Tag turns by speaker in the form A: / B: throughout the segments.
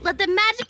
A: Let the magic...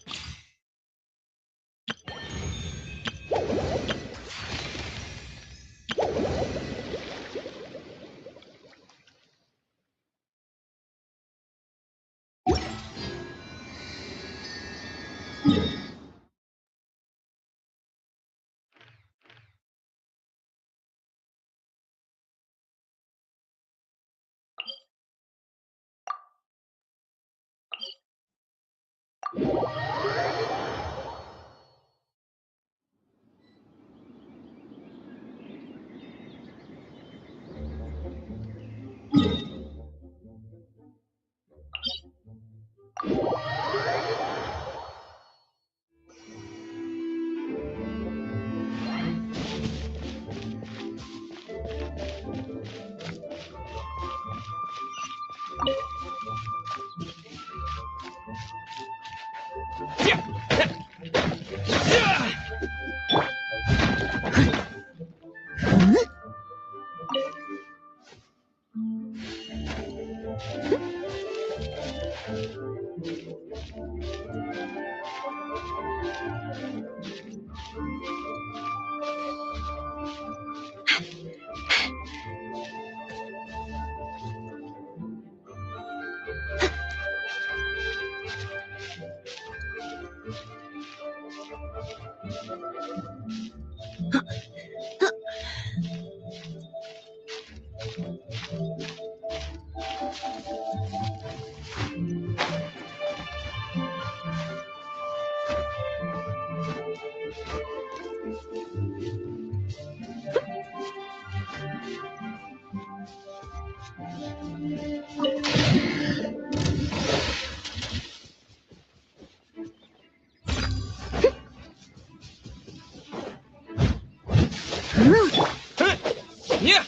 B: Yeah.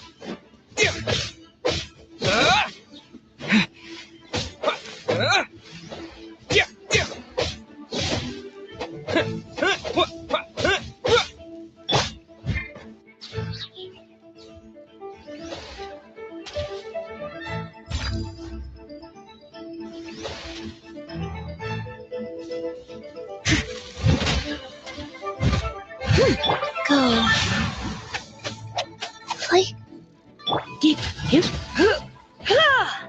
A: Go. Play. Deep. He. Ha.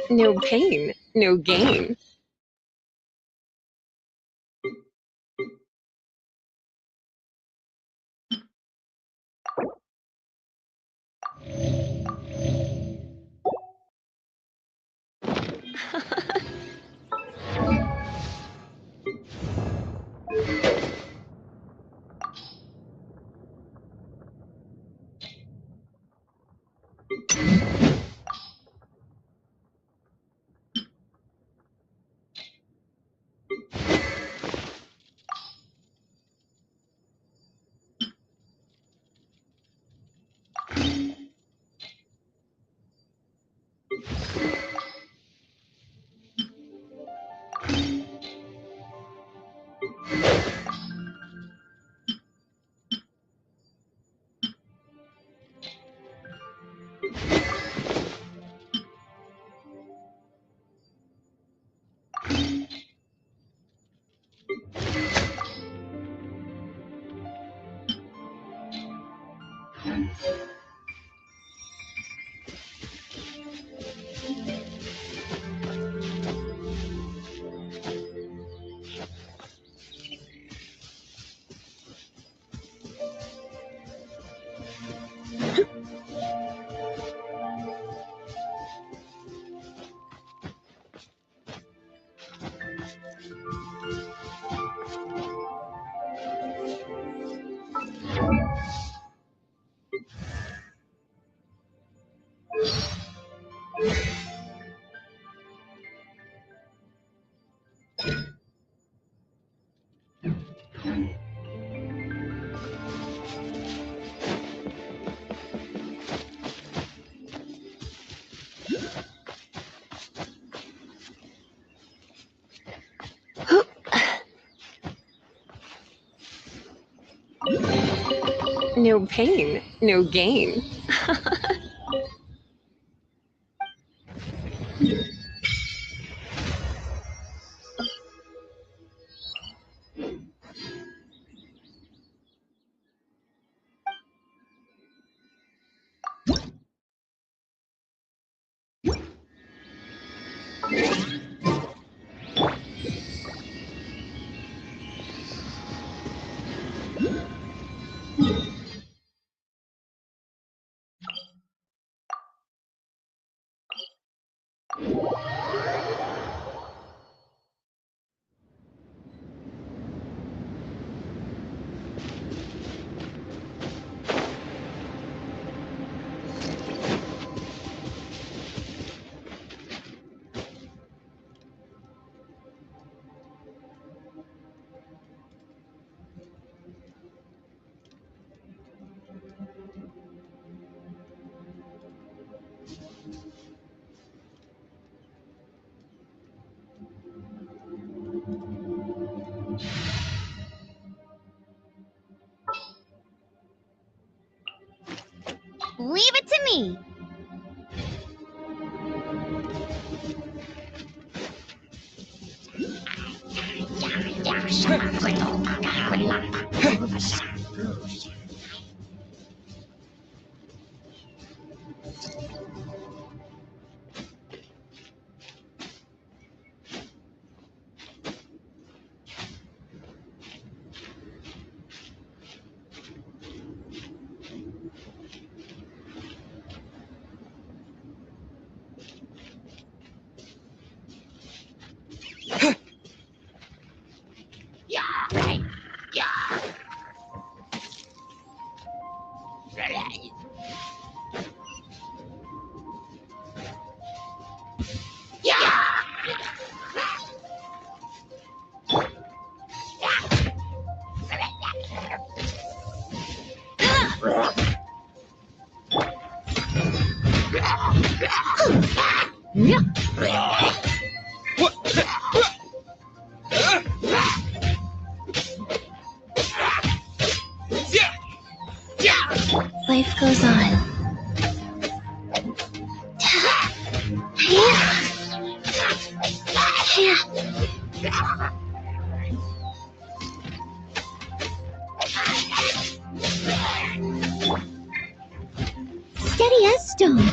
C: No pain, no gain. No pain, no gain.
A: Leave it to me. Life goes on. Steady as stone.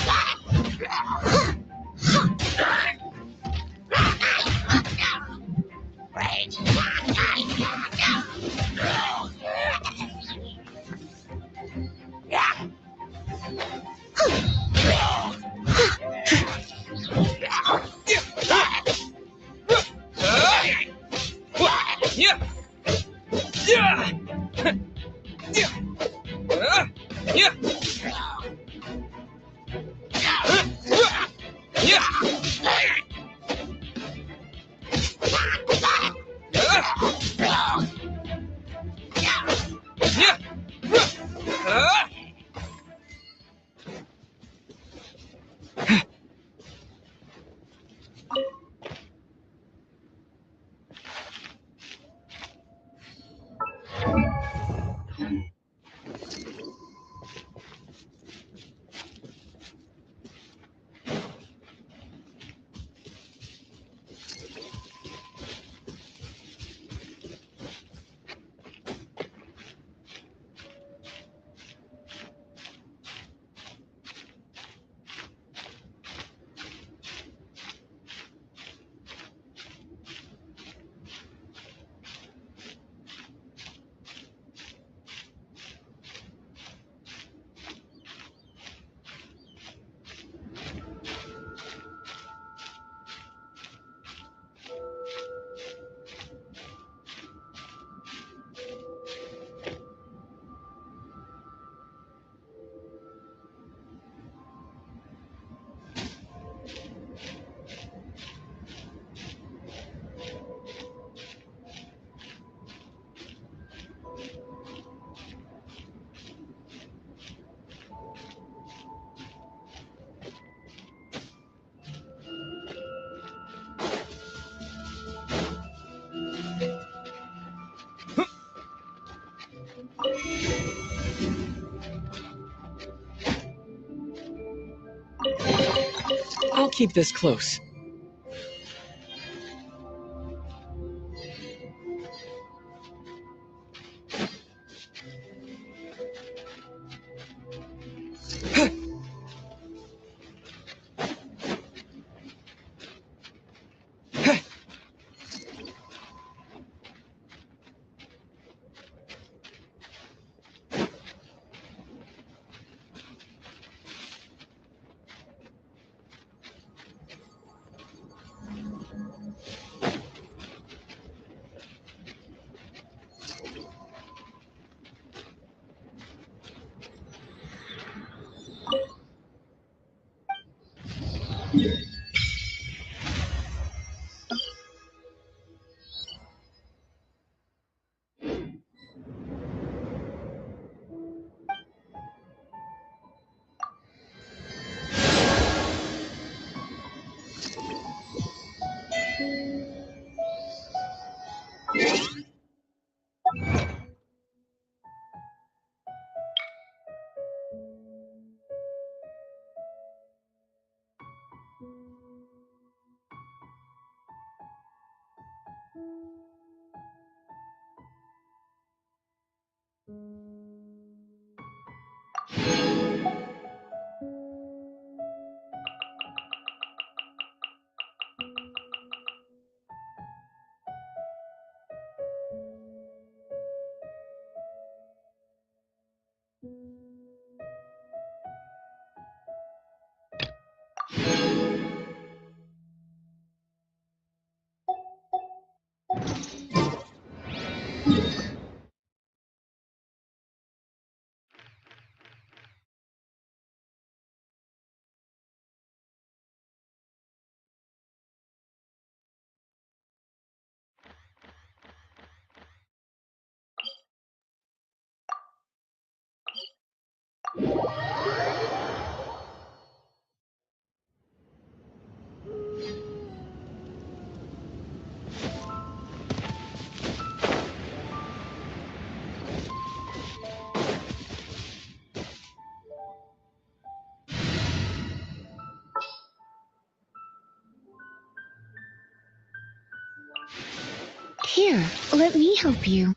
B: keep this close.
A: Here, let me help you.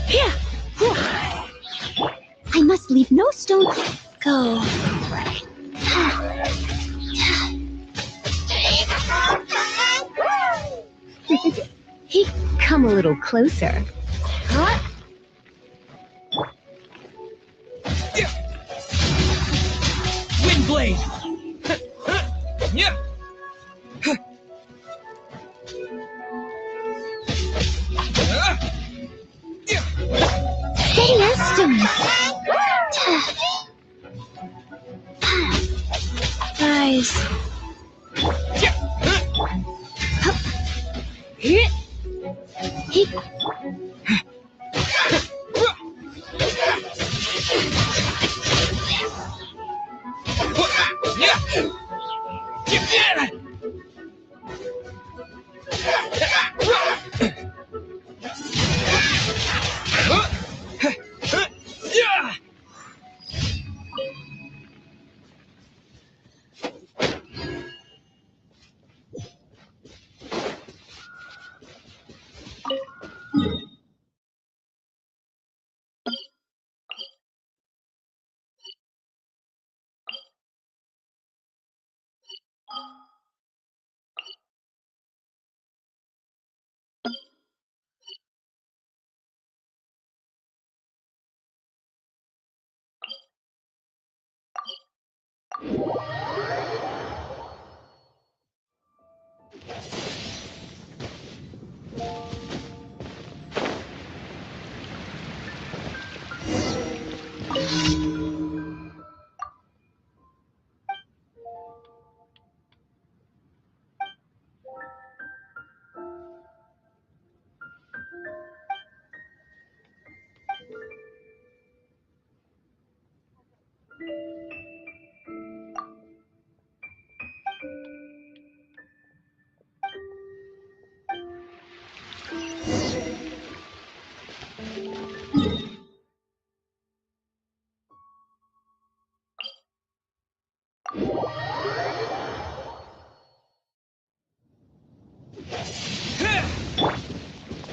A: Here! I must leave no stone. Go.
C: Come a little closer.
B: Windblade! Yeah.
A: Steady as stone. Rise.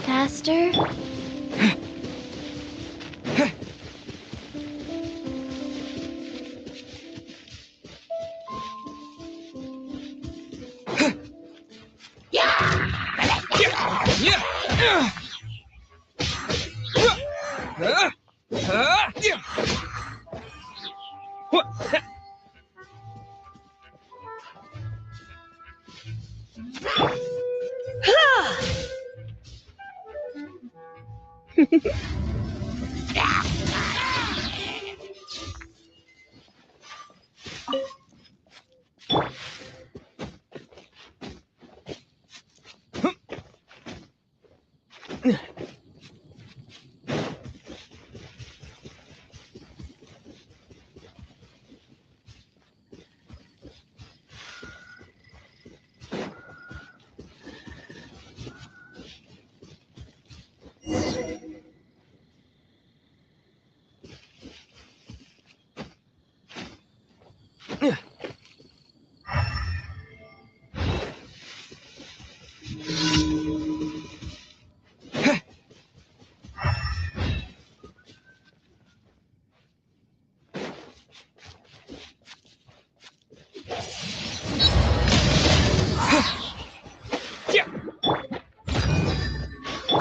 A: Faster.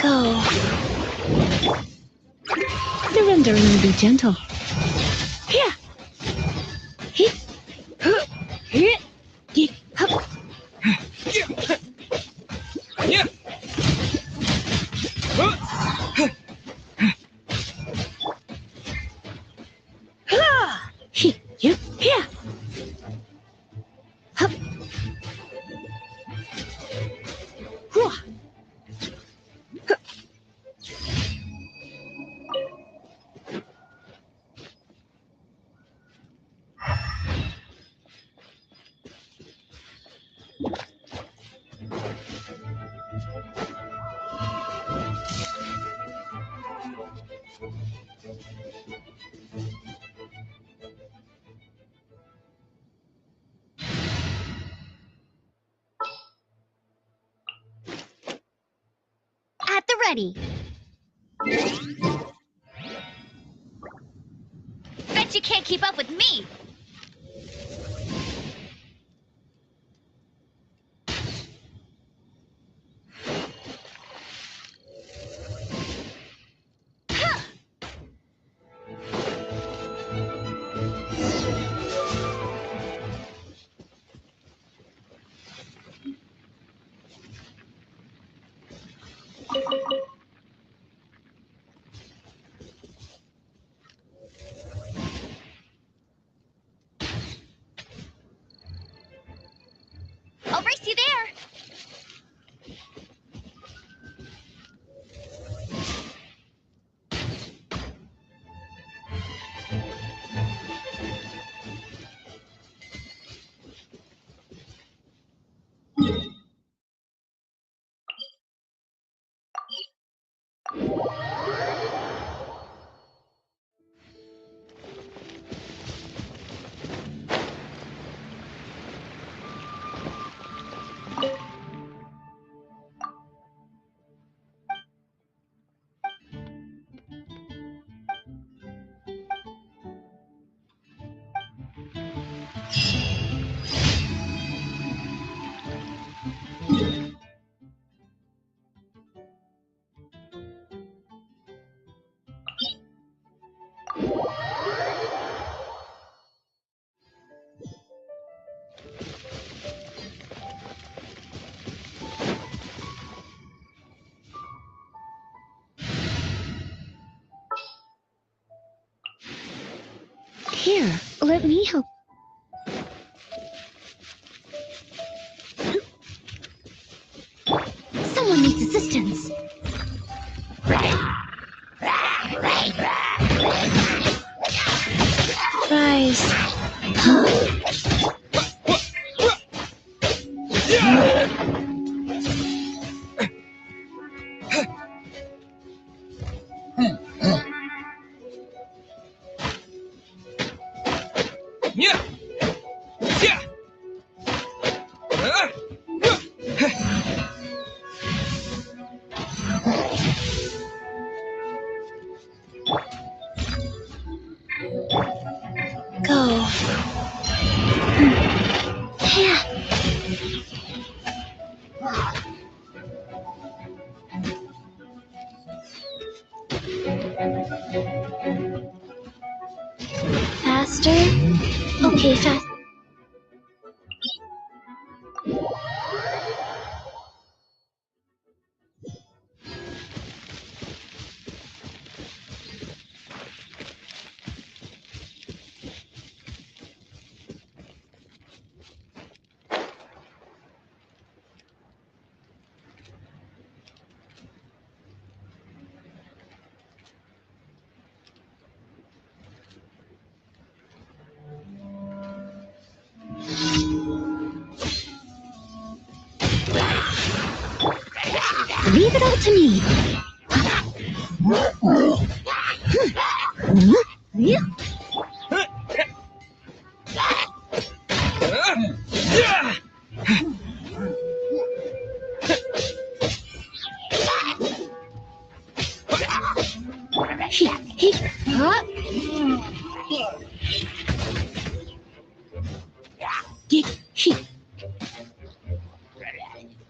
A: Go. Surrendering will be gentle. Here. Hit. Hit. Hit. Hup. Ha! Hit. Yep. Here. Hup. Whoa. At the ready. Bet you can't keep up with me. I'll race you there. Here, let me help. Someone needs assistance. Rise.
B: Yeah! Yeah!
A: Go. Yeah. Faster? Okay, fast. Leave it all to me. Yeah.
B: Yeah!
A: Huh? Get she.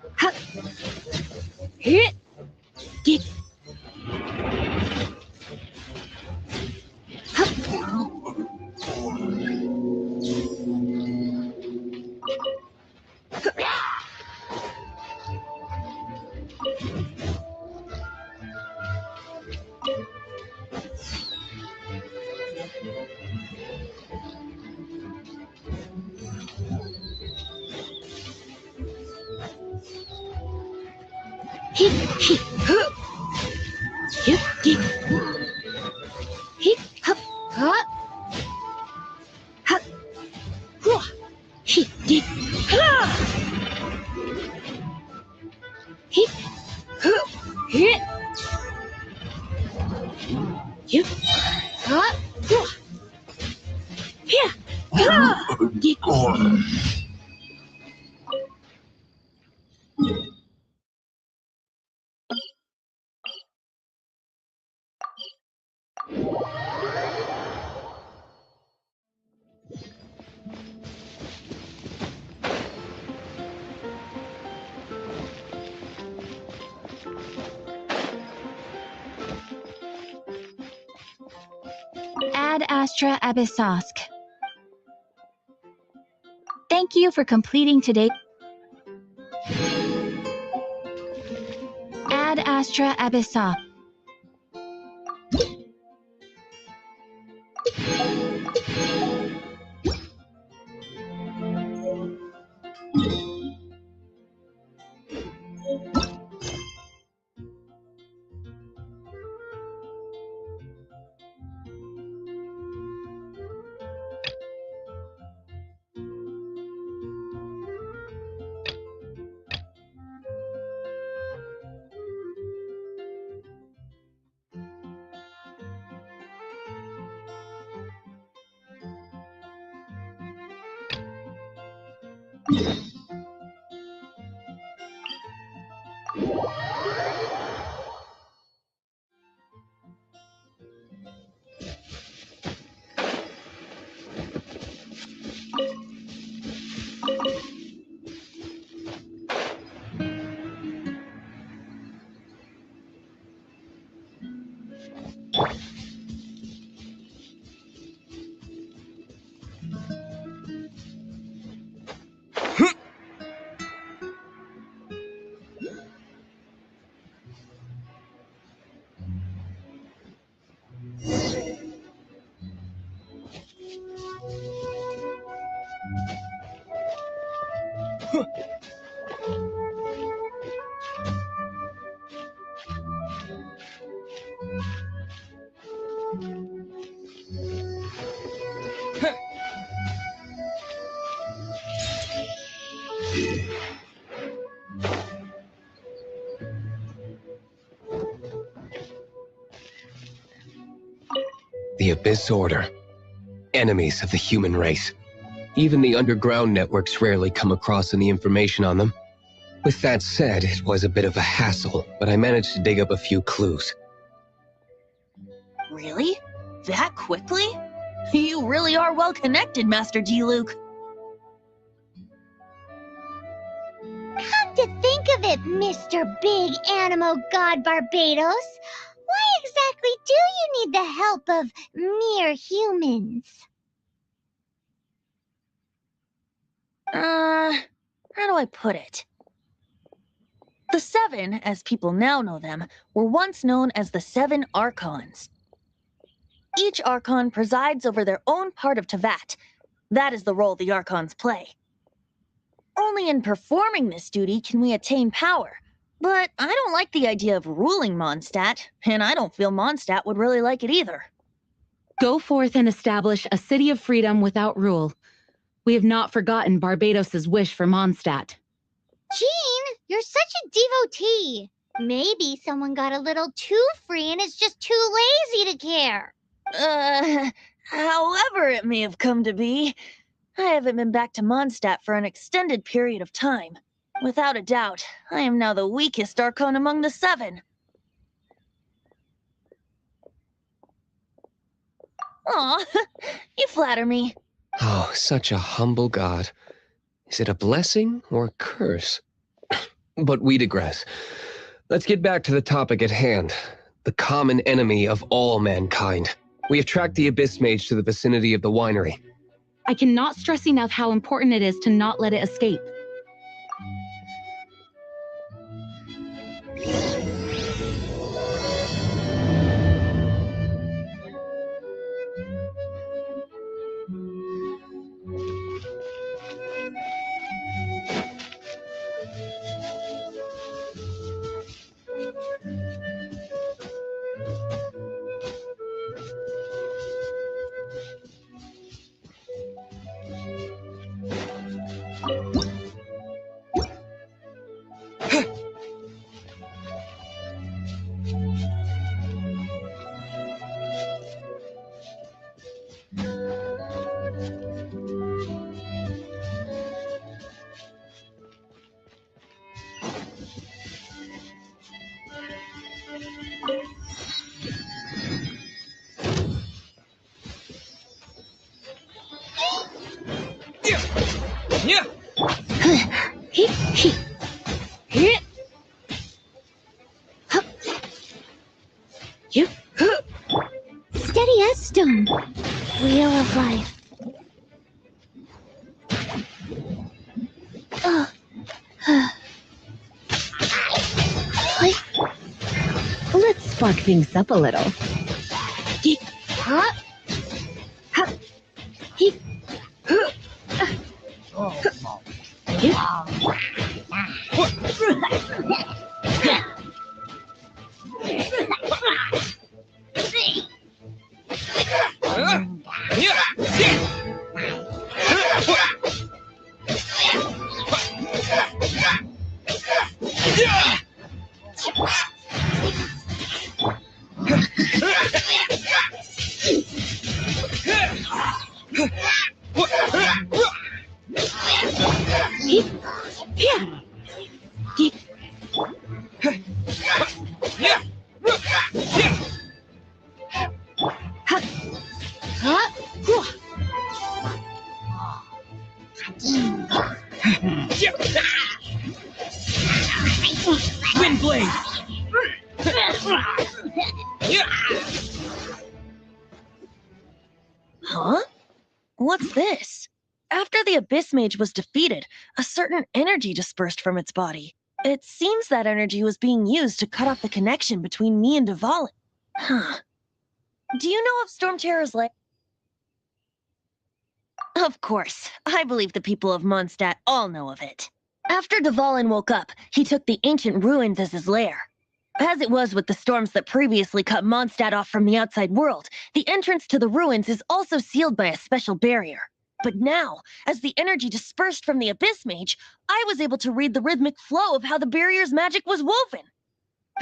A: Huh? Hit. Get. Hit. Hit. Huh? Hit. Get. Hit. Huh? Huh? Huh? Huh? Hit. Get. Huh? Hit. Huh? Hit. Hit. Huh? Huh? Here. Huh? Get. Ad Astra Abyssosk. Thank you for completing today. Ad Astra Abyssosk.
D: The Abyss Order. Enemies of the human race. Even the underground networks rarely come across any information on them. With that said, it was a bit of a hassle, but I managed to dig up a few clues.
E: Really? That quickly? You really are well connected, Master G. Luke.
A: Come to think of it, Mr. Big Animo God Barbados, why exactly do you need the help of mere humans?
E: How do I put it? The Seven, as people now know them, were once known as the Seven Archons. Each Archon presides over their own part of Tevat. That is the role the Archons play. Only in performing this duty can we attain power. But I don't like the idea of ruling Mondstadt, and I don't feel Mondstadt would really like it either.
F: Go forth and establish a city of freedom without rule. We have not forgotten Barbados's wish for Mondstadt.
A: Jean, you're such a devotee. Maybe someone got a little too free and is just too lazy to care.
E: However it may have come to be, I haven't been back to Mondstadt for an extended period of time. Without a doubt, I am now the weakest Archon among the Seven. Aw, you flatter me.
D: Oh, such a humble god. Is it a blessing or a curse? But we digress. Let's get back to the topic at hand. The common enemy of all mankind. We have tracked the Abyss Mage to the vicinity of the winery.
F: I cannot stress enough how important it is to not let it escape.
B: Yeah.
A: Steady as stone. Wheel of life.
F: Let's spark things up a little.
A: Huh?
B: Windblade!
E: Huh? What's this? After the Abyss Mage was defeated, a certain energy dispersed from its body. It seems that energy was being used to cut off the connection between me and Dvalin. Huh. Do you know of Storm Terror's lair? Of course. I believe the people of Mondstadt all know of it. After Dvalin woke up, he took the ancient ruins as his lair. As it was with the storms that previously cut Mondstadt off from the outside world, the entrance to the ruins is also sealed by a special barrier. But now, as the energy dispersed from the Abyss Mage, I was able to read the rhythmic flow of how the barrier's magic was woven.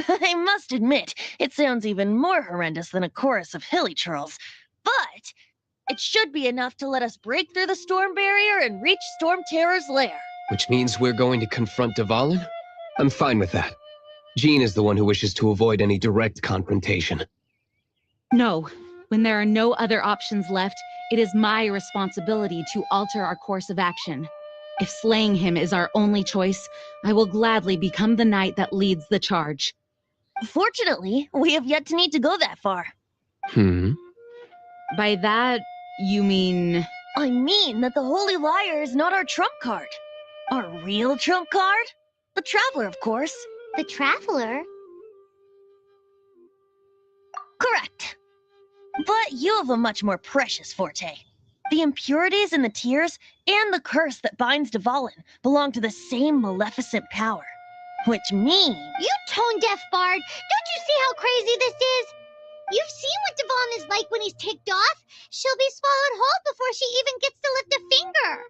E: I must admit, it sounds even more horrendous than a chorus of hilly churls. But It should be enough to let us break through the storm barrier and reach Storm Terror's lair.
D: Which means we're going to confront Dvalin? I'm fine with that. Jean is the one who wishes to avoid any direct confrontation.
F: No. When there are no other options left, it is my responsibility to alter our course of action. If slaying him is our only choice, I will gladly become the knight that leads the charge.
E: Fortunately, we have yet to need to go that far.
F: By that, you mean...
E: I mean that the Holy Liar is not our trump card. Our real trump card? The Traveler, of course.
A: The Traveler?
E: Correct. But you have a much more precious forte. The impurities in the tears and the curse that binds Dvalin belong to the same maleficent power. Which means...
A: You tone-deaf bard! Don't you see how crazy this is? You've seen what Dvalin is like when he's ticked off. She'll be swallowed whole before she even gets to lift a finger.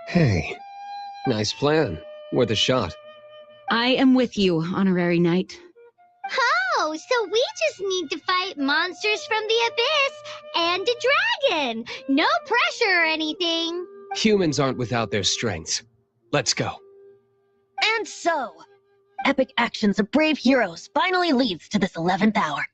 D: Hey, nice plan. Worth a shot.
F: I am with you, honorary knight.
A: Oh, so we just need to fight monsters from the abyss and a dragon. No pressure or anything.
D: Humans aren't without their strengths. Let's go.
E: And so, epic actions of brave heroes finally leads to this 11th hour.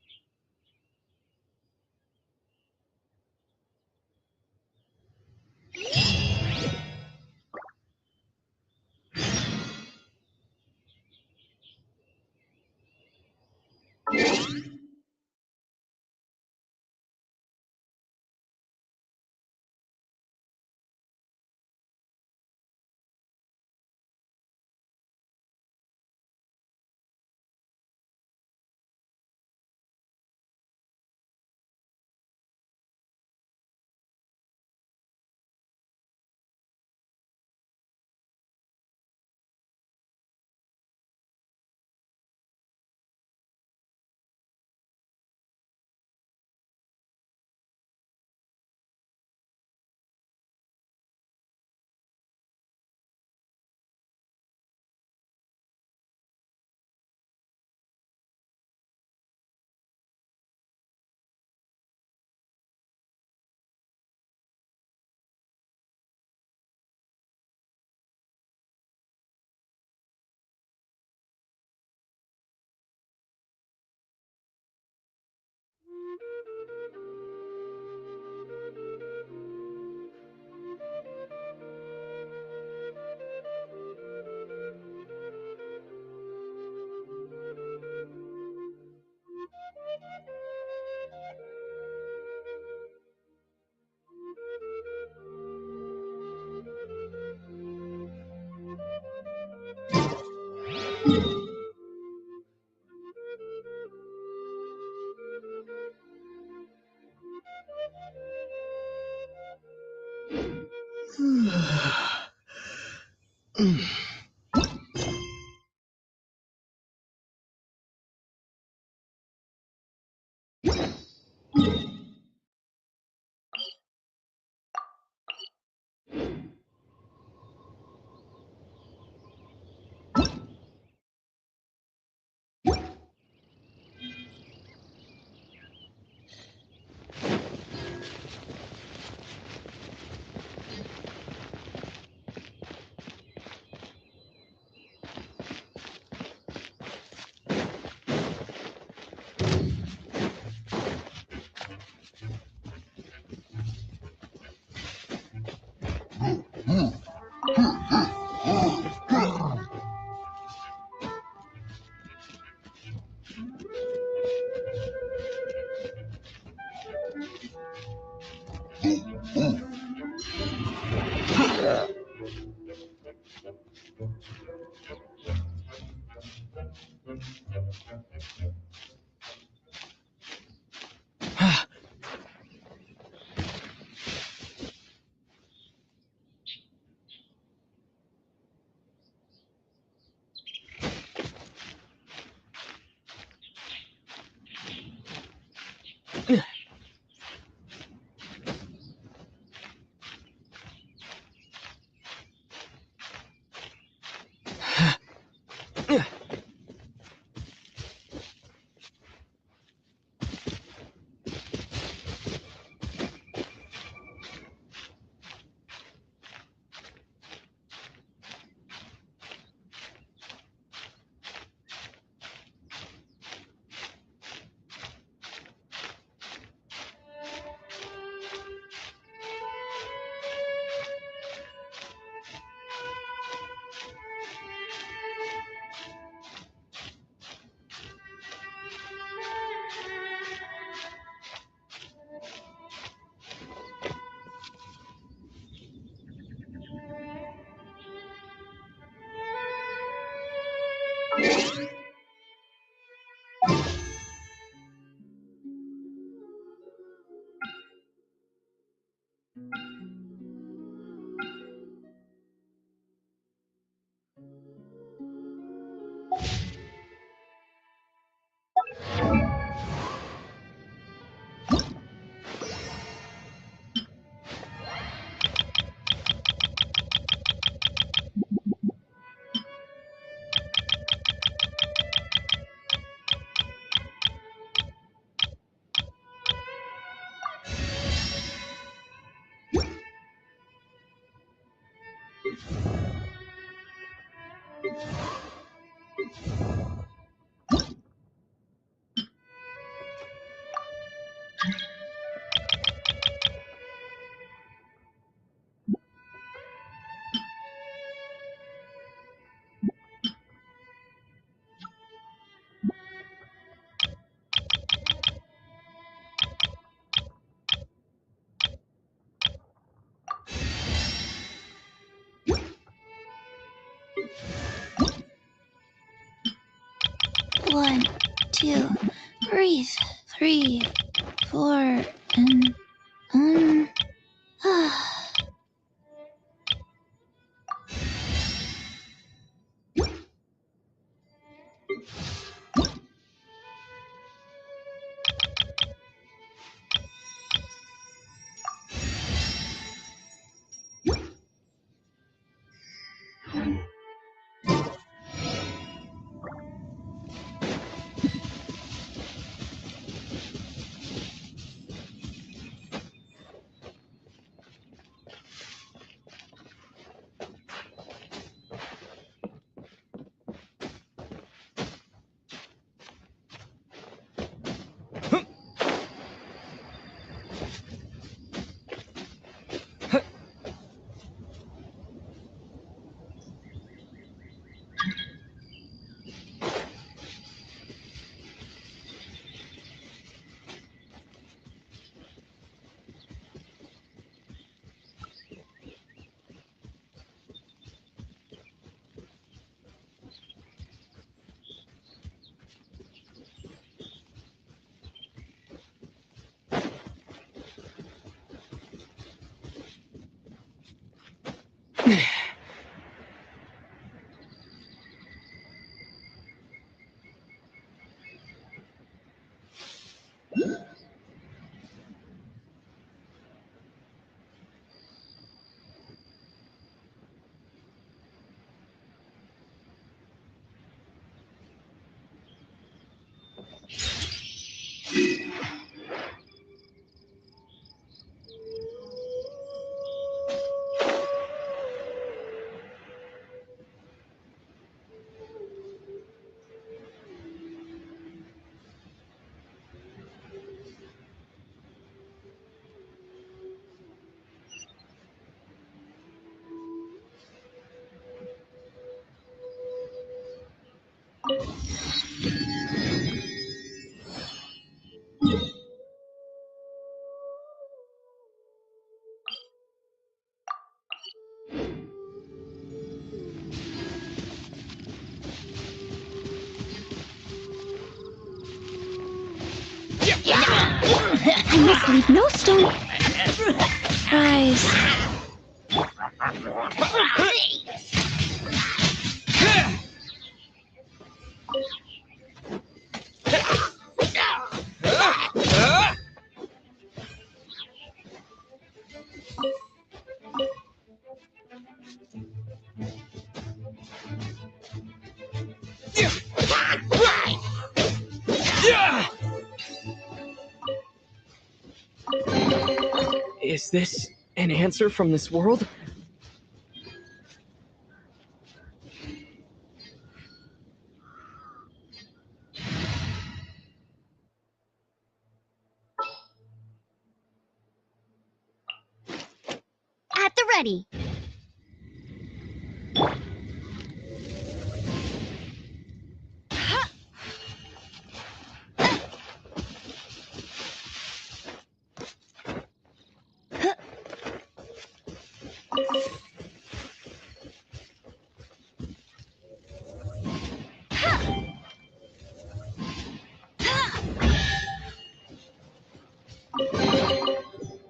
A: One, two, breathe. 3, 4, and I must leave no stone. Rise.
B: Is this an answer from this world?
A: At the ready.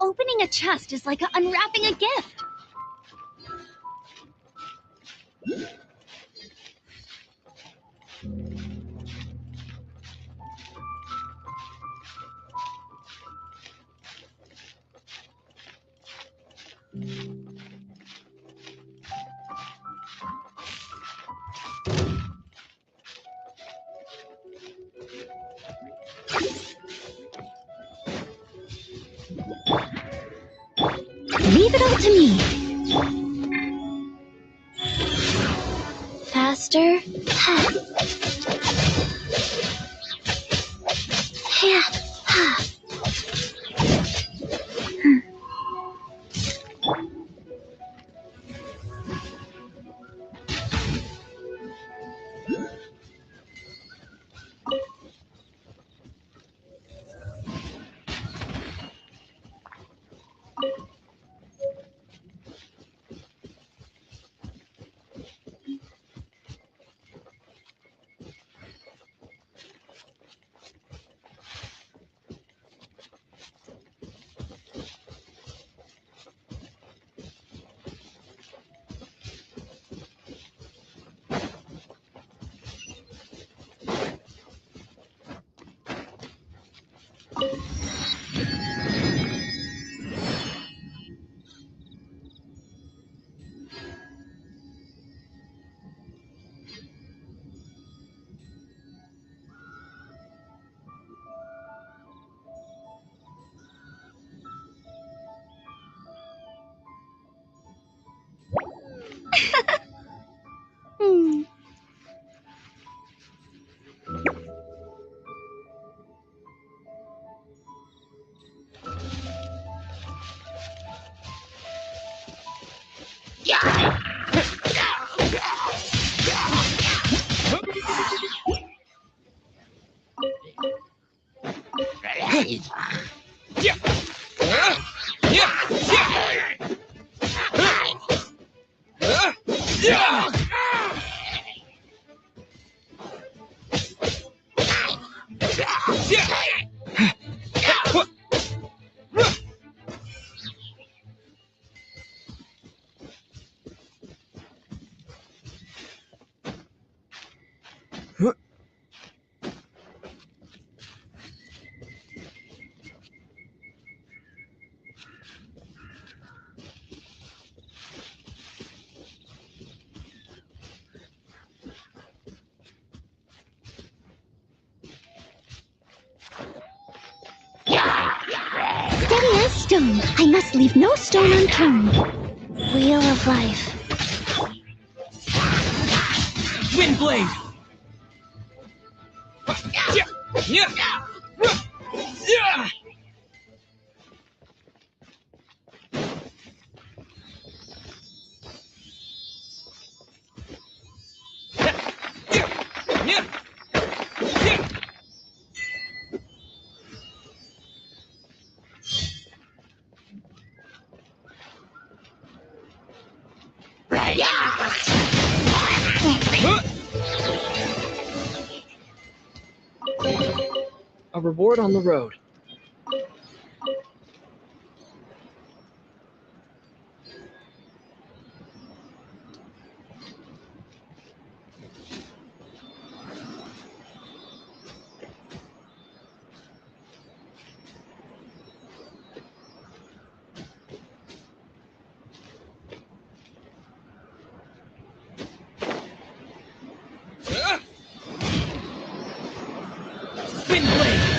A: Opening a
G: chest is like unwrapping a gift. Leave it all to me. Faster. Steady as stone. I must leave no stone unturned. Wheel of life.
B: Windblade! A reward on the road. Windblade!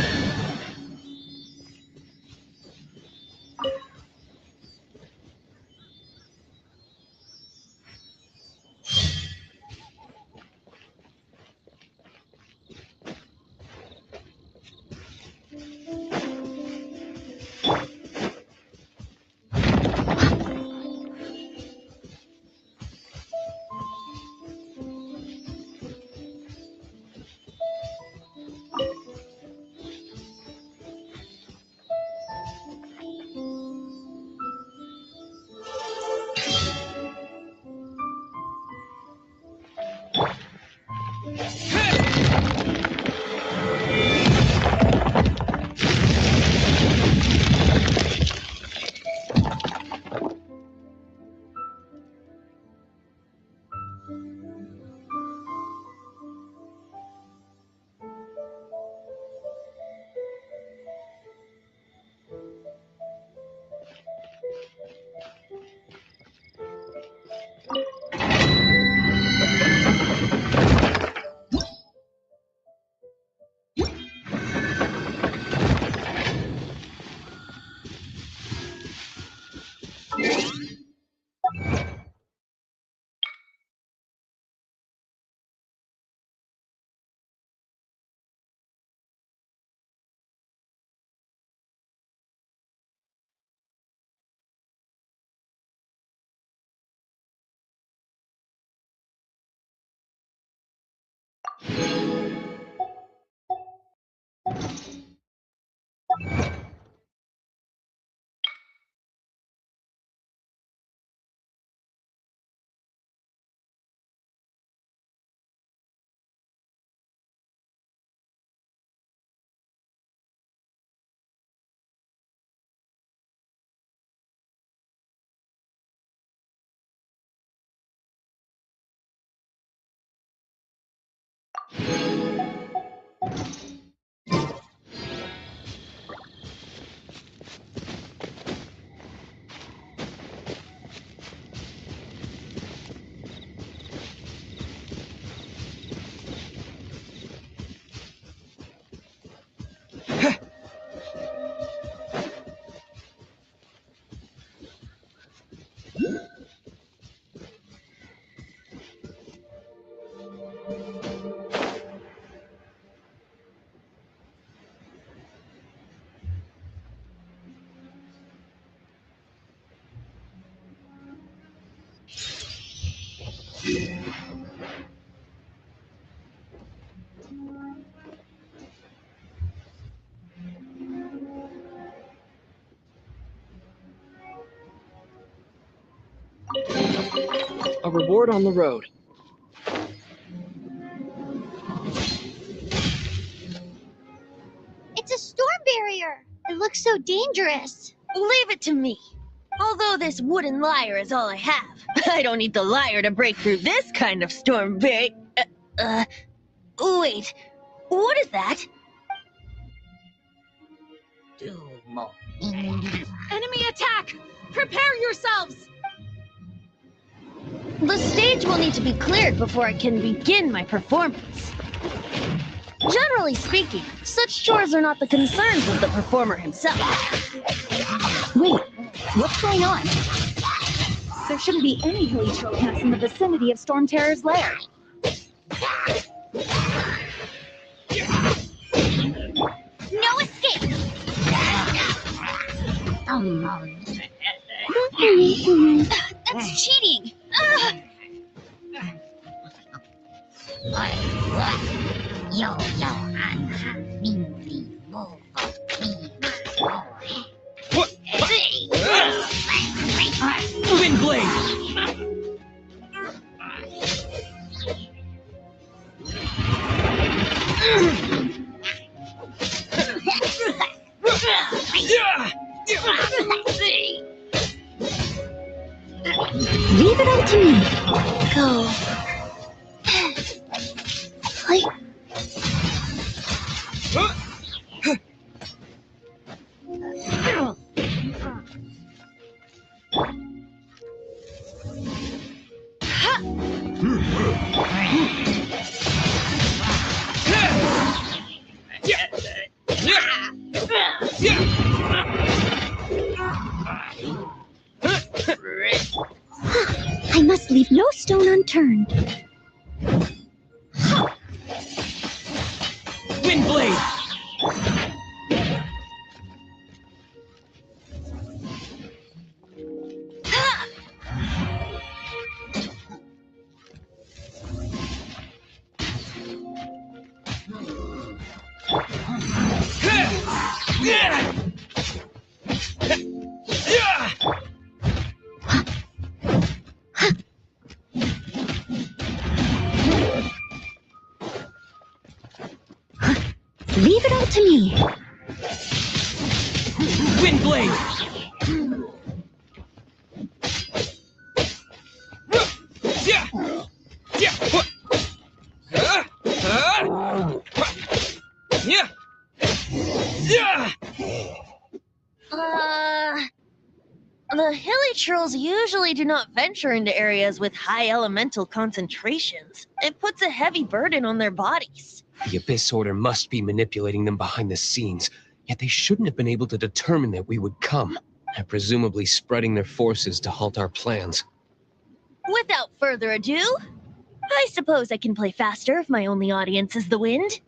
B: A reward on the road.
A: It's a storm barrier. It looks so dangerous.
E: Leave it to me. Although this wooden lyre is all I have, I don't need the lyre to break through this kind of storm wait, what is that?
F: Enemy attack! Prepare yourselves!
E: The stage will need to be cleared before I can begin my performance. Generally speaking, such chores are not the concerns of the performer himself.
G: Wait, what's going on? There shouldn't be any hilly trophies in the vicinity of Storm Terror's lair.
A: No escape! That's cheating!
B: Wind blade!
G: Leave it up to me.
A: Go.
G: I must leave no stone unturned.
B: Wind blade!
G: Leave it up to me.
B: Wind blade!
E: The hilly trolls usually do not venture into areas with high elemental concentrations. It puts a heavy burden on their bodies.
D: The Abyss Order must be manipulating them behind the scenes, yet they shouldn't have been able to determine that we would come, and presumably spreading their forces to halt our plans.
E: Without further ado, I suppose I can play faster if my only audience is the wind.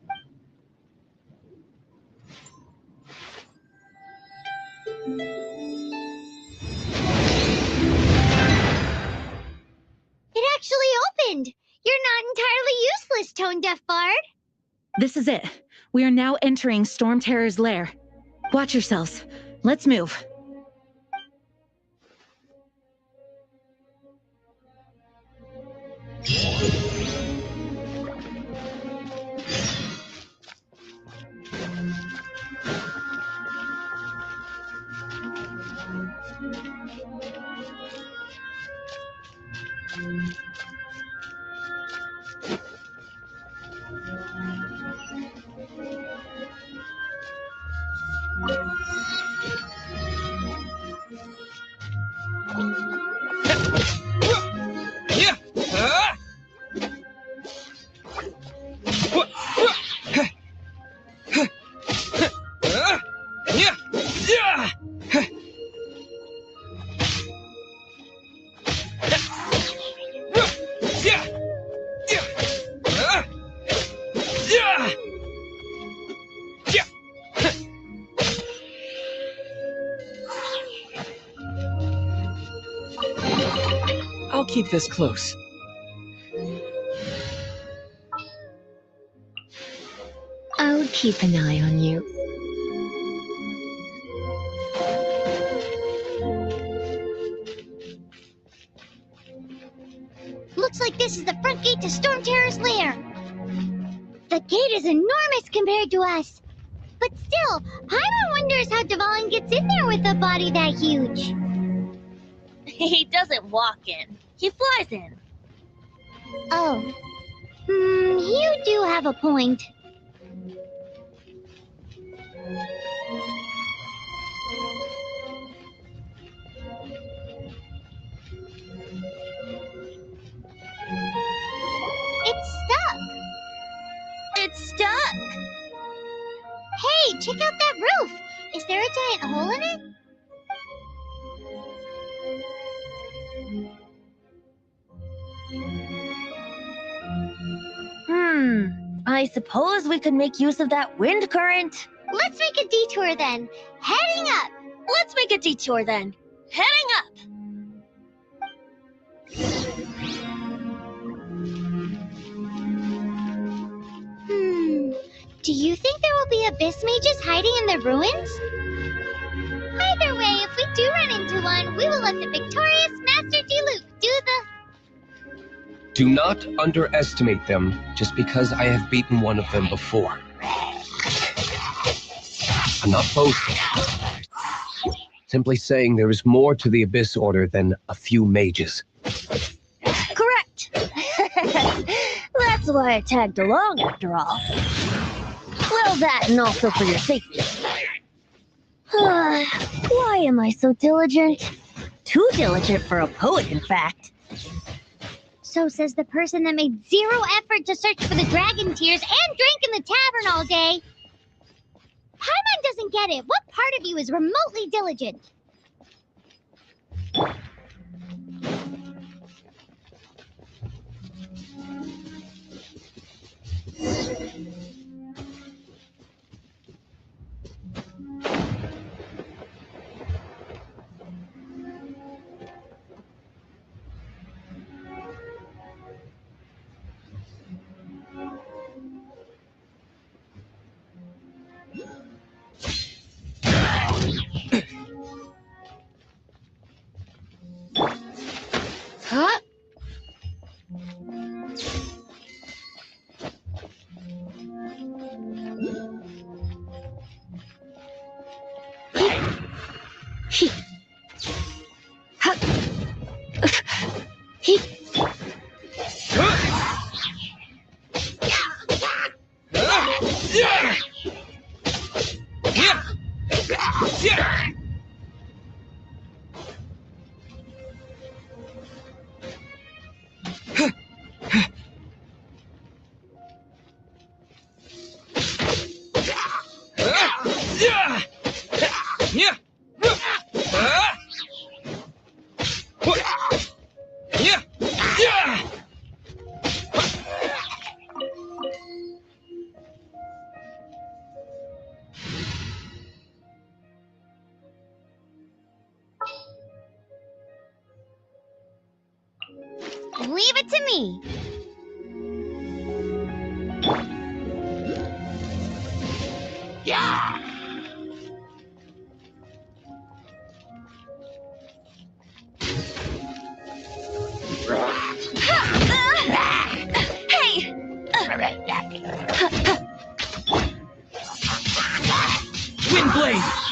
A: It actually opened! You're not entirely useless, Tone Deaf Bard.
F: This is it. We are now entering Storm Terror's lair. Watch yourselves. Let's move.
B: I'll keep this close.
A: I'll keep an eye on you. Looks like this is the front gate to Storm Terror's lair. The gate is enormous compared to us. But still, Paimon wonders how Dvalin gets in there with a body that huge.
E: He doesn't walk in. He flies in.
A: Oh. You do have a point. It's stuck.
E: It's stuck.
A: Hey, check out that roof. Is there a giant hole in it?
E: I suppose we could make use of that wind current.
A: Let's make a detour then. Heading up.
E: Let's make a detour then. Heading up.
A: Do you think there will be abyss mages hiding in the ruins? Either way, if we do run into one, we will let the victorious Master Diluc do the...
D: Do not underestimate them just because I have beaten one of them before. I'm not boasting. Simply saying there is more to the Abyss Order than a few mages.
E: Correct. That's why I tagged along after all. Well, that and also for your safety. Why am I so diligent? Too diligent for a poet, in fact.
A: So says the person that made zero effort to search for the dragon tears and drank in the tavern all day. Paimon doesn't get it. What part of you is remotely diligent? Huh? Leave it to me.
B: Windblade!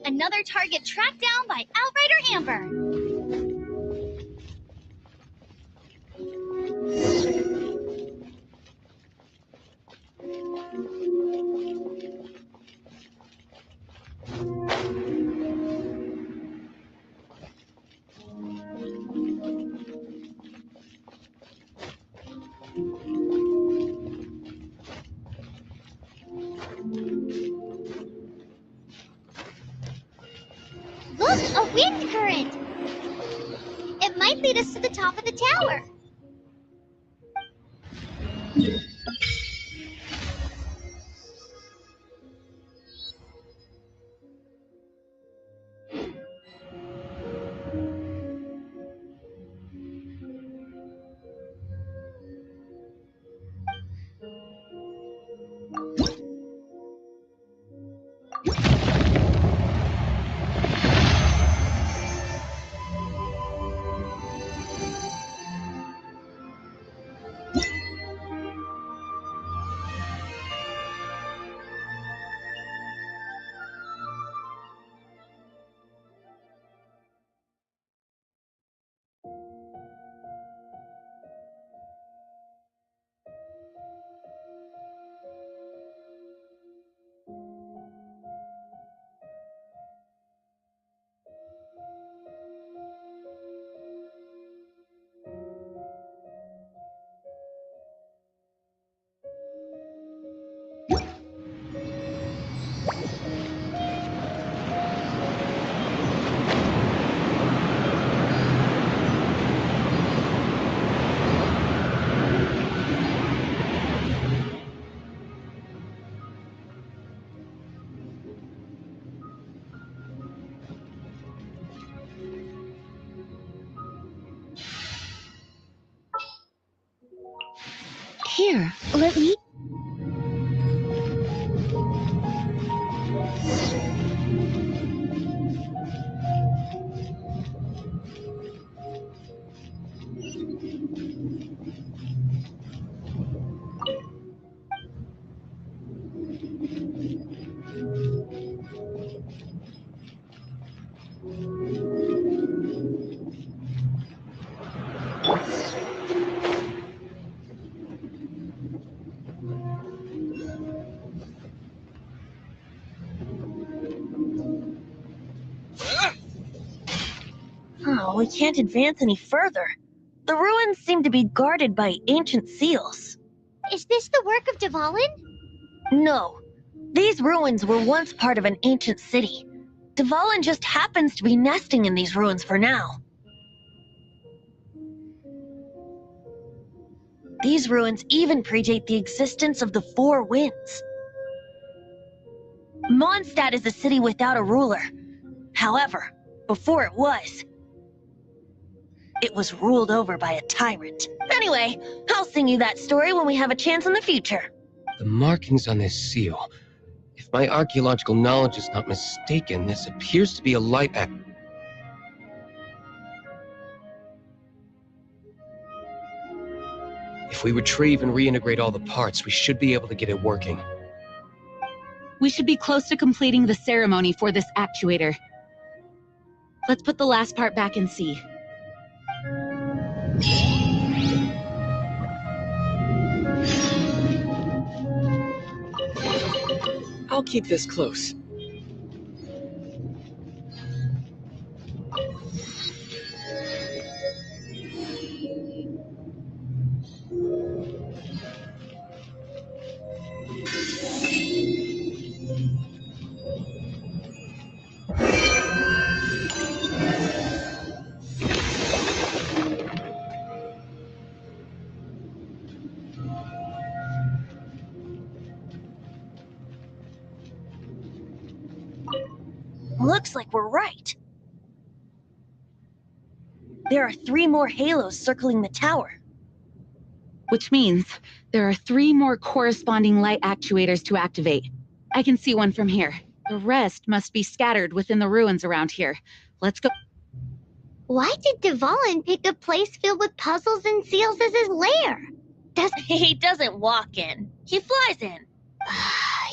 A: Another target tracked down by Outrider Amber. Look, a wind current! It might lead us to the top of the tower. Here, let me...
E: Oh, we can't advance any further. The ruins seem to be guarded by ancient seals.
A: Is this the work of Dvalin?
E: No. These ruins were once part of an ancient city. Dvalin just happens to be nesting in these ruins for now. These ruins even predate the existence of the Four Winds. Mondstadt is a city without a ruler. However, before it was ruled over by a tyrant. Anyway, I'll sing you that story when we have a chance in the future.
D: The markings on this seal. If my archaeological knowledge is not mistaken, this appears to be a light act. If we retrieve and reintegrate all the parts, we should be able to get it working.
F: We should be close to completing the ceremony for this actuator. Let's put the last part back and see.
B: I'll keep this close.
E: Looks like we're right. There are 3 more halos circling the tower.
F: Which means there are 3 more corresponding light actuators to activate. I can see one from here. The rest must be scattered within the ruins around here. Let's go.
A: Why did Dvalin pick a place filled with puzzles and seals as his lair?
E: He doesn't walk in. He flies in.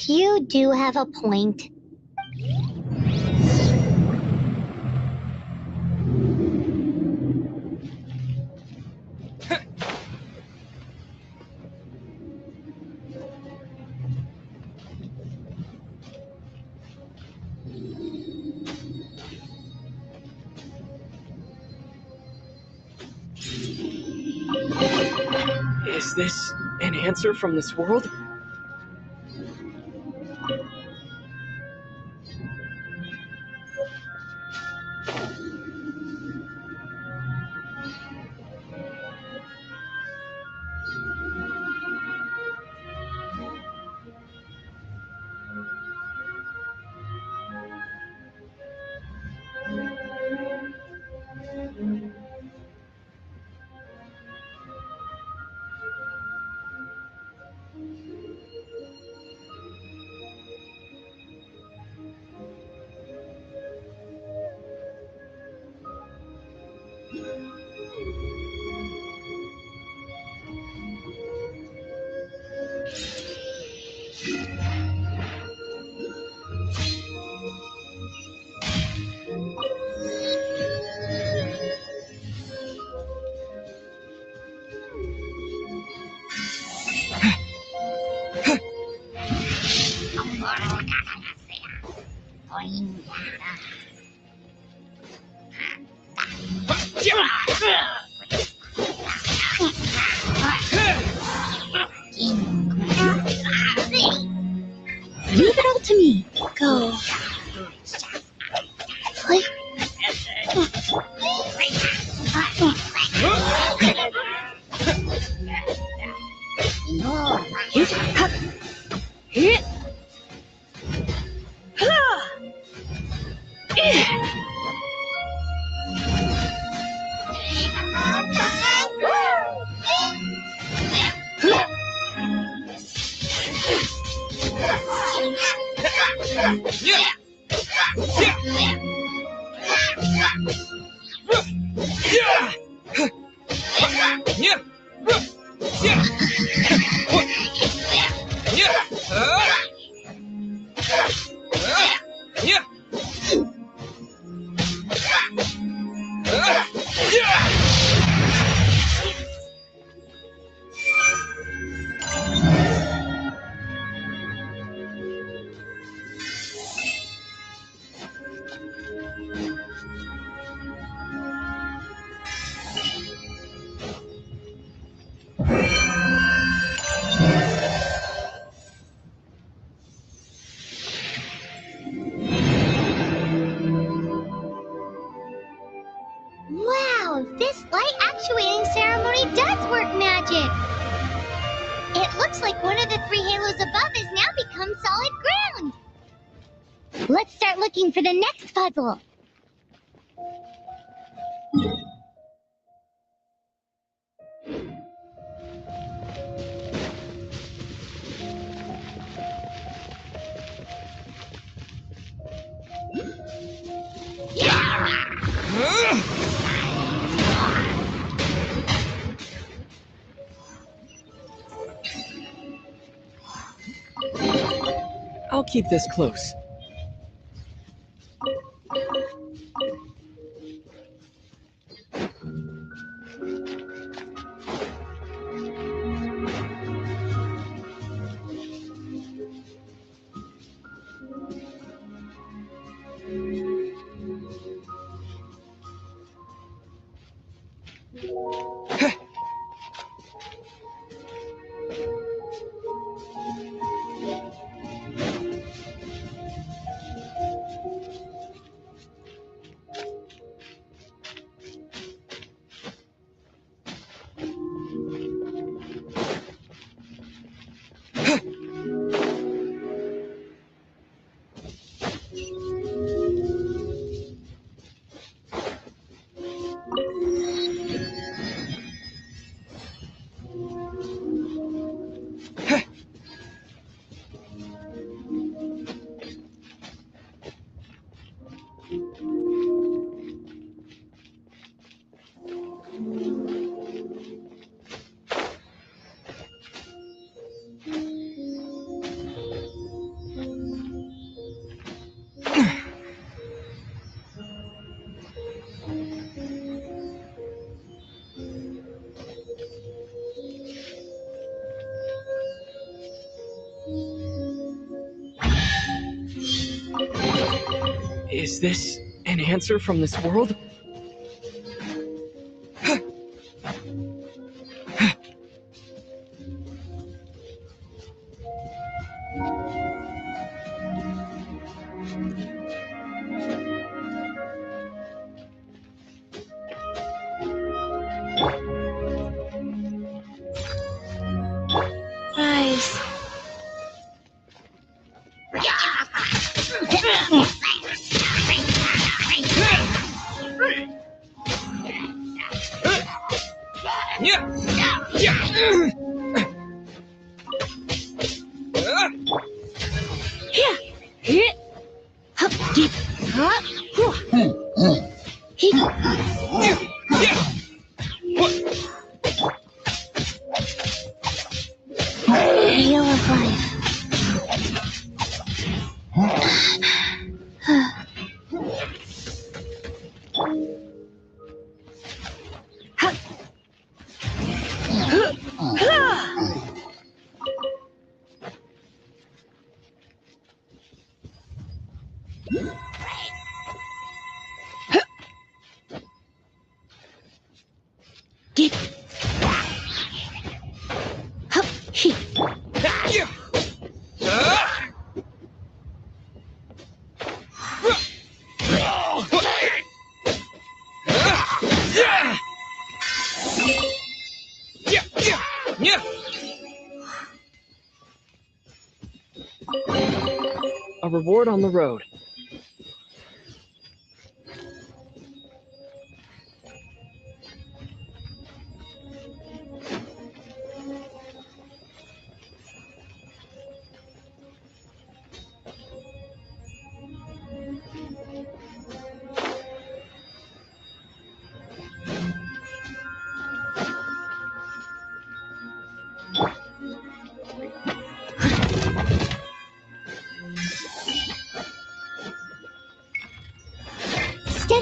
A: You do have a point.
B: Is this an answer from this world?
G: Leave it all to me.
A: Go. Wow, this light actuating ceremony does work magic! It looks like one of the three halos above has now become solid ground! Let's start looking for the next puzzle!
B: I'll keep this close. Is this an answer from this world?
A: Rise. Wheel of life.
B: A reward on the road.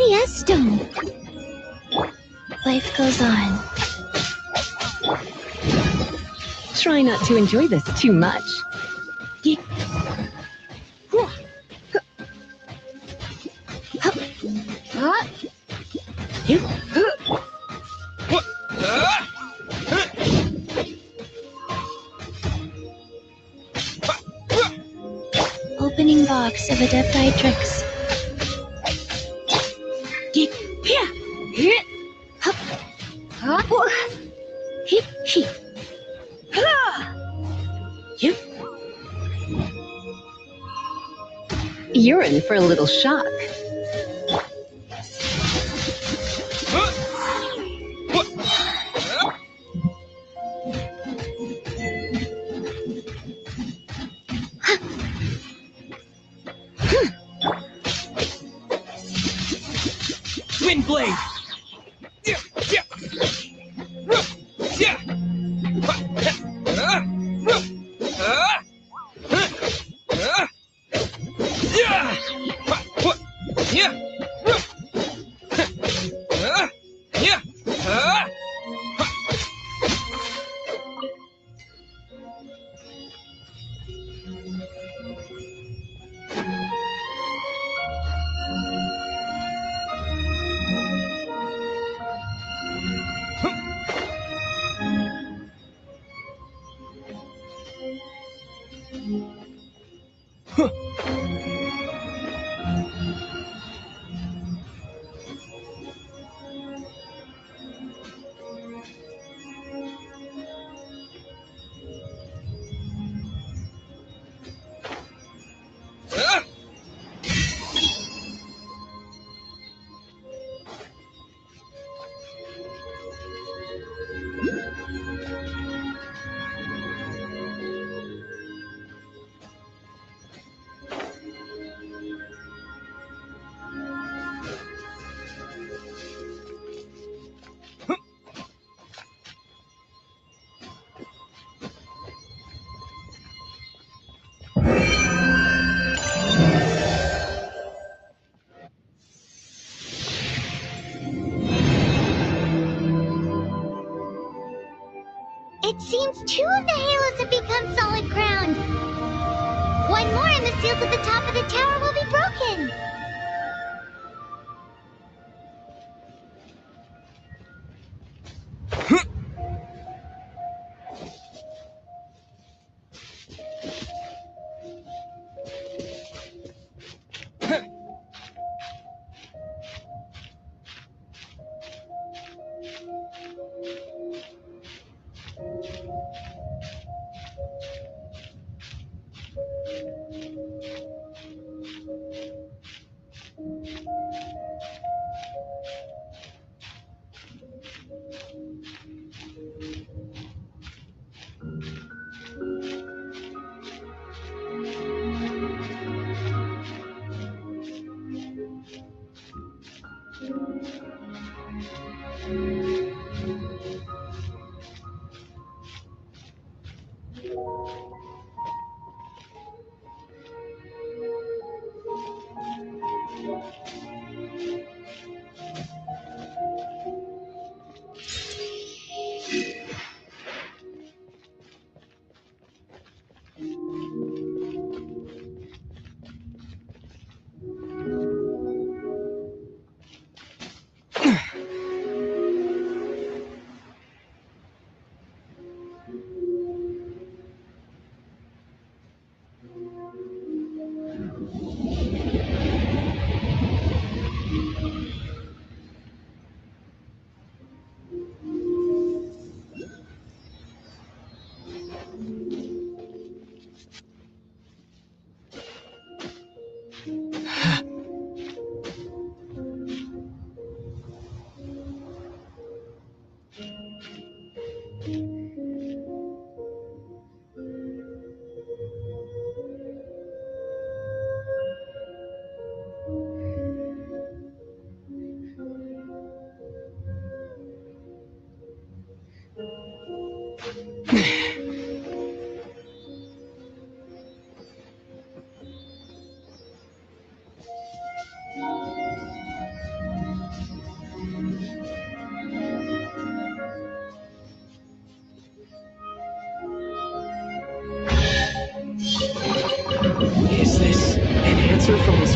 A: GPS stone. Life goes on.
C: Try not to enjoy this too much.
A: Opening box of Adeptitrix.
C: You're in for a little shock.
B: Twin blade!
A: It seems 2 of the halos have become solid ground. 1 more and the seals at the top of the tower will be broken.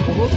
B: world?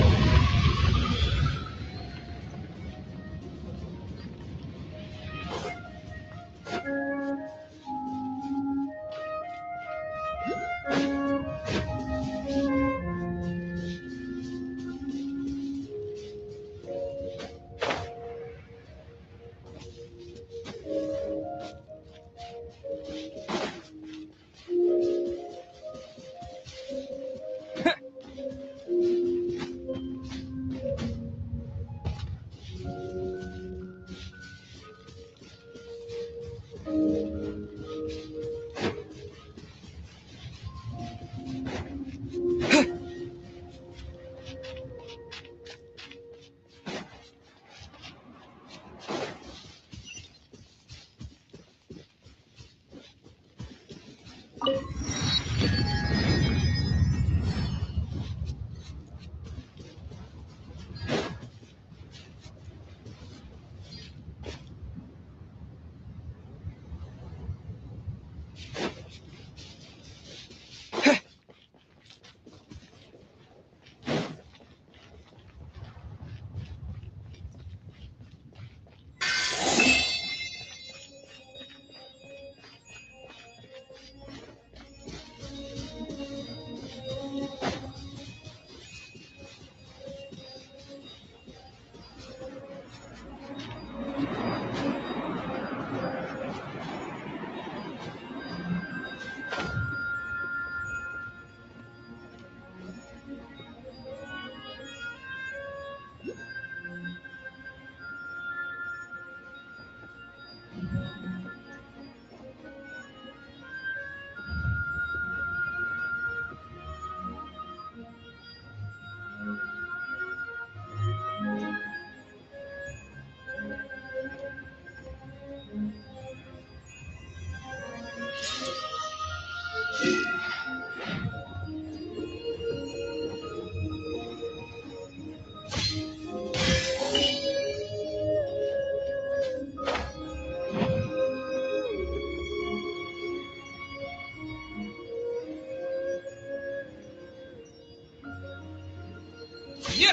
B: Yeah!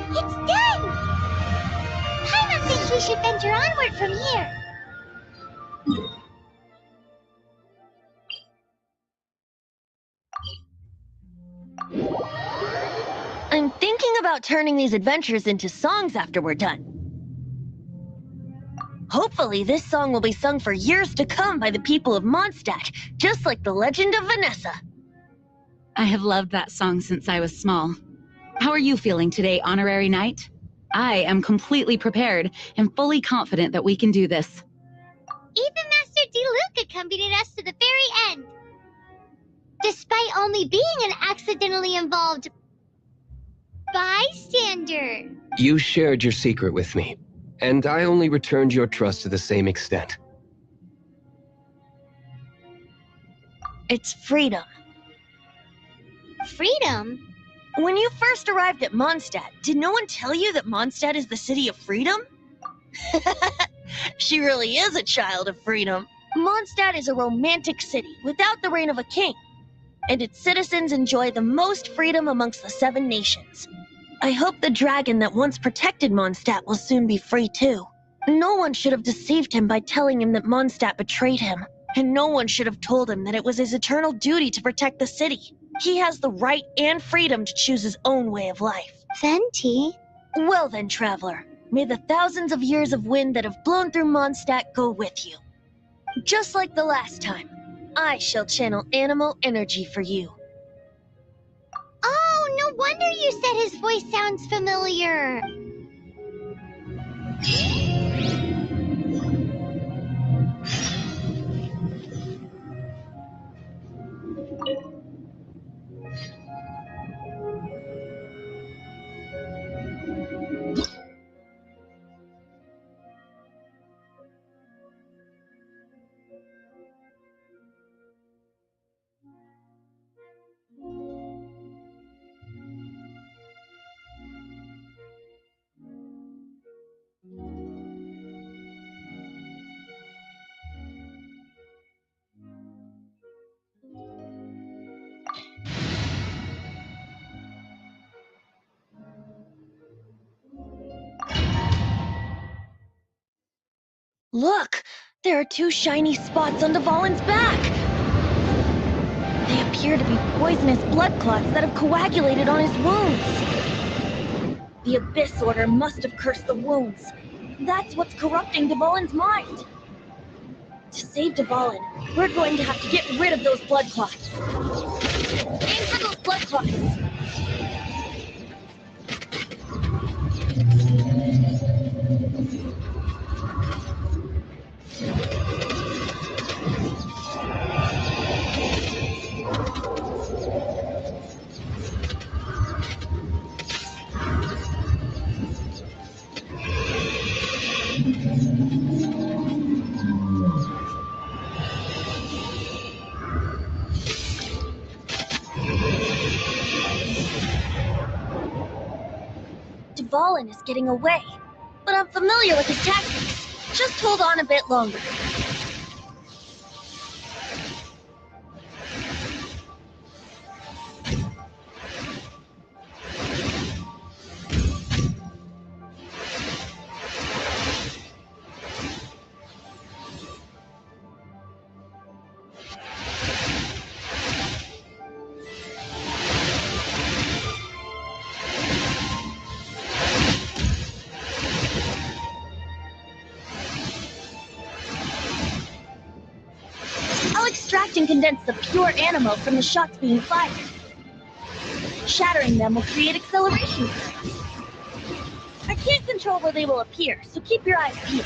A: It's done! Paimon thinks we should venture onward from here.
E: I'm thinking about turning these adventures into songs after we're done. Hopefully, this song will be sung for years to come by the people of Mondstadt, just like the legend of Vanessa.
F: I have loved that song since I was small. How are you feeling today, Honorary Knight? I am completely prepared and fully confident that we can do this.
A: Even Master Diluc accompanied us to the very end. Despite only being an accidentally involved bystander.
D: You shared your secret with me, and I only returned your trust to the same extent.
E: It's freedom.
A: Freedom?
E: When you first arrived at Mondstadt, did no one tell you that Mondstadt is the city of freedom? She really is a child of freedom. Mondstadt is a romantic city without the reign of a king, and its citizens enjoy the most freedom amongst the 7 nations. I hope the dragon that once protected Mondstadt will soon be free too. No one should have deceived him by telling him that Mondstadt betrayed him, and no one should have told him that it was his eternal duty to protect the city. He has the right and freedom to choose his own way of life.
A: Venti?
E: Well then, traveler, may the thousands of years of wind that have blown through Mondstadt go with you. Just like the last time, I shall channel animal energy for you.
A: Oh, no wonder you said his voice sounds familiar.
E: Look! There are two shiny spots on Dvalin's back! They appear to be poisonous blood clots that have coagulated on his wounds. The Abyss Order must have cursed the wounds. That's what's corrupting Dvalin's mind. To save Dvalin, we're going to have to get rid of those blood clots. Aim for those blood clots! Dvalin is getting away, but I'm familiar with his tactics. Just hold on a bit longer. I'll extract and condense the pure animal from the shots being fired. Shattering them will create acceleration currents. I can't control where they will appear, so keep your eyes peeled.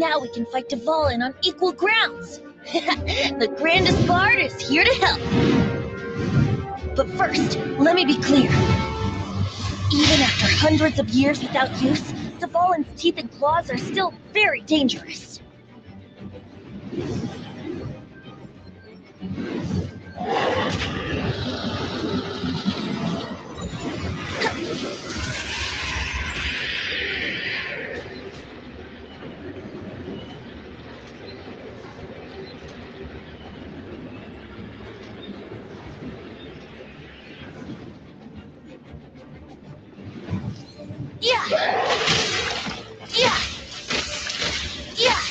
E: Now we can fight Dvalin on equal grounds. The grandest bard is here to help. But first, let me be clear. Even after hundreds of years without use, Dvalin's teeth and claws are still very dangerous. Yeah! Yeah! Yeah!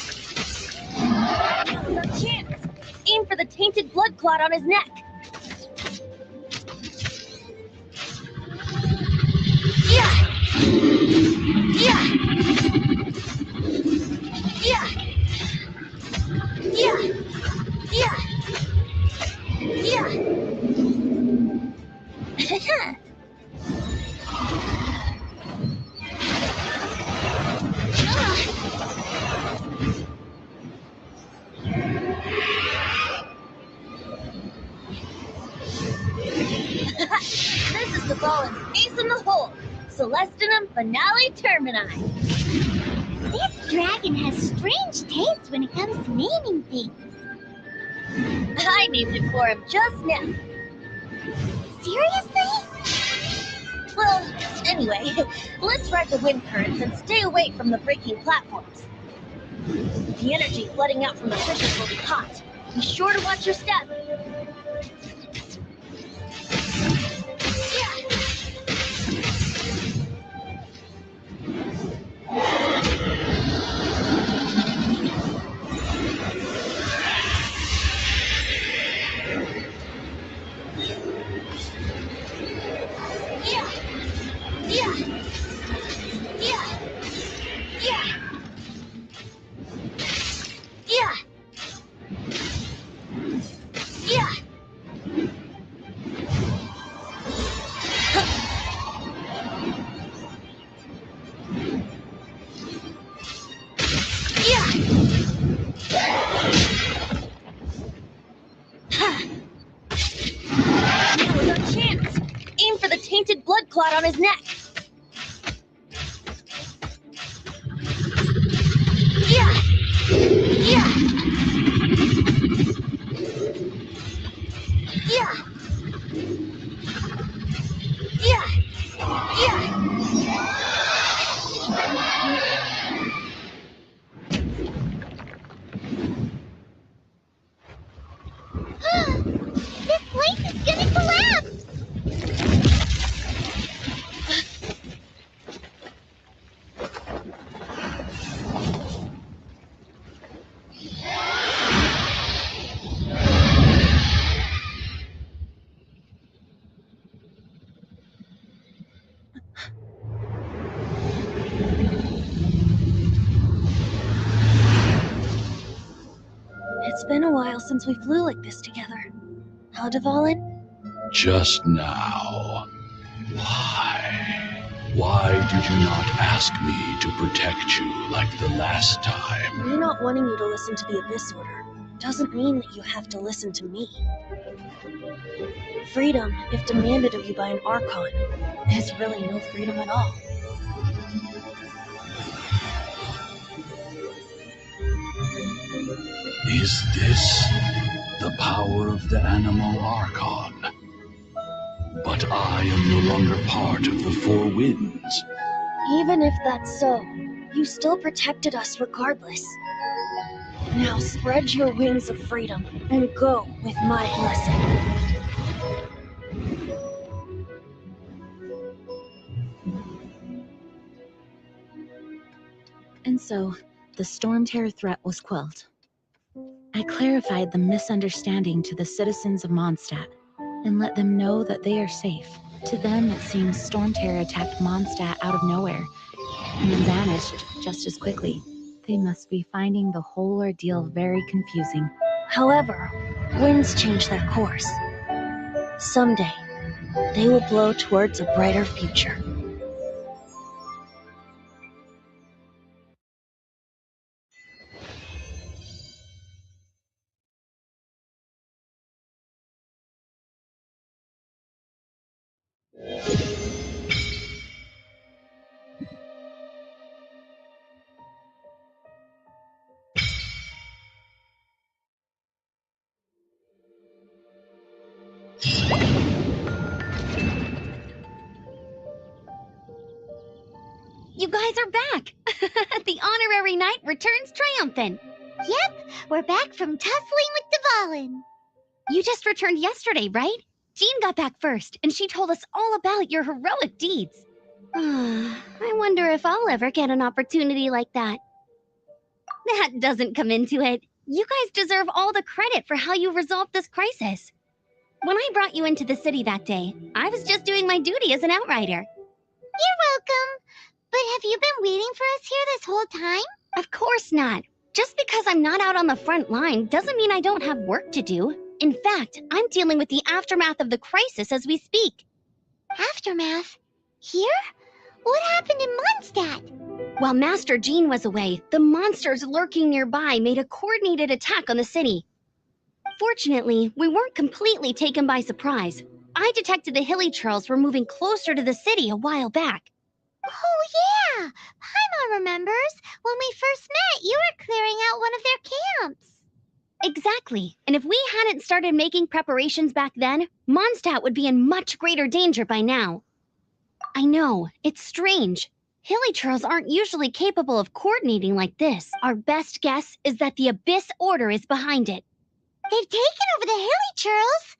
E: Now's our chance! Aim for the tainted blood clot on his neck! Yeah! Yeah! Yeah! Yeah! Yeah! Yeah! This is the Dvalin's ace in the hole! Celestinum Finale Termini!
A: This dragon has strange tastes when it comes to naming things.
E: I named it for him just now.
A: Seriously?
E: Well, anyway, let's ride the wind currents and stay away from the breaking platforms. The energy flooding out from the fishes will be hot. Be sure to watch your step. Yeah. Yeah. Yeah. Yeah. Yeah. Yeah. Yeah. Yeah. Now is our chance. Aim for the tainted blood clot on his neck. Yeah. Yeah. Yeah. Yeah. Yeah.
A: This place is gonna collapse!
E: It's been a while since we flew like this together. How, Dvalin?
H: Just now. Why? Why did you not ask me to protect you like the last time?
E: Me not wanting you to listen to the Abyss Order doesn't mean that you have to listen to me. Freedom, if demanded of you by an Archon, is really no freedom at all.
H: Is this the power of the Animal Archon? But I am no longer part of the Four Winds.
E: Even if that's so, you still protected us regardless. Now spread your wings of freedom and go with my blessing.
F: And so, the Storm Terror threat was quelled. I clarified the misunderstanding to the citizens of Mondstadt and let them know that they are safe. To them, it seems Storm Terror attacked Mondstadt out of nowhere and then vanished just as quickly. They must be finding the whole ordeal very confusing.
E: However, winds change their course. Someday, they will blow towards a brighter future.
I: guys are back! The honorary knight returns triumphant.
A: Yep, we're back from tussling with Dvalin.
I: You just returned yesterday, right? Jean got back first, and she told us all about your heroic deeds. I wonder if I'll ever get an opportunity like that. That doesn't come into it. You guys deserve all the credit for how you resolved this crisis. When I brought you into the city that day, I was just doing my duty as an outrider.
A: You're welcome. But have you been waiting for us here this whole time?
I: Of course not. Just because I'm not out on the front line doesn't mean I don't have work to do. In fact, I'm dealing with the aftermath of the crisis as we speak.
A: Aftermath? Here? What happened in Mondstadt?
I: While Master Jean was away, the monsters lurking nearby made a coordinated attack on the city. Fortunately, we weren't completely taken by surprise. I detected the Hilly Churls were moving closer to the city a while back.
A: Oh, yeah! Paimon remembers. When we first met, you were clearing out one of their camps.
I: Exactly. And if we hadn't started making preparations back then, Mondstadt would be in much greater danger by now. I know, it's strange. Hilly Churls aren't usually capable of coordinating like this. Our best guess is that the Abyss Order is behind it.
A: They've taken over the Hilly Churls?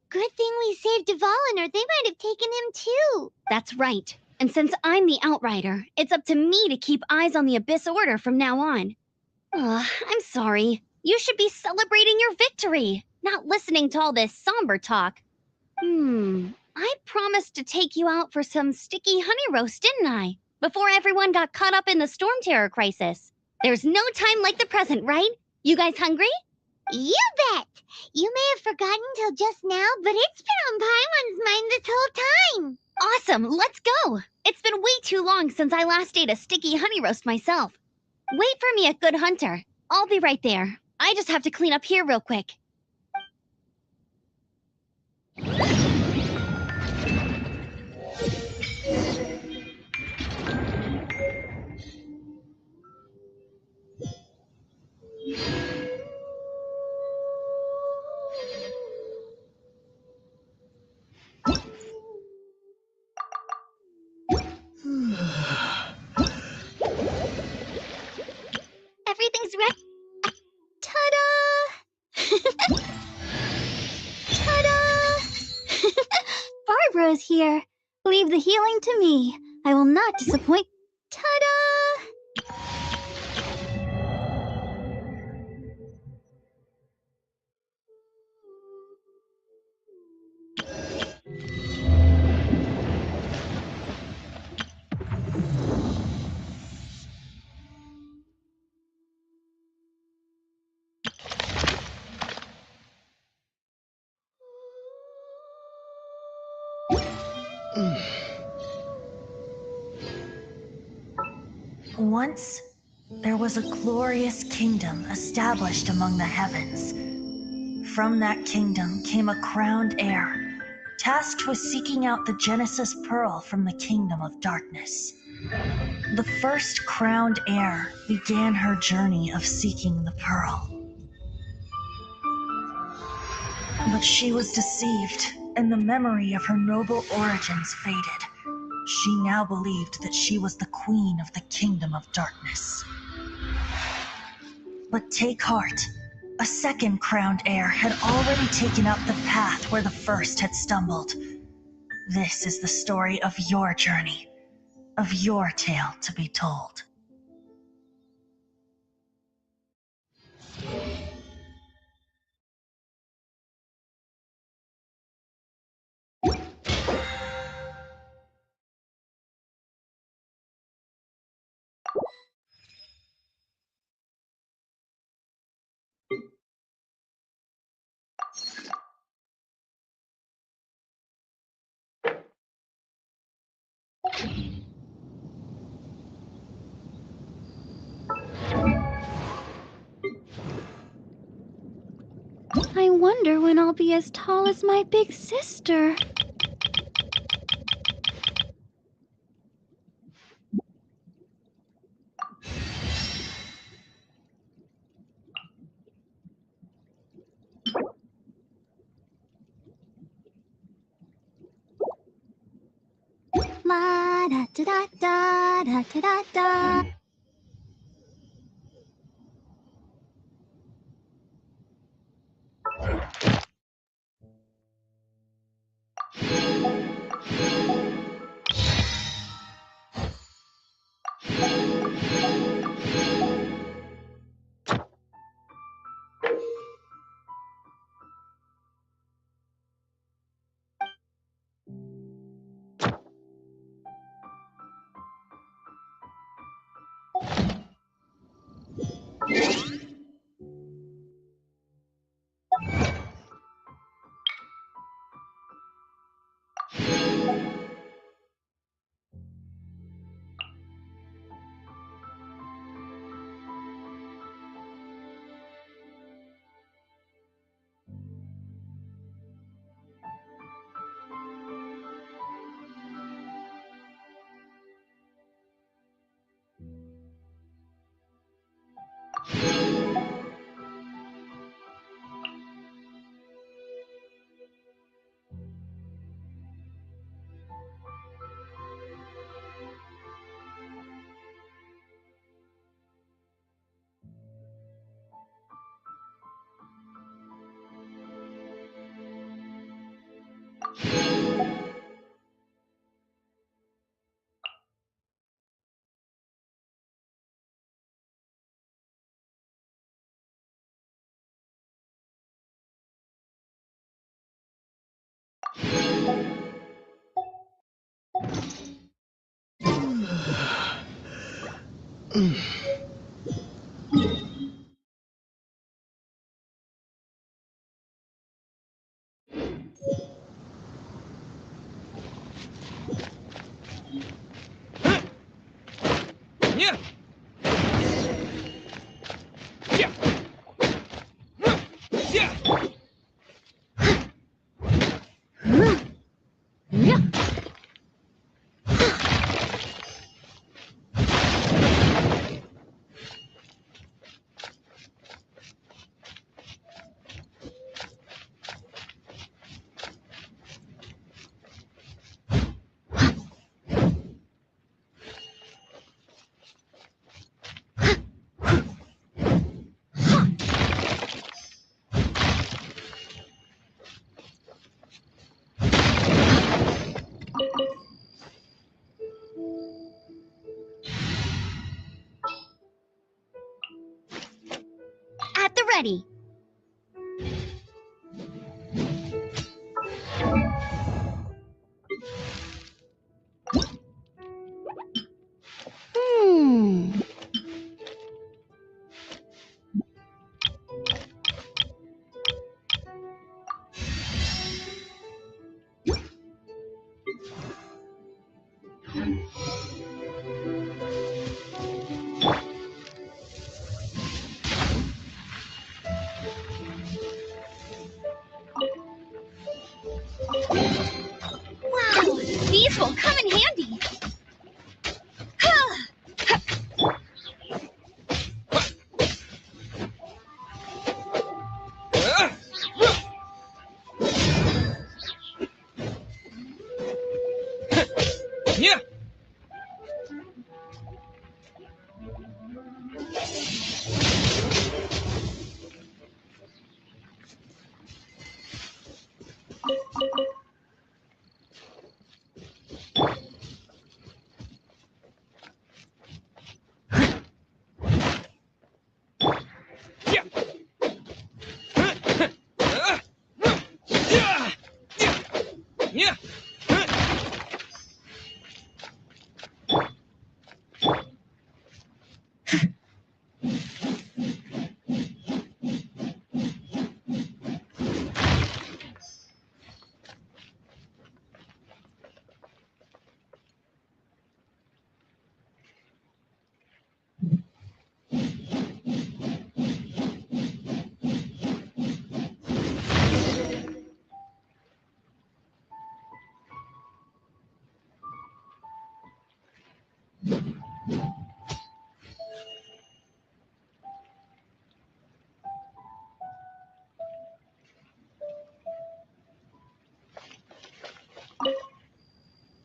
A: Good thing we saved Dvalin, or they might have taken him too.
I: That's right. And since I'm the Outrider, it's up to me to keep eyes on the Abyss Order from now on. I'm sorry. You should be celebrating your victory, not listening to all this somber talk. I promised to take you out for some sticky honey roast, didn't I? Before everyone got caught up in the Storm Terror crisis. There's no time like the present, right? You guys hungry?
A: You bet! You may have forgotten till just now, but it's been on Paimon's mind this whole time.
I: Awesome, let's go! It's been way too long since I last ate a sticky honey roast myself. Wait for me at Good Hunter. I'll be right there. I just have to clean up here real quick.
A: Everything's ready. Ta-da! Ta-da!
G: Barbara is here. Leave the healing to me. I will not disappoint.
A: Ta-da!
E: Once, there was a glorious kingdom established among the heavens. From that kingdom came a crowned heir, tasked with seeking out the Genesis Pearl from the kingdom of darkness. The first crowned heir began her journey of seeking the pearl. But she was deceived, and the memory of her noble origins faded. She now believed that she was the queen of the kingdom of darkness. But take heart. A second crowned heir had already taken up the path where the first had stumbled. This is the story of your journey, of your tale to be told.
G: I wonder when I'll be as tall as my big sister. La da
A: da da da da da da.
B: Yeah.
I: At the ready. Hmm.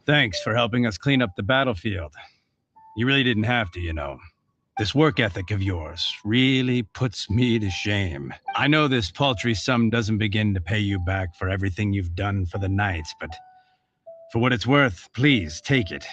J: Thanks for helping us clean up the battlefield. You really didn't have to, you know. This work ethic of yours really puts me to shame. I know this paltry sum doesn't begin to pay you back for everything you've done for the Knights, but for what it's worth, please take it.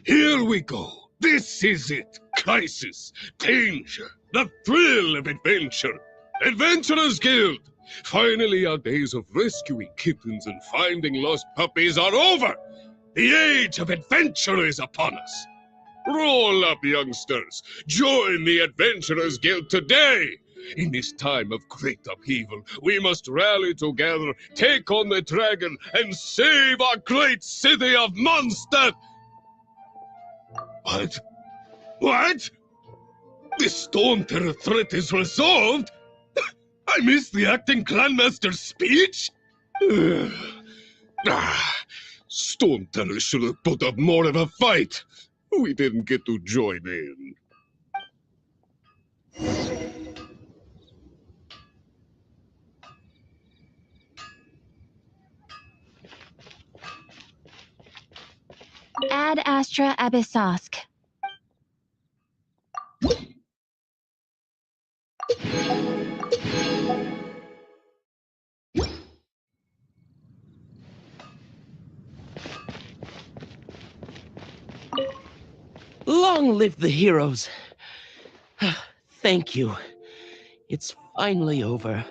K: Here we go. This is it. Crisis, danger, the thrill of adventure. Adventurers Guild. Finally, our days of rescuing kittens and finding lost puppies are over. The age of adventure is upon us. Roll up, youngsters. Join the Adventurers Guild today. In this time of great upheaval, we must rally together, take on the dragon, and save our great city of Mondstadt. What? What? The Storm Terror threat is resolved? I missed the acting clanmaster's speech? Storm Terror should have put up more of a fight. We didn't get to join in.
G: Ad Astra Abyssosk.
L: Long live the heroes. Thank you. It's finally over.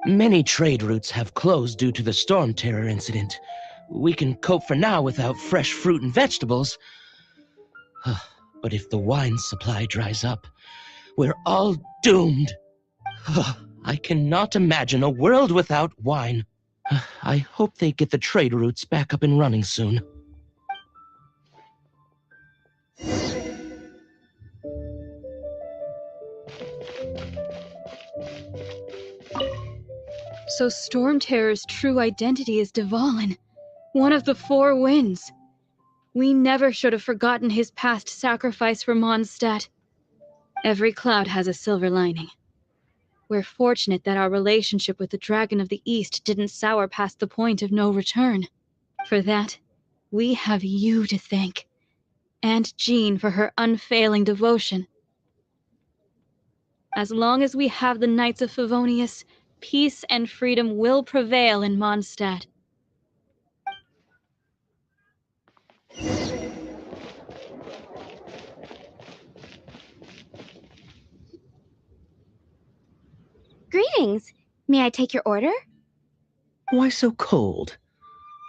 L: Many trade routes have closed due to the Storm Terror incident. We can cope for now without fresh fruit and vegetables. But if the wine supply dries up, we're all doomed. I cannot imagine a world without wine. I hope they get the trade routes back up and running soon.
M: So Storm Terror's true identity is Dvalin, one of the Four Winds. We never should have forgotten his past sacrifice for Mondstadt. Every cloud has a silver lining. We're fortunate that our relationship with the Dragon of the East didn't sour past the point of no return. For that, we have you to thank, and Jean for her unfailing devotion. As long as we have the Knights of Favonius, peace and freedom will prevail in Mondstadt.
I: Greetings. May I take your order?
L: Why so cold?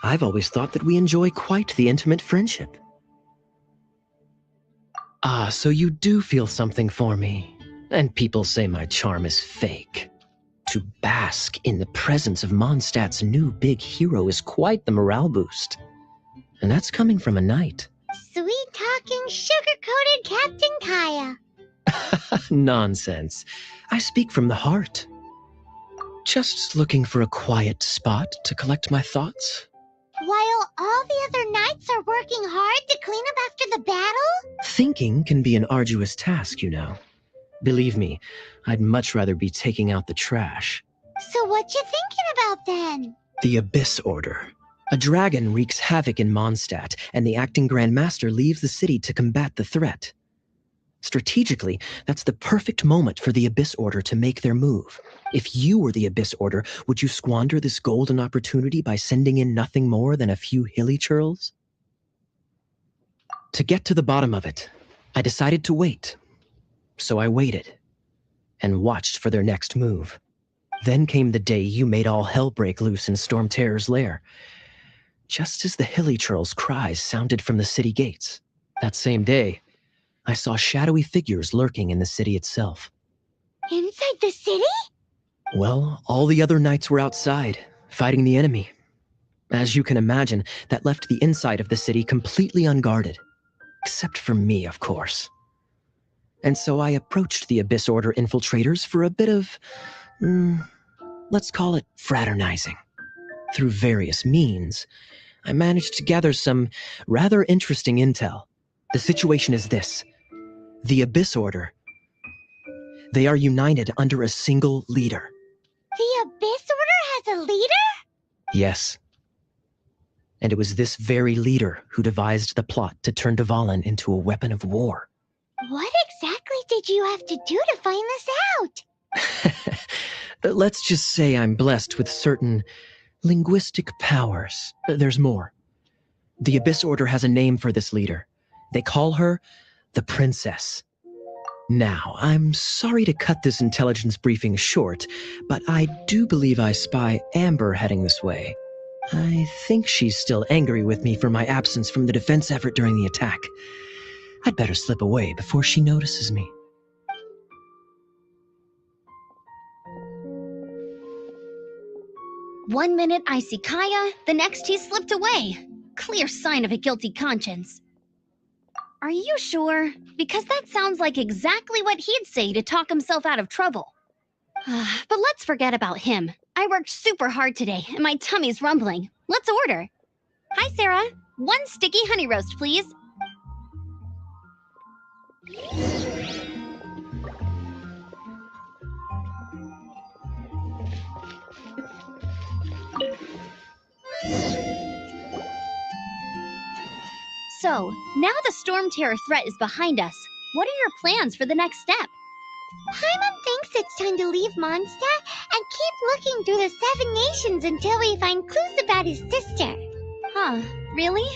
L: I've always thought that we enjoy quite the intimate friendship. Ah, so you do feel something for me. And people say my charm is fake. To bask in the presence of Mondstadt's new big hero is quite the morale boost. And that's coming from a knight.
A: Sweet-talking, sugar-coated Captain Kaya.
L: Nonsense. I speak from the heart. Just looking for a quiet spot to collect my thoughts.
A: While all the other knights are working hard to clean up after the battle?
L: Thinking can be an arduous task, you know. Believe me, I'd much rather be taking out the trash.
A: So what you thinking about then?
L: The Abyss Order. A dragon wreaks havoc in Mondstadt, and the acting Grand Master leaves the city to combat the threat. Strategically, that's the perfect moment for the Abyss Order to make their move. If you were the Abyss Order, would you squander this golden opportunity by sending in nothing more than a few hilly churls? To get to the bottom of it, I decided to wait. So I waited, and watched for their next move. Then came the day you made all hell break loose in Storm Terror's lair. Just as the hilly churls' cries sounded from the city gates.
N: That same day, I saw shadowy figures lurking in the city itself.
A: Inside the city?
N: Well, all the other knights were outside, fighting the enemy. As you can imagine, that left the inside of the city completely unguarded. Except for me, of course. And so I approached the Abyss Order infiltrators for a bit of, let's call it fraternizing. Through various means, I managed to gather some rather interesting intel. The situation is this. The Abyss Order, they are united under a single leader.
A: The Abyss Order has a leader?
N: Yes. And it was this very leader who devised the plot to turn Dvalin into a weapon of war.
A: What exactly did you have to do to find this out?
N: Let's just say I'm blessed with certain linguistic powers. There's more. The Abyss Order has a name for this leader. They call her the Princess. Now, I'm sorry to cut this intelligence briefing short, but I do believe I spy Amber heading this way. I think she's still angry with me for my absence from the defense effort during the attack. I'd better slip away before she notices me.
I: One minute I see Kaya, the next he slipped away. Clear sign of a guilty conscience. Are you sure? Because that sounds like exactly what he'd say to talk himself out of trouble. But let's forget about him. I worked super hard today, and my tummy's rumbling. Let's order. Hi, Sarah. 1 sticky honey roast, please. So, now the Storm Terror threat is behind us. What are your plans for the next step?
A: Paimon thinks it's time to leave Mondstadt and keep looking through the 7 nations until we find clues about his sister.
I: Huh, really?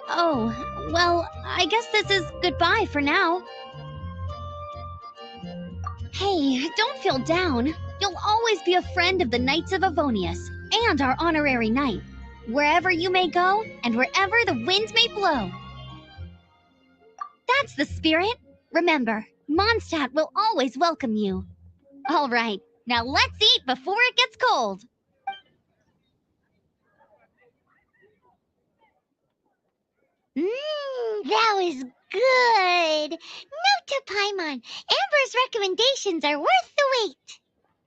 I: Oh, well, I guess this is goodbye for now. Hey, don't feel down. You'll always be a friend of the Knights of Avonius and our honorary knight. Wherever you may go and wherever the wind may blow. That's the spirit. Remember, Mondstadt will always welcome you. All right, now let's eat before it gets cold.
A: That was good. Note to Paimon, Amber's recommendations are worth the wait.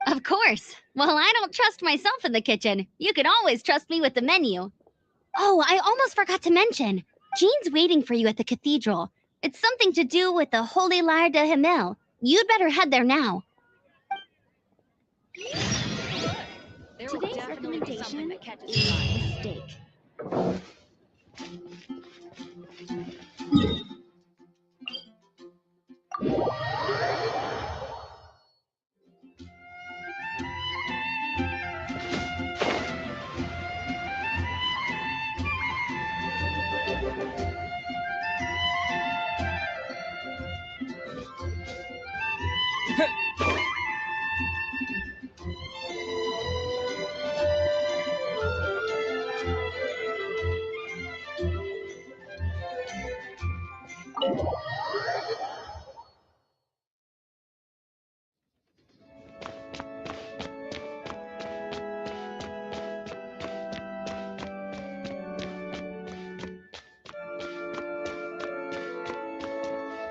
I: Of course. Well, I don't trust myself in the kitchen. You can always trust me with the menu. Oh, I almost forgot to mention. Jean's waiting for you at the cathedral. It's something to do with the Holy Lyre de Himmel. You'd better head there now.
G: Today's recommendation is steak.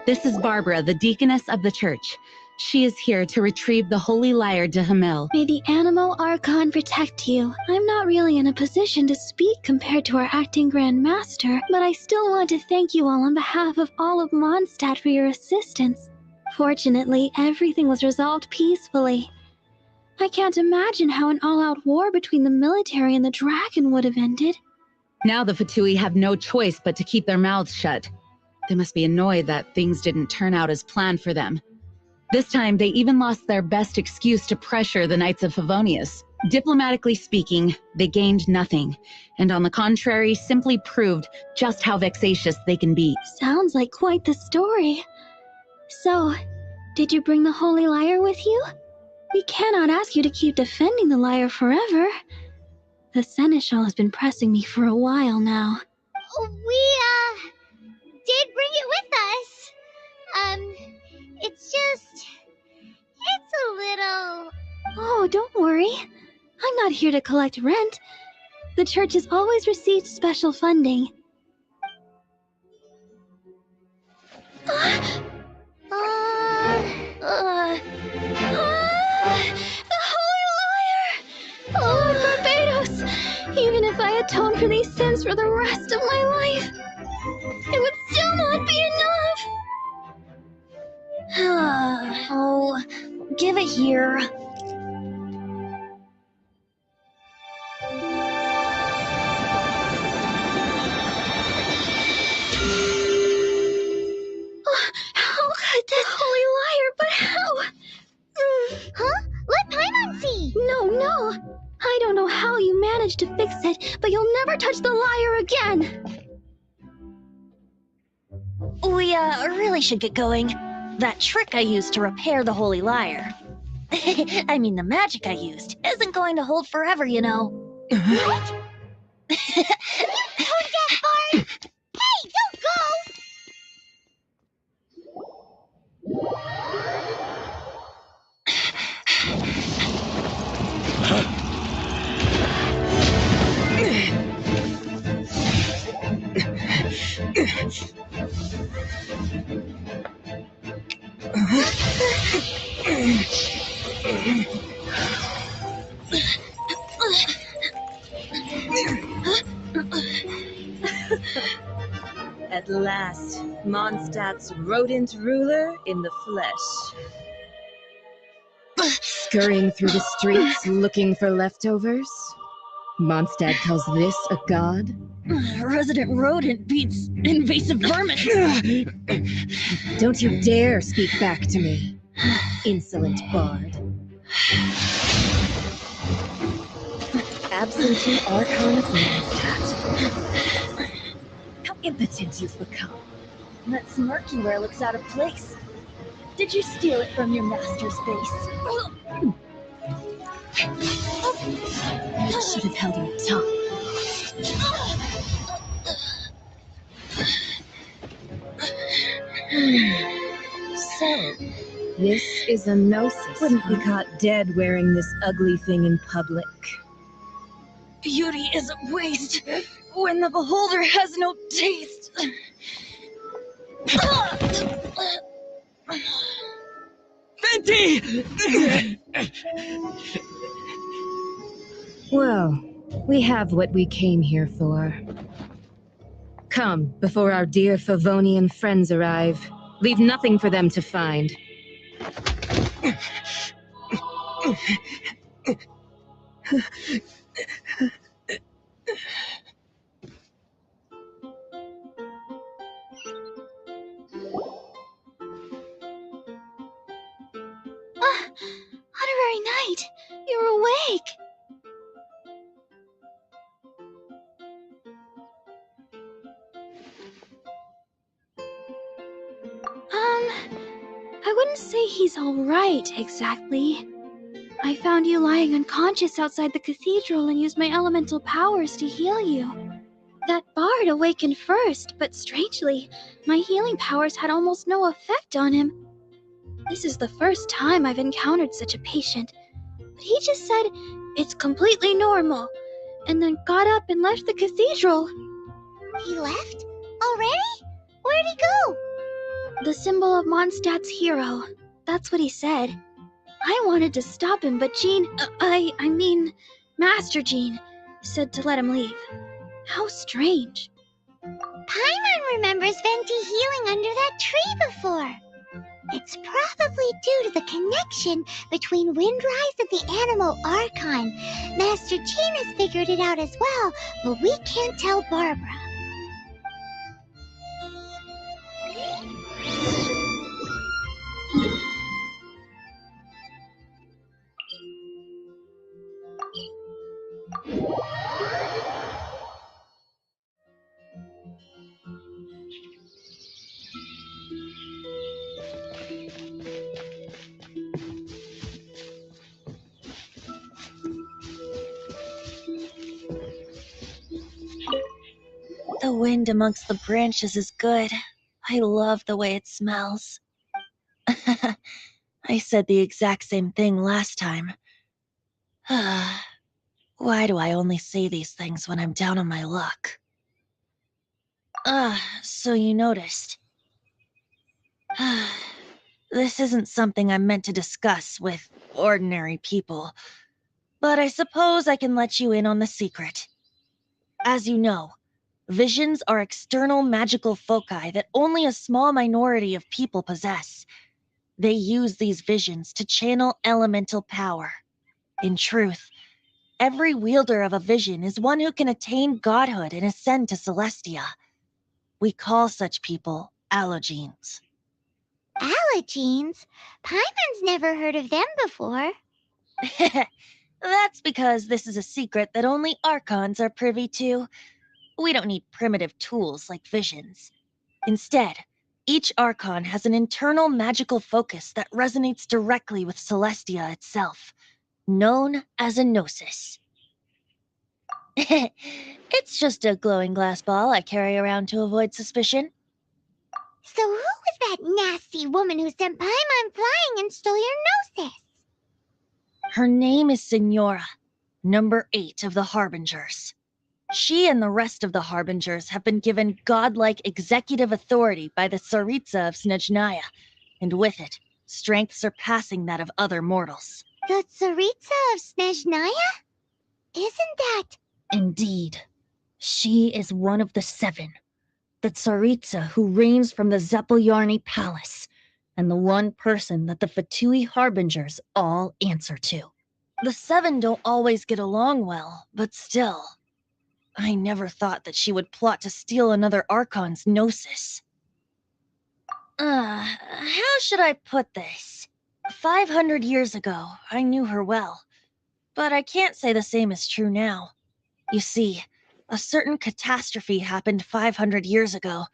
F: This is Barbara, the deaconess of the church. She is here to retrieve the Holy Lyre de Himmel.
G: May the Animo Archon protect you. I'm not really in a position to speak compared to our acting Grand Master, but I still want to thank you all on behalf of all of Mondstadt for your assistance. Fortunately, everything was resolved peacefully. I can't imagine how an all-out war between the military and the dragon would have ended.
F: Now the Fatui have no choice but to keep their mouths shut. They must be annoyed that things didn't turn out as planned for them. This time, they even lost their best excuse to pressure the Knights of Favonius. Diplomatically speaking, they gained nothing, and on the contrary, simply proved just how vexatious they can be.
G: Sounds like quite the story. So, did you bring the Holy Lyre with you? We cannot ask you to keep defending the lyre forever. The Seneschal has been pressing me for a while now.
A: did bring it with us. It's just... It's a little...
G: Oh, don't worry. I'm not here to collect rent. The church has always received special funding. The Holy Liar! Oh, Lord Barbados! Even if I atone for these sins for the rest of my life, it would still not be enough!
E: Oh, give it here.
G: How could the Holy Liar, but how?
A: Huh? Let Paimon see!
G: No. I don't know how you managed to fix it, but you'll never touch the liar again!
E: We, really should get going. That trick I used to repair the Holy Liar. I mean, the magic I used isn't going to hold forever, you know.
A: What? You tone-deaf bard! Hey, don't go!
O: At last, Mondstadt's rodent ruler in the flesh.
F: Scurrying through the streets looking for leftovers? Mondstadt calls this a god?
E: Resident rodent beats invasive vermin.
F: Don't you dare speak back to me, insolent bard. Absentee Archon of Mondstadt. How impotent you've become.
E: That smirky wear looks out of place. Did you steal it from your master's base?
F: You should have held your tongue. So, this is a gnosis. Wouldn't be caught dead wearing this ugly thing in public.
E: Beauty is a waste when the beholder has no taste.
L: Venti!
F: Well, we have what we came here for. Come, before our dear Favonian friends arrive. Leave nothing for them to find.
G: Honorary Knight, you're awake! I wouldn't say he's alright, exactly. I found you lying unconscious outside the cathedral and used my elemental powers to heal you. That bard awakened first, but strangely, my healing powers had almost no effect on him. This is the first time I've encountered such a patient, but he just said it's completely normal, and then got up and left the cathedral.
A: He left? Already? Where'd he go?
G: The symbol of Mondstadt's hero. That's what he said. I wanted to stop him, but Master Jean, said to let him leave. How strange.
A: Paimon remembers Venti healing under that tree before. It's probably due to the connection between Windrise and the Animal Archon. Master Jean has figured it out as well, but we can't tell Barbara.
E: The wind amongst the branches is good. I love the way it smells. I said the exact same thing last time. Why do I only say these things when I'm down on my luck? So you noticed. This isn't something I'm meant to discuss with ordinary people, but I suppose I can let you in on the secret. As you know, visions are external magical foci that only a small minority of people possess. They use these visions to channel elemental power. In truth, every wielder of a vision is one who can attain godhood and ascend to Celestia. We call such people allogenes.
A: Allogenes? Paimon's never heard of them before.
E: That's because this is a secret that only Archons are privy to. We don't need primitive tools like visions. Instead, each Archon has an internal magical focus that resonates directly with Celestia itself, known as a gnosis. It's just a glowing glass ball I carry around to avoid suspicion.
A: So who was that nasty woman who sent Paimon flying and stole your gnosis?
E: Her name is Signora, number 8 of the Harbingers. She and the rest of the Harbingers have been given godlike executive authority by the Tsaritsa of Snezhnaya, and with it, strength surpassing that of other mortals.
A: The Tsaritsa of Snezhnaya? Isn't that...
E: Indeed. She is one of the 7, the Tsaritsa who reigns from the Zeppeljärni Palace, and the one person that the Fatui Harbingers all answer to. The 7 don't always get along well, but still... I never thought that she would plot to steal another Archon's gnosis. How should I put this? 500 years ago, I knew her well, but I can't say the same is true now. You see, a certain catastrophe happened 500 years ago,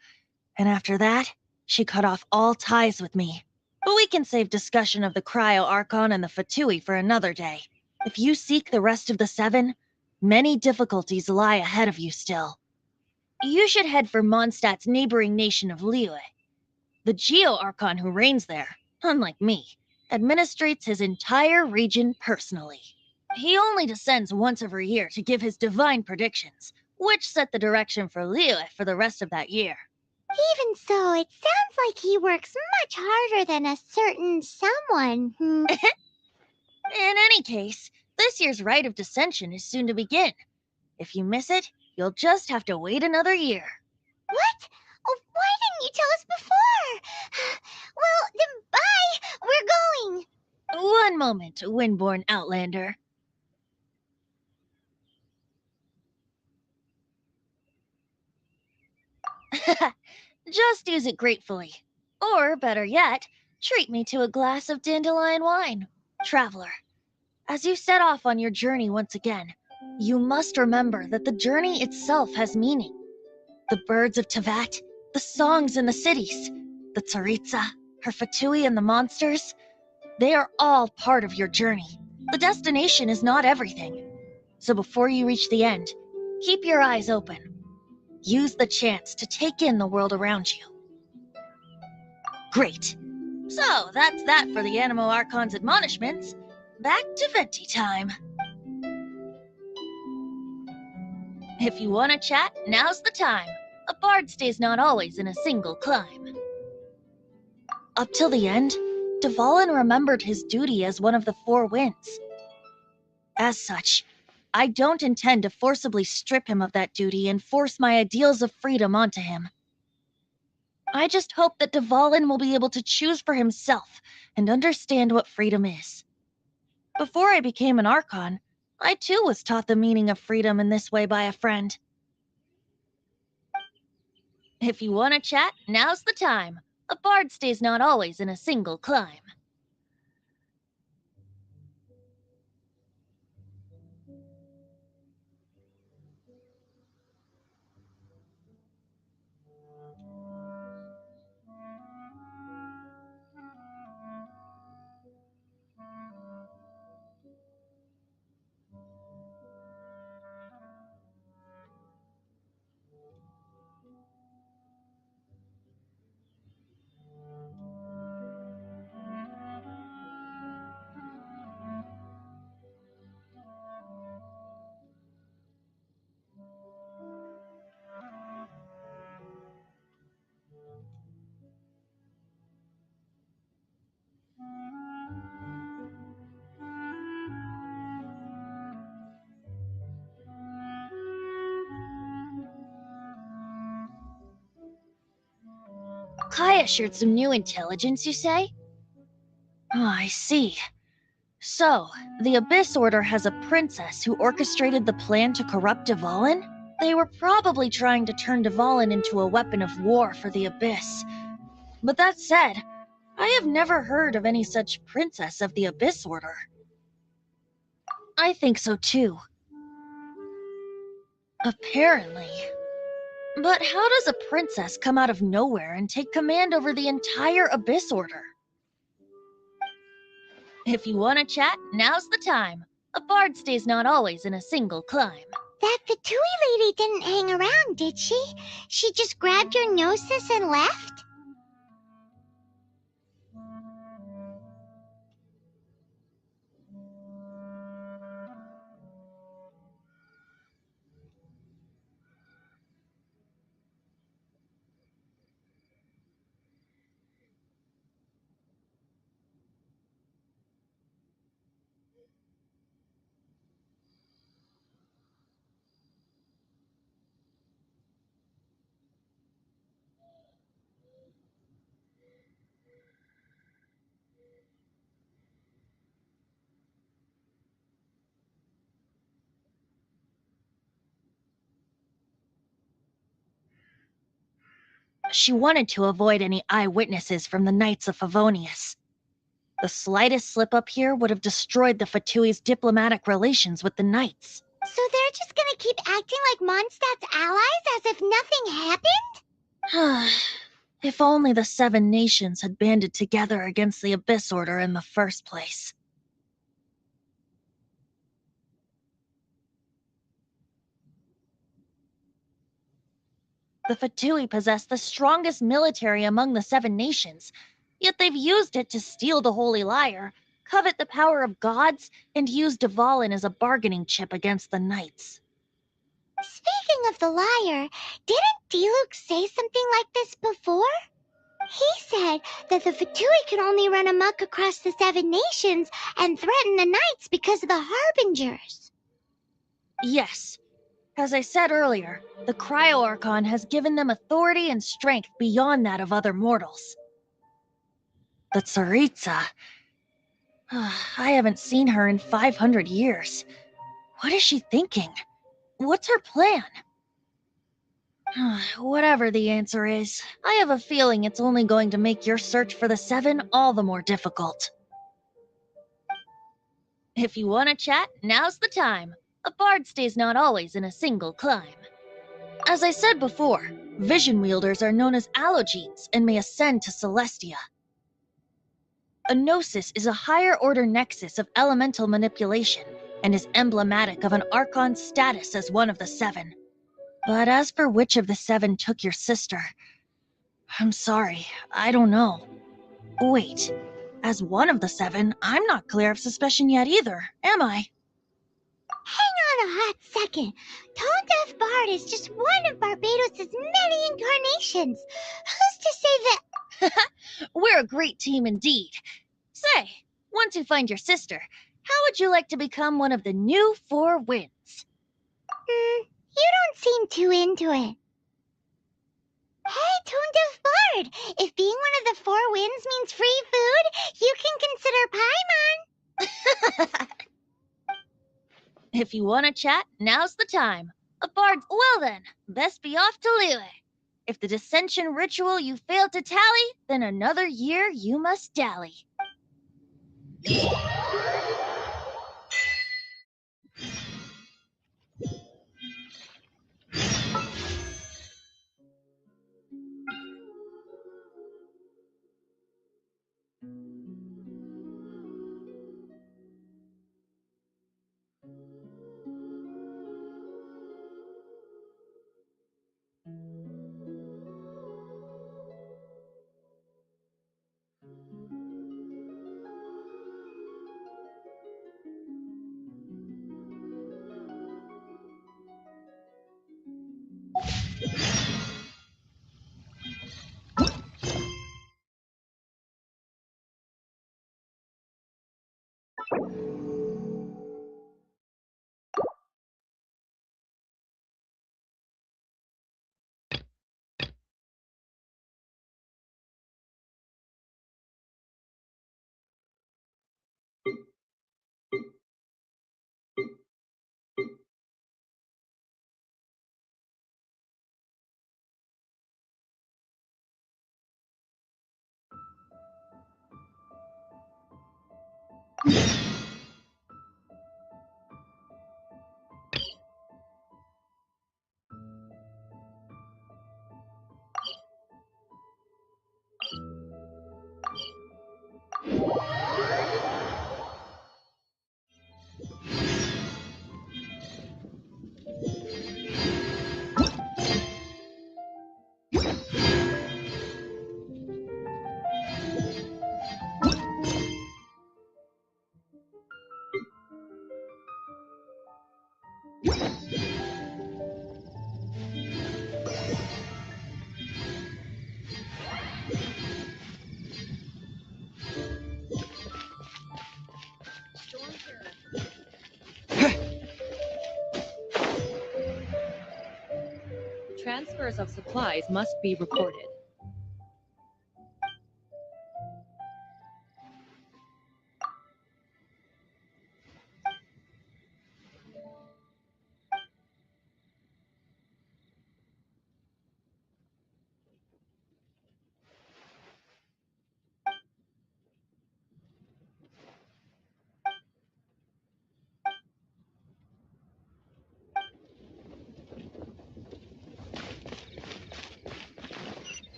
E: and after that, she cut off all ties with me. But we can save discussion of the Cryo Archon and the Fatui for another day. If you seek the rest of the 7, many difficulties lie ahead of you still. You should head for Mondstadt's neighboring nation of Liyue. The Geo-Archon who reigns there, unlike me, administrates his entire region personally. He only descends once every year to give his divine predictions, which set the direction for Liyue for the rest of that year.
A: Even so, it sounds like he works much harder than a certain someone.
E: In any case, this year's Rite of Descension is soon to begin. If you miss it, you'll just have to wait another year.
A: What? Oh, why didn't you tell us before? Well, then bye! We're going!
E: One moment, Windborn Outlander. Just use it gratefully. Or, better yet, treat me to a glass of dandelion wine. Traveler, as you set off on your journey once again, you must remember that the journey itself has meaning. The birds of Tevat, the songs in the cities, the Tsaritsa, her Fatui and the monsters, they are all part of your journey. The destination is not everything. So before you reach the end, keep your eyes open. Use the chance to take in the world around you. Great. So, that's that for the Animo Archon's admonishments. Back to Venti time. If you want to chat, now's the time. A bard stays not always in a single climb. Up till the end, Dvalin remembered his duty as one of the 4 winds. As such, I don't intend to forcibly strip him of that duty and force my ideals of freedom onto him. I just hope that Dvalin will be able to choose for himself and understand what freedom is. Before I became an Archon, I too was taught the meaning of freedom in this way by a friend. If you want to chat, now's the time. A bard stays not always in a single climb. Kaya shared some new intelligence, you say? Oh, I see. So, the Abyss Order has a princess who orchestrated the plan to corrupt Dvalin? They were probably trying to turn Dvalin into a weapon of war for the Abyss. But that said, I have never heard of any such princess of the Abyss Order. I think so too. Apparently. But how does a princess come out of nowhere and take command over the entire Abyss Order? If you want to chat, now's the time. A bard stays not always in a single climb.
A: That Fatui lady didn't hang around, did she? She just grabbed your gnosis and left?
E: She wanted to avoid any eyewitnesses from the Knights of Favonius. The slightest slip-up here would have destroyed the Fatui's diplomatic relations with the Knights.
A: So they're just gonna keep acting like Mondstadt's allies as if nothing happened?
E: If only the 7 nations had banded together against the Abyss Order in the first place. The Fatui possess the strongest military among the 7 nations, yet they've used it to steal the Holy Lyre, covet the power of gods, and use Dvalin as a bargaining chip against the Knights.
A: Speaking of the lyre, didn't Diluc say something like this before? He said that the Fatui could only run amok across the 7 nations and threaten the Knights because of the Harbingers.
E: Yes. As I said earlier, the Cryo-Archon has given them authority and strength beyond that of other mortals. The Tsaritsa... I haven't seen her in 500 years. What is she thinking? What's her plan? Whatever the answer is, I have a feeling it's only going to make your search for the 7 all the more difficult. If you want to chat, now's the time. A bard stays not always in a single climb. As I said before, vision wielders are known as allogenes and may ascend to Celestia. A gnosis is a higher-order nexus of elemental manipulation and is emblematic of an Archon's status as one of the 7. But as for which of the 7 took your sister, I'm sorry, I don't know. Wait, as one of the 7, I'm not clear of suspicion yet either, am I?
A: Hang on a hot second. Tone Deaf Bard is just one of Barbados' many incarnations. Who's to say that...
E: We're a great team indeed. Say, once you find your sister, how would you like to become one of the new 4 winds?
A: You don't seem too into it. Hey, Tone Deaf Bard, if being one of the 4 winds means free food, you can consider Paimon.
E: If you want to chat, now's the time. A bard's... Well then, best be off to Liyue. If the dissension ritual you failed to tally, then another year you must dally.
C: Transfers of supplies must be reported.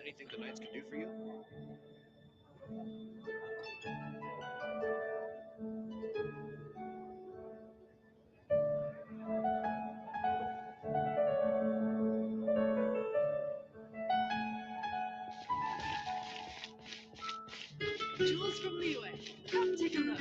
P: Anything the Knights can do for you?
O: Tools from Leeway. Come take a look.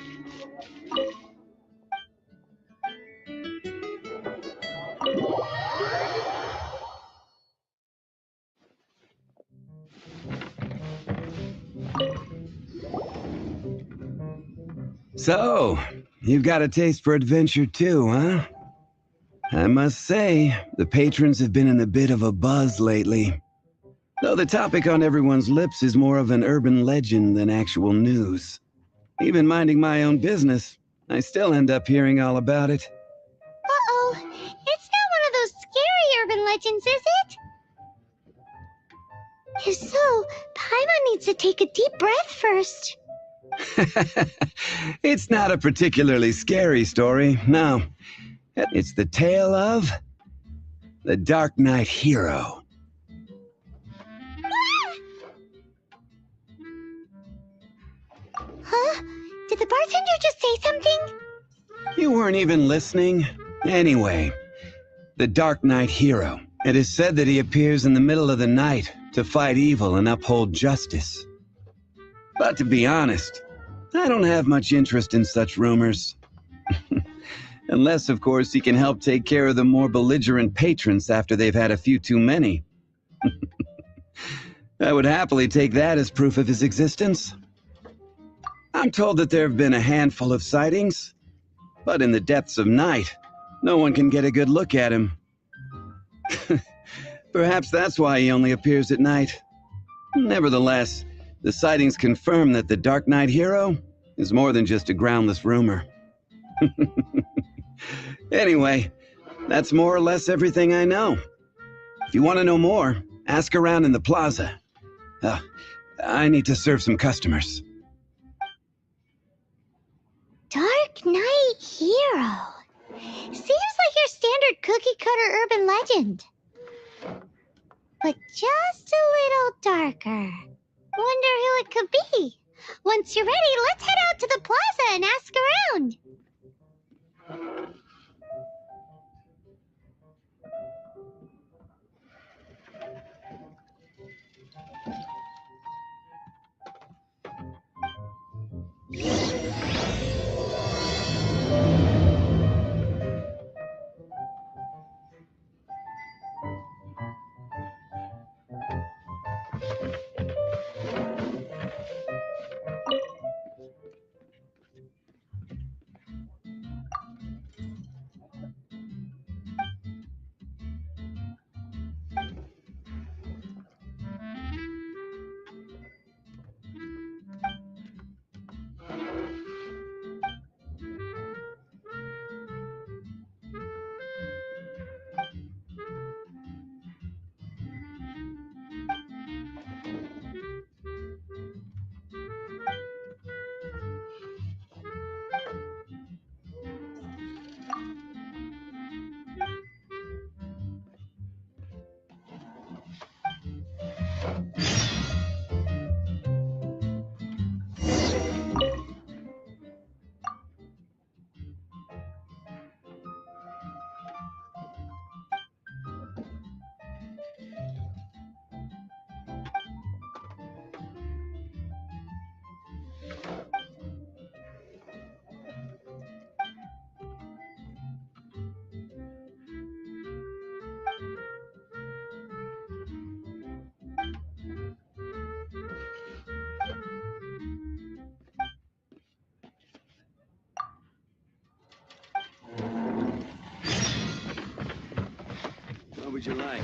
Q: So, you've got a taste for adventure too, huh? I must say, the patrons have been in a bit of a buzz lately. Though the topic on everyone's lips is more of an urban legend than actual news. Even minding my own business, I still end up hearing all about it.
A: Uh-oh. It's not one of those scary urban legends, is it? If so, Paimon needs to take a deep breath first.
Q: It's not a particularly scary story, no. It's the tale of the Dark Knight hero.
A: Huh? Did the bartender just say something?
Q: You weren't even listening? Anyway, the Dark Knight hero. It is said that he appears in the middle of the night to fight evil and uphold justice. But to be honest, I don't have much interest in such rumors. Unless, of course, he can help take care of the more belligerent patrons after they've had a few too many. I would happily take that as proof of his existence. I'm told that there have been a handful of sightings, but in the depths of night, no one can get a good look at him. Perhaps that's why he only appears at night. Nevertheless, the sightings confirm that the Dark Knight hero is more than just a groundless rumor. Anyway, that's more or less everything I know. If you want to know more, ask around in the plaza. I need to serve some customers.
A: Dark Knight hero. Seems like your standard cookie-cutter urban legend. But just a little darker. Wonder who it could be. Once you're ready, let's head out to the plaza and ask around.
P: would you like?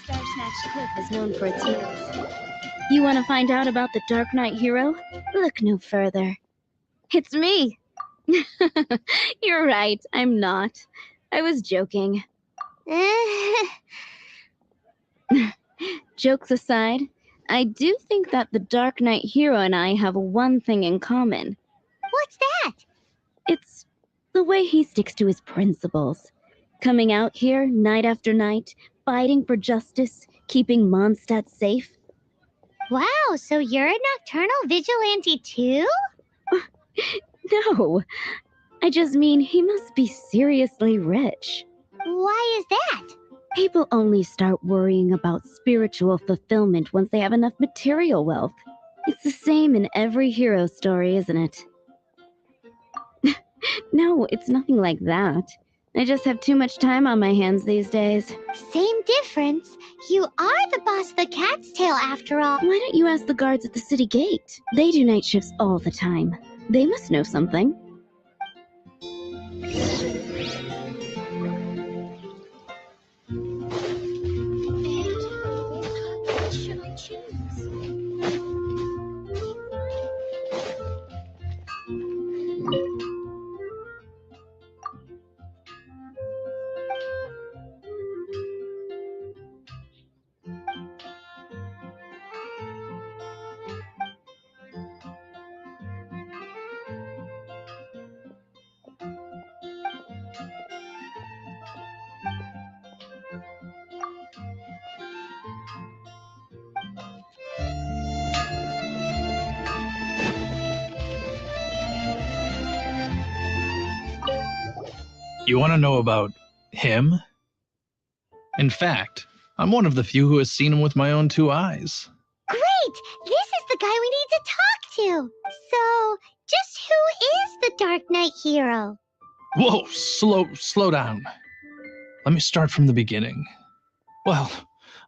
I: Star Snatch Cliff is known for its heroes. You want to find out about the Dark Knight hero? Look no further. It's me! You're right, I'm not. I was joking. Jokes aside, I do think that the Dark Knight hero and I have one thing in common.
A: What's that?
I: It's the way he sticks to his principles. Coming out here night after night, fighting for justice, keeping Mondstadt safe.
A: Wow, so you're a nocturnal vigilante too?
I: No, I just mean he must be seriously rich.
A: Why is that?
I: People only start worrying about spiritual fulfillment once they have enough material wealth. It's the same in every hero story, isn't it? No, it's nothing like that. I just have too much time on my hands these days.
A: Same difference. You are the boss of the Cat's Tail after all.
I: Why don't you ask the guards at the city gate? They do night shifts all the time. They must know something.
A: What should I choose?
R: You want to know about him? In fact, I'm one of the few who has seen him with my own 2 eyes.
A: Great! This is the guy we need to talk to! So, just who is the Dark Knight hero?
R: Whoa, slow down. Let me start from the beginning. Well,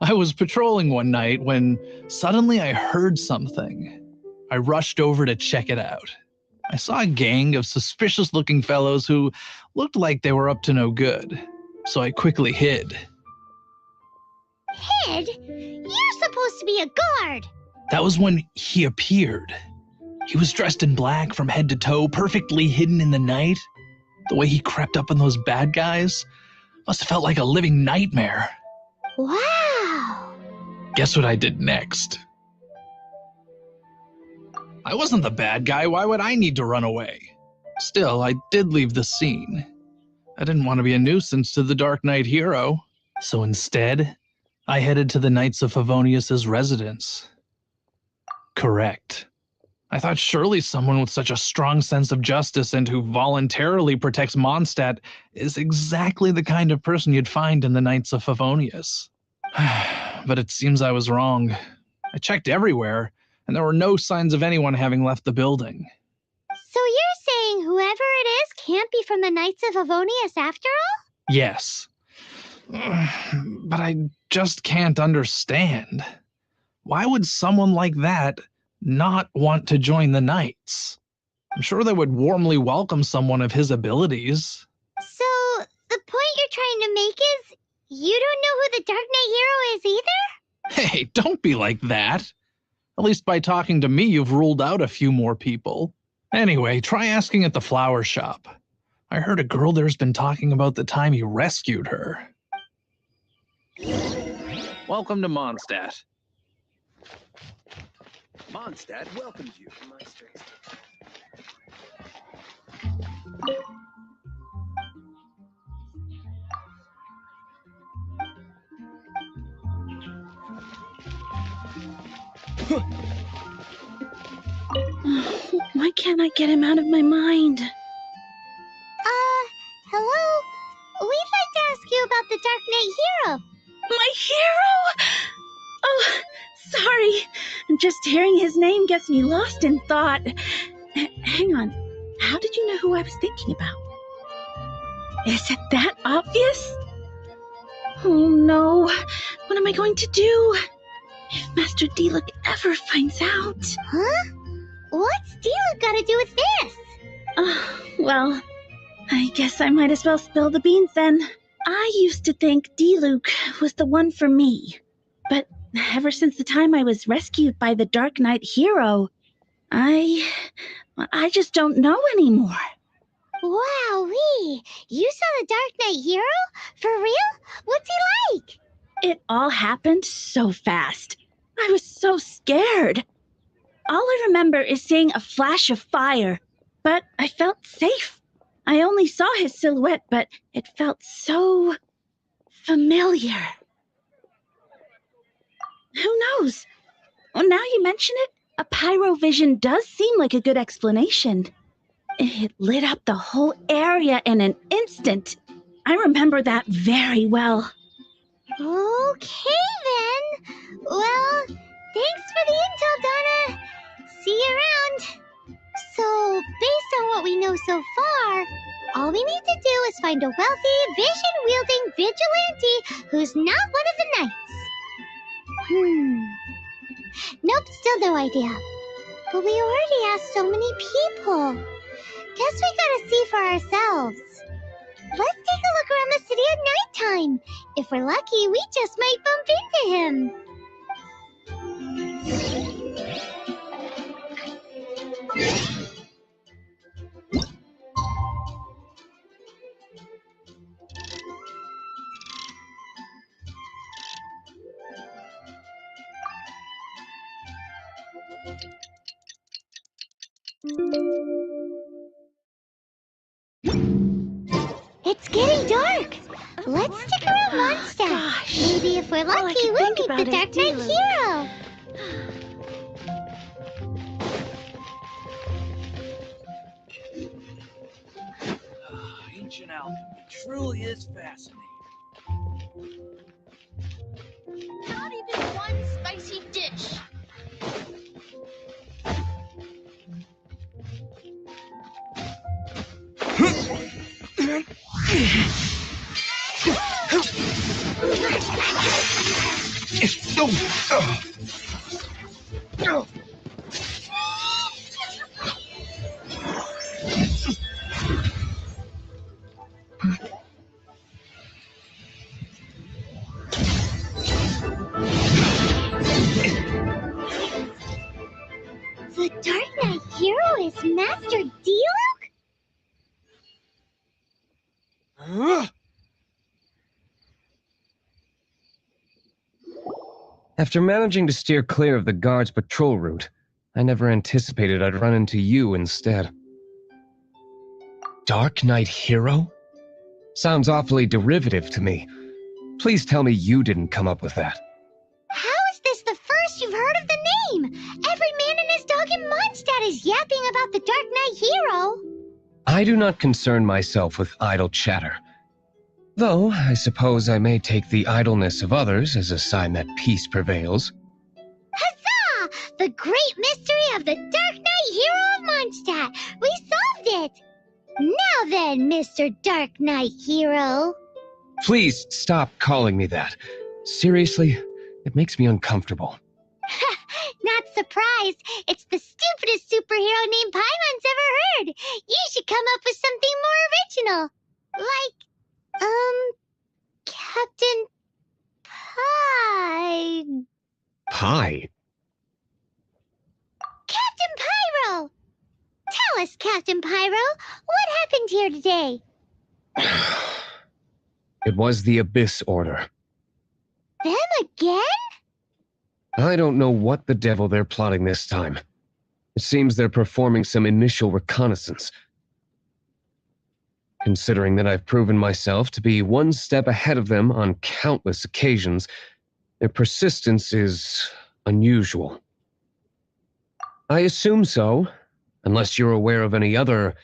R: I was patrolling one night when suddenly I heard something. I rushed over to check it out. I saw a gang of suspicious-looking fellows who looked like they were up to no good, so I quickly hid.
A: did? You're supposed to be a guard.
R: That was when he appeared. He was dressed in black from head to toe, perfectly hidden in the night. The way he crept up on those bad guys must have felt like a living nightmare.
A: Wow.
R: Guess what I did next? I wasn't the bad guy. Why would I need to run away? Still, I did leave the scene. I didn't want to be a nuisance to the Dark Knight hero. So instead, I headed to the Knights of Favonius's residence. Correct. I thought surely someone with such a strong sense of justice and who voluntarily protects Mondstadt is exactly the kind of person you'd find in the Knights of Favonius. But it seems I was wrong. I checked everywhere, and there were no signs of anyone having left the building.
A: So you're saying whoever it is can't be from the Knights of Favonius after all?
R: Yes. But I just can't understand. Why would someone like that not want to join the Knights? I'm sure they would warmly welcome someone of his abilities.
A: So the point you're trying to make is you don't know who the Dark Knight hero is either?
R: Hey, don't be like that. At least by talking to me, you've ruled out a few more people. Anyway, try asking at the flower shop. I heard a girl there's been talking about the time you rescued her. Welcome to Mondstadt.
D: Mondstadt welcomes you to my strength.
G: Why can't I get him out of my mind?
A: Hello? We'd like to ask you about the Dark Knight hero.
G: My hero? Oh, sorry. Just hearing his name gets me lost in thought. Hang on. How did you know who I was thinking about? Is it that obvious? Oh no. What am I going to do? If Master Diluc ever finds out.
A: Huh? What's Diluc got to do with this?
G: Well, I guess I might as well spill the beans then. I used to think Diluc was the one for me. But ever since the time I was rescued by the Dark Knight hero, I just don't know anymore.
A: Wowee! You saw the Dark Knight hero? For real? What's he like?
G: It all happened so fast. I was so scared. All I remember is seeing a flash of fire, but I felt safe. I only saw his silhouette, but it felt so familiar. Who knows? Well, now you mention it, a pyrovision does seem like a good explanation. It lit up the whole area in an instant. I remember that very well.
A: Okay then. Well, thanks for the intel, Donna. See you around. So, based on what we know so far, all we need to do is find a wealthy, vision-wielding vigilante who's not one of the knights. Nope, still no idea. But we already asked so many people. Guess we gotta see for ourselves. Let's take a look around the city at nighttime. If we're lucky, we just might bump into him. It's getting dark. Let's stick around Mondstadt. Maybe if we're lucky, we'll meet the Dark Knight hero.
L: Ancient alchemy truly is fascinating.
I: Not even one spicy dish.
A: Master Diluc?
D: After managing to steer clear of the guards' patrol route, I never anticipated I'd run into you instead. Dark Knight Hero? Sounds awfully derivative to me. Please tell me you didn't come up with that.
A: How is this the first you've heard of the name? Every man and his dog in Mondstadt is yapping about the Dark Knight Hero.
D: I do not concern myself with idle chatter. Though, I suppose I may take the idleness of others as a sign that peace prevails.
A: Huzzah! The great mystery of the Dark Knight Hero of Mondstadt! We solved it! Now then, Mr. Dark Knight Hero.
D: Please stop calling me that. Seriously, it makes me uncomfortable.
A: Not surprised. It's the stupidest superhero name Paimon's ever heard. You should come up with something more original. Like, Captain Pie.
D: Pie?
A: Captain Pyro! Tell us, Captain Pyro, what happened here today?
D: It was the Abyss Order.
A: Them again?
D: I don't know what the devil they're plotting this time. It seems they're performing some initial reconnaissance. Considering that I've proven myself to be one step ahead of them on countless occasions, their persistence is unusual. I assume so, unless you're aware of any other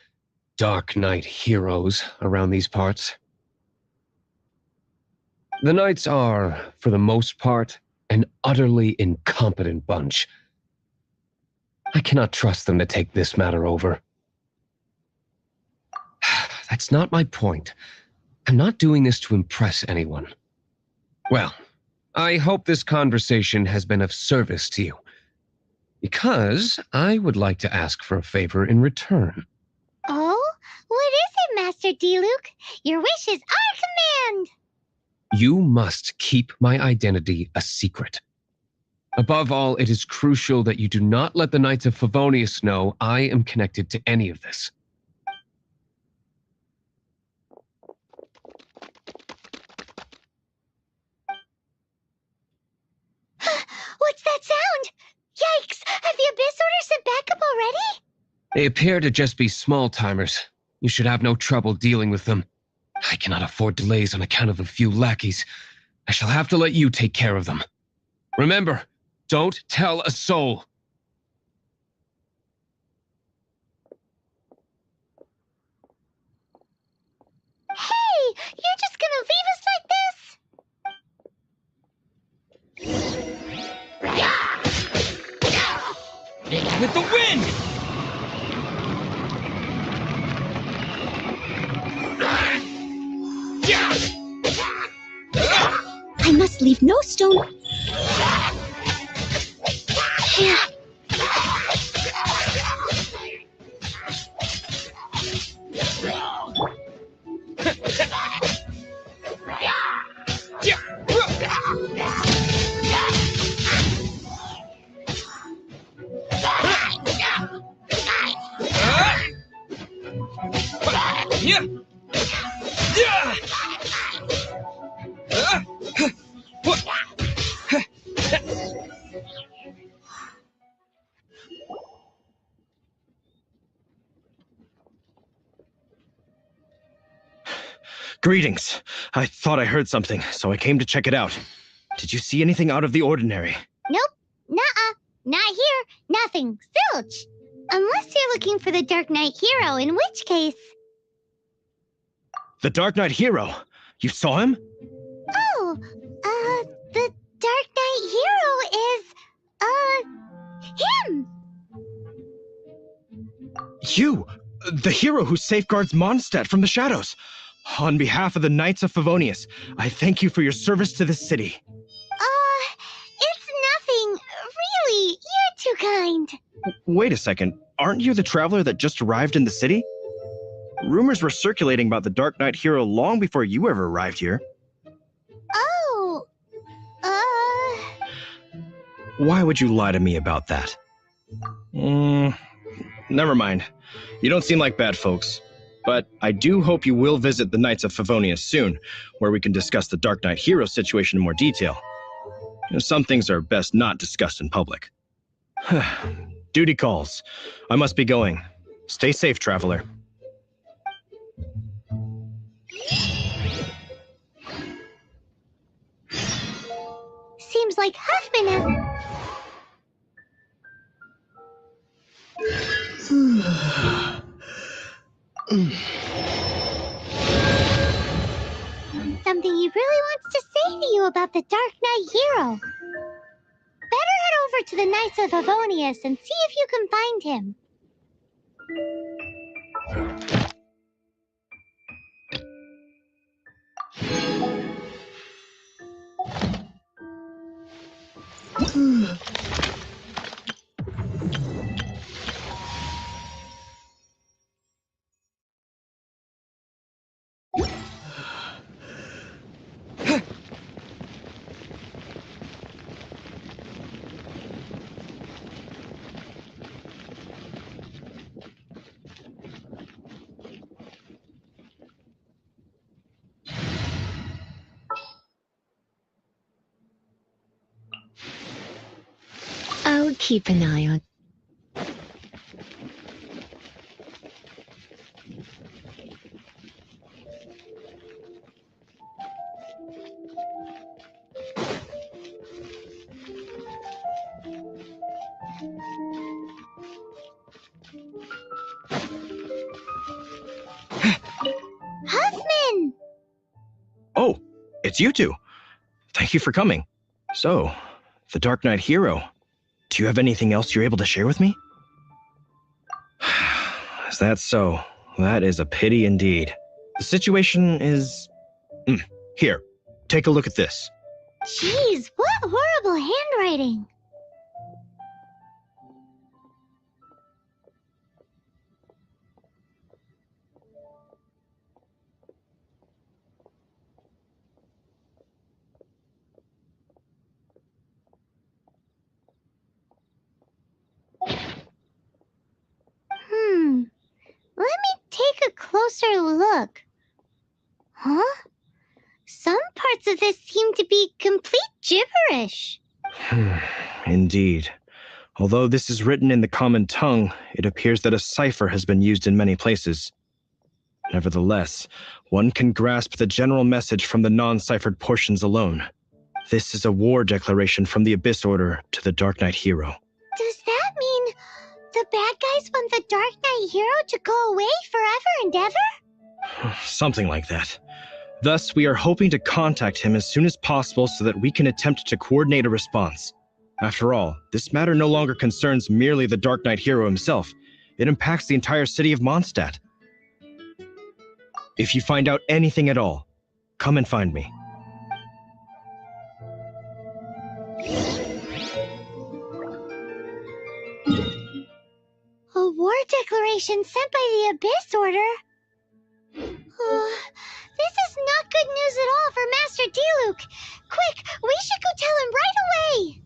D: Dark Knight heroes around these parts. The Knights are, for the most part, an utterly incompetent bunch. I cannot trust them to take this matter over. That's not my point. I'm not doing this to impress anyone. Well, I hope this conversation has been of service to you, because I would like to ask for a favor in return.
A: Oh? What is it, Master Diluc? Your wish is our command!
D: You must keep my identity a secret. Above all, it is crucial that you do not let the Knights of Favonius know I am connected to any of this.
A: What's that sound? Yikes! Have the Abyss Order sent backup already?
D: They appear to just be small-timers. You should have no trouble dealing with them. I cannot afford delays on account of a few lackeys. I shall have to let you take care of them. Remember, don't tell a soul.
A: Hey! You're just gonna leave us like this?
L: With the wind!
G: I must leave no stone.
S: Greetings. I thought I heard something, so I came to check it out. Did you see anything out of the ordinary?
A: Nope. Nuh-uh. Not here. Nothing. Zilch. Unless you're looking for the Dark Knight Hero, in which case...
S: The Dark Knight Hero? You saw him?
A: Oh, the Dark Knight Hero is, him!
S: You! The hero who safeguards Mondstadt from the shadows. On behalf of the Knights of Favonius, I thank you for your service to this city.
A: It's nothing. Really, you're too kind.
S: Wait a second. Aren't you the traveler that just arrived in the city? Rumors were circulating about the Dark Knight Hero long before you ever arrived here.
A: Oh,
S: Why would you lie to me about that? never mind. You don't seem like bad folks. But I do hope you will visit the Knights of Favonius soon, where we can discuss the Dark Knight hero situation in more detail. Some things are best not discussed in public. Duty calls. I must be going. Stay safe, traveler.
A: Seems like Huffman has... Something he really wants to say to you about the Dark Knight hero. Better head over to the Knights of Favonius and see if you can find him.
T: I'll keep an eye on.
A: Huffman!
S: Oh, it's you two. Thank you for coming. So, the Dark Knight hero. Do you have anything else you're able to share with me? Is that so? That is a pity indeed. The situation is... Here, take a look at this.
A: Jeez, what horrible handwriting. Let me take a closer look. Huh? Some parts of this seem to be complete gibberish.
S: Indeed. Although this is written in the common tongue, it appears that a cipher has been used in many places. Nevertheless, one can grasp the general message from the non-ciphered portions alone. This is a war declaration from the Abyss Order to the Dark Knight hero.
A: Does that mean the bad guys want the Dark Knight hero to go away forever and ever?
S: Something like that. Thus, we are hoping to contact him as soon as possible so that we can attempt to coordinate a response. After all, this matter no longer concerns merely the Dark Knight hero himself. It impacts the entire city of Mondstadt. If you find out anything at all, come and find me.
A: A war declaration sent by the Abyss Order? This is not good news at all for Master Diluc. Quick, we should go tell him right away.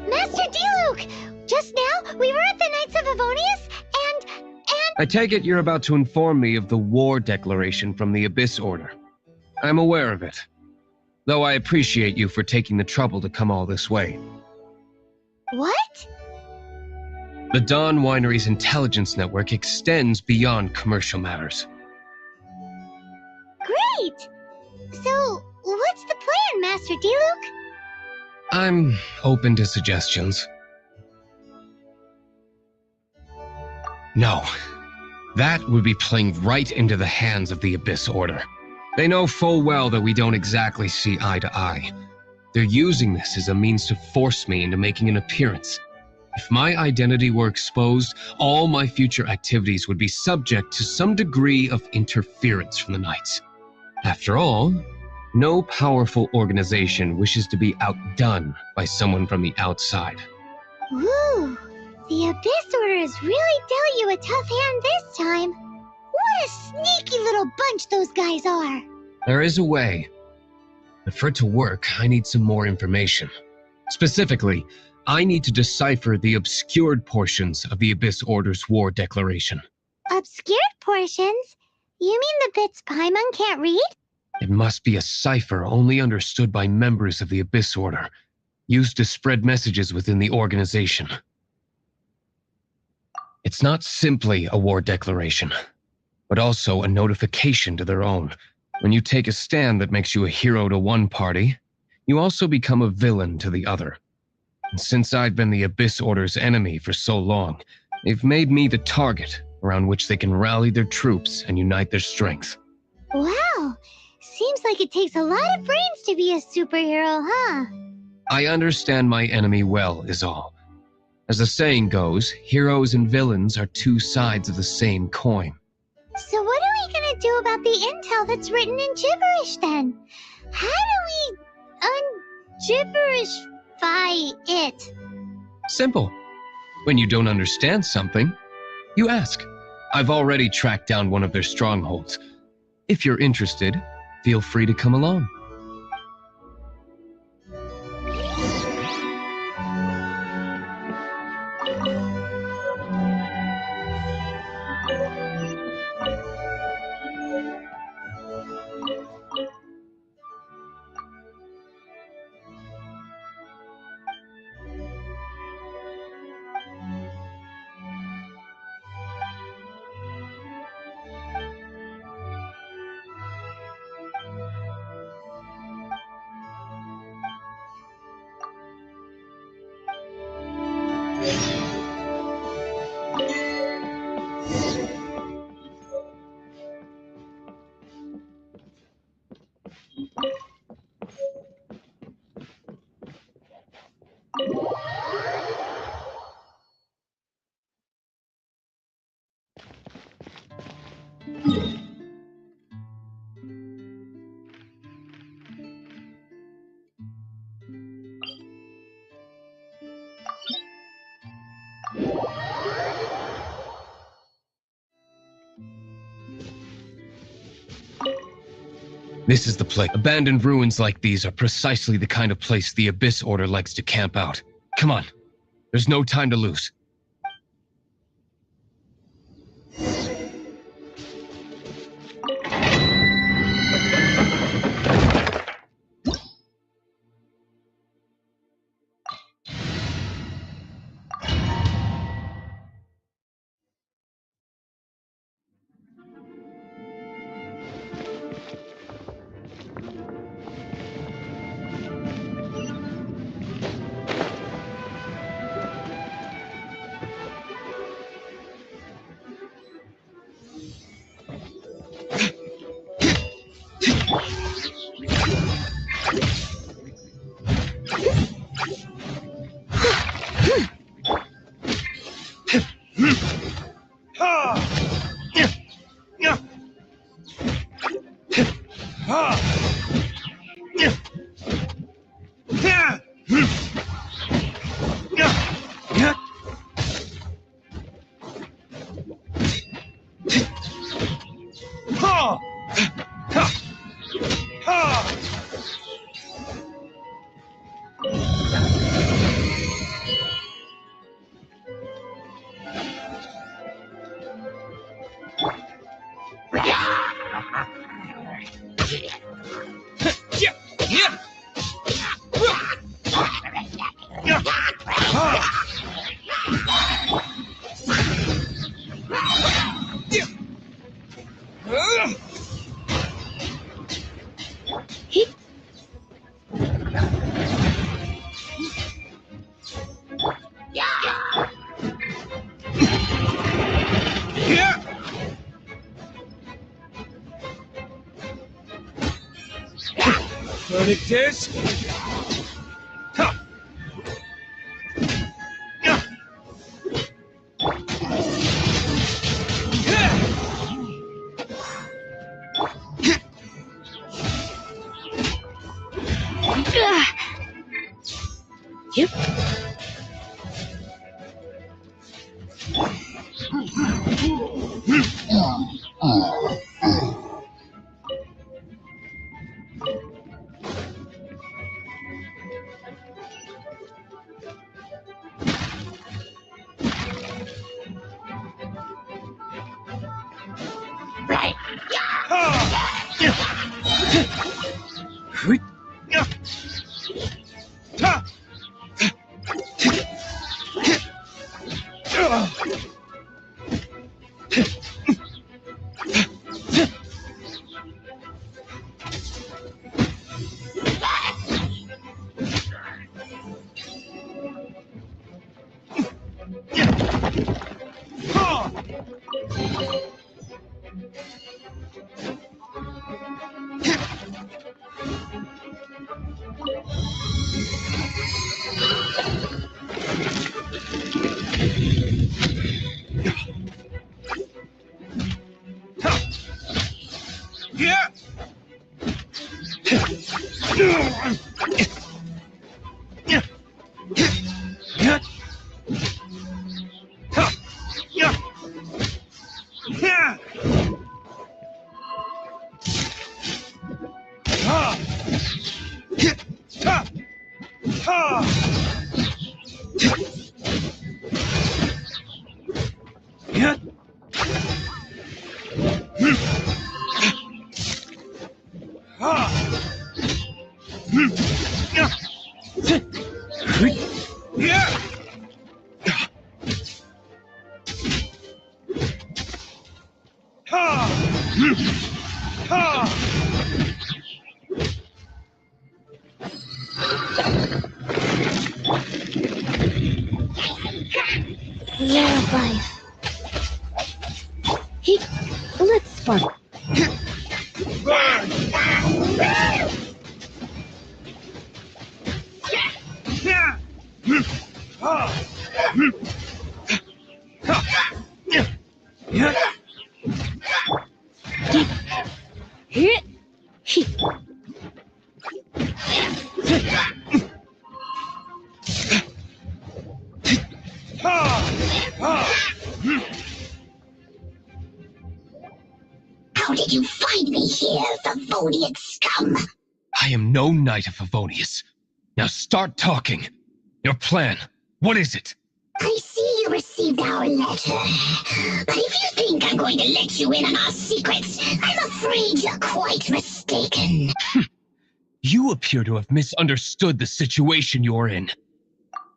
A: Master Diluc! Just now, we were at the Knights of Avonius, and...
D: I take it you're about to inform me of the war declaration from the Abyss Order. I'm aware of it, though I appreciate you for taking the trouble to come all this way.
A: What?
D: The Dawn Winery's intelligence network extends beyond commercial matters.
A: Great! So, what's the plan, Master Diluc?
D: I'm open to suggestions. No. That would be playing right into the hands of the Abyss Order. They know full well that we don't exactly see eye to eye. They're using this as a means to force me into making an appearance. If my identity were exposed, all my future activities would be subject to some degree of interference from the Knights. After all, no powerful organization wishes to be outdone by someone from the outside.
A: Ooh, the Abyss Order is really dealt you a tough hand this time. What a sneaky little bunch those guys are.
D: There is a way. But for it to work, I need some more information. Specifically, I need to decipher the obscured portions of the Abyss Order's war declaration.
A: Obscured portions? You mean the bits Paimon can't read?
D: It must be a cipher only understood by members of the Abyss Order, used to spread messages within the organization. It's not simply a war declaration, but also a notification to their own. When you take a stand that makes you a hero to one party, you also become a villain to the other. And since I've been the Abyss Order's enemy for so long, they've made me the target around which they can rally their troops and unite their strength.
A: Wow, seems like it takes a lot of brains to be a superhero, huh?
D: I understand my enemy well, is all. As the saying goes, heroes and villains are two sides of the same coin.
A: So what are we gonna do about the intel that's written in gibberish then? How do we un-gibberishify it?
D: Simple. When you don't understand something, you ask. I've already tracked down one of their strongholds. If you're interested, feel free to come along. This is the place. Abandoned ruins like these are precisely the kind of place the Abyss Order likes to camp out. Come on. There's no time to lose.
K: Sonic Disc! Ha!
T: Yep. Right.
K: Yeah!
T: Yeah, life. Hey, let's spark.
U: How did you find me here, Favonian scum?
D: I am no knight of Favonius. Now start talking. Your plan, what is it?
U: I see you received our letter. But if you think I'm going to let you in on our secrets, I'm afraid you're quite mistaken.
D: You appear to have misunderstood the situation you're in.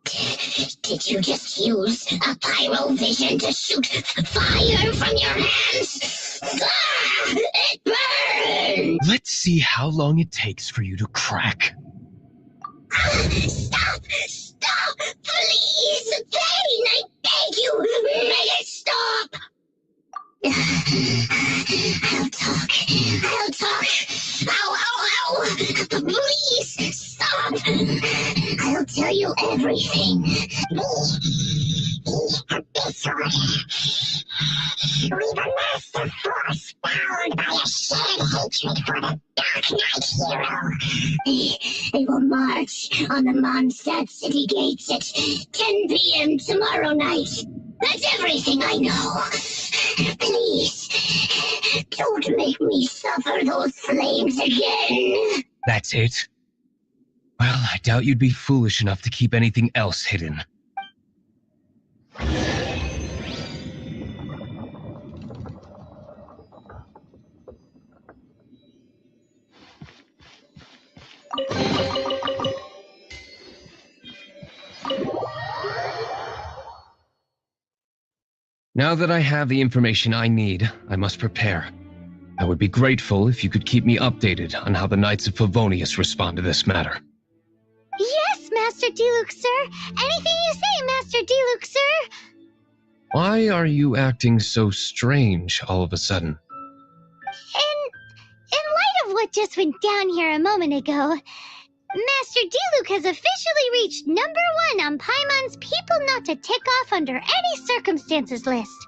U: Did you just use a pyro vision to shoot fire from your hands? Ah, it burns!
D: Let's see how long it takes for you to crack.
U: Stop! Stop! Please! Pain! I beg you! Make it stop! I'll talk. I'll talk. Ow, ow, ow! Please, stop! I'll tell you everything. Disorder. We've amassed a force bound by a shared hatred for the Dark Knight hero. They will march on the Mondstadt city gates at 10 p.m. tomorrow night. That's everything I know. Please, don't make me suffer those flames again.
D: That's it? Well, I doubt you'd be foolish enough to keep anything else hidden. Now that I have the information I need, I must prepare. I would be grateful if you could keep me updated on how the Knights of Favonius respond to this matter.
A: Yes, Master Diluc, sir. Anything you say, Master Diluc, sir.
D: Why are you acting so strange all of a sudden?
A: In light of what just went down here a moment ago. Master Diluc has officially reached #1 on Paimon's people not to tick off under any circumstances list.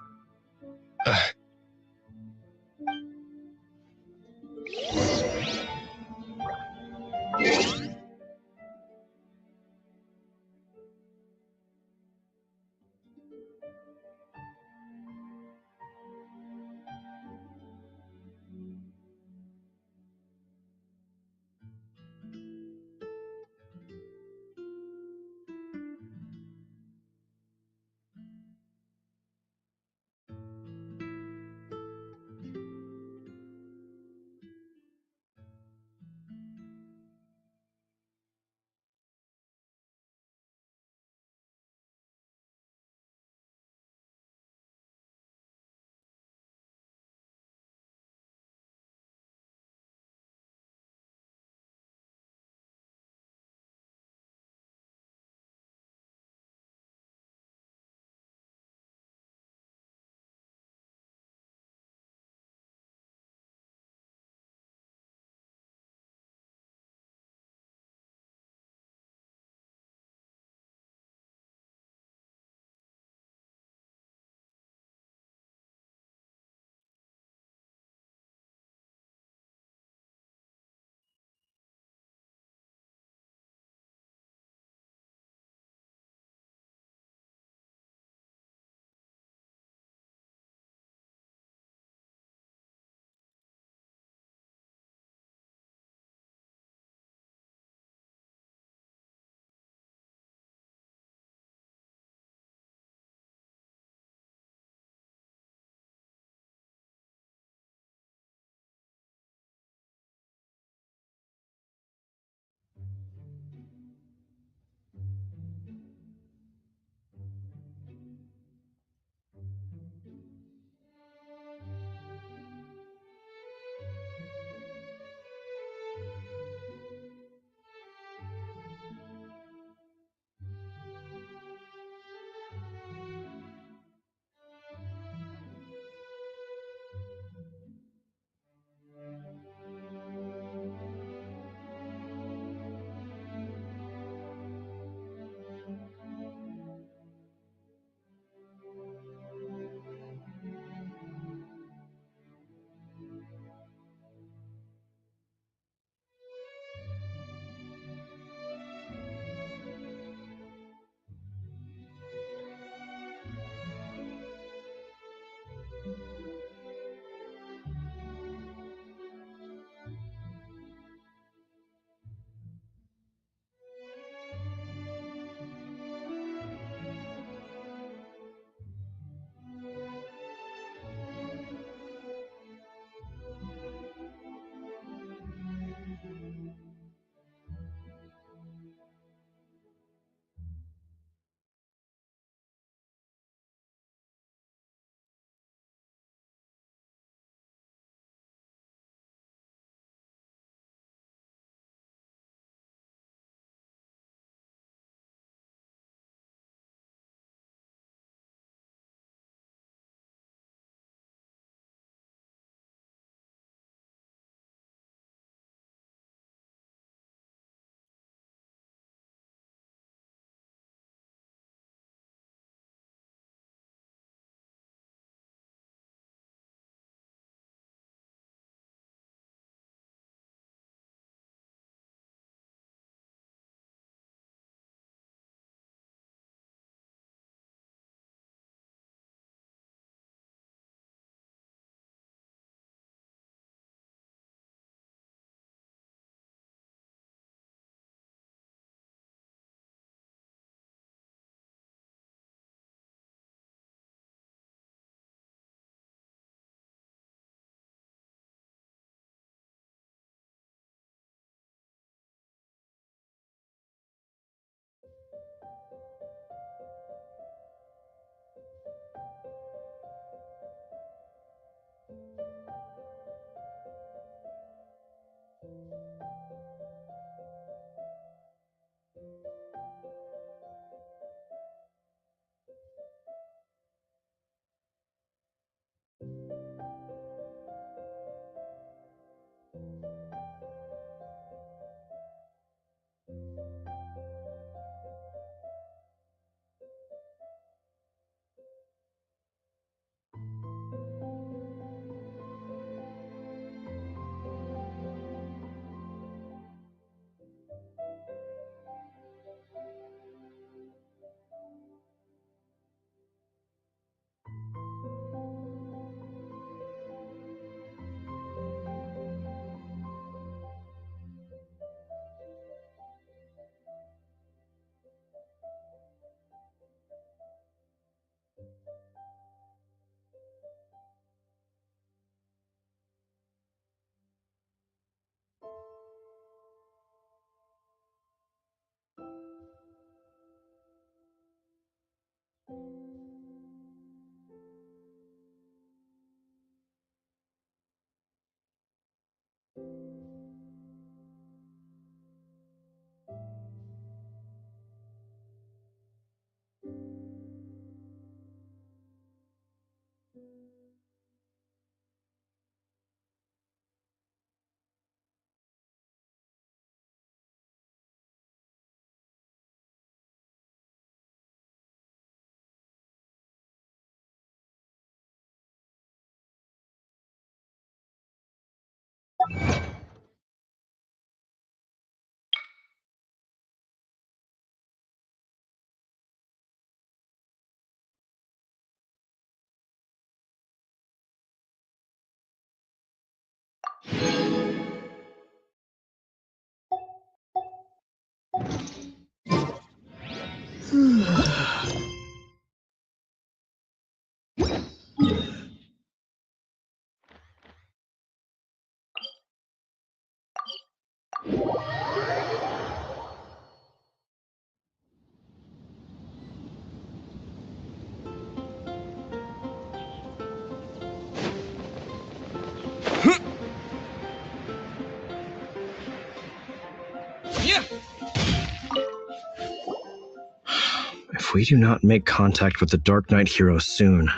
S: If we do not make contact with the Dark Knight hero soon...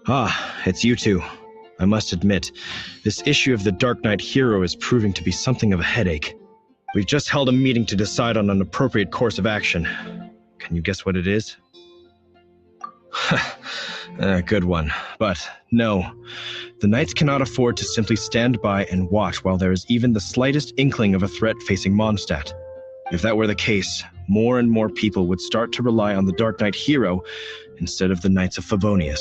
S: Ah, it's you two. I must admit, this issue of the Dark Knight hero is proving to be something of a headache. We've just held a meeting to decide on an appropriate course of action. Can you guess what it is? Good one. But no, the Knights cannot afford to simply stand by and watch while there is even the slightest inkling of a threat facing Mondstadt. If that were the case, more and more people would start to rely on the Dark Knight hero instead of the Knights of Favonius.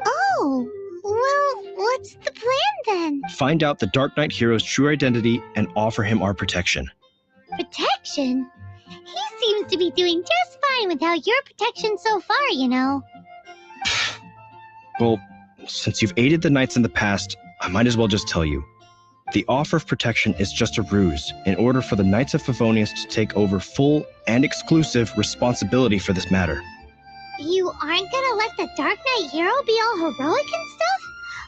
A: Oh, well, what's the plan then?
S: Find out the Dark Knight hero's true identity and offer him our protection.
A: Protection? He seems to be doing just fine without your protection so far, you know.
S: Well, since you've aided the Knights in the past, I might as well just tell you. The offer of protection is just a ruse in order for the Knights of Favonius to take over full and exclusive responsibility for this matter.
A: You aren't gonna let the Dark Knight hero be all heroic and stuff?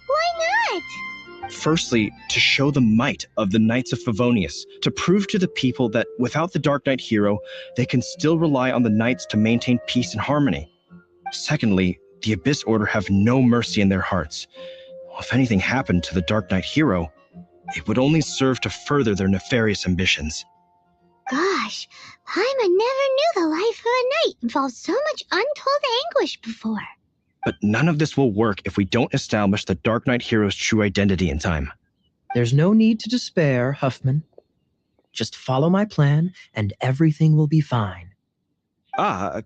A: Why not?
S: Firstly, to show the might of the Knights of Favonius, to prove to the people that without the Dark Knight hero, they can still rely on the Knights to maintain peace and harmony. Secondly, the Abyss Order have no mercy in their hearts. If anything happened to the Dark Knight hero, it would only serve to further their nefarious ambitions.
A: Gosh, Paimon never knew the life of a knight involved so much untold anguish before.
S: But none of this will work if we don't establish the Dark Knight hero's true identity in time.
N: There's no need to despair, Huffman. Just follow my plan, and everything will be fine.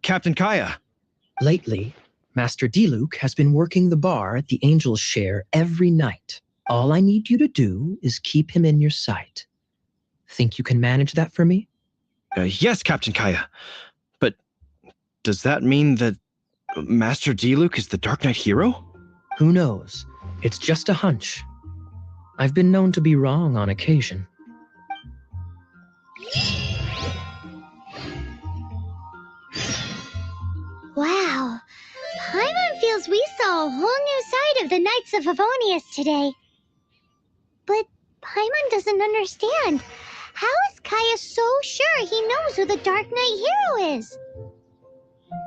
S: Captain Kaya.
N: Lately, Master Diluc has been working the bar at the Angel's Share every night. All I need you to do is keep him in your sight. Think you can manage that for me?
S: Yes, Captain Kaya. But does that mean that Master Diluc is the Dark Knight hero?
N: Who knows? It's just a hunch. I've been known to be wrong on occasion.
A: Wow, Paimon feels we saw a whole new side of the Knights of Favonius today. But Paimon doesn't understand. How is Kaya so sure he knows who the Dark Knight hero is?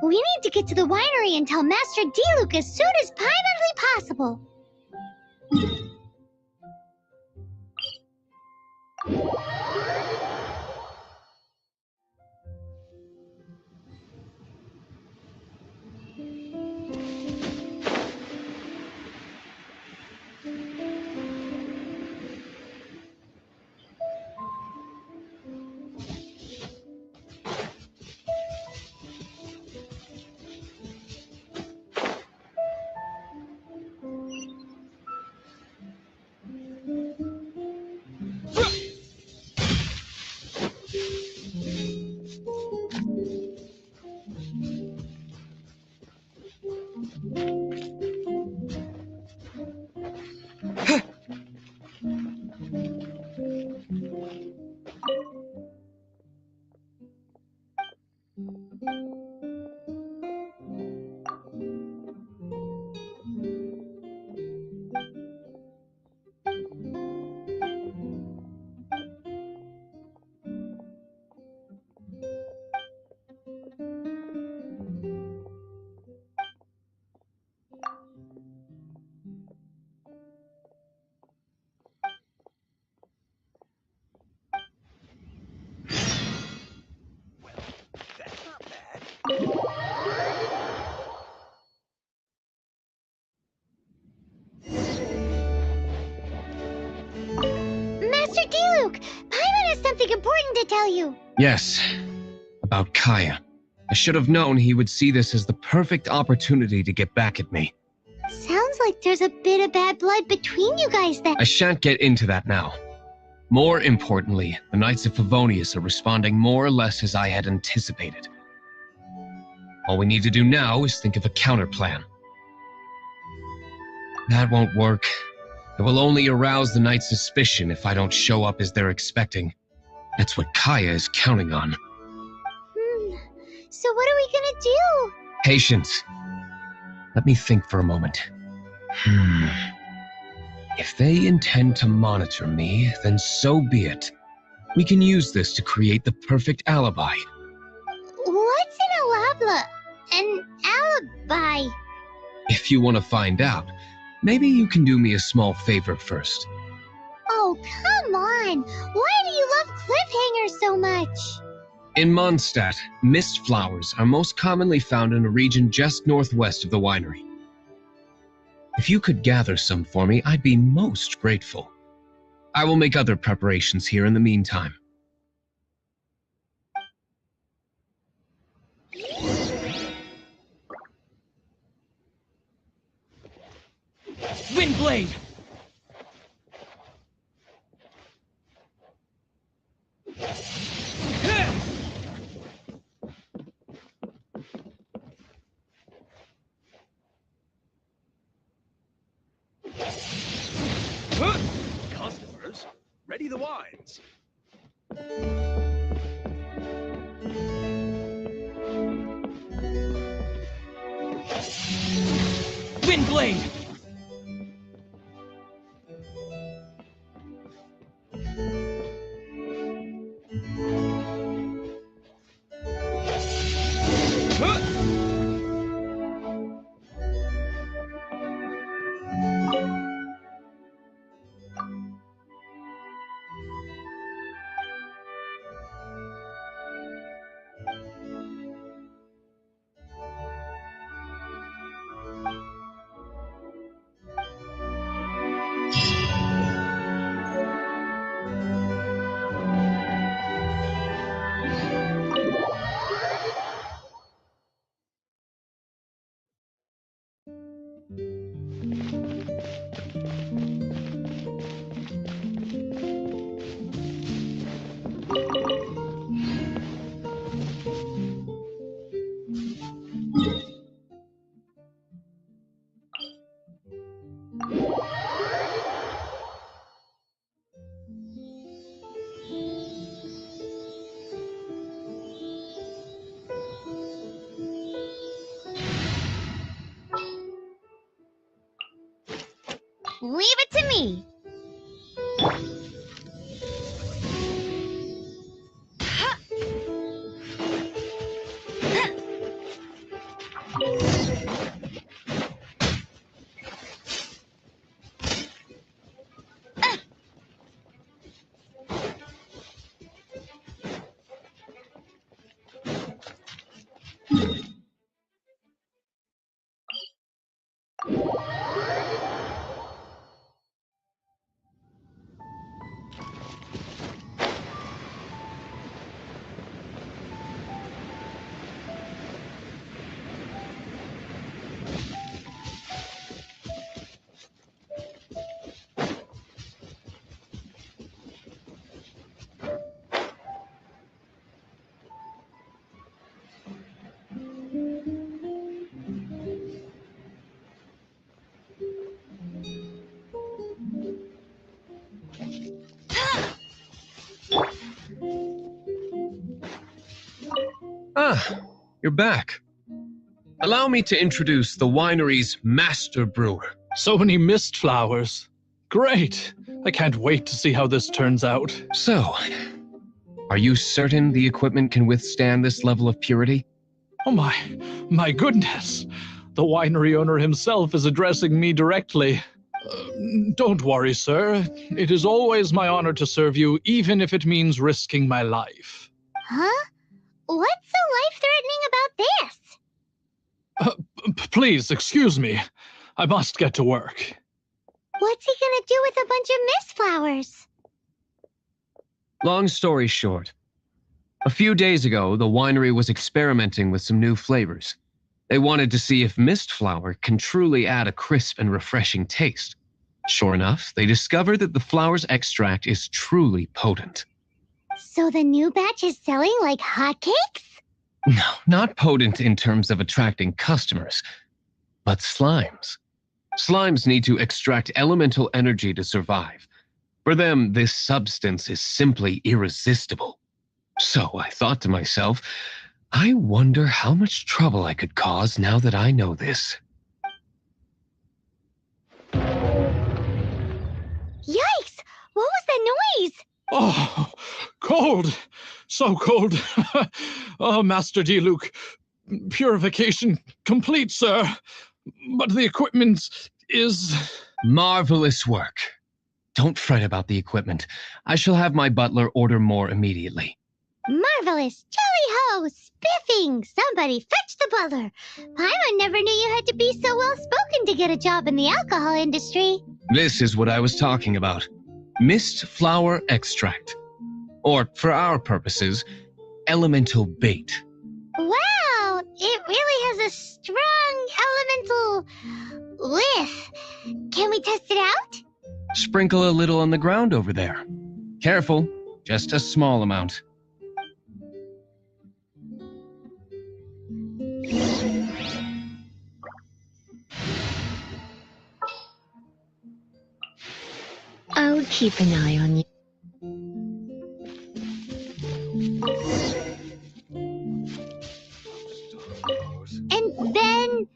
A: We need to get to the winery and tell Master Diluc as soon as Paimonly possible. Master Diluc, Paimon has something important to tell you.
D: Yes, about Kaya. I should have known he would see this as the perfect opportunity to get back at me.
A: Sounds sounds like there's a bit of bad blood between you guys then.
D: I shan't get into that now. More importantly, the Knights of Favonius are responding more or less as I had anticipated. All we need to do now is think of a counterplan. That won't work. It will only arouse the Knights' suspicion if I don't show up as they're expecting. That's what Kaya is counting on.
A: So what are we gonna do?
D: Patience. Let me think for a moment. If they intend to monitor me, then so be it. We can use this to create the perfect alibi.
A: What's an alibi?
D: If you want to find out, maybe you can do me a small favor first.
A: Oh, come on! Why do you love cliffhangers so much?
D: In Mondstadt, mist flowers are most commonly found in a region just northwest of the winery. If you could gather some for me, I'd be most grateful. I will make other preparations here in the meantime.
L: Windblade!
P: Customers, ready the wines.
L: Windblade!
I: Leave it to me.
D: Ah, you're back. Allow me to introduce the winery's master brewer.
R: So many mist flowers. Great. I can't wait to see how this turns out.
D: So, are you certain the equipment can withstand this level of purity?
R: Oh my goodness. The winery owner himself is addressing me directly. Don't worry, sir. It is always my honor to serve you, even if it means risking my life.
A: Huh? What's so life-threatening about this?
R: Please, excuse me. I must get to work.
A: What's he gonna do with a bunch of mist flowers?
D: Long story short, a few days ago, the winery was experimenting with some new flavors. They wanted to see if mist flower can truly add a crisp and refreshing taste. Sure enough, they discovered that the flower's extract is truly potent.
A: So the new batch is selling like hotcakes?
D: No, not potent in terms of attracting customers, but slimes. Slimes need to extract elemental energy to survive. For them, this substance is simply irresistible. So I thought to myself, I wonder how much trouble I could cause now that I know this.
A: Yikes! What was that noise?
R: Oh, cold! So cold! Oh, Master Diluc, purification complete, sir. But the equipment is...
D: Marvelous work. Don't fret about the equipment. I shall have my butler order more immediately.
A: Marvelous! Jolly-ho! Spiffing! Somebody fetch the butler! Paimon never knew you had to be so well-spoken to get a job in the alcohol industry.
D: This is what I was talking about. Mist flower extract. Or, for our purposes, elemental bait.
A: Wow! It really has a strong elemental whiff. Can we test it out?
D: Sprinkle a little on the ground over there. Careful, just a small amount.
T: I'll keep an eye on you.
A: And then,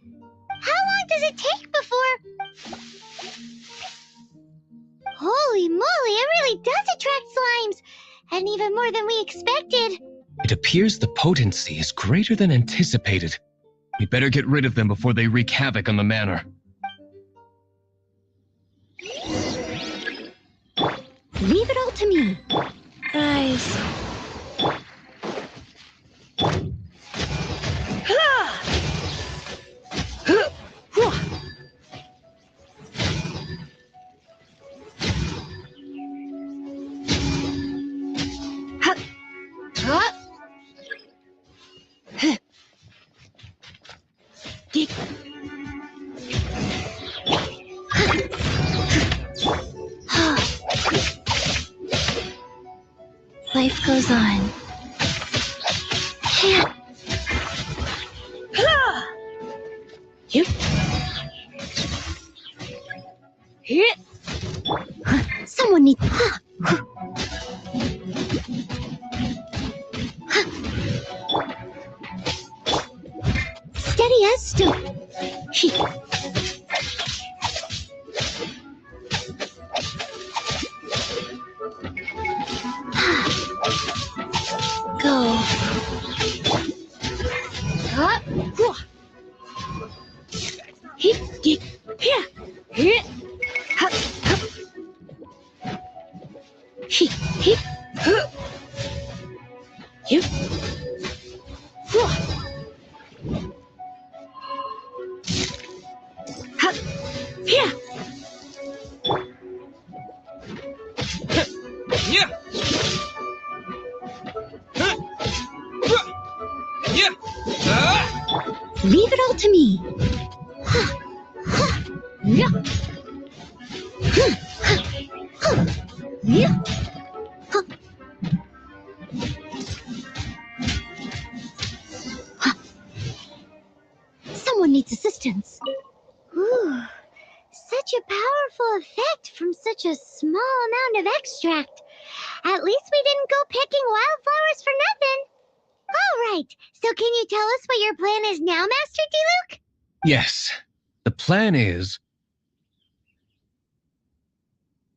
A: how long does it take before... Holy moly, it really does attract slimes! And even more than we expected.
D: It appears the potency is greater than anticipated. We better get rid of them before they wreak havoc on the manor.
T: Leave it all to me. Guys. Life goes on.
A: Someone needs... Steady as stone.
T: Go. Leave it all to me.
A: Someone needs assistance. Ooh, such a powerful effect from such a small amount of extract. At least we didn't go picking wildflowers for nothing. All right, so can you tell us what your plan is now, Master Diluc?
D: Yes, the plan is...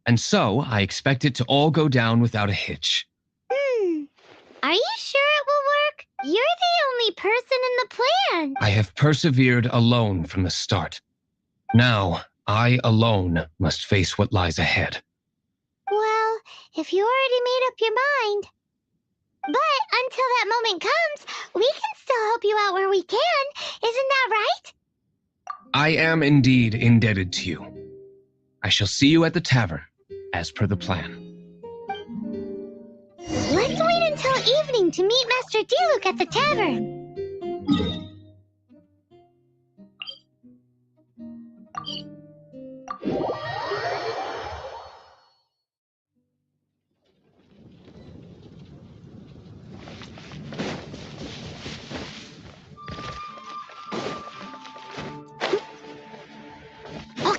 D: And so, I expect it to all go down without a hitch.
A: Are you sure it will work? You're the only person in the plan.
D: I have persevered alone from the start. Now, I alone must face what lies ahead.
A: Well, if you already made up your mind. But until that moment comes, we can still help you out where we can. Isn't that right?
D: I am indeed indebted to you. I shall see you at the tavern, as per the plan.
A: Let's wait until evening to meet Master Diluc at the tavern.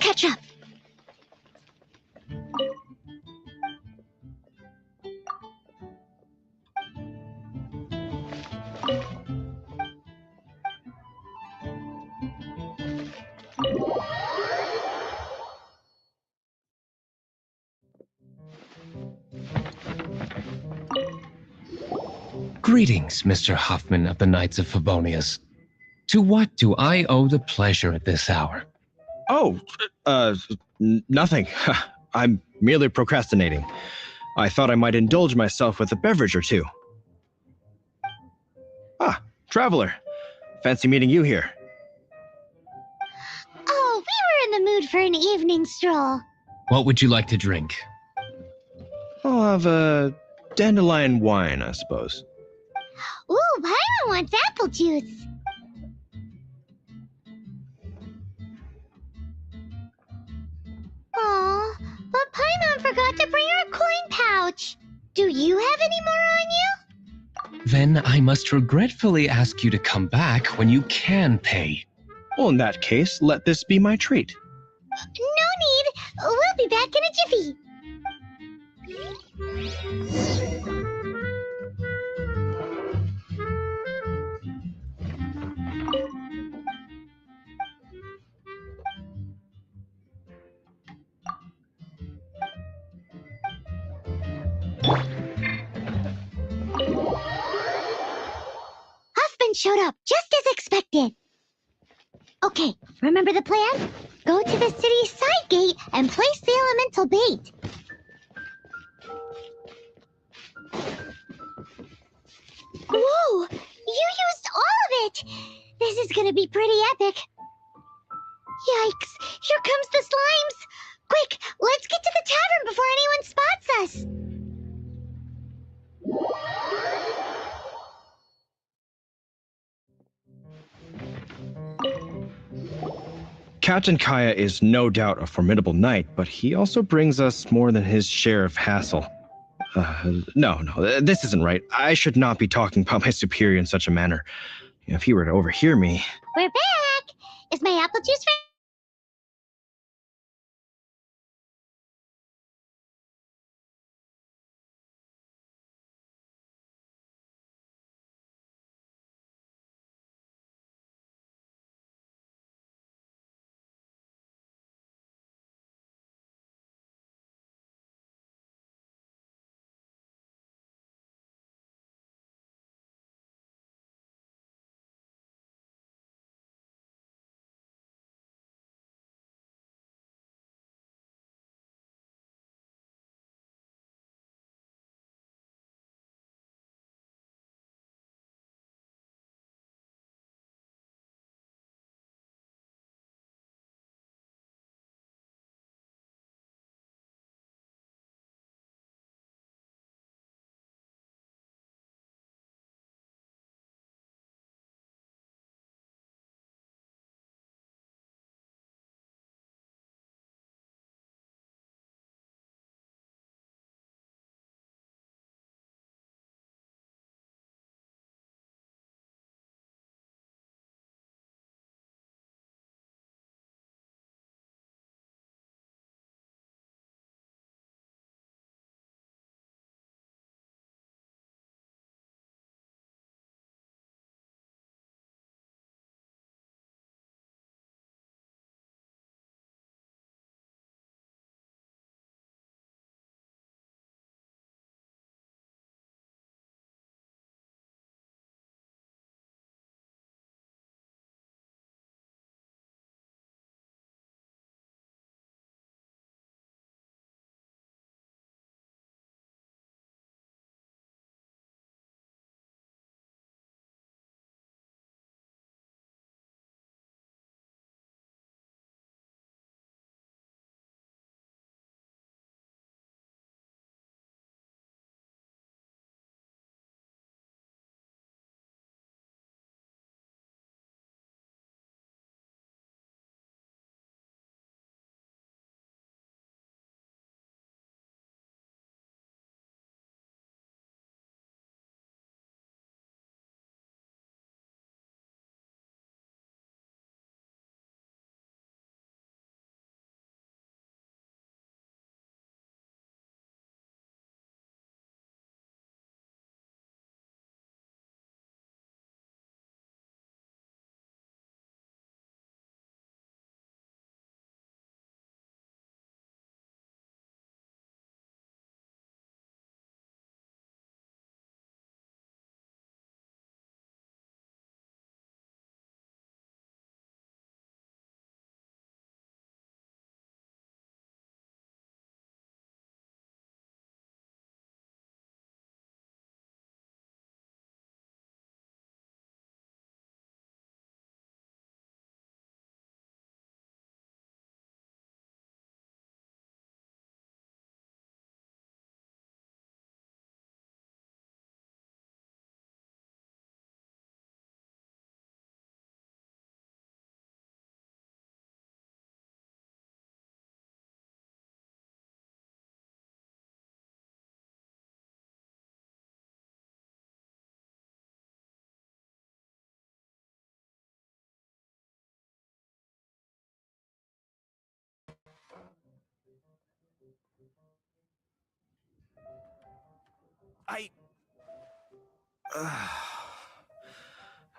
A: catch up.
D: Greetings, Mr. Huffman of the Knights of Favonius. To what do I owe the pleasure at this hour?
S: Oh, nothing. I'm merely procrastinating. I thought I might indulge myself with a beverage or two. Ah, traveler. Fancy meeting you here.
A: Oh, we were in the mood for an evening stroll.
D: What would you like to drink?
S: I'll have a dandelion wine, I suppose.
A: Ooh, Paimon wants apple juice. Aw, but Paimon forgot to bring her coin pouch. Do you have any more on you?
D: Then I must regretfully ask you to come back when you can pay.
S: Well, in that case, let this be my treat.
A: No need. We'll be back in a jiffy. Huffman showed up just as expected. Okay, remember the plan? Go to the city's side gate and place the elemental bait. Whoa! You used all of it! This is gonna be pretty epic. Yikes! Here comes the slimes! Quick, let's get to the tavern before anyone spots us!
S: Captain Kaya is no doubt a formidable knight, but he also brings us more than his share of hassle. No, this isn't right. I should not be talking about my superior in such a manner. If he were to overhear me...
A: We're back! Is my apple juice ready?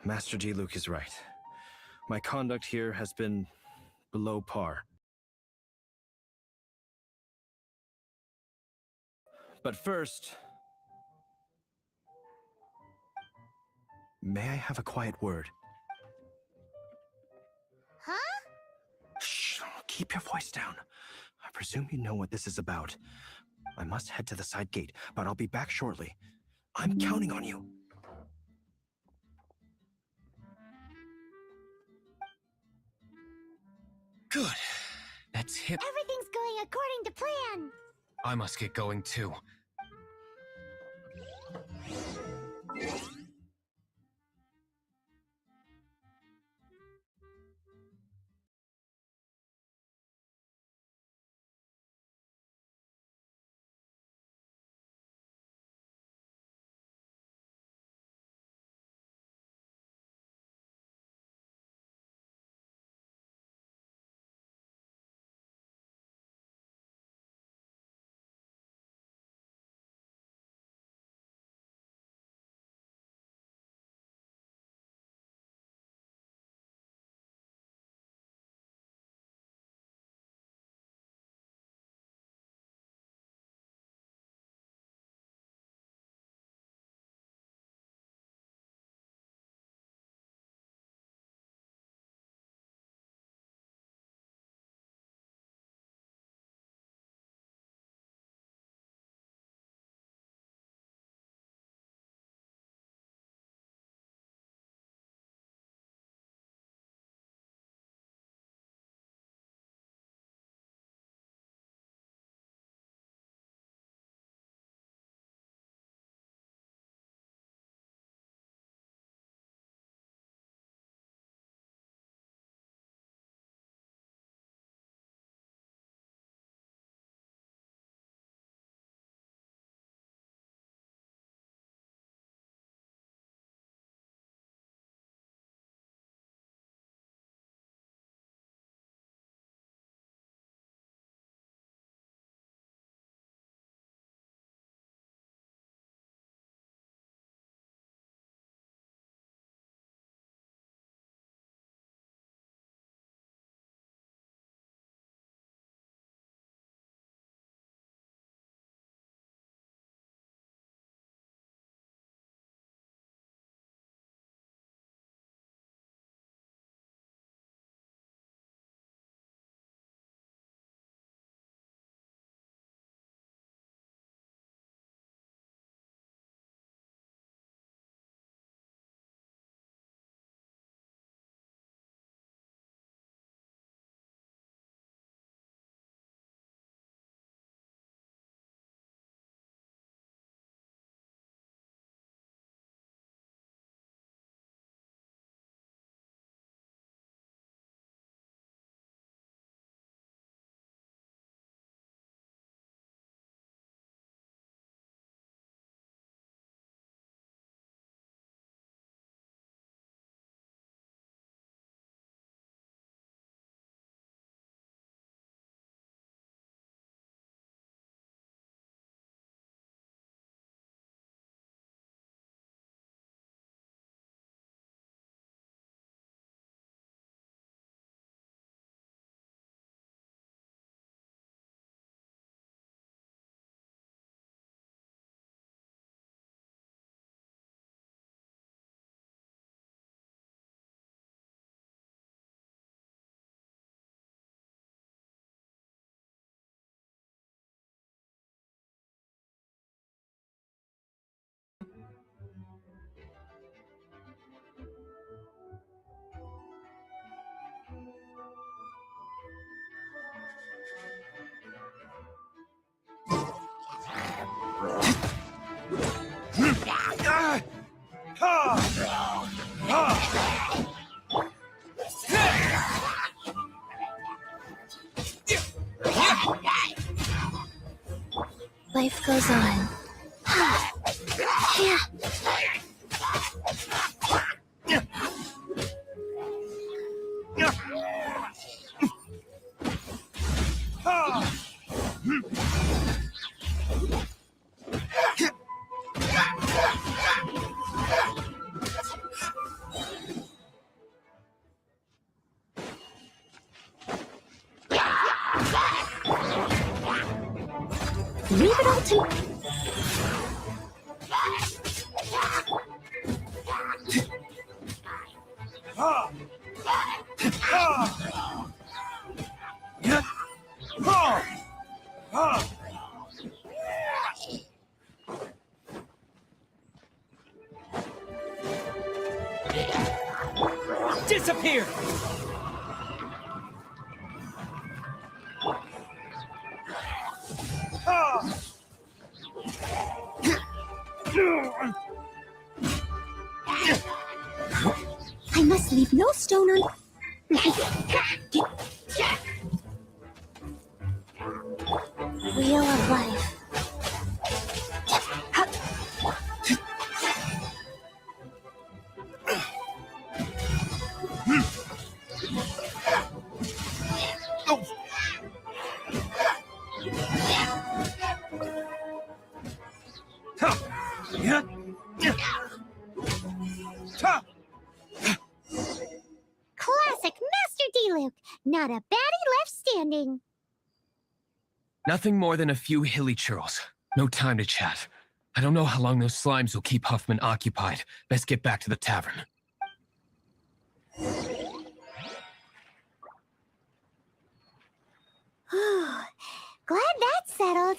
S: Master G. Luke is right. My conduct here has been below par. But first, may I have a quiet word?
A: Huh?
S: Shh, keep your voice down. I presume you know what this is about. I must head to the side gate, but I'll be back shortly. I'm counting on you.
H: Good. That's hip.
A: Everything's going according to plan.
H: I must get going too.
G: Life goes on. Yeah.
T: Leave it all to...
L: Disappear!
T: I must leave no stone un... Wheel of life.
A: Classic Master D-Luke. Not a baddie left standing.
H: Nothing more than a few hilly churls. No time to chat. I don't know how long those slimes will keep Huffman occupied. Best get back to the tavern.
A: Glad that's settled.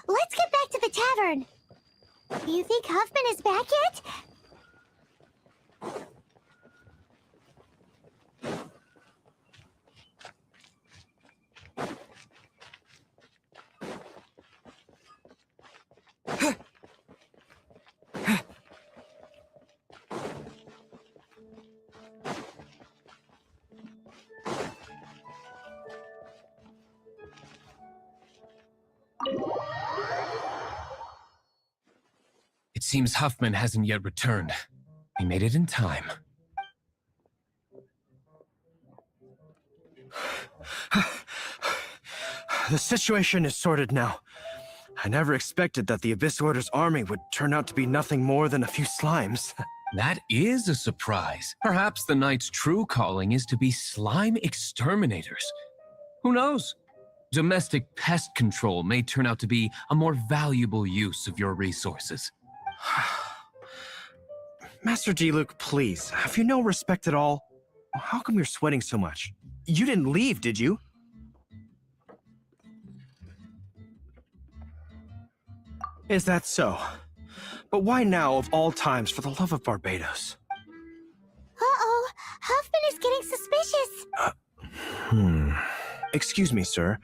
A: Let's get back to the tavern. You think Huffman is back yet?
H: It seems Huffman hasn't yet returned. He made it in time.
S: The situation is sorted now. I never expected that the Abyss Order's army would turn out to be nothing more than a few slimes.
H: That is a surprise. Perhaps the Knight's true calling is to be slime exterminators. Who knows? Domestic pest control may turn out to be a more valuable use of your resources.
S: Master D-Luke, please, have you no respect at all? How come you're sweating so much? You didn't leave, did you? Is that so? But why now, of all times, for the love of Barbados?
A: Uh-oh, Huffman is getting suspicious.
S: Excuse me, sir.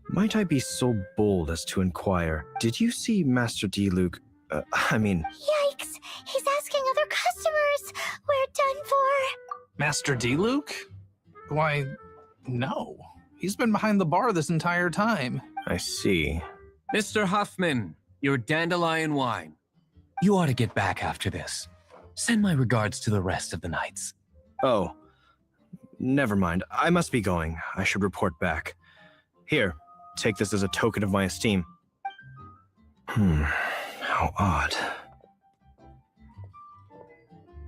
S: Might I be so bold as to inquire, did you see Master D-Luke,
A: Yikes, he's asking other customers. We're done for.
R: Master D-Luke? Why, no. He's been behind the bar this entire time.
S: I see.
H: Mr. Huffman, your dandelion wine. You ought to get back after this. Send my regards to the rest of the knights.
S: Oh, never mind. I must be going. I should report back. Here, take this as a token of my esteem. How odd.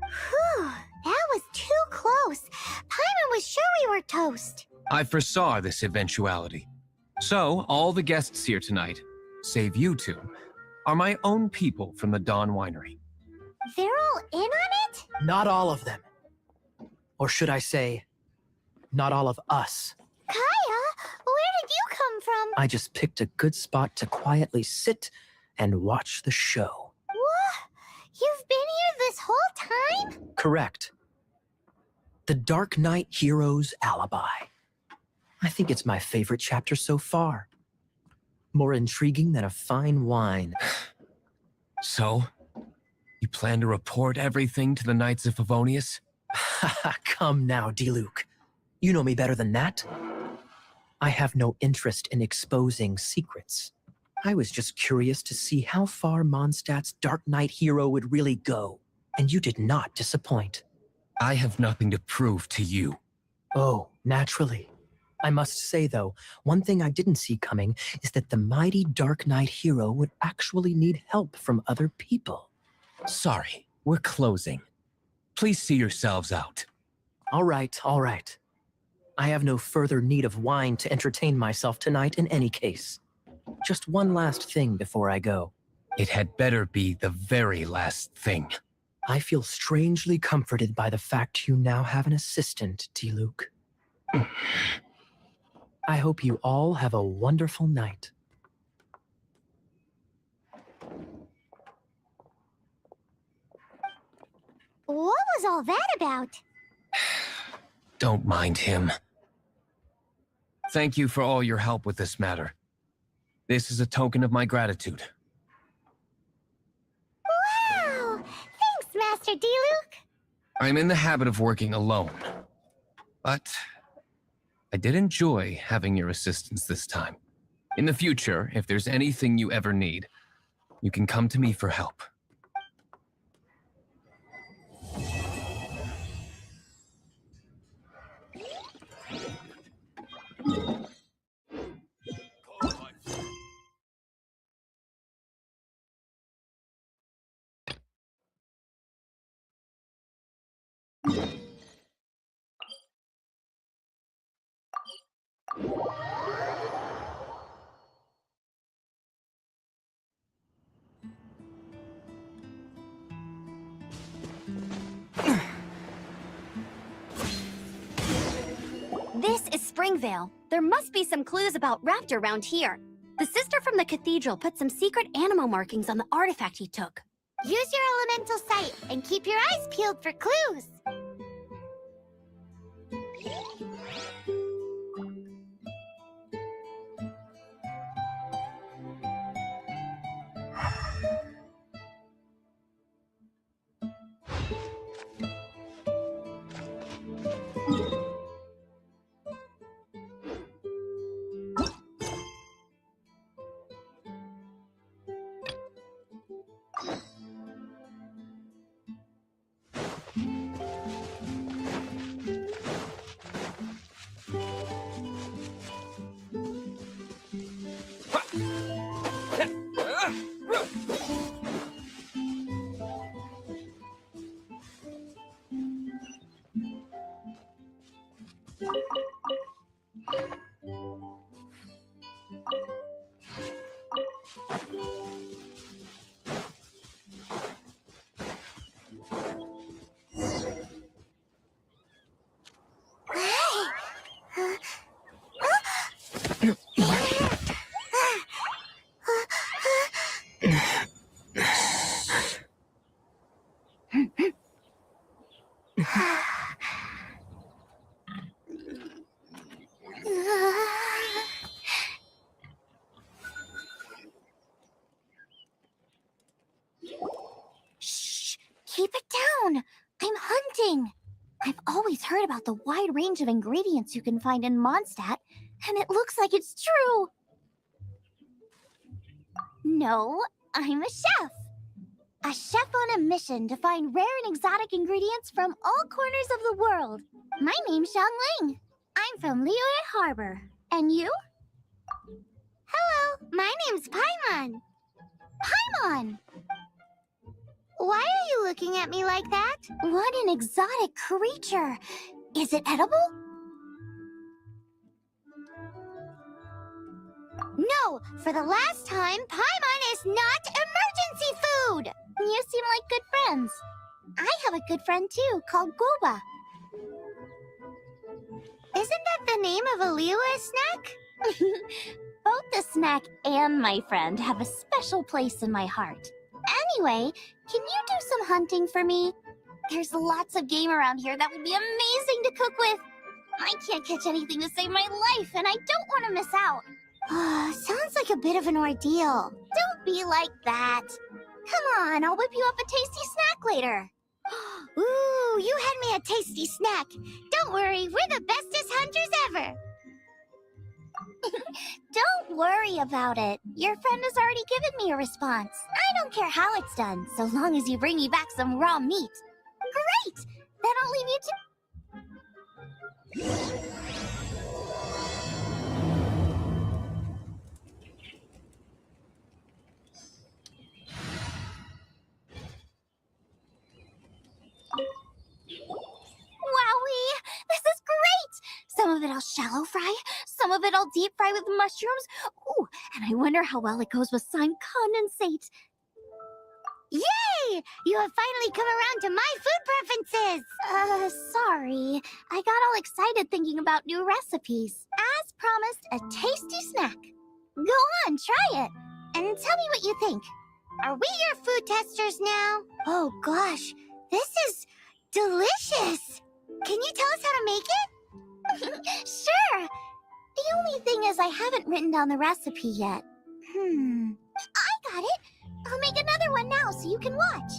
A: Whew, that was too close. Paimon was sure we were toast.
H: I foresaw this eventuality. So, all the guests here tonight, save you two, are my own people from the Dawn Winery.
A: They're all in on it?
N: Not all of them. Or should I say, not all of us.
A: Kaya, where did you come from?
N: I just picked a good spot to quietly sit and watch the show.
A: What? You've been here this whole time?
N: Correct. The Dark Knight Hero's Alibi. I think it's my favorite chapter so far. More intriguing than a fine wine.
H: So, you plan to report everything to the Knights of Favonius?
N: Come now, D-Luke. You know me better than that. I have no interest in exposing secrets. I was just curious to see how far Mondstadt's Dark Knight hero would really go, and you did not disappoint.
H: I have nothing to prove to you.
N: Oh, naturally. I must say, though, one thing I didn't see coming is that the mighty Dark Knight hero would actually need help from other people.
H: Sorry, we're closing. Please see yourselves out.
N: All right, all right. I have no further need of wine to entertain myself tonight in any case.
B: Just one last thing before I go.
H: It had better be the very last thing.
B: I feel strangely comforted by the fact you now have an assistant, T-Luke. I hope you all have a wonderful night.
A: What was all that about?
H: Don't mind him. Thank you for all your help with this matter. This is a token of my gratitude.
A: Wow! Thanks, Master D-Luke!
H: I'm in the habit of working alone. But I did enjoy having your assistance this time. In the future, if there's anything you ever need, you can come to me for help.
I: This is Springvale. There must be some clues about Raptor around here. The sister from the cathedral put some secret animal markings on the artifact he took.
A: Use your elemental sight and keep your eyes peeled for clues. Shh! Keep it down! I'm hunting! I've always heard about the wide range of ingredients you can find in Mondstadt, and it looks like it's true! No, I'm a chef! A chef on a mission to find rare and exotic ingredients from all corners of the world. My name's Xiangling. I'm from Liyue Harbor. And you? Hello, my name's Paimon. Paimon! Why are you looking at me like that? What an exotic creature! Is it edible? No! For the last time, Paimon is not emergency food! You seem like good friends. I have a good friend too, called Goba. Isn't that the name of a Liyue snack? Both the snack and my friend have a special place in my heart. Anyway, can you do some hunting for me? There's lots of game around here that would be amazing to cook with. I can't catch anything to save my life, and I don't want to miss out. Sounds like a bit of an ordeal. Don't be like that. Come on, I'll whip you up a tasty snack later. Ooh, you had me a tasty snack. Don't worry, we're the bestest hunters ever. Don't worry about it. Your friend has already given me a response. I don't care how it's done, so long as you bring me back some raw meat. Great! Then I'll leave you to... Wowee! This is great! Some of it I'll shallow fry, some
I: some of it I'll deep fry with mushrooms. Ooh, and I wonder how well it goes with slime condensate.
A: Yay! You have finally come around to my food preferences!
I: Sorry. I got all excited thinking about new recipes.
A: As promised, a tasty snack. Go on, try it. And tell me what you think. Are we your food testers now? Oh gosh, this is delicious! Can you tell us how to make it? Sure! The only thing is I haven't written down the recipe yet. I got it! I'll make another one now so you can watch.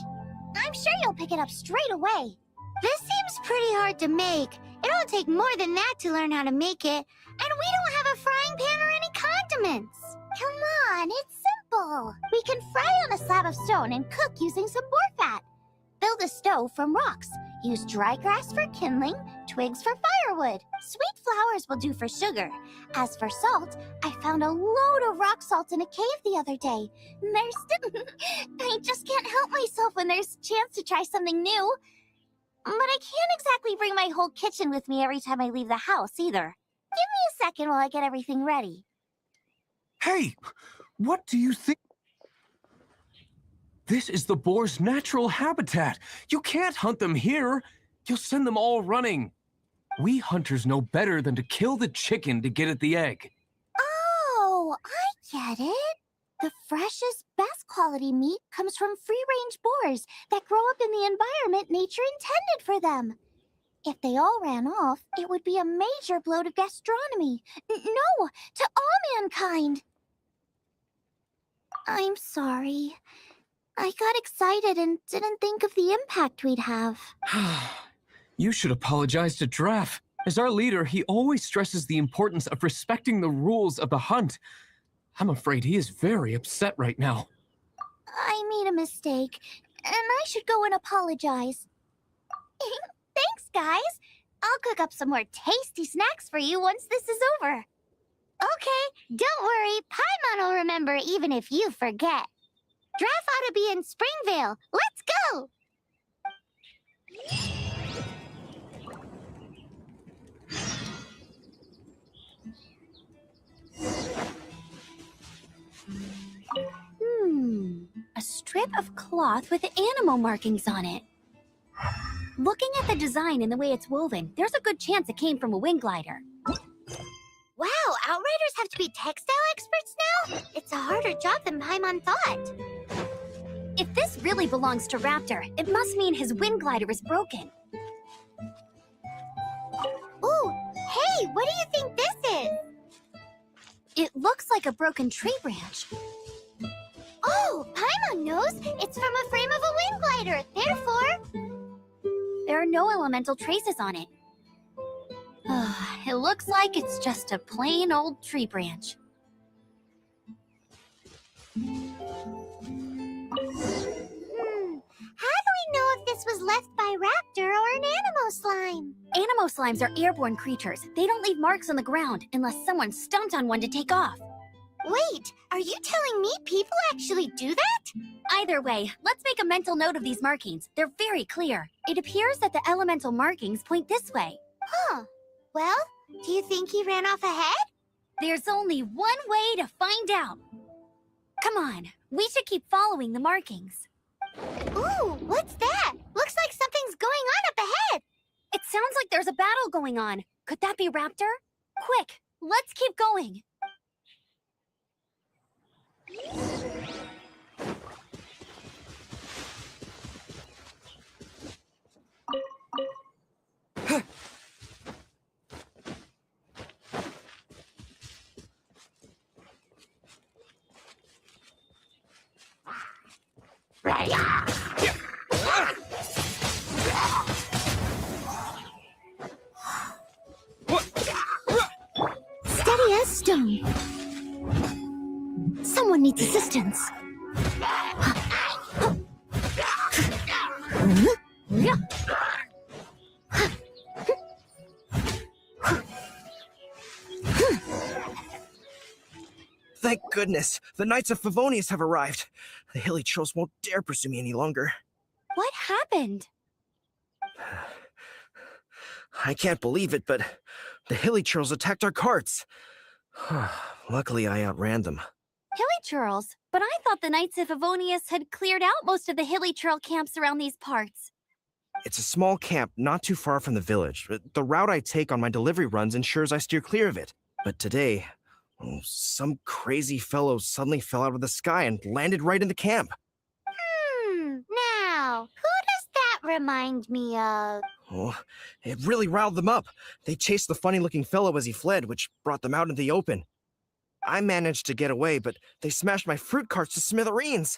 A: I'm sure you'll pick it up straight away. This seems pretty hard to make. It'll take more than that to learn how to make it. And we don't have a frying pan or any condiments. Come on, it's simple. We can fry on a slab of stone and cook using some boar fat. Build a stove from rocks. Use dry grass for kindling, twigs for firewood. Sweet flowers will do for sugar. As for salt, I found a load of rock salt in a cave the other day. There's still... I just can't help myself when there's a chance to try something new. But I can't exactly bring my whole kitchen with me every time I leave the house, either. Give me a second while I get everything ready.
H: Hey, what do you think? This is the boar's natural habitat. You can't hunt them here. You'll send them all running. We hunters know better than to kill the chicken to get at the egg.
A: Oh, I get it. The freshest, best quality meat comes from free-range boars that grow up in the environment nature intended for them. If they all ran off, it would be a major blow to gastronomy. No, to all mankind. I'm sorry. I got excited and didn't think of the impact we'd have.
H: You should apologize to Draff. As our leader, he always stresses the importance of respecting the rules of the hunt. I'm afraid he is very upset right now.
A: I made a mistake, and I should go and apologize. Thanks, guys. I'll cook up some more tasty snacks for you once this is over. Okay, don't worry. Paimon will remember even if you forget. Draff ought to be in Springvale. Let's go!
I: A strip of cloth with animal markings on it. Looking at the design and the way it's woven, there's a good chance it came from a wing glider.
A: Wow, Outriders have to be textile experts now? It's a harder job than Paimon thought.
I: If this really belongs to Raptor, it must mean his wind glider is broken.
A: Ooh, hey, what do you think this is?
I: It looks like a broken tree branch.
A: Oh, Paimon knows. It's from a frame of a wind glider. Therefore,
I: there are no elemental traces on it. It looks like it's just a plain old tree branch.
A: How do we know if this was left by Raptor or an Animo slime?
I: Animo slimes are airborne creatures. They don't leave marks on the ground unless someone stomped on one to take off.
A: Wait, are you telling me people actually do that?
I: Either way, let's make a mental note of these markings. They're very clear. It appears that the elemental markings point this way.
A: Huh. Well, do you think he ran off ahead?
I: There's only one way to find out. Come on, we should keep following the markings.
A: Ooh, what's that? Looks like something's going on up ahead.
I: It sounds like there's a battle going on. Could that be Raptor? Quick, let's keep going.
A: Steady as stone. Someone needs assistance.
S: Thank goodness, the Knights of Favonius have arrived. The hilly trolls won't dare pursue me any longer.
I: What happened?
S: I can't believe it, but the hilly trolls attacked our carts.
J: Luckily, I outran them.
I: Hilly churls? But I thought the Knights of Favonius had cleared out most of the hilly churl camps around these parts.
J: It's a small camp not too far from the village. The route I take on my delivery runs ensures I steer clear of it. But today, some crazy fellow suddenly fell out of the sky and landed right in the camp.
A: Now, who does that remind me of?
J: Oh, it really riled them up. They chased the funny-looking fellow as he fled, which brought them out into the open. I managed to get away, but they smashed my fruit carts to smithereens.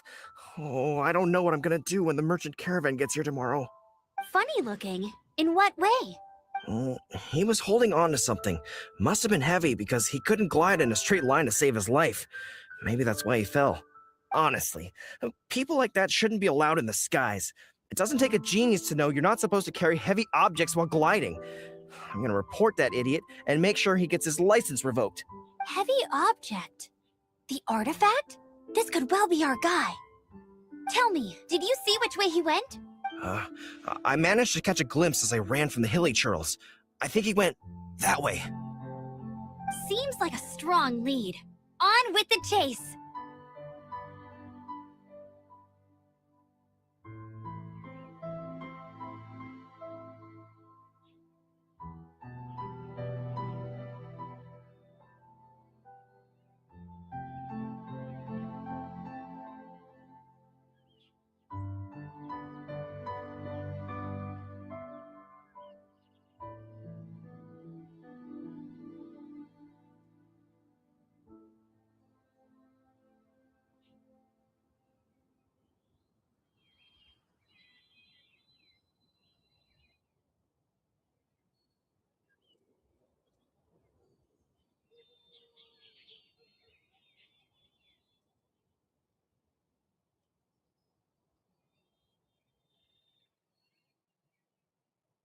J: Oh, I don't know what I'm gonna do when the merchant caravan gets here tomorrow.
I: Funny looking? In what way?
J: Oh, he was holding on to something. Must have been heavy because he couldn't glide in a straight line to save his life. Maybe that's why he fell. Honestly, people like that shouldn't be allowed in the skies. It doesn't take a genius to know you're not supposed to carry heavy objects while gliding. I'm gonna report that idiot and make sure he gets his license revoked.
I: Heavy object? The artifact? This could well be our guy. Tell me, did you see which way he went?
J: I managed to catch a glimpse as I ran from the hilly churls. I think he went that way.
I: Seems like a strong lead. On with the chase!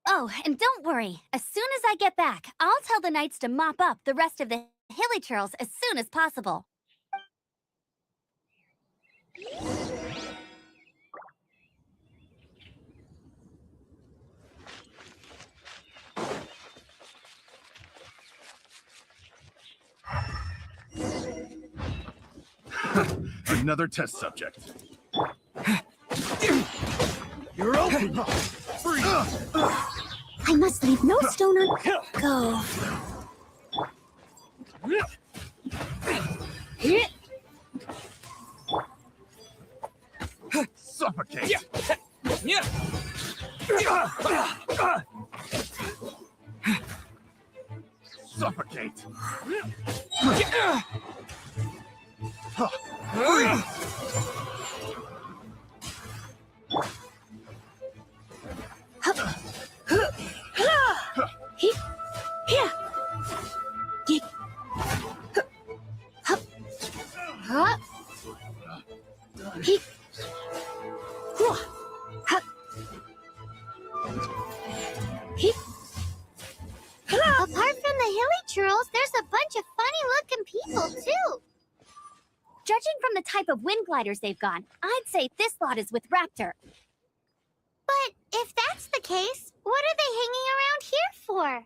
I: Oh, and don't worry. As soon as I get back, I'll tell the knights to mop up the rest of the hilly churls as soon as possible.
P: Another test subject.
U: You're open! Free! I must leave no stone Go.
P: Suffocate! Suffocate!
A: Apart from the hilly churls, there's a bunch of funny-looking people, too.
I: Judging from the type of wind gliders they've got, I'd say this lot is with Raptor.
A: But if that's the case, what are they hanging around here for?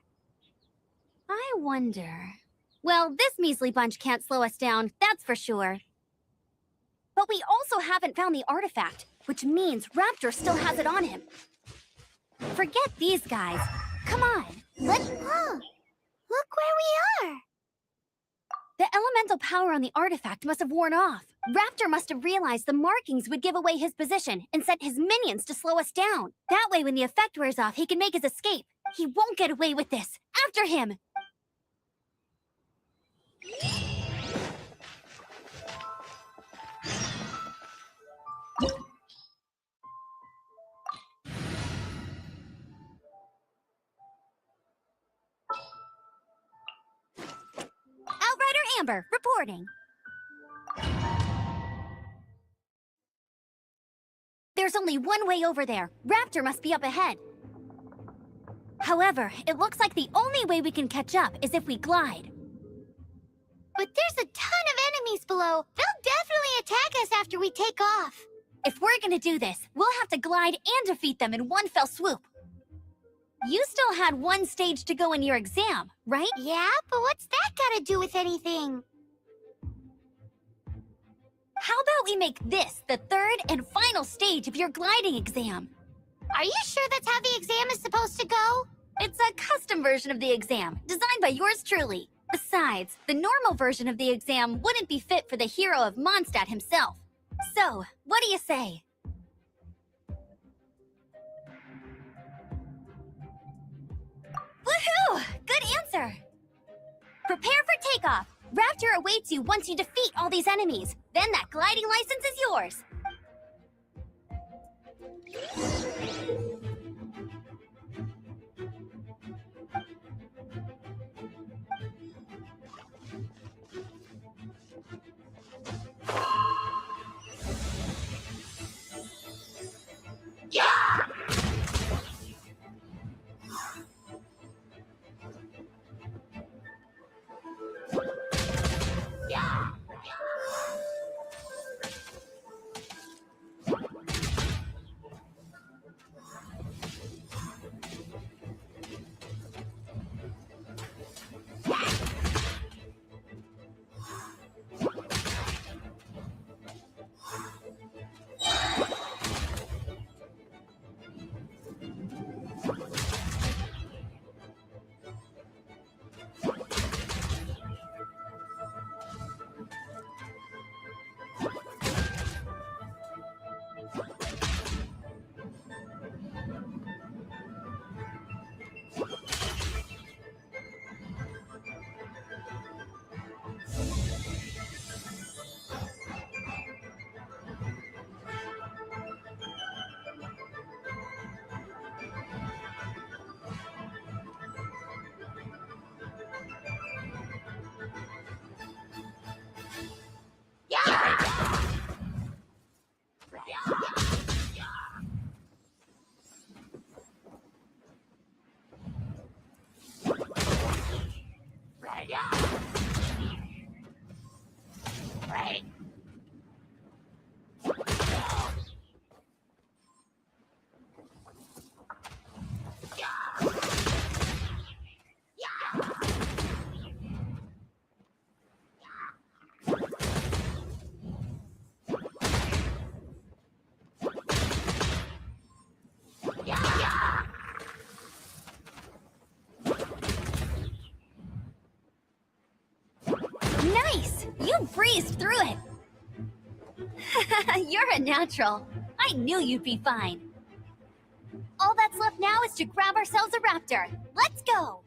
I: I wonder... Well, this measly bunch can't slow us down, that's for sure. But we also haven't found the artifact, which means Raptor still has it on him. Forget these guys. Come on, let's...
A: Look where we are!
I: The elemental power on the artifact must have worn off. Raptor must have realized the markings would give away his position and sent his minions to slow us down. That way, when the effect wears off, he can make his escape. He won't get away with this. After him! Outrider Amber, reporting. There's only one way over there. Raptor must be up ahead. However, it looks like the only way we can catch up is if we glide.
A: But there's a ton of enemies below. They'll definitely attack us after we take off.
I: If we're gonna do this, we'll have to glide and defeat them in one fell swoop. You still had one stage to go in your exam, right?
A: Yeah, but what's that gotta do with anything?
I: How about we make this the third and final stage of your gliding exam?
A: Are you sure that's how the exam is supposed to go?
I: It's a custom version of the exam, designed by yours truly. Besides, the normal version of the exam wouldn't be fit for the hero of Mondstadt himself. So, what do you say? Woohoo! Good answer! Prepare for takeoff. Raptor awaits you once you defeat all these enemies. Then that gliding license is yours. Nice! You breezed through it! You're a natural. I knew you'd be fine. All that's left now is to grab ourselves a raptor. Let's go!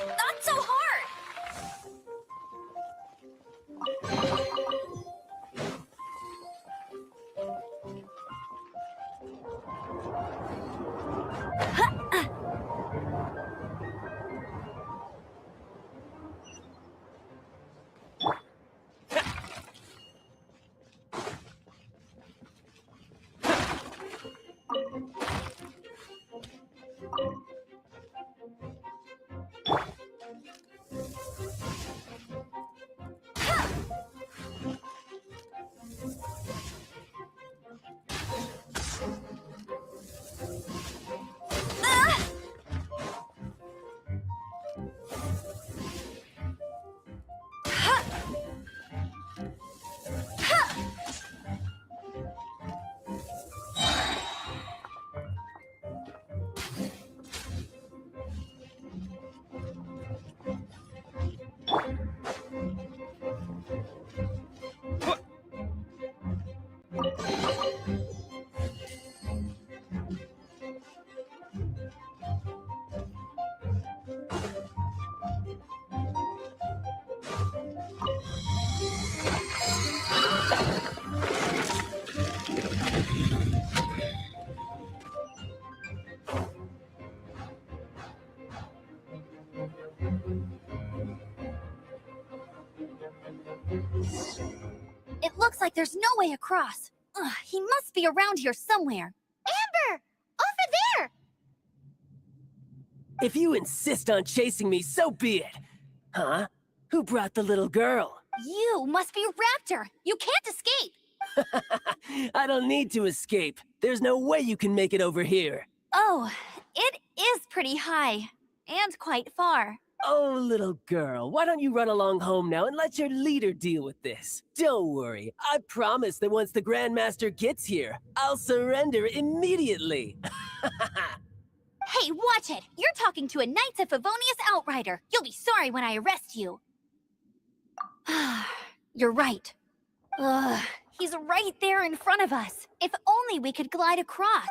E: Not so hard! It looks like there's no way across. Ugh, he must be around here somewhere.
A: Amber! Over there!
M: If you insist on chasing me, so be it. Huh? Who brought the little girl?
E: You must be Raptor. You can't escape.
M: I don't need to escape. There's no way you can make it over here.
E: Oh, it is pretty high. And quite far.
M: Oh, little girl, why don't you run along home now and let your leader deal with this? Don't worry, I promise that once the Grandmaster gets here, I'll surrender immediately.
E: Hey, watch it! You're talking to a Knights of Favonius outrider. You'll be sorry when I arrest you. You're right. Ugh, he's right there in front of us. If only we could glide across.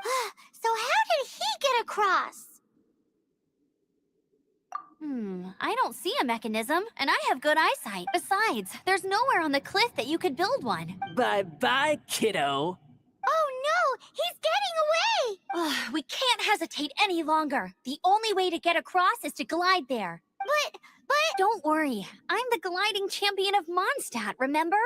A: So how did he get across?
E: I don't see a mechanism, and I have good eyesight. Besides, there's nowhere on the cliff that you could build one.
M: Bye-bye, kiddo.
A: Oh no! He's getting away!
E: We can't hesitate any longer. The only way to get across is to glide there.
A: But...
E: Don't worry. I'm the gliding champion of Mondstadt, remember?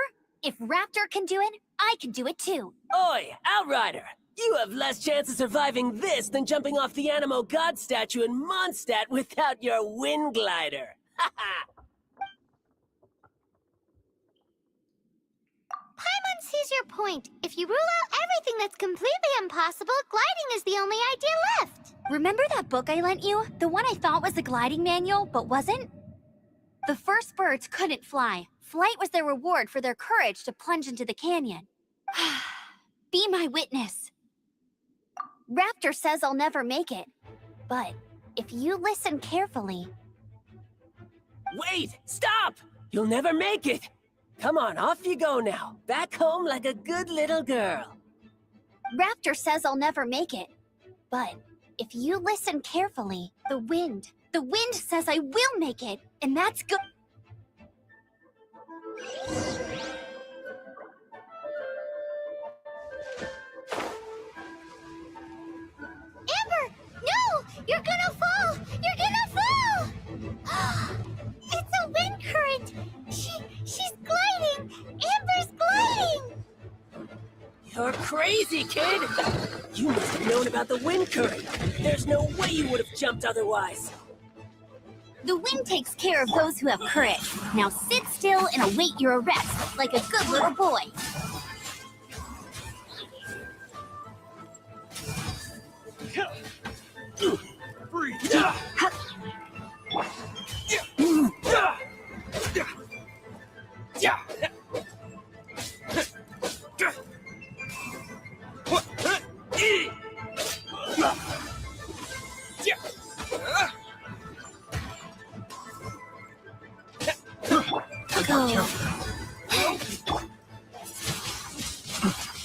E: If Raptor can do it, I can do it too.
M: Oi, Outrider! You have less chance of surviving this than jumping off the Animo God statue in Mondstadt without your wind glider. Ha ha!
A: Paimon sees your point. If you rule out everything that's completely impossible, gliding is the only idea left.
E: Remember that book I lent you? The one I thought was the gliding manual, but wasn't? The first birds couldn't fly. Flight was their reward for their courage to plunge into the canyon. Be my witness. Raptor says I'll never make it. But if you listen carefully...
M: Wait! Stop! You'll never make it! Come on, off you go now. Back home like a good little girl.
E: Raptor says I'll never make it. But if you listen carefully, the wind says I will make it, and that's good.
A: Amber! No! You're gonna fall! You're gonna fall! It's a wind current! She's gliding! Amber's gliding!
M: You're crazy, kid! You must have known about the wind current. There's no way you would have jumped otherwise.
I: The wind takes care of those who have courage. Now sit still and await your arrest, like a good little boy. Go.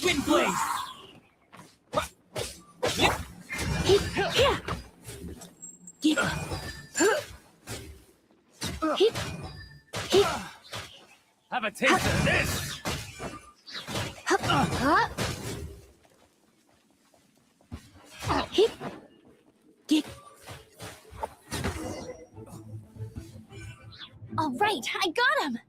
M: Wind blaze! Have a taste of this!
I: All right, I got him!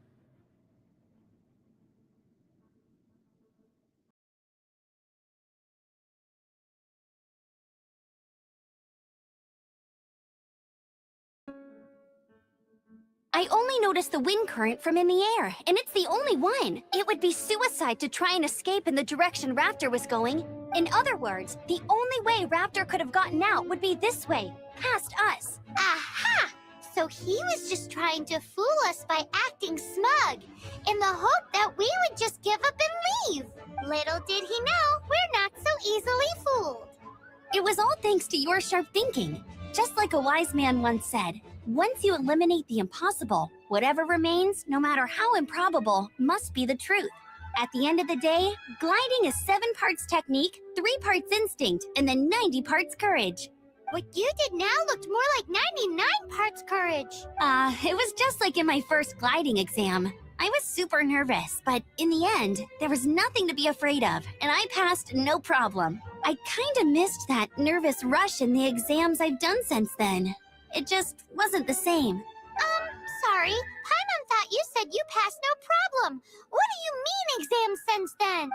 I: I only noticed the wind current from in the air, and it's the only one. It would be suicide to try and escape in the direction Raptor was going. In other words, the only way Raptor could have gotten out would be this way, past us.
A: Aha! So he was just trying to fool us by acting smug, in the hope that we would just give up and leave. Little did he know, we're not so easily fooled.
I: It was all thanks to your sharp thinking. Just like a wise man once said, once you eliminate the impossible, whatever remains, no matter how improbable, must be the truth. At the end of the day, gliding is 7 parts technique, 3 parts instinct, and then 90 parts courage.
A: What you did now looked more like 99 parts courage.
I: It was just like in my first gliding exam. I was super nervous, but in the end, there was nothing to be afraid of, and I passed no problem. I kinda missed that nervous rush in the exams I've done since then. It just wasn't the same.
A: Sorry. Paimon thought you said you passed no problem. What do you mean exam since then?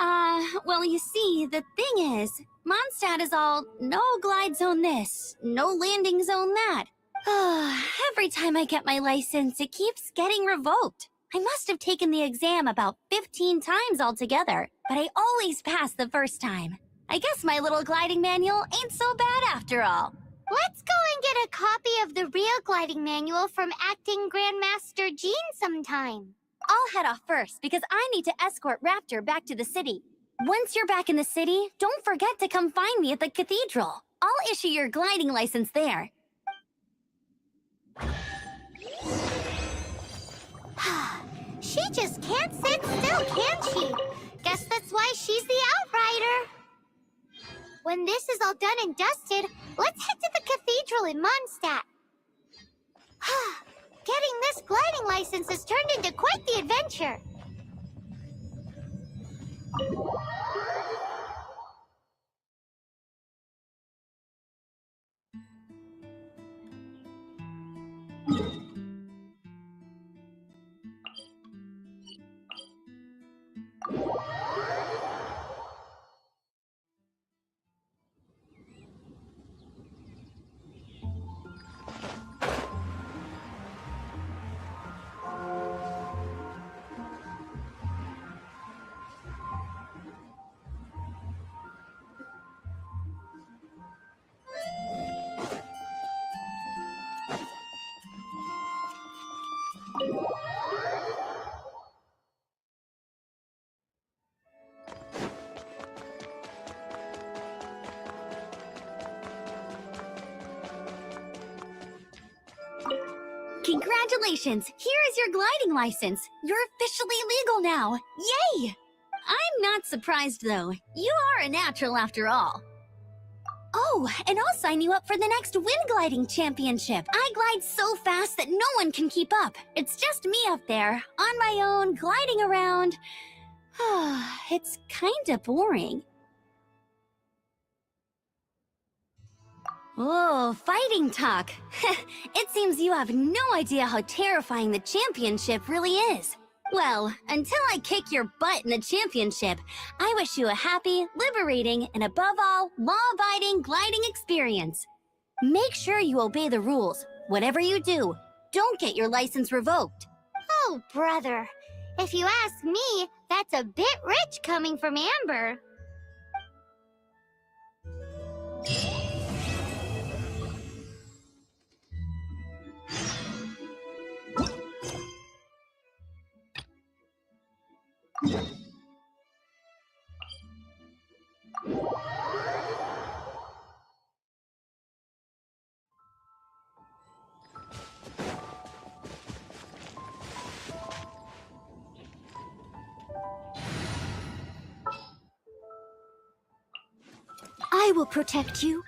I: Well, you see, the thing is, Mondstadt is all, no glide zone this, no landing zone that. Every time I get my license, it keeps getting revoked. I must have taken the exam about 15 times altogether, but I always pass the first time. I guess my little gliding manual ain't so bad after all.
A: Let's go and get a copy of the real gliding manual from Acting Grandmaster Jean sometime.
I: I'll head off first because I need to escort Raptor back to the city. Once you're back in the city, don't forget to come find me at the cathedral. I'll issue your gliding license there.
A: She just can't sit still, can she? Guess that's why she's the Outrider. When this is all done and dusted, let's head to the cathedral in Mondstadt. Getting this gliding license has turned into quite the adventure.
I: Congratulations! Here is your gliding license. You're officially legal now. Yay! I'm not surprised, though. You are a natural after all. Oh, and I'll sign you up for the next wind gliding championship. I glide so fast that no one can keep up. It's just me up there, on my own, gliding around. It's kinda boring. Oh, fighting talk. It seems you have no idea how terrifying the championship really is. Well, until I kick your butt in the championship, I wish you a happy, liberating, and above all, law-abiding gliding experience. Make sure you obey the rules. Whatever you do, don't get your license revoked.
A: Oh, brother. If you ask me, that's a bit rich coming from Amber.
I: I will protect you.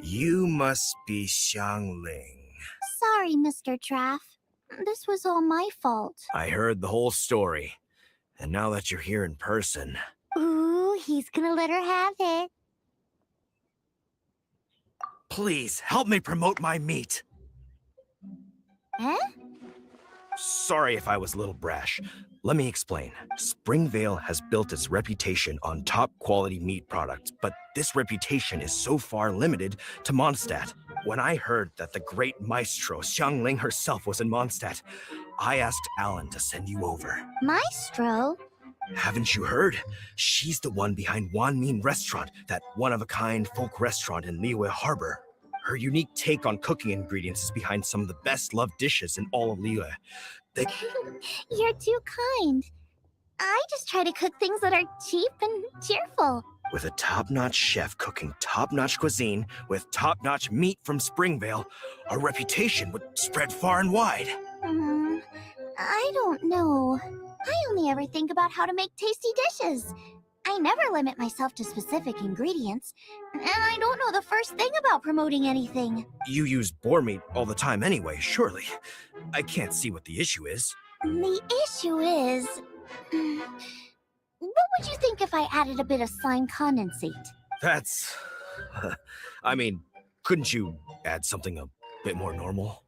J: You must be Xiangling.
A: Sorry, Mr. Traff. This was all my fault.
J: I heard the whole story. And now that you're here in person...
A: Ooh, he's gonna let her have it.
J: Please, help me promote my meat.
A: Eh?
J: Sorry if I was a little brash. Let me explain. Springvale has built its reputation on top-quality meat products, but this reputation is so far limited to Mondstadt. When I heard that the great maestro Xiangling herself was in Mondstadt, I asked Alan to send you over.
A: Maestro?
J: Haven't you heard? She's the one behind Wanmin Restaurant, that one-of-a-kind folk restaurant in Liyue Harbor. Her unique take on cooking ingredients is behind some of the best-loved dishes in all of Liyue.
A: You're too kind. I just try to cook things that are cheap and cheerful.
J: With a top-notch chef cooking top-notch cuisine with top-notch meat from Springvale, our reputation would spread far and wide.
A: I don't know. I only ever think about how to make tasty dishes. I never limit myself to specific ingredients, and I don't know the first thing about promoting anything.
J: You use boar meat all the time anyway, surely. I can't see what the issue is.
A: The issue is... What would you think if I added a bit of slime condensate?
J: That's... I mean, couldn't you add something a bit more normal?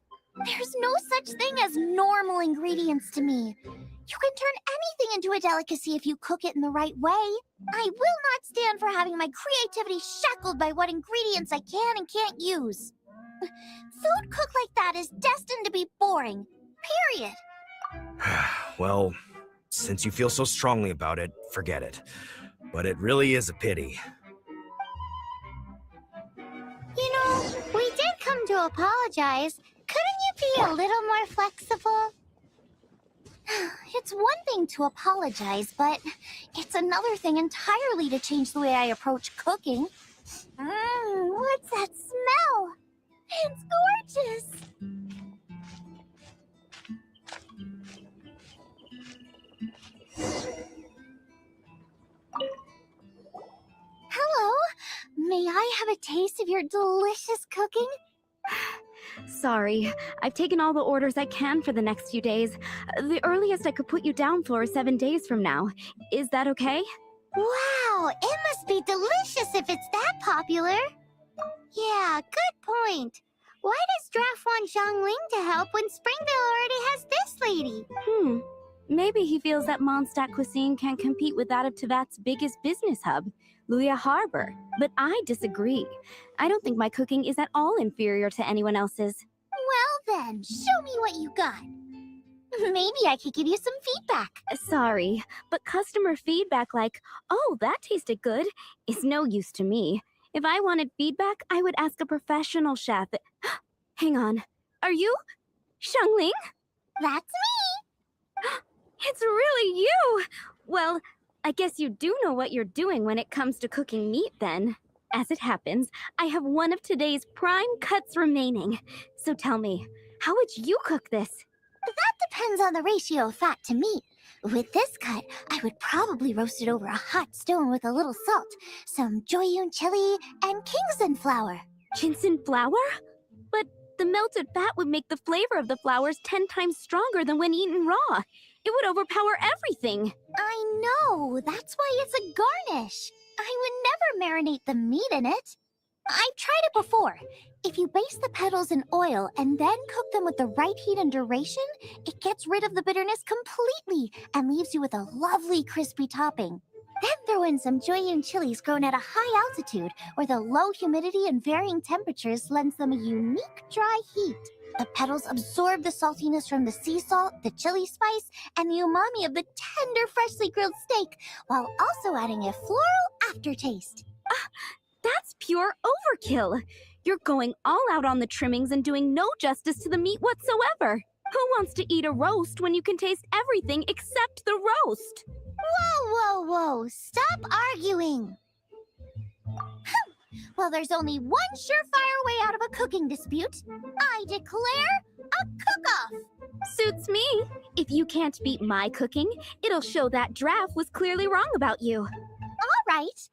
A: There's no such thing as normal ingredients to me. You can turn anything into a delicacy if you cook it in the right way. I will not stand for having my creativity shackled by what ingredients I can and can't use. Food cooked like that is destined to be boring. Period.
J: Well, since you feel so strongly about it, forget it. But it really is a pity.
A: You know, we did come to apologize. Couldn't you be a little more flexible? It's one thing to apologize, but it's another thing entirely to change the way I approach cooking. What's that smell? It's gorgeous! Hello, may I have a taste of your delicious cooking?
F: Sorry, I've taken all the orders I can for the next few days. The earliest I could put you down for is 7 days from now. Is that okay?
A: Wow, it must be delicious if it's that popular. Yeah, good point. Why does Draft want Xiangling to help when Springvale already has this lady?
F: Maybe he feels that Mondstadt cuisine can't compete with that of Tevat's biggest business hub, Liyue Harbor. But I disagree. I don't think my cooking is at all inferior to anyone else's.
A: Well then, show me what you got. Maybe I could give you some feedback.
F: Sorry, but customer feedback like, oh, that tasted good, is no use to me. If I wanted feedback, I would ask a professional chef. Hang on. Are you Xiangling?
A: That's me!
F: It's really you! Well, I guess you do know what you're doing when it comes to cooking meat then. As it happens, I have one of today's prime cuts remaining. So tell me, how would you cook this?
A: That depends on the ratio of fat to meat. With this cut, I would probably roast it over a hot stone with a little salt, some Joyun chili, and Kingston flour.
F: Kingston flour? But the melted fat would make the flavor of the flours 10 times stronger than when eaten raw. It would overpower everything.
A: I know, that's why it's a garnish. I would never marinate the meat in it. I've tried it before. If you baste the petals in oil and then cook them with the right heat and duration, it gets rid of the bitterness completely and leaves you with a lovely crispy topping. Then throw in some Jueyun chilies grown at a high altitude, where the low humidity and varying temperatures lends them a unique dry heat. The petals absorb the saltiness from the sea salt, the chili spice, and the umami of the tender, freshly grilled steak, while also adding a floral aftertaste.
F: That's pure overkill. You're going all out on the trimmings and doing no justice to the meat whatsoever. Who wants to eat a roast when you can taste everything except the roast?
A: Whoa, whoa, whoa! Stop arguing! Well, there's only one surefire way out of a cooking dispute. I declare a cook-off!
F: Suits me. If you can't beat my cooking, it'll show that Draft was clearly wrong about you.
A: All right.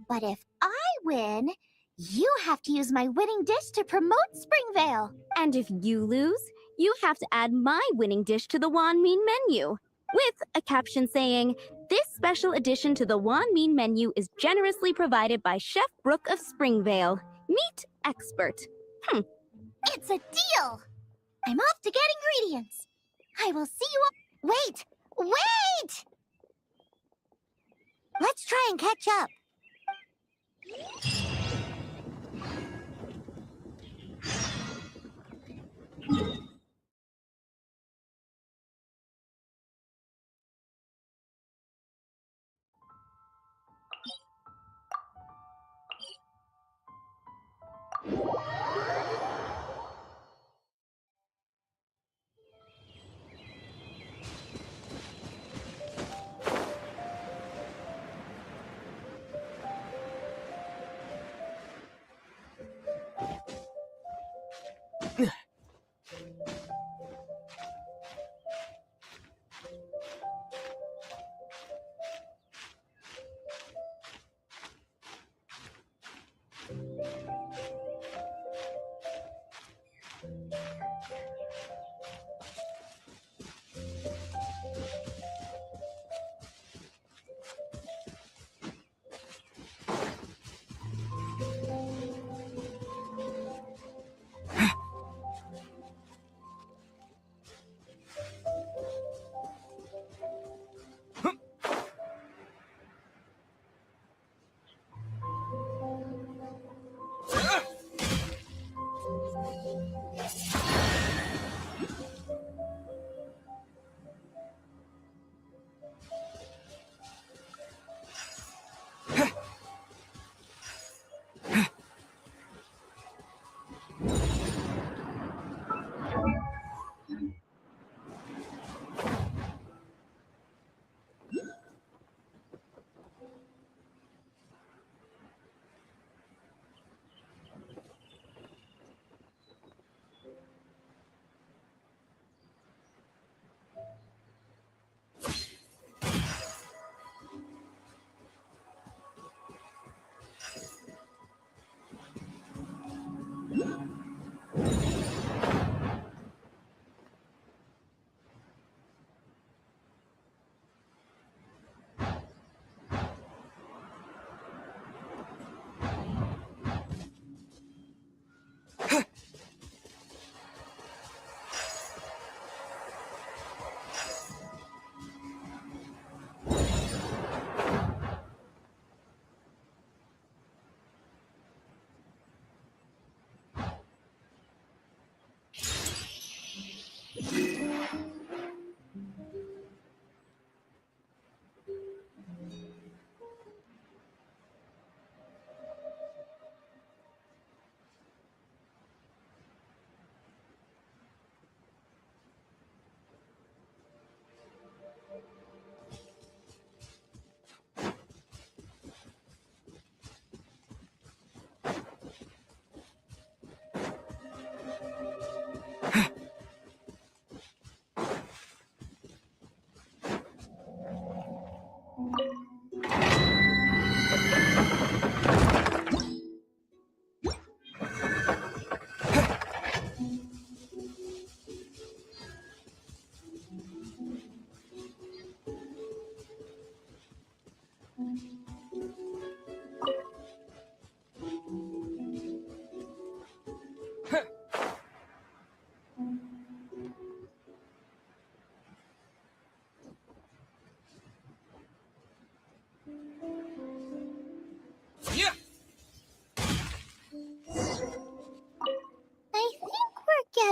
A: But if I win, you have to use my winning dish to promote Springvale.
F: And if you lose, you have to add my winning dish to the Wan Min menu, with a caption saying, "This special addition to the Wan Min menu is generously provided by Chef Brooke of Springvale, meat expert."
A: It's a deal! I'm off to get ingredients. I will see you all. Wait! Wait! Let's try and catch up.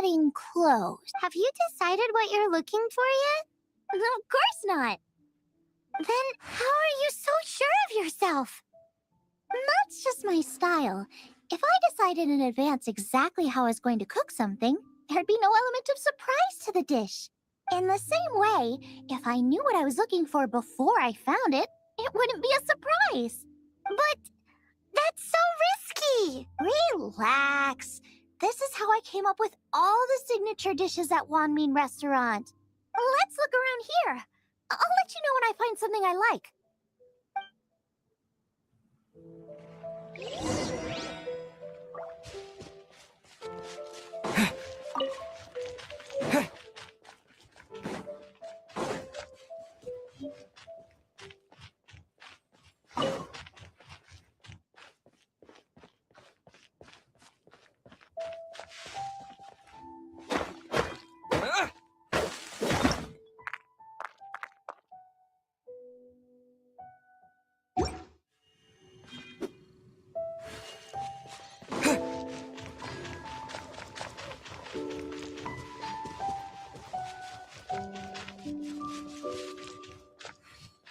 A: getting close. Have you decided what you're looking for yet? No, of course not. Then how are you so sure of yourself? That's just my style. If I decided in advance exactly how I was going to cook something, there'd be no element of surprise to the dish. In the same way, if I knew what I was looking for before I found it, it wouldn't be a surprise. But that's so risky! Relax. This is how I came up with all the signature dishes at Wanmin Restaurant. Let's look around here. I'll let you know when I find something I like.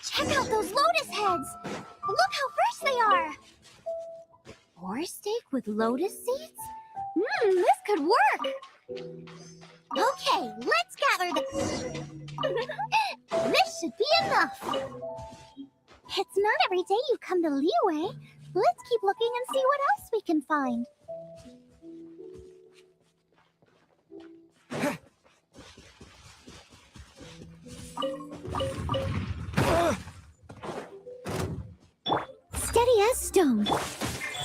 A: Check out those lotus heads! Look how fresh they are! Boar steak with lotus seeds? This could work! Okay, let's gather the... This should be enough! It's not every day you come to Liyue. Let's keep looking and see what else we can find. Steady as stone.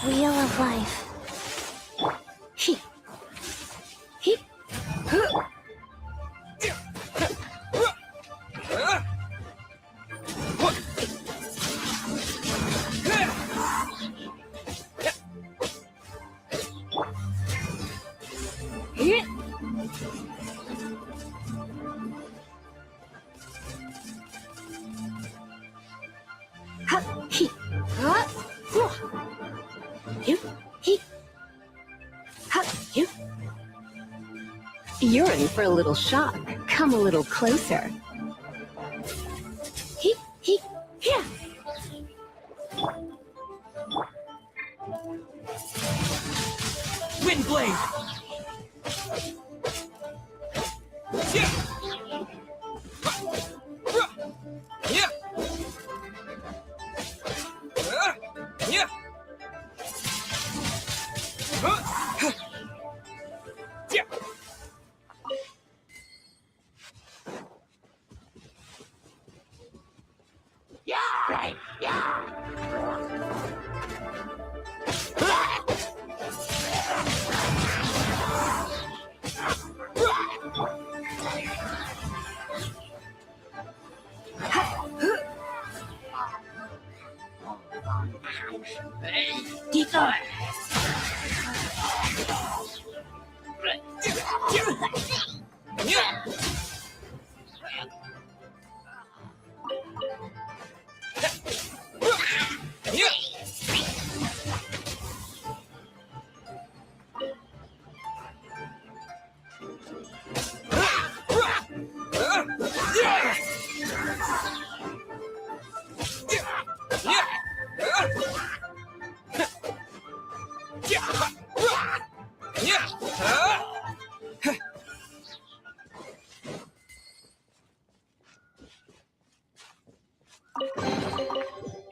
A: Wheel of life. He.
C: You're in for a little shock. Come a little closer.
A: Yeah.
M: Windblade!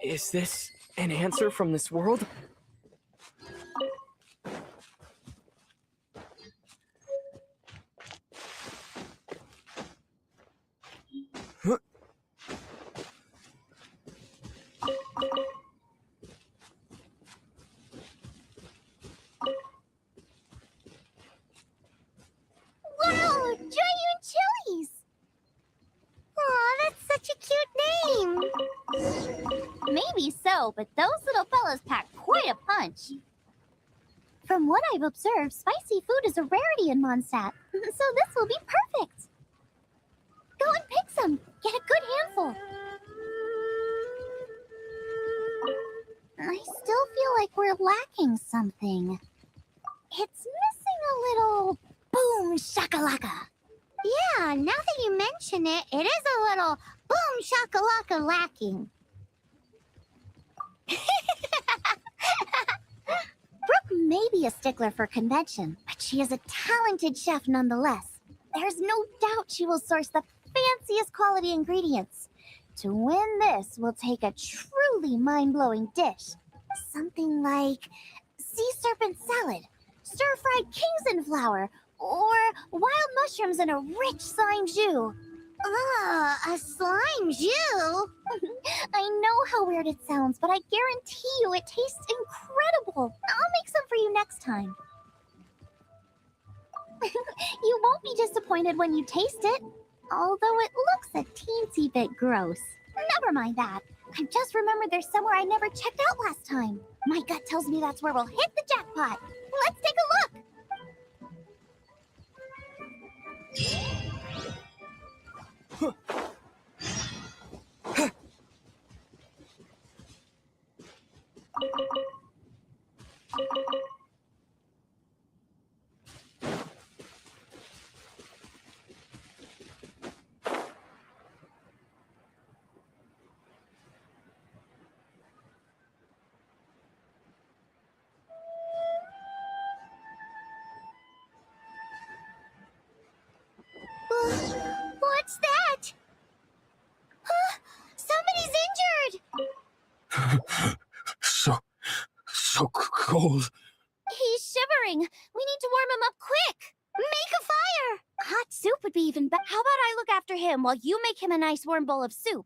B: Is this an answer from this world?
A: Wow, giant chilies! Aw, that's such a cute name! Maybe so, but those little fellas pack quite a punch. From what I've observed, spicy food is a rarity in Mondstadt, so this will be perfect. Go and pick some. Get a good handful. I still feel like we're lacking something. It's missing a little boom shakalaka. Yeah, now that you mention it, it is a little boom shakalaka lacking. Brooke may be a stickler for convention, but she is a talented chef nonetheless. There's no doubt she will source the fanciest quality ingredients. To win this, we'll take a truly mind-blowing dish. Something like sea serpent salad, stir-fried Kingston flour, or wild mushrooms in a rich slime jus. A slime jus? I know how weird it sounds, but I guarantee you it tastes incredible. I'll make some for you next time. You won't be disappointed when you taste it, although it looks a teensy bit gross. Never mind that. I just remembered there's somewhere I never checked out last time. My gut tells me that's where we'll hit the jackpot. Let's take a look. What's that? Somebody's injured!
K: So cold.
A: He's shivering. We need to warm him up quick. Make a fire. Hot soup would be even better. How about I look after him while you make him a nice warm bowl of soup?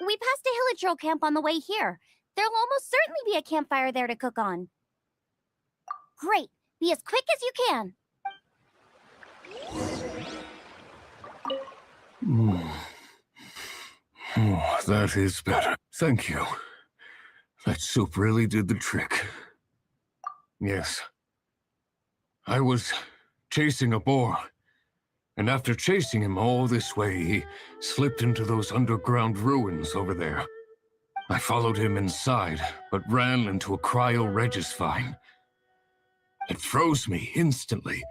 A: We passed a Hilichurl camp on the way here. There'll almost certainly be a campfire there to cook on. Great. Be as quick as you can.
K: Oh, that is better. Thank you. That soup really did the trick. Yes. I was chasing a boar, and after chasing him all this way, he slipped into those underground ruins over there. I followed him inside, but ran into a cryo-regis vine. It froze me instantly.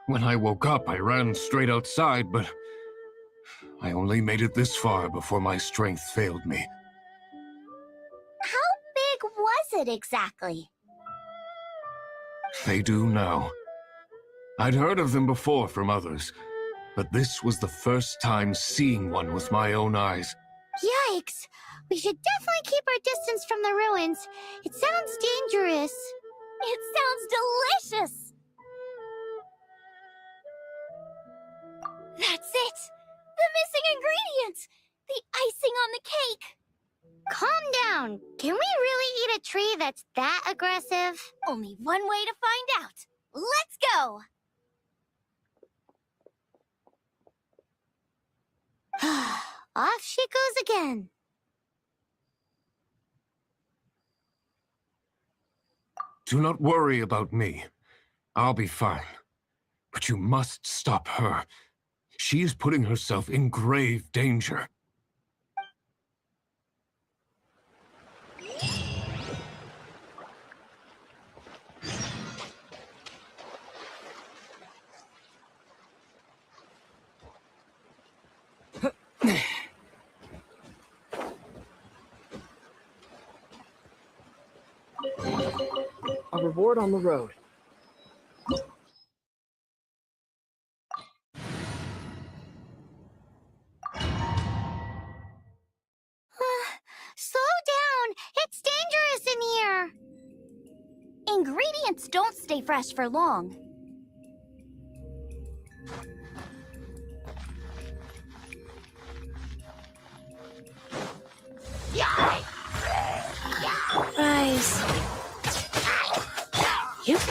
K: When I woke up, I ran straight outside, but I only made it this far before my strength failed me.
A: How big was it exactly?
K: They do now. I'd heard of them before from others, but this was the first time seeing one with my own eyes.
A: Yikes! We should definitely keep our distance from the ruins. It sounds dangerous. It sounds delicious! That's it! The missing ingredients! The icing on the cake! Calm down. Can we really eat a tree that's that aggressive? Only one way to find out. Let's go! Off she goes again.
K: Do not worry about me. I'll be fine. But you must stop her. She is putting herself in grave danger.
N: A reward on the road.
A: Slow down! It's dangerous in here! Ingredients don't stay fresh for long.
T: Rise. Yep.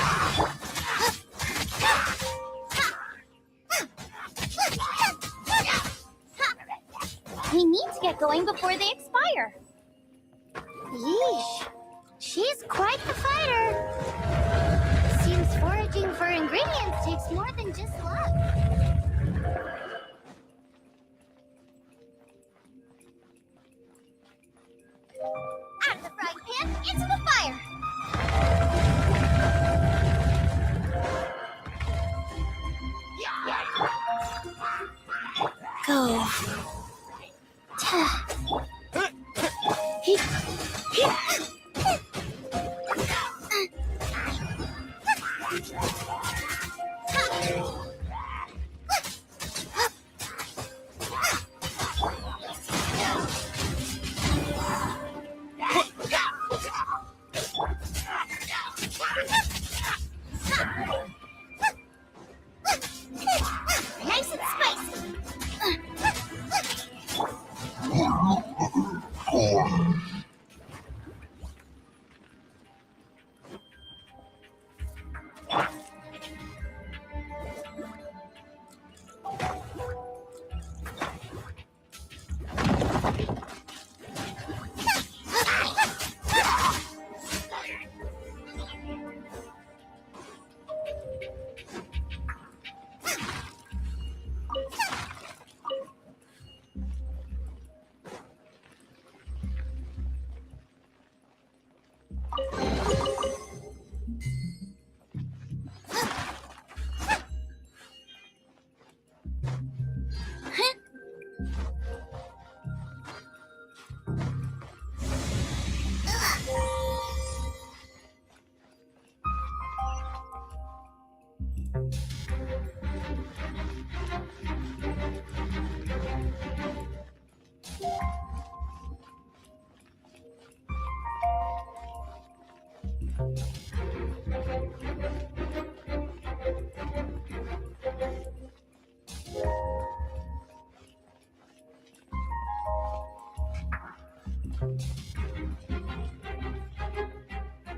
A: We need to get going before they expire. Yeesh. She's quite the fighter. Seems foraging for ingredients takes more than just luck. Out of the frying pan, into the fire!
U: go.
A: Nice and spicy.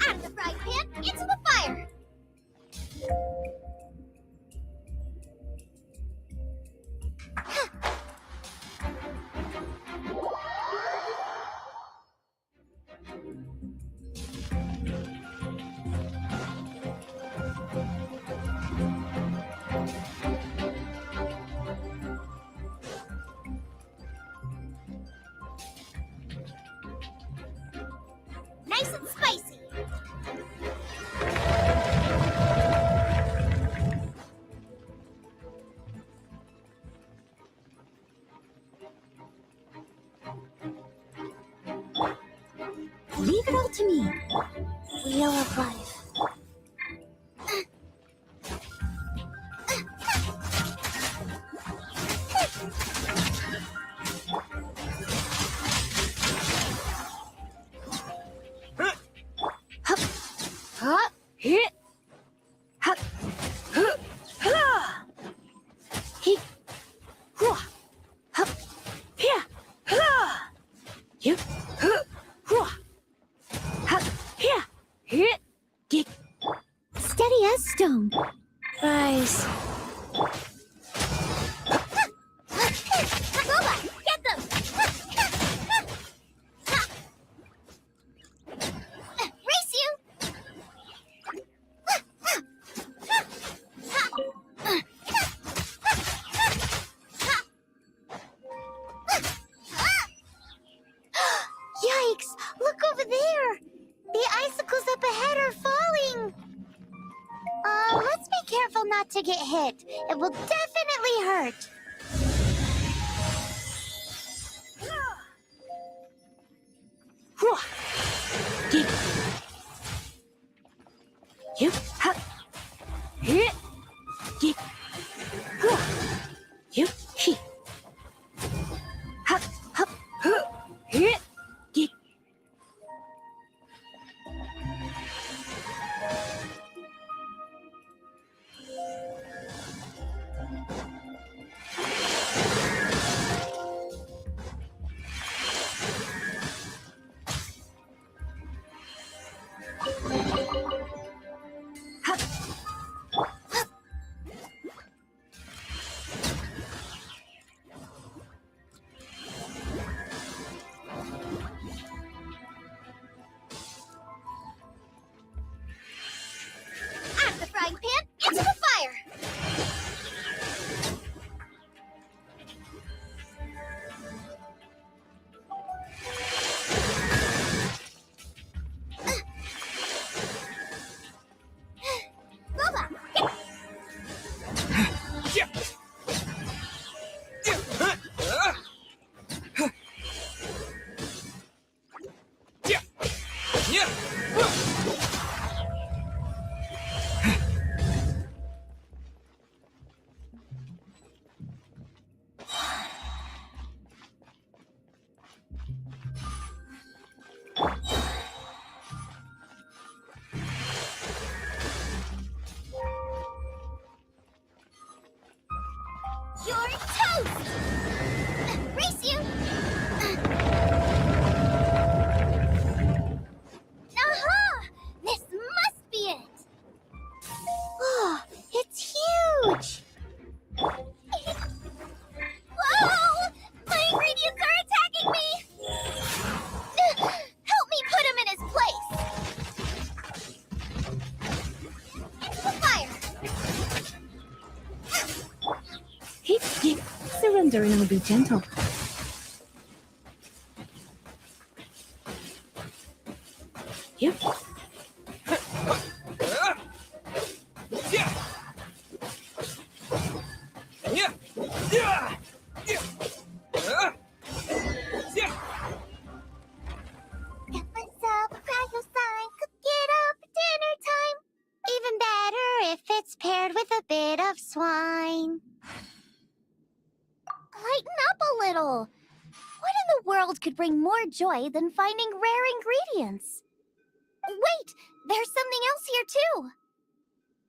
A: Out of the frying pan, into the fire. Nice and spicy.
U: Leave it all to me. Wheel of life.
A: Huh? Hit. Huh. Huh. Huh. He. Huh. Huh. Here. Huh. You. Huh. Huh. Huh. Here. Hit. Get. Steady as stone. Rise. Robot, get them! Race you! Yikes! Look over there! The icicles up ahead are falling! Let's be careful not to get hit. It will definitely hurt. You. Hit. Get. You. Hit. Hop. Hop. Hit. Get. Out of the frying pan, into the fire!
C: surrender and I'll be gentle. Yep.
A: What's up? Crack a sign. Cook it up. Dinner time. Even better if it's paired with a bit of swine. Lighten up a little. What in the world could bring more joy than finding rare ingredients? Wait, there's something else here too.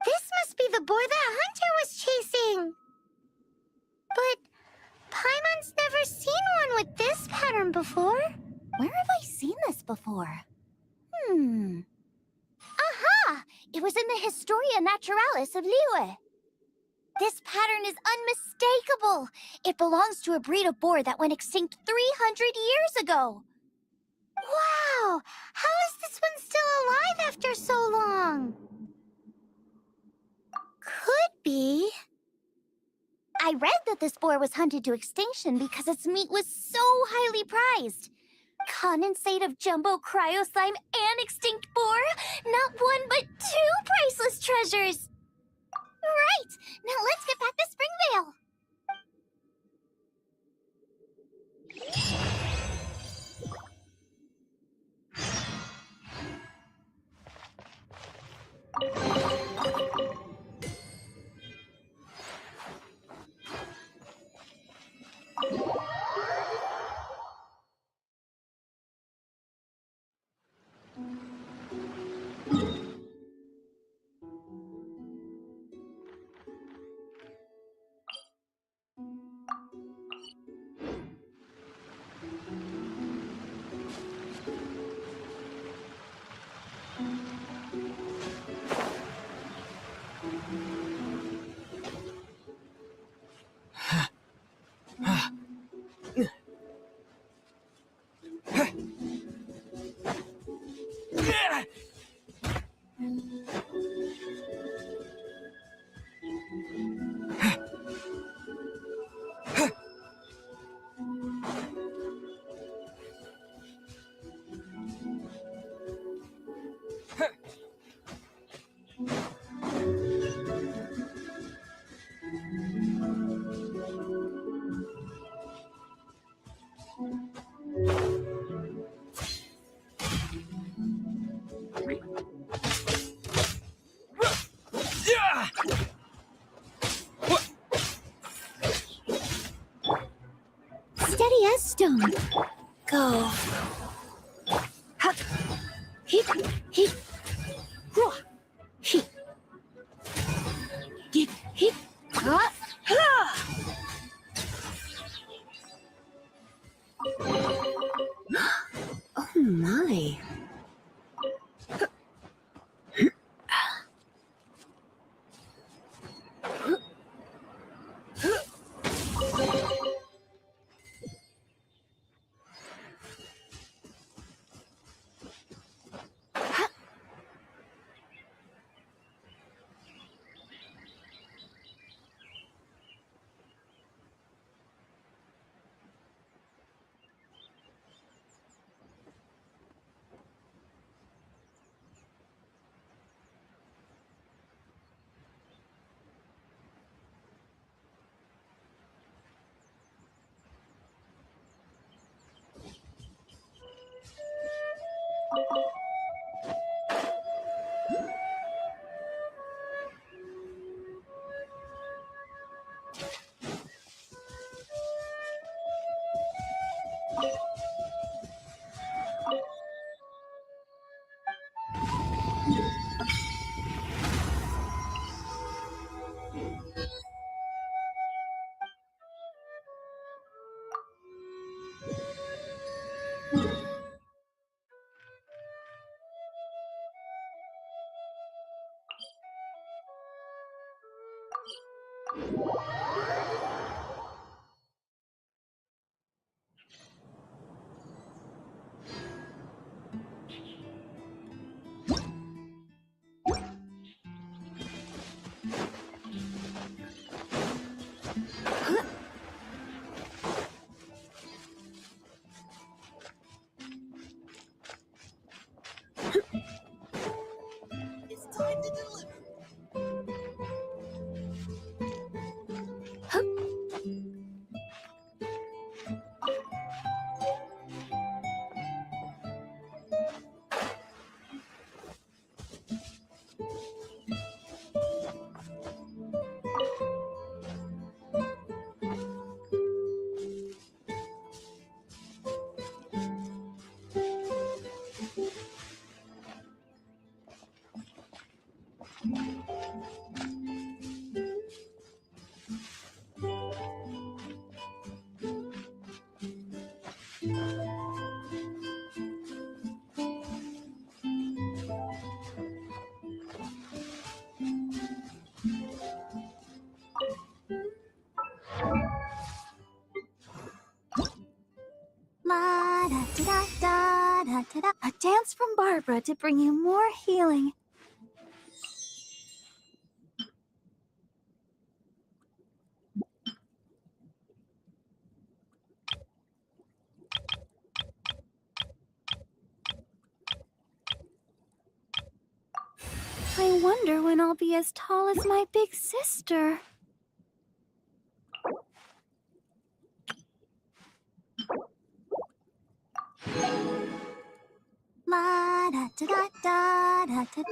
A: This must be the boar that Hunter was chasing. But Paimon's never seen one with this pattern before. Where have I seen this before? Aha! It was in the Historia Naturalis of Liyue. This pattern is unmistakable. It belongs to a breed of boar that went extinct 300 years ago. Wow! How is this one still alive after so long? Could be. I read that this boar was hunted to extinction because its meat was so highly prized. Condensate of jumbo cryo slime and extinct boar? Not one but two priceless treasures! Right! Now let's get back to Springvale! Steady as stone. Go. Ha. Hip. Hip. Hua. Hip. Hip. Hip. Ha. Ha. Oh my.
F: A dance from Barbara to bring you more healing. I wonder when I'll be as tall as my big sister. La da da da da da da.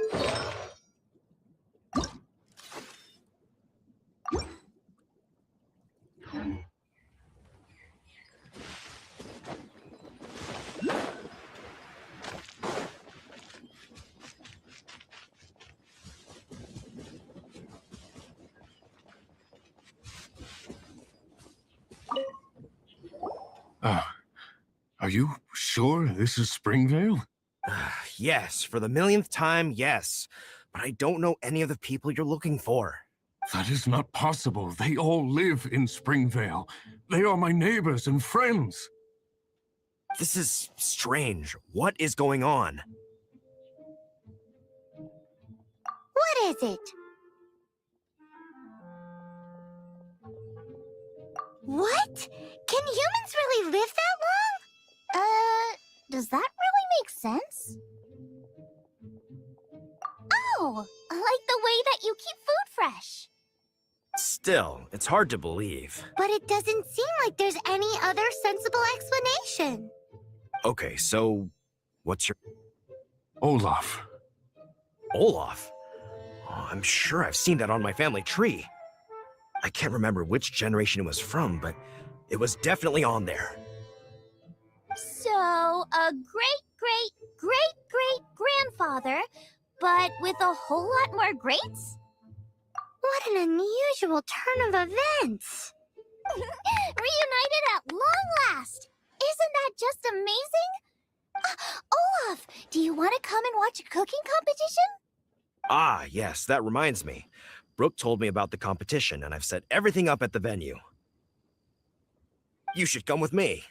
K: Are you sure this is Springvale?
J: Yes, for the millionth time, yes. But I don't know any of the people you're looking for.
K: That is not possible. They all live in Springvale. They are my neighbors and friends.
J: This is strange. What is going on?
A: What is it? What? Can humans really live that long? Does that really make sense? Oh, like the way that you keep food fresh.
J: Still, it's hard to believe.
A: But it doesn't seem like there's any other sensible explanation.
J: Okay, so what's your...
K: Olaf.
J: Olaf? Oh, I'm sure I've seen that on my family tree. I can't remember which generation it was from, but it was definitely on there.
A: So, a great-great-great-great-grandfather, but with a whole lot more greats? What an unusual turn of events! Reunited at long last! Isn't that just amazing? Olaf, do you want to come and watch a cooking competition?
J: Ah, yes, that reminds me. Brooke told me about the competition, and I've set everything up at the venue. You should come with me.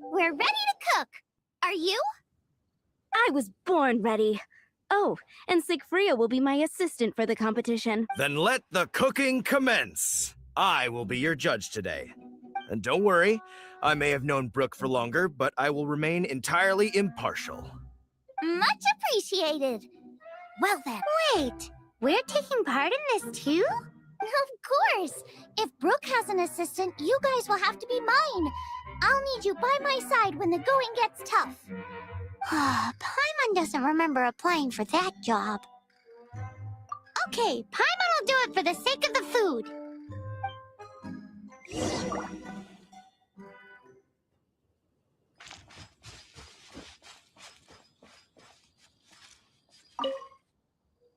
A: We're ready to cook. Are you?
F: I was born ready. Oh, and Sigfria will be my assistant for the competition.
J: Then let the cooking commence. I will be your judge today. And don't worry, I may have known Brooke for longer, but I will remain entirely impartial.
A: Much appreciated. Well then, wait. We're taking part in this too? Of course. If Brooke has an assistant, you guys will have to be mine. I'll need you by my side when the going gets tough. Paimon doesn't remember applying for that job. Okay, Paimon will do it for the sake of the food.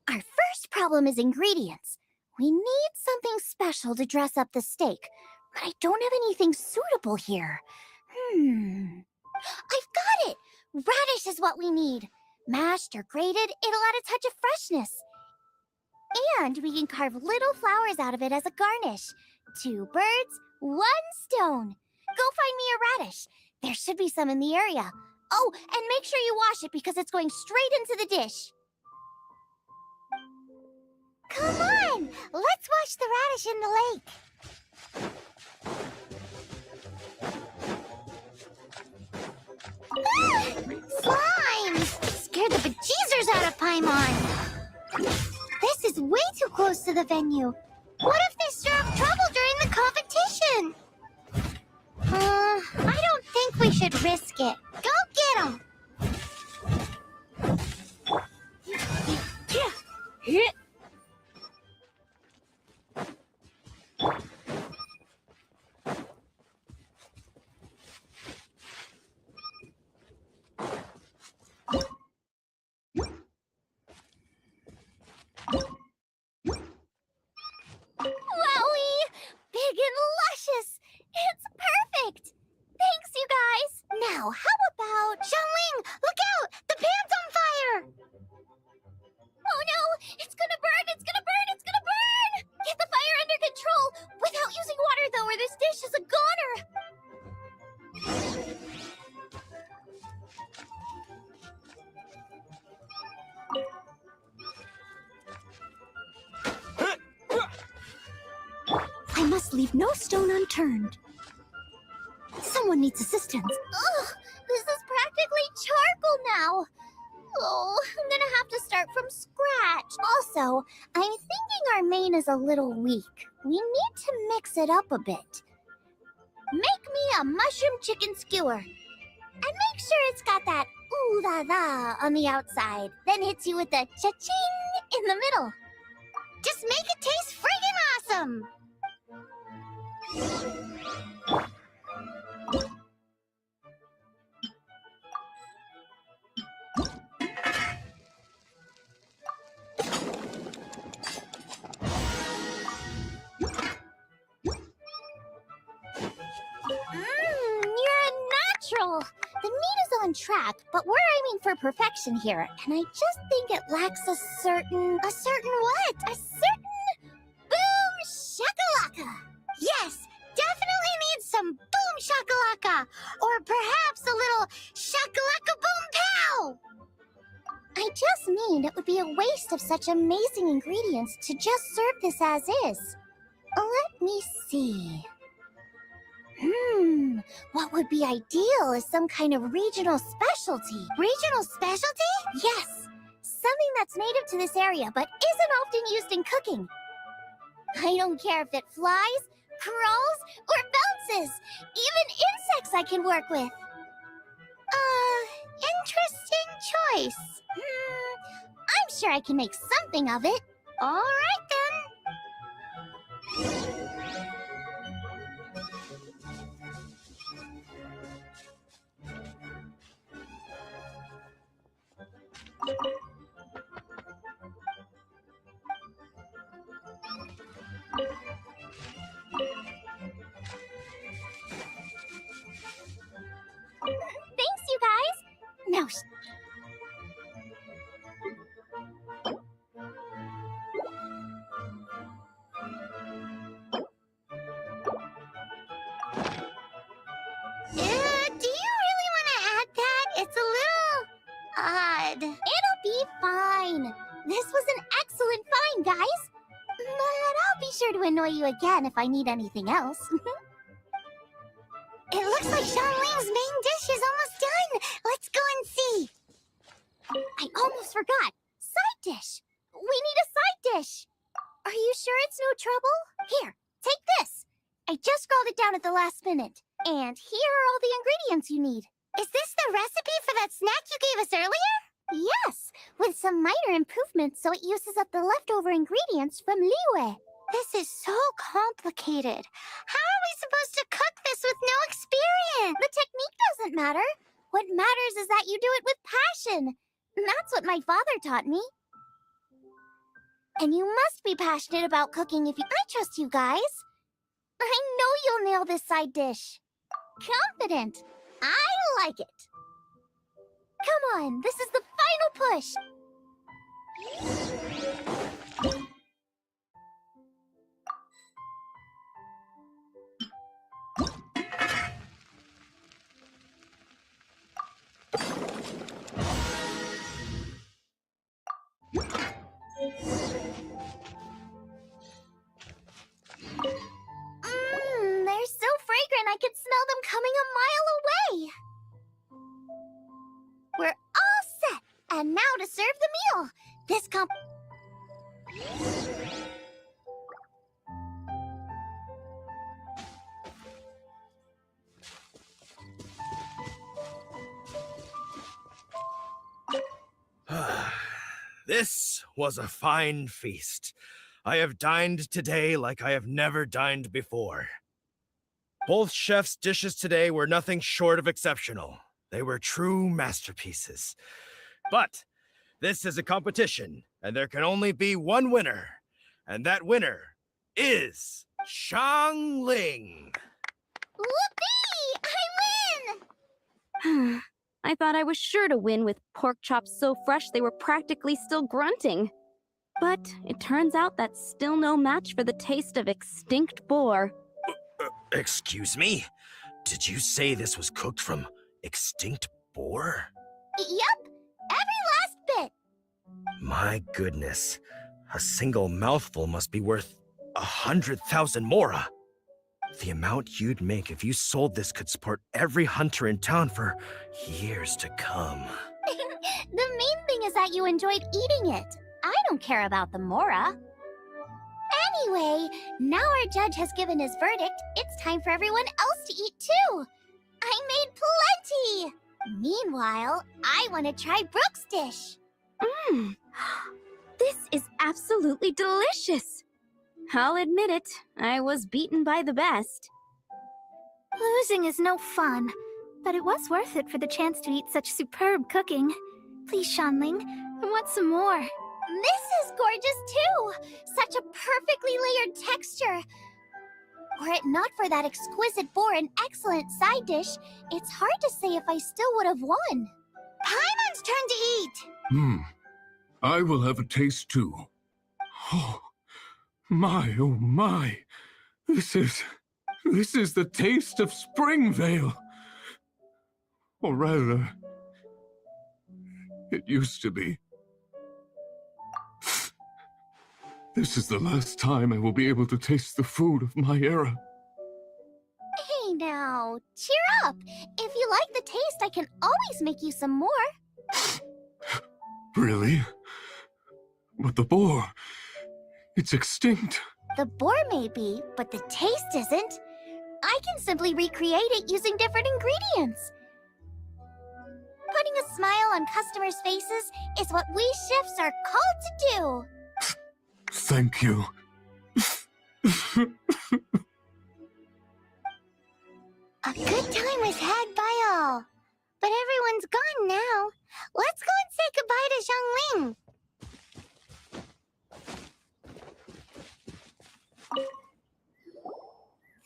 A: Our first problem is ingredients. We need something special to dress up the steak, but I don't have anything suitable here. I've got it! Radish is what we need. Mashed or grated, it'll add a touch of freshness. And we can carve little flowers out of it as a garnish. 2 birds, 1 stone. Go find me a radish. There should be some in the area. Oh, and make sure you wash it because it's going straight into the dish. Come on! Let's wash the radish in the lake. Slime! Scared the bejeezers out of Paimon. This is way too close to the venue. What if they stir up trouble during the competition? I don't think we should risk it. Go get them!
F: must leave no stone unturned. Someone needs assistance.
A: Ugh, this is practically charcoal now. Oh, I'm gonna have to start from scratch. Also, I'm thinking our main is a little weak. We need to mix it up a bit. Make me a mushroom chicken skewer. And make sure it's got that ooh la la on the outside. Then hits you with the cha-ching in the middle. Just make it taste friggin' awesome! You're a natural! The meat is on track, but we're aiming for perfection here, and I just think it lacks a certain what? A certain boom shakalaka! Yes, definitely needs some boom shakalaka! Or perhaps a little shakalaka boom pow! I just mean it would be a waste of such amazing ingredients to just serve this as is. Let me see. What would be ideal is some kind of regional specialty. Regional specialty? Yes! Something that's native to this area but isn't often used in cooking. I don't care if it flies, crawls, or bounces. Even insects I can work with. Interesting choice. I'm sure I can make something of it. All right then. Thanks, you guys. No. Do you really want to add that? It's a little odd. It'll be fine. This was an excellent find, guys. But I'll be sure to annoy you again if I need anything else. It looks like Xiangling's main dish is almost done. Let's go and see. I almost forgot. Side dish. We need a side dish. Are you sure it's no trouble? Here, take this. I just scrolled it down at the last minute. And here are all the ingredients you need. Is this the recipe for that snack you gave us earlier? Yes, with some minor improvements so it uses up the leftover ingredients from Liyue. This is so complicated. How are we supposed to cook this with no experience? The technique doesn't matter. What matters is that you do it with passion. That's what my father taught me. And you must be passionate about cooking if you... I trust you guys. I know you'll nail this side dish. Confident. I like it. Come on, this is the final push. They're so fragrant I could smell them coming a mile away. We're all set, and now to serve the meal. This
J: This was a fine feast. I have dined today like I have never dined before. Both chefs' dishes today were nothing short of exceptional. They were true masterpieces. But this is a competition, and there can only be one winner. And that winner is Xiangling.
A: Whoopee! I win!
F: I thought I was sure to win with pork chops so fresh they were practically still grunting. But it turns out that's still no match for the taste of extinct boar.
J: Excuse me? Did you say this was cooked from extinct boar?
A: Yep, every last bit.
J: My goodness. A single mouthful must be worth 100,000 mora. The amount you'd make if you sold this could support every hunter in town for years to come.
A: The main thing is that you enjoyed eating it. I don't care about the Mora. Anyway, now our judge has given his verdict. It's time for everyone else to eat too. I made plenty. Meanwhile, I want to try Brooke's dish.
F: This is absolutely delicious. I'll admit it, I was beaten by the best.
A: Losing is no fun, but it was worth it for the chance to eat such superb cooking. Please, Shanling, I want some more. This is gorgeous too! Such a perfectly layered texture. Were it not for that exquisite boar and excellent side dish, it's hard to say if I still would have won. Paimon's turn to eat!
K: I will have a taste too. Oh my. This is the taste of Springvale. Or rather, it used to be. This is the last time I will be able to taste the food of my era.
A: Hey now, cheer up! If you like the taste, I can always make you some more.
K: Really? But the boar, it's extinct.
A: The boar may be, but the taste isn't. I can simply recreate it using different ingredients. Putting a smile on customers' faces is what we chefs are called to do.
K: Thank you.
A: A good time was had by all. But everyone's gone now. Let's go and say goodbye to Xiangling.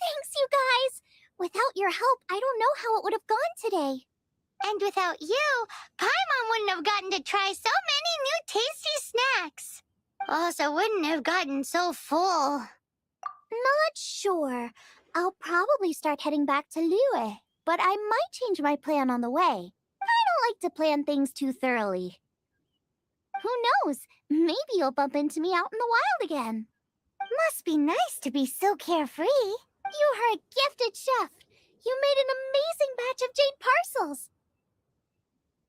A: Thanks, you guys. Without your help, I don't know how it would have gone today. And without you, Paimon wouldn't have gotten to try so many new tasty snacks. Also wouldn't have gotten so full. Not sure. I'll probably start heading back to Liyue, but I might change my plan on the way. I don't like to plan things too thoroughly. Who knows? Maybe you'll bump into me out in the wild again. Must be nice to be so carefree. You are a gifted chef. You made an amazing batch of jade parcels.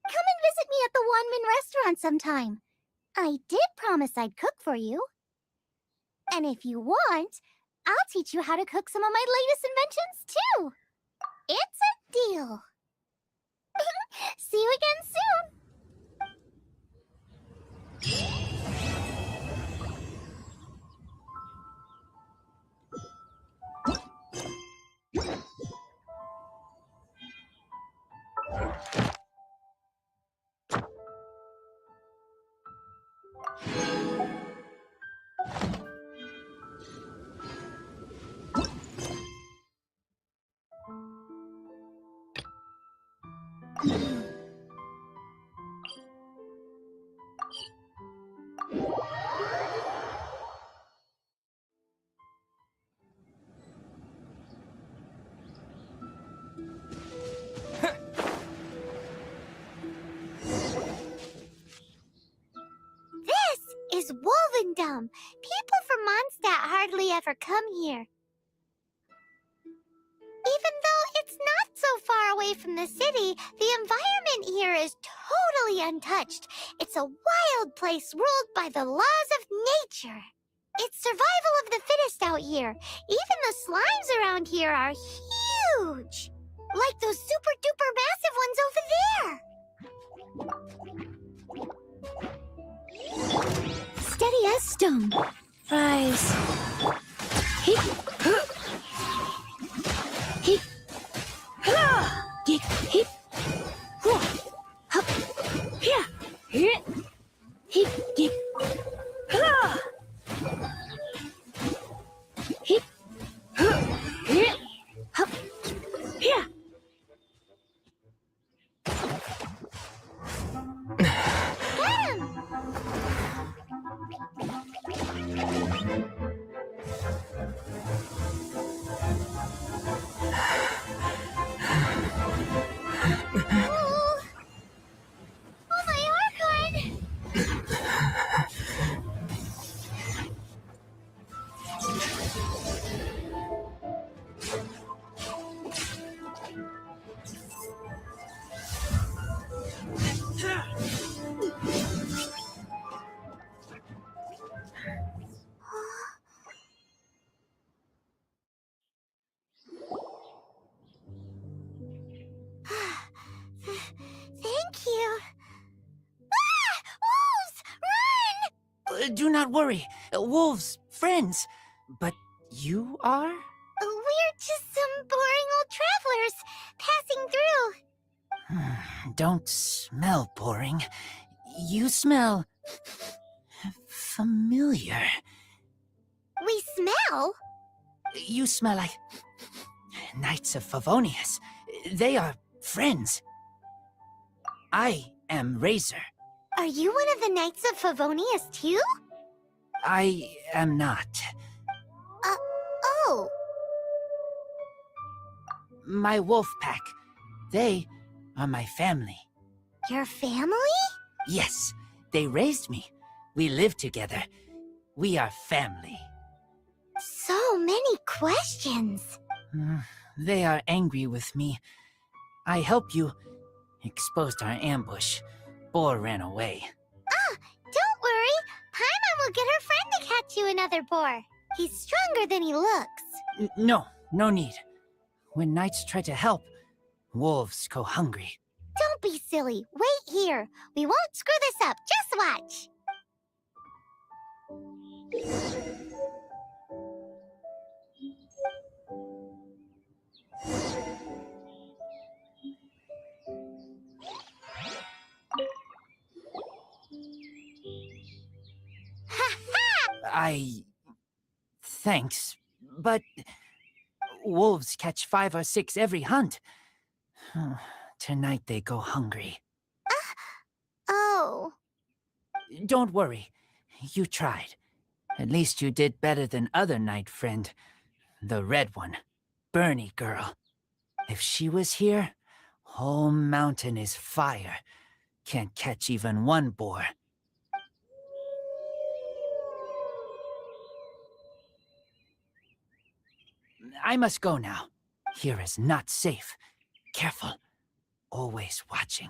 A: Come and visit me at the Wanmin restaurant sometime. I did promise I'd cook for you. And if you want, I'll teach you how to cook some of my latest inventions too. It's a deal. See you again soon. Is Wolvendom. People from Mondstadt hardly ever come here. Even though it's not so far away from the city, the environment here is totally untouched. It's a wild place ruled by the laws of nature. It's survival of the fittest out here. Even the slimes around here are huge. Like those super duper massive ones over there. Steady as stone. Rise. Hip. Hip. Hip. Hip. Hup. Yeah. Hip. Hip. Hip. Hip. Hip. Hup. Yeah. Oh, my Archon!
O: Do not worry. Wolves, friends. But you are?
A: We're just some boring old travelers passing through.
O: Don't smell boring. You smell familiar.
A: We smell?
O: You smell like Knights of Favonius. They are friends. I am Razor.
A: Are you one of the Knights of Favonius too?
O: I am not.
A: Oh.
O: My wolf pack. They are my family.
A: Your family?
O: Yes, they raised me. We live together. We are family.
A: So many questions.
O: They are angry with me. I helped you. Exposed our ambush. Boar ran away.
A: Don't worry. Paimon will get her friend to catch you another boar. He's stronger than he looks.
O: No need. When knights try to help, wolves go hungry.
A: Don't be silly. Wait here. We won't screw this up. Just watch.
O: Thanks, but wolves catch 5 or 6 every hunt. Tonight they go hungry.
A: Oh.
O: Don't worry. You tried. At least you did better than other knight friend. The red one. Bernie girl. If she was here, whole mountain is fire. Can't catch even one boar. I must go now. Here is not safe. Careful. Always watching.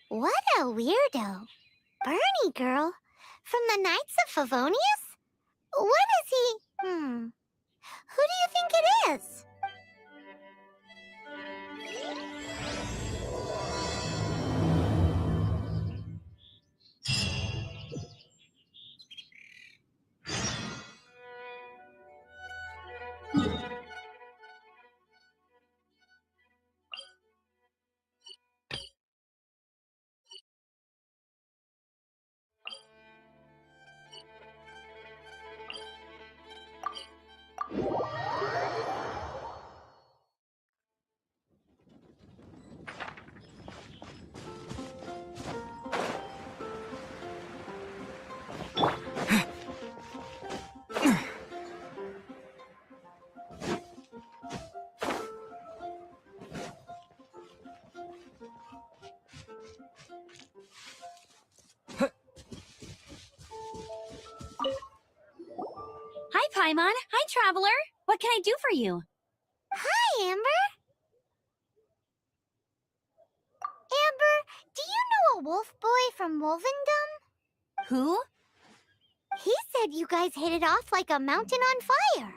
A: What a weirdo. Bernie girl? From the Knights of Favonius? What is he? Who do you think it is?
V: Hi, Paimon. Hi, Traveler. What can I do for you?
A: Hi, Amber. Amber, do you know a wolf boy from Wolvendom?
V: Who?
A: He said you guys hit it off like a mountain on fire.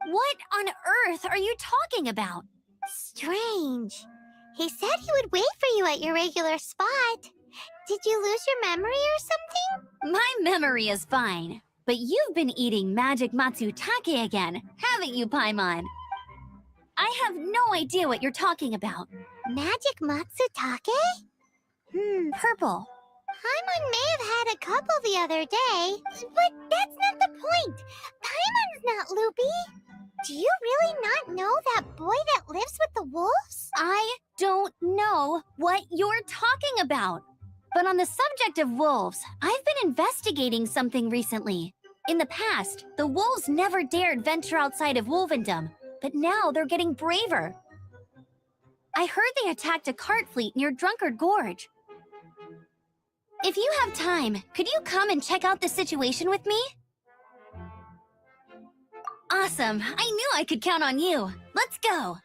V: What on earth are you talking about?
A: Strange. He said he would wait for you at your regular spot. Did you lose your memory or something?
V: My memory is fine. But you've been eating magic matsutake again, haven't you, Paimon? I have no idea what you're talking about.
A: Magic matsutake?
V: Purple.
A: Paimon may have had a couple the other day, but that's not the point. Paimon's not loopy. Do you really not know that boy that lives with the wolves?
V: I don't know what you're talking about. But on the subject of wolves, I've been investigating something recently. In the past, the wolves never dared venture outside of Wolvendom, but now they're getting braver. I heard they attacked a cart fleet near Drunkard Gorge. If you have time, could you come and check out the situation with me? Awesome! I knew I could count on you. Let's go!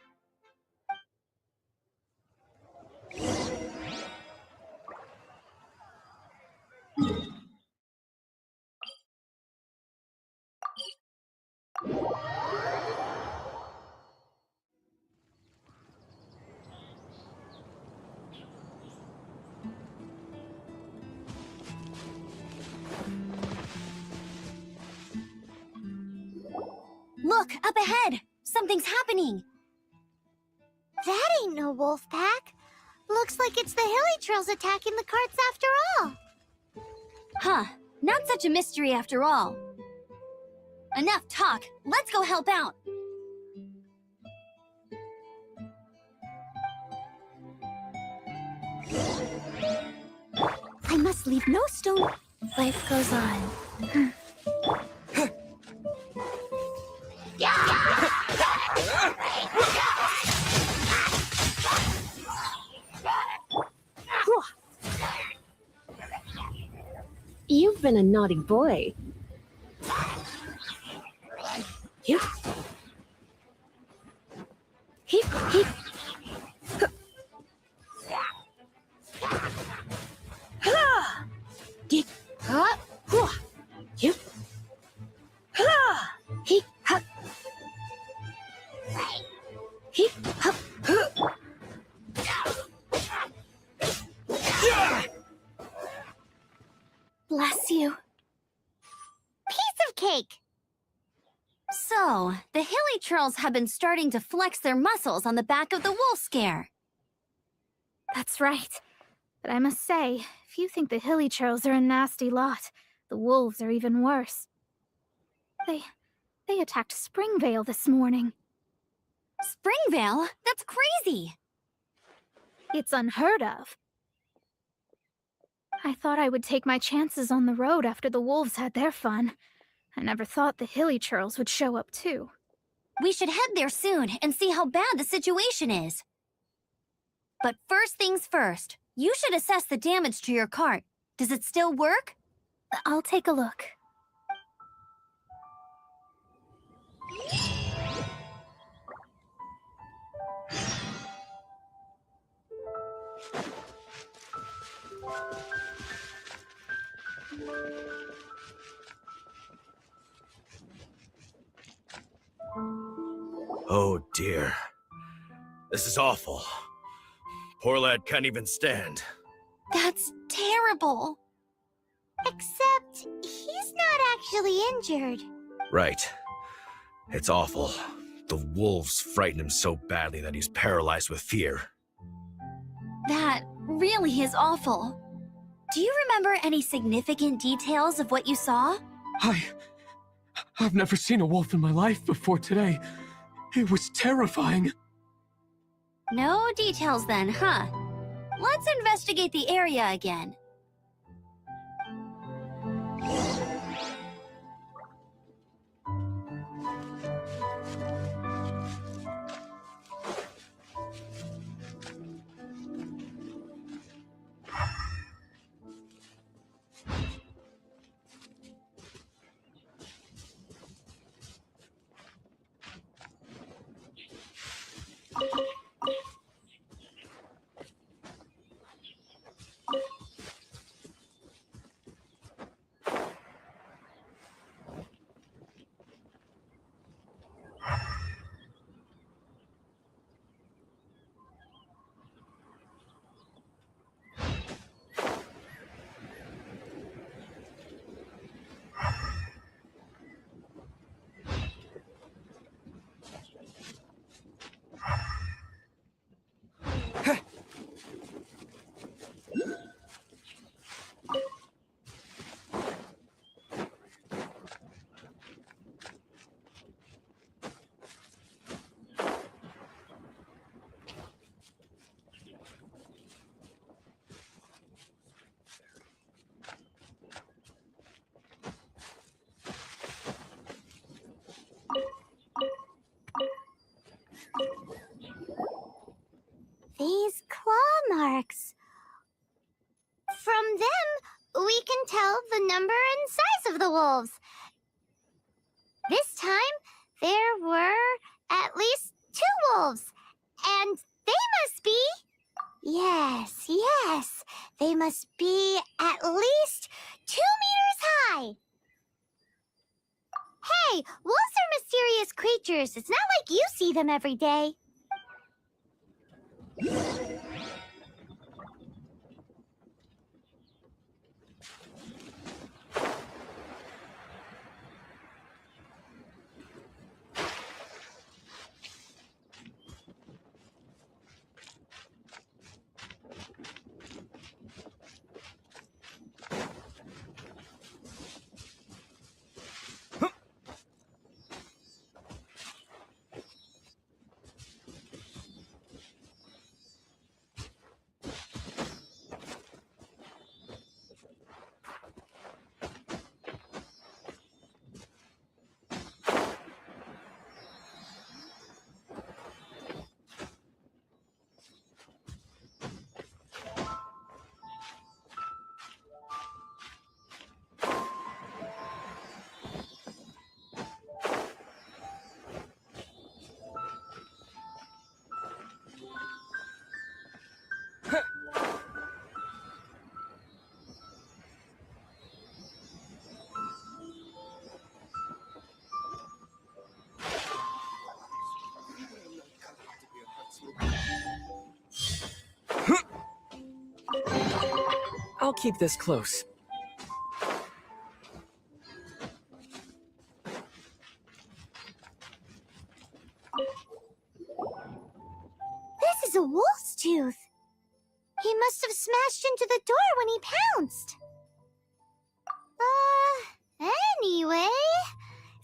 V: Look, up ahead! Something's happening!
A: That ain't no wolf pack. Looks like it's the hilly trails attacking the carts after all.
V: Huh, not such a mystery after all. Enough talk, let's go help out!
F: I must leave no stone. Life goes on.
C: You've been a naughty boy. You. He. Did. You. He. He.
F: Bless you.
A: Piece of cake!
V: So, the hilly trolls have been starting to flex their muscles on the back of the wolf scare.
F: That's right. But I must say, if you think the hilly trolls are a nasty lot, the wolves are even worse. They attacked Springvale this morning.
V: Springvale? That's crazy!
F: It's unheard of. I thought I would take my chances on the road after the wolves had their fun. I never thought the hilly trolls would show up too.
V: We should head there soon and see how bad the situation is. But first things first, you should assess the damage to your cart. Does it still work?
F: I'll take a look.
J: Oh dear. This is awful. Poor lad can't even stand.
V: That's terrible.
A: Except, he's not actually injured.
J: Right. It's awful. The wolves frighten him so badly that he's paralyzed with fear.
V: That really is awful. Do you remember any significant details of what you saw?
H: I've never seen a wolf in my life before today. It was terrifying.
V: No details then, huh? Let's investigate the area again.
A: These claw marks. From them, we can tell the number and size of the wolves. This time, there were at least 2 wolves. And they must be... Yes, they must be at least 2 meters high. Hey, wolves are mysterious creatures. It's not like you see them every day.
B: I'll keep this close.
A: This is a wolf's tooth. He must have smashed into the door when he pounced. Anyway,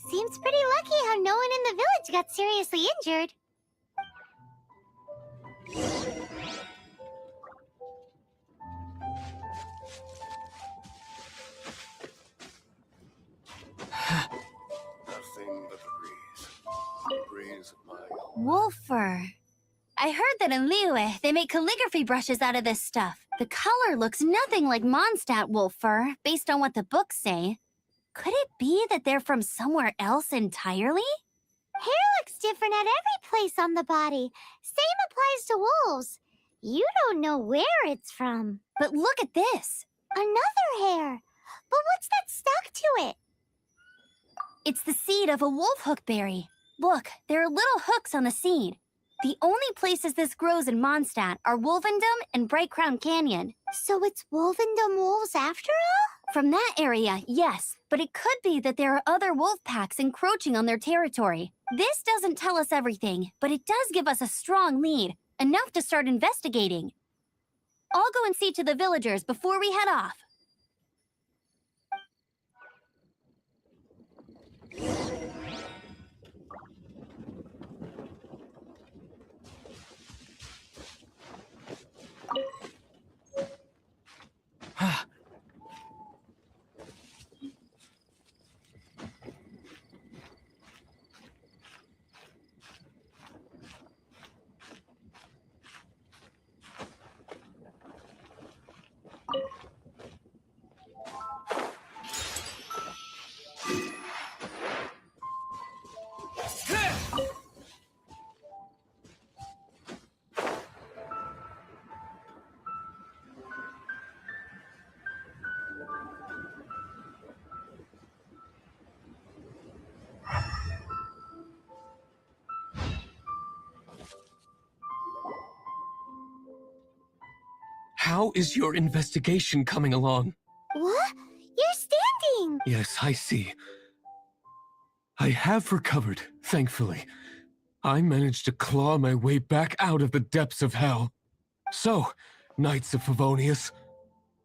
A: seems pretty lucky how no one in the village got seriously injured.
K: Nothing but the breeze of my own.
V: Wolf fur. I heard that in Liyue, they make calligraphy brushes out of this stuff. The color looks nothing like Mondstadt wolf fur, based on what the books say. Could it be that they're from somewhere else entirely?
A: Hair looks different at every place on the body. Same applies to wolves. You don't know where it's from.
V: But look at this.
A: Another hair. But what's that stuck to it?
V: It's the seed of a wolf hook berry. Look, there are little hooks on the seed. The only places this grows in Mondstadt are Wolvendom and Bright Crown Canyon.
A: So it's Wolvendom wolves after all?
V: From that area, yes. But it could be that there are other wolf packs encroaching on their territory. This doesn't tell us everything, but it does give us a strong lead, enough to start investigating. I'll go and see to the villagers before we head off.
H: How is your investigation coming along?
A: What? You're standing!
H: Yes, I see. I have recovered, thankfully. I managed to claw my way back out of the depths of hell. So, Knights of Favonius,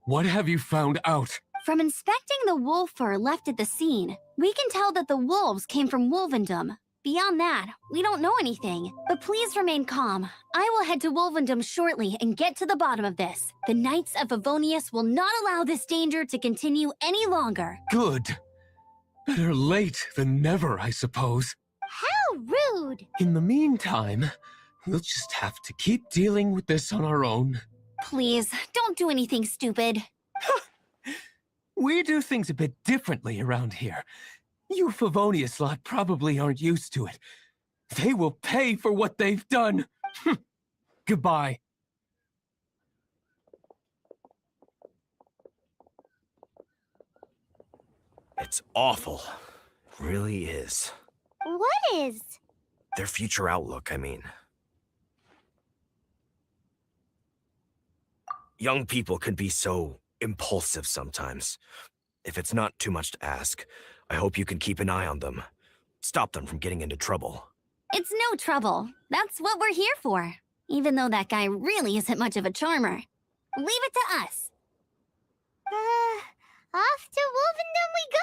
H: what have you found out?
V: From inspecting the wolf fur left at the scene, we can tell that the wolves came from Wolvendom. Beyond that, we don't know anything. But please remain calm. I will head to Wolvendom shortly and get to the bottom of this. The Knights of Favonius will not allow this danger to continue any longer.
H: Good. Better late than never, I suppose.
A: How rude!
H: In the meantime, we'll just have to keep dealing with this on our own.
V: Please, don't do anything stupid.
H: We do things a bit differently around here. You Favonius lot probably aren't used to it. They will pay for what they've done. Goodbye.
J: It's awful. It really is.
A: What is?
J: Their future outlook, I mean. Young people can be so impulsive sometimes. If it's not too much to ask, I hope you can keep an eye on them. Stop them from getting into trouble.
V: It's no trouble. That's what we're here for. Even though that guy really isn't much of a charmer. Leave it to us.
A: Off to Wolvendom we go!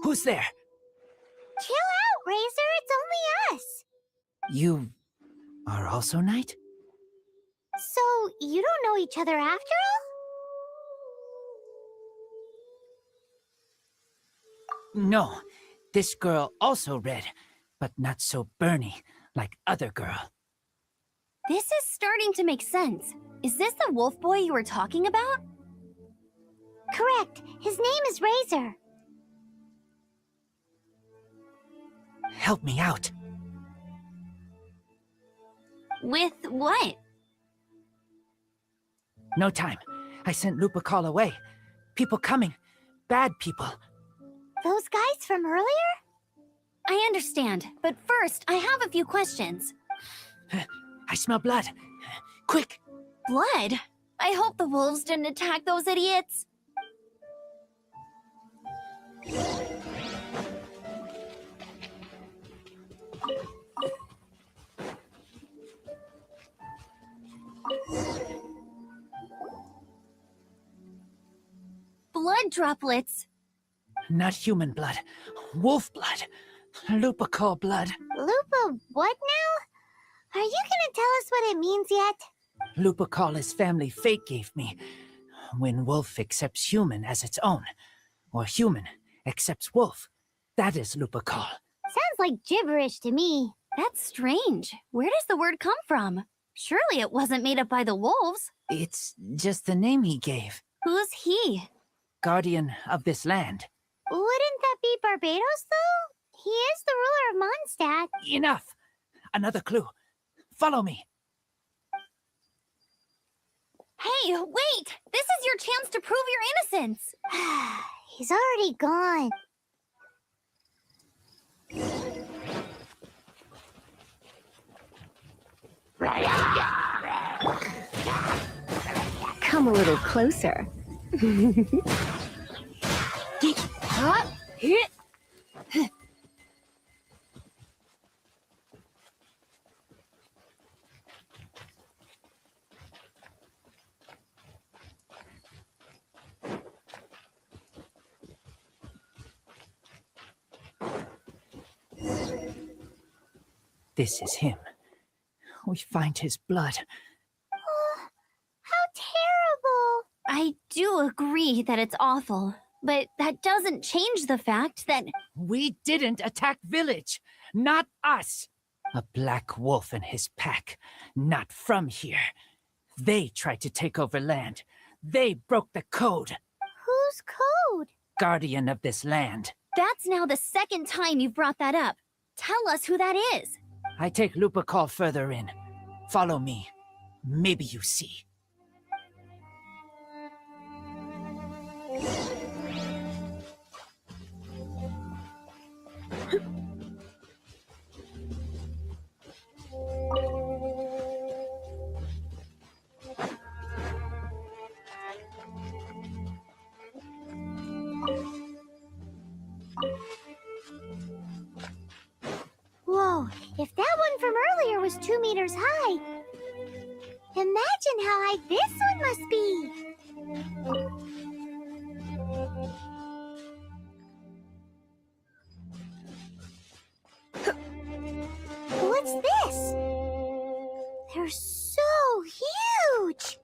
O: Who's there?
A: Chill out, Razor. It's only us.
O: You are also Knight?
A: So, you don't know each other after all?
O: No. This girl also red, but not so burny like other girl.
I: This is starting to make sense. Is this the wolf boy you were talking about?
A: Correct. His name is Razor.
O: Help me out.
I: With what?
O: No time. I sent Lupacall away. People coming. Bad people.
A: Those guys from earlier?
I: I understand, but first, I have a few questions.
O: I smell blood. Quick!
I: Blood? I hope the wolves didn't attack those idiots. Blood droplets.
O: Not human blood. Wolf blood. Lupacall blood.
A: Lupa what now? Are you gonna tell us what it means yet?
O: Lupacall is family fate gave me. When wolf accepts human as its own, or human accepts wolf, that is Lupacall.
A: Sounds like gibberish to me.
I: That's strange. Where does the word come from? Surely it wasn't made up by the wolves.
O: It's just the name he gave.
I: Who's he?
O: Guardian of this land.
A: Wouldn't that be Barbados, though? He is the ruler of Mondstadt.
O: Enough! Another clue. Follow me.
I: Hey, wait! This is your chance to prove your innocence!
A: He's already gone.
C: Come a little closer.
O: This is him. We find his blood.
A: Oh, how terrible.
I: I do agree that it's awful, but that doesn't change the fact that...
O: We didn't attack village. Not us. A black wolf and his pack. Not from here. They tried to take over land. They broke the code.
A: Whose code?
O: Guardian of this land.
I: That's now the second time you've brought that up. Tell us who that is.
O: I take Lupacall further in. Follow me. Maybe you see.
A: meters high. Imagine how high this one must be. What's this? They're so huge.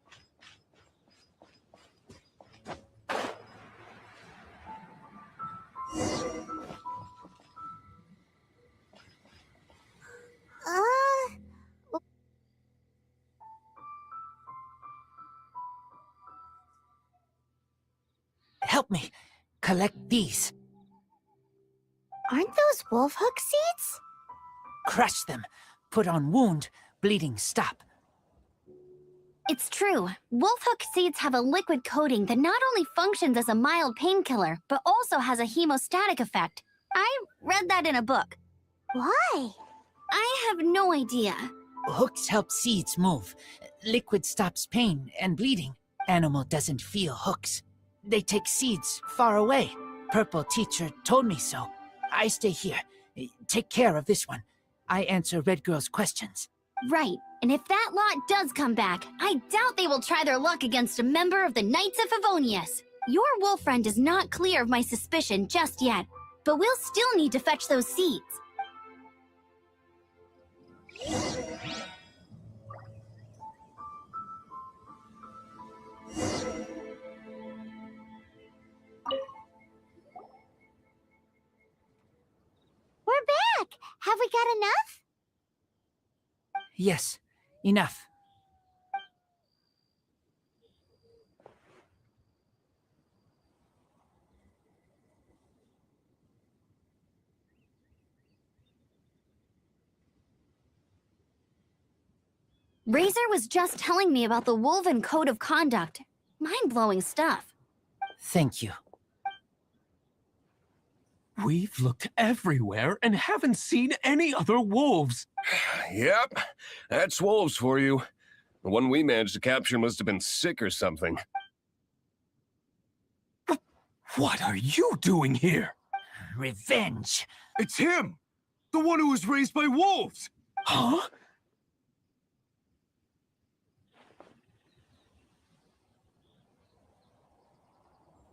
O: Help me collect these.
A: Aren't those wolf hook seeds?
O: Crush them. Put on wound. Bleeding stop.
I: It's true. Wolf hook seeds have a liquid coating that not only functions as a mild painkiller, but also has a hemostatic effect. I read that in a book.
A: Why?
I: I have no idea.
O: Hooks help seeds move. Liquid stops pain and bleeding. Animal doesn't feel hooks. They take seeds far away. Purple teacher told me so. I stay here. Take care of this one. I answer Red Girl's questions.
I: Right, and if that lot does come back, I doubt they will try their luck against a member of the Knights of Favonius. Your wolf friend is not clear of my suspicion just yet, but we'll still need to fetch those seeds.
A: We're back! Have we got enough?
O: Yes, enough.
I: Razor was just telling me about the Wolven Code of Conduct. Mind-blowing stuff.
O: Thank you.
H: We've looked everywhere and haven't seen any other wolves.
K: Yep, that's wolves for you. The one we managed to capture must have been sick or something.
H: What are you doing here?
O: Revenge.
P: It's him! The one who was raised by wolves!
H: Huh?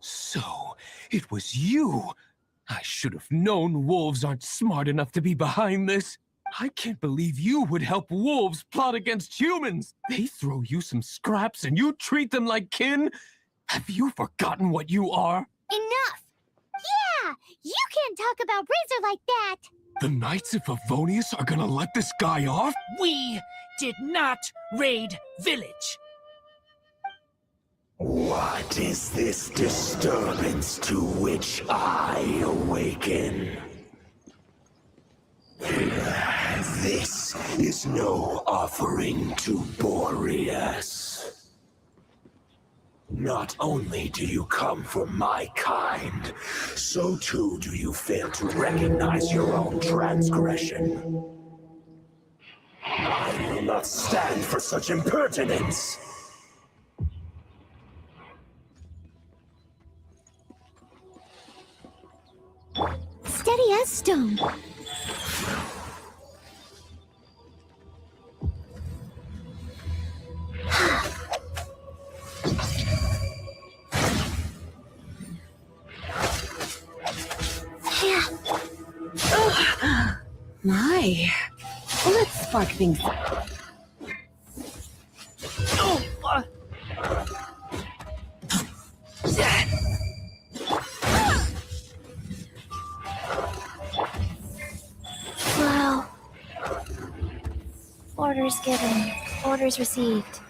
H: So, it was you. I should have known wolves aren't smart enough to be behind this. I can't believe you would help wolves plot against humans. They throw you some scraps and you treat them like kin. Have you forgotten what you are?
A: Enough! Yeah! You can't talk about Razor like that!
H: The Knights of Favonius are gonna let this guy off?
O: We did not raid village.
D: What is this disturbance to which I awaken? This is no offering to Boreas. Not only do you come from my kind, so too do you fail to recognize your own transgression. I will not stand for such impertinence.
A: Steady as stone.
C: My. Let's spark things up.
A: Wow. Orders given. Orders received.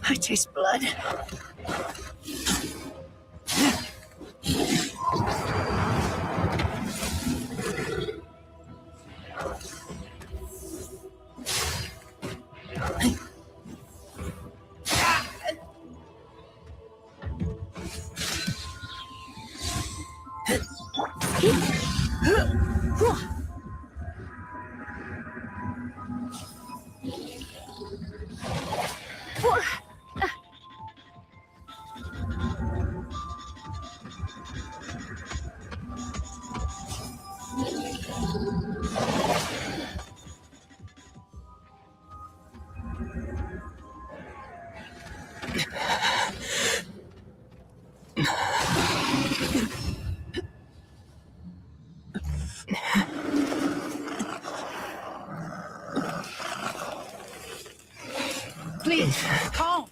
C: I taste blood.
O: Please, calm.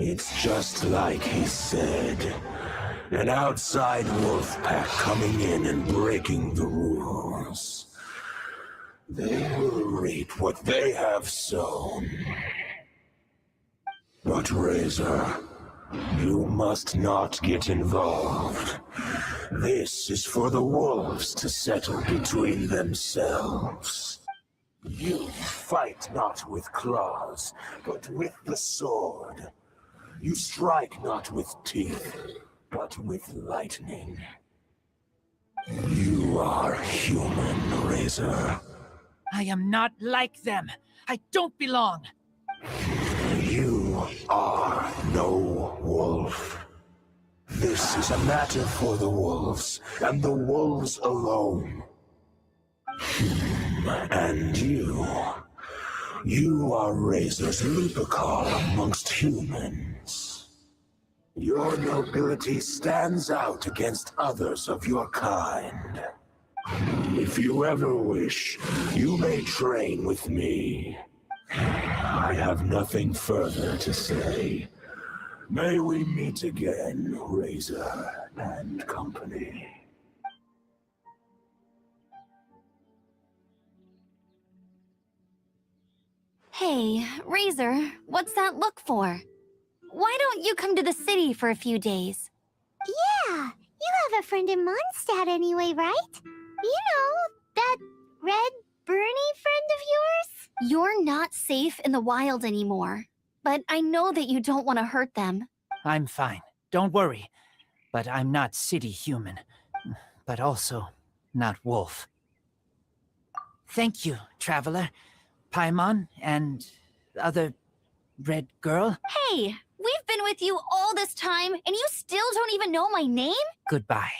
D: It's just like he said. An outside wolf pack coming in and breaking the rules. They will reap what they have sown. But Razor, you must not get involved. This is for the wolves to settle between themselves. You fight not with claws, but with the sword. You strike not with teeth, but with lightning. You are human, Razor.
O: I am not like them. I don't belong.
D: You are no wolf. This is a matter for the wolves, and the wolves alone. And you are Razor's Lupercal amongst humans. Your nobility stands out against others of your kind. If you ever wish, you may train with me. I have nothing further to say. May we meet again, Razor and company.
V: Hey, Razor, what's that look for? Why don't you come to the city for a few days?
A: Yeah, you have a friend in Mondstadt anyway, right? You know, that red Bernie friend of yours?
V: You're not safe in the wild anymore, but I know that you don't want to hurt them.
O: I'm fine. Don't worry. But I'm not city human. But also not wolf. Thank you, traveler. Paimon and other red girl.
V: Hey, we've been with you all this time, and you still don't even know my name?
O: Goodbye.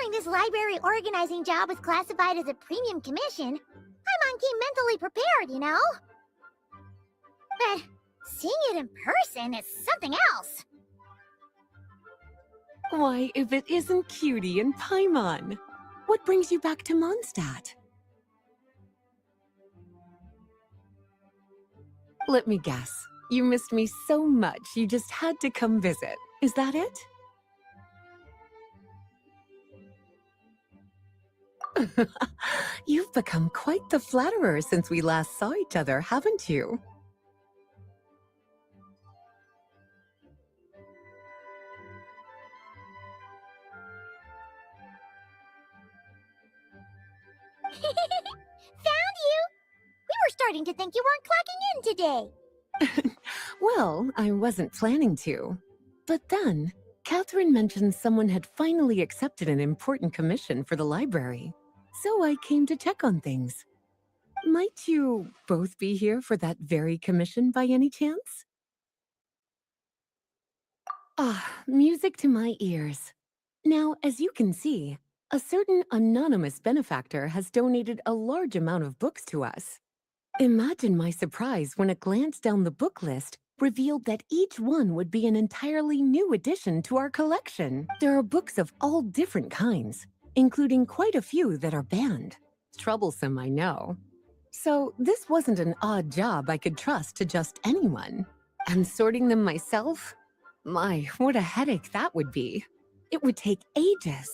A: Considering this library organizing job was classified as a premium commission, Paimon came mentally prepared, you know? But seeing it in person is something else.
G: Why, if it isn't Cutie and Paimon? What brings you back to Mondstadt? Let me guess. You missed me so much you just had to come visit. Is that it? You've become quite the flatterer since we last saw each other, haven't you?
A: Found you! We were starting to think you weren't clocking in today.
G: Well, I wasn't planning to. But then, Catherine mentioned someone had finally accepted an important commission for the library. So I came to check on things. Might you both be here for that very commission by any chance? Ah, music to my ears. Now, as you can see, a certain anonymous benefactor has donated a large amount of books to us. Imagine my surprise when a glance down the book list revealed that each one would be an entirely new addition to our collection. There are books of all different kinds, including quite a few that are banned. Troublesome, I know. So this wasn't an odd job I could trust to just anyone. And sorting them myself? My, what a headache that would be. It would take ages.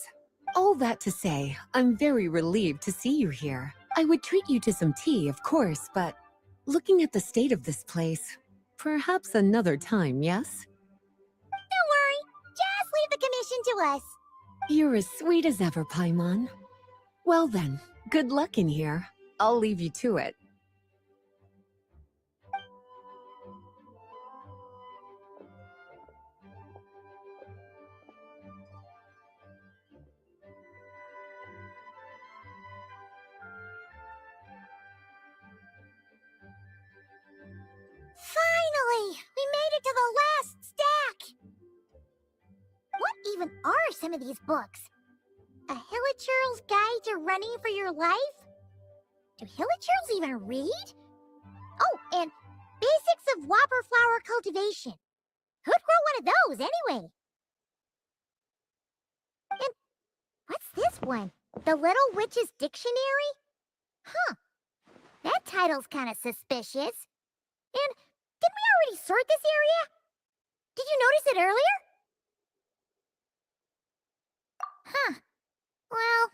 G: All that to say, I'm very relieved to see you here. I would treat you to some tea, of course, but looking at the state of this place, perhaps another time, yes?
A: Don't worry, just leave the commission to us.
G: You're as sweet as ever, Paimon. Well then, good luck in here. I'll leave you to it.
A: Finally! We made it to the last stack! What even are some of these books? A Hilichurl's Guide to Running for Your Life? Do Hilichurls even read? Oh, and Basics of Whopper Flower Cultivation. Who'd grow one of those, anyway? And what's this one? The Little Witch's Dictionary? Huh. That title's kind of suspicious. And didn't we already sort this area? Did you notice it earlier? Huh. Well,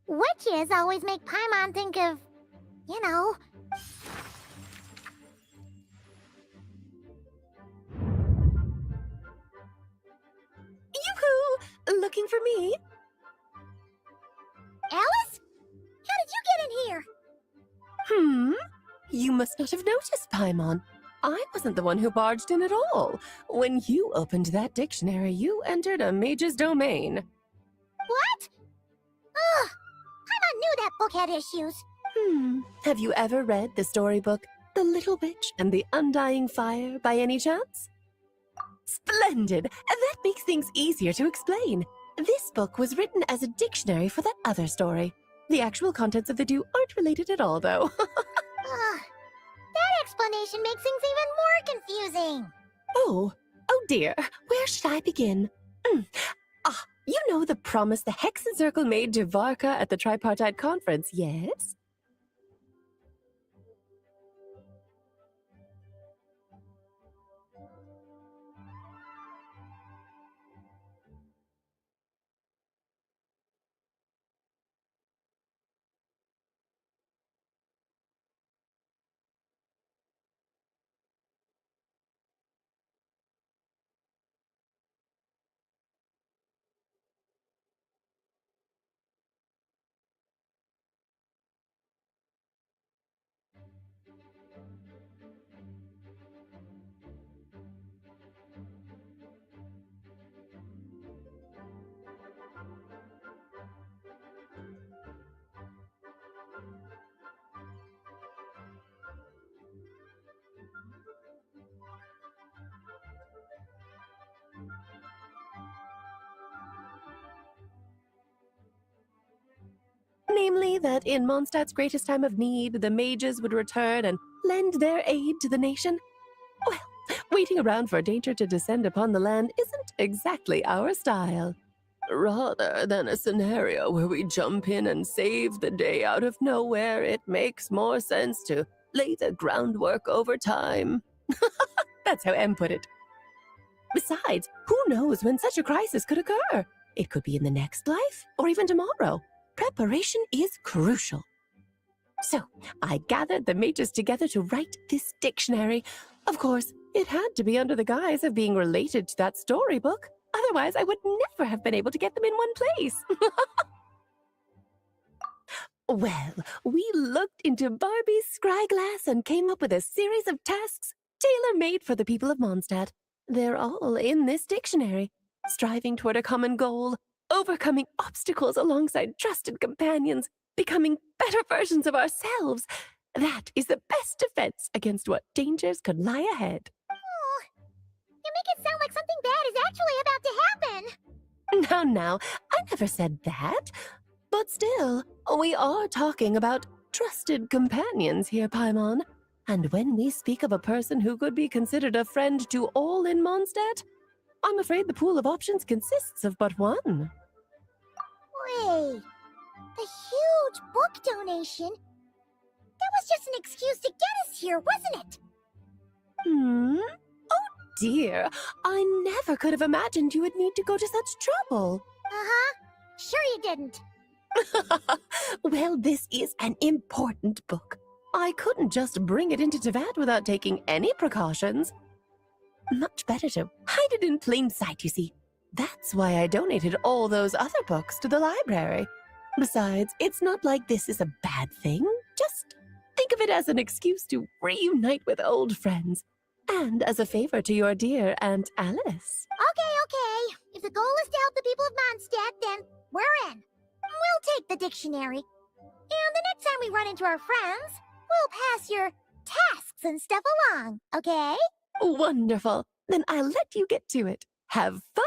A: witches always make Paimon think of, you know.
G: Yoo-hoo! Looking for me?
A: Alice? How did you get in here?
G: You must not have noticed, Paimon. I wasn't the one who barged in at all. When you opened that dictionary, you entered a mage's domain.
A: What? Ugh! Paimon knew that book had issues.
G: Have you ever read the storybook, The Little Witch and the Undying Fire, by any chance? Splendid! That makes things easier to explain. This book was written as a dictionary for that other story. The actual contents of the two aren't related at all, though.
A: That explanation makes things even more confusing.
G: Oh dear. Where should I begin? You know the promise the Hexen Circle made to Varka at the Tripartite Conference, yes?
L: Namely, that in Mondstadt's greatest time of need, the mages would return and lend their aid to the nation. Well, waiting around for danger to descend upon the land isn't exactly our style. Rather than a scenario where we jump in and save the day out of nowhere, it makes more sense to lay the groundwork over time. That's how M put it. Besides, who knows when such a crisis could occur? It could be in the next life, or even tomorrow. Preparation is crucial. So, I gathered the mages together to write this dictionary. Of course, it had to be under the guise of being related to that storybook. Otherwise, I would never have been able to get them in one place. Well, we looked into Barbie's scryglass and came up with a series of tasks tailor-made for the people of Mondstadt. They're all in this dictionary, striving toward a common goal, overcoming obstacles alongside trusted companions, becoming better versions of ourselves. That is the best defense against what dangers could lie ahead.
U: Oh, you make it sound like something bad is actually about to happen.
L: Now, I never said that. But still, we are talking about trusted companions here, Paimon. And when we speak of a person who could be considered a friend to all in Mondstadt, I'm afraid the pool of options consists of but one.
U: Wait, the huge book donation? That was just an excuse to get us here, wasn't it?
L: Oh dear, I never could have imagined you would need to go to such trouble.
U: Uh-huh. Sure you didn't.
L: Well, this is an important book. I couldn't just bring it into Tevat without taking any precautions. Much better to hide it in plain sight, you see. That's why I donated all those other books to the library. Besides, it's not like this is a bad thing. Just think of it as an excuse to reunite with old friends. And as a favor to your dear Aunt Alice.
U: Okay. If the goal is to help the people of Mondstadt, then we're in. We'll take the dictionary. And the next time we run into our friends, we'll pass your tasks and stuff along, okay?
L: Wonderful. Then I'll let you get to it. Have fun!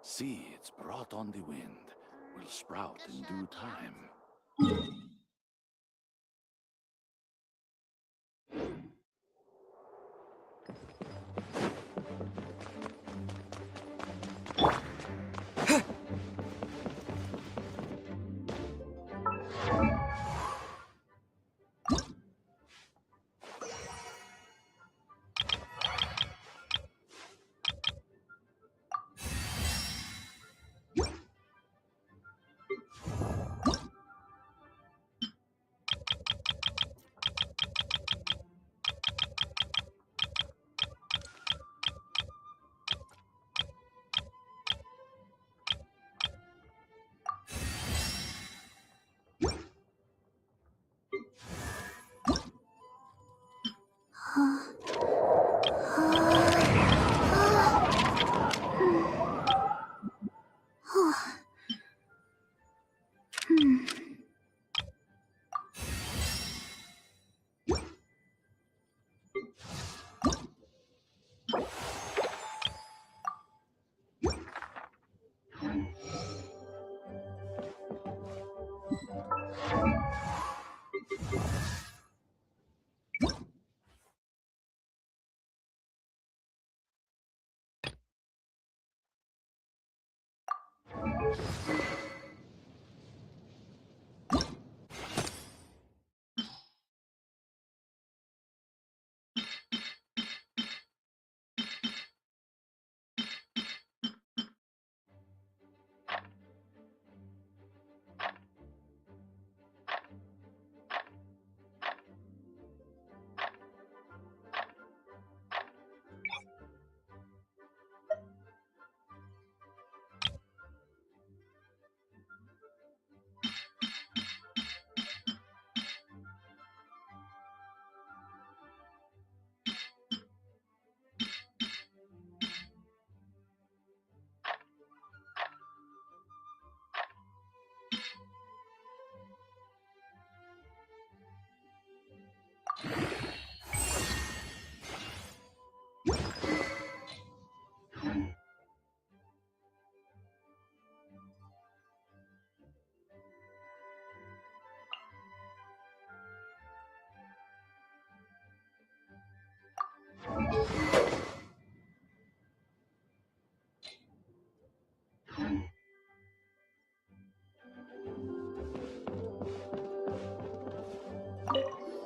Q: Seeds brought on the wind will sprout in due time.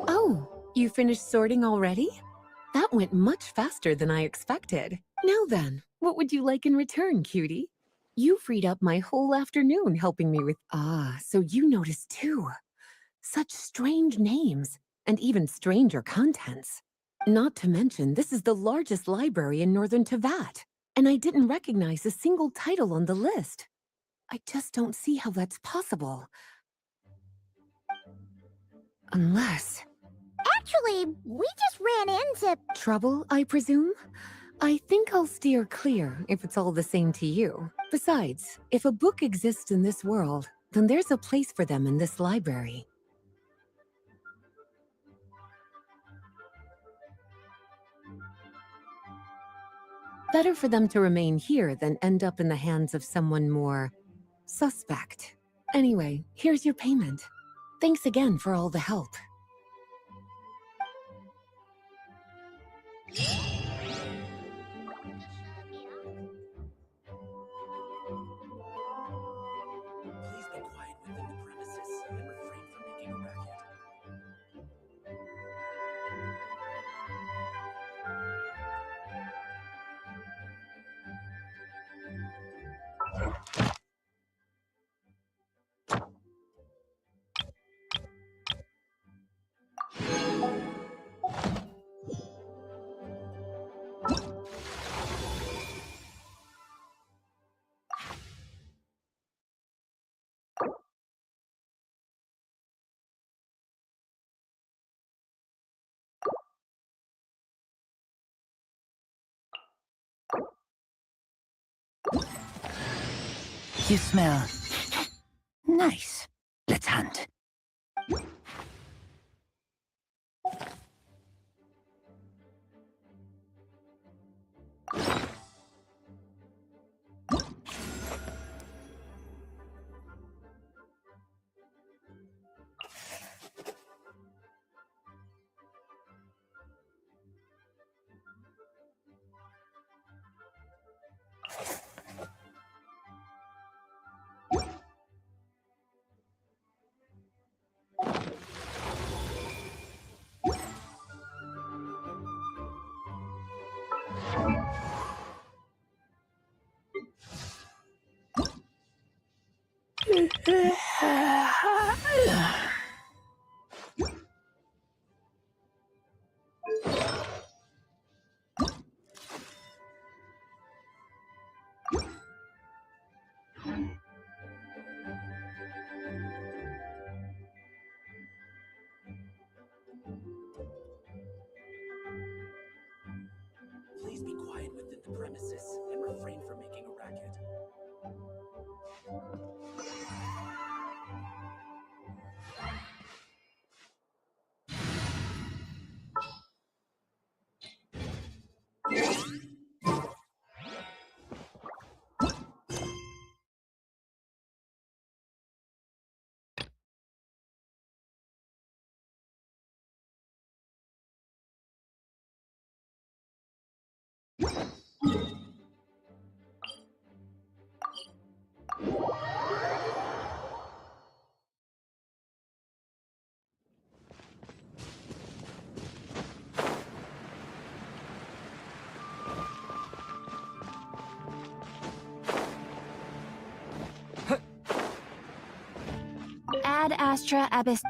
G: Oh, you finished sorting already? That went much faster than I expected. Now then, what would you like in return, cutie? You freed up my whole afternoon helping me with... Ah, so you noticed too. Such strange names, and even stranger contents. Not to mention, this is the largest library in Northern Tevat, and I didn't recognize a single title on the list. I just don't see how that's possible. Unless...
U: Actually, we just ran into...
G: Trouble, I presume? I think I'll steer clear if it's all the same to you. Besides, if a book exists in this world, then there's a place for them in this library. Better for them to remain here than end up in the hands of someone more suspect. Anyway, here's your payment. Thanks again for all the help.
J: Please be quiet within the premises and refrain from making a racket.
O: You smell nice. Let's hunt.
J: Please be quiet within the premises and refrain from making a racket.
V: Ad Astra Abyss.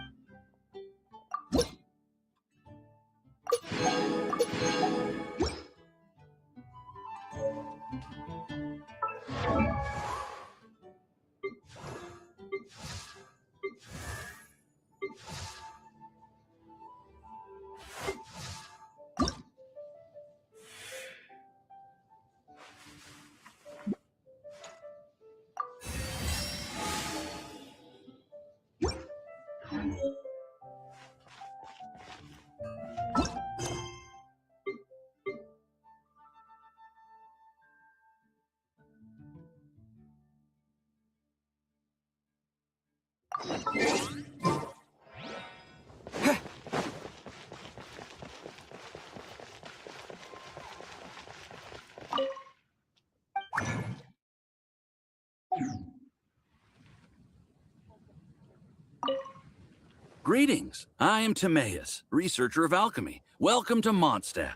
Q: Greetings. I am Timaeus, researcher of alchemy. Welcome to Mondstadt.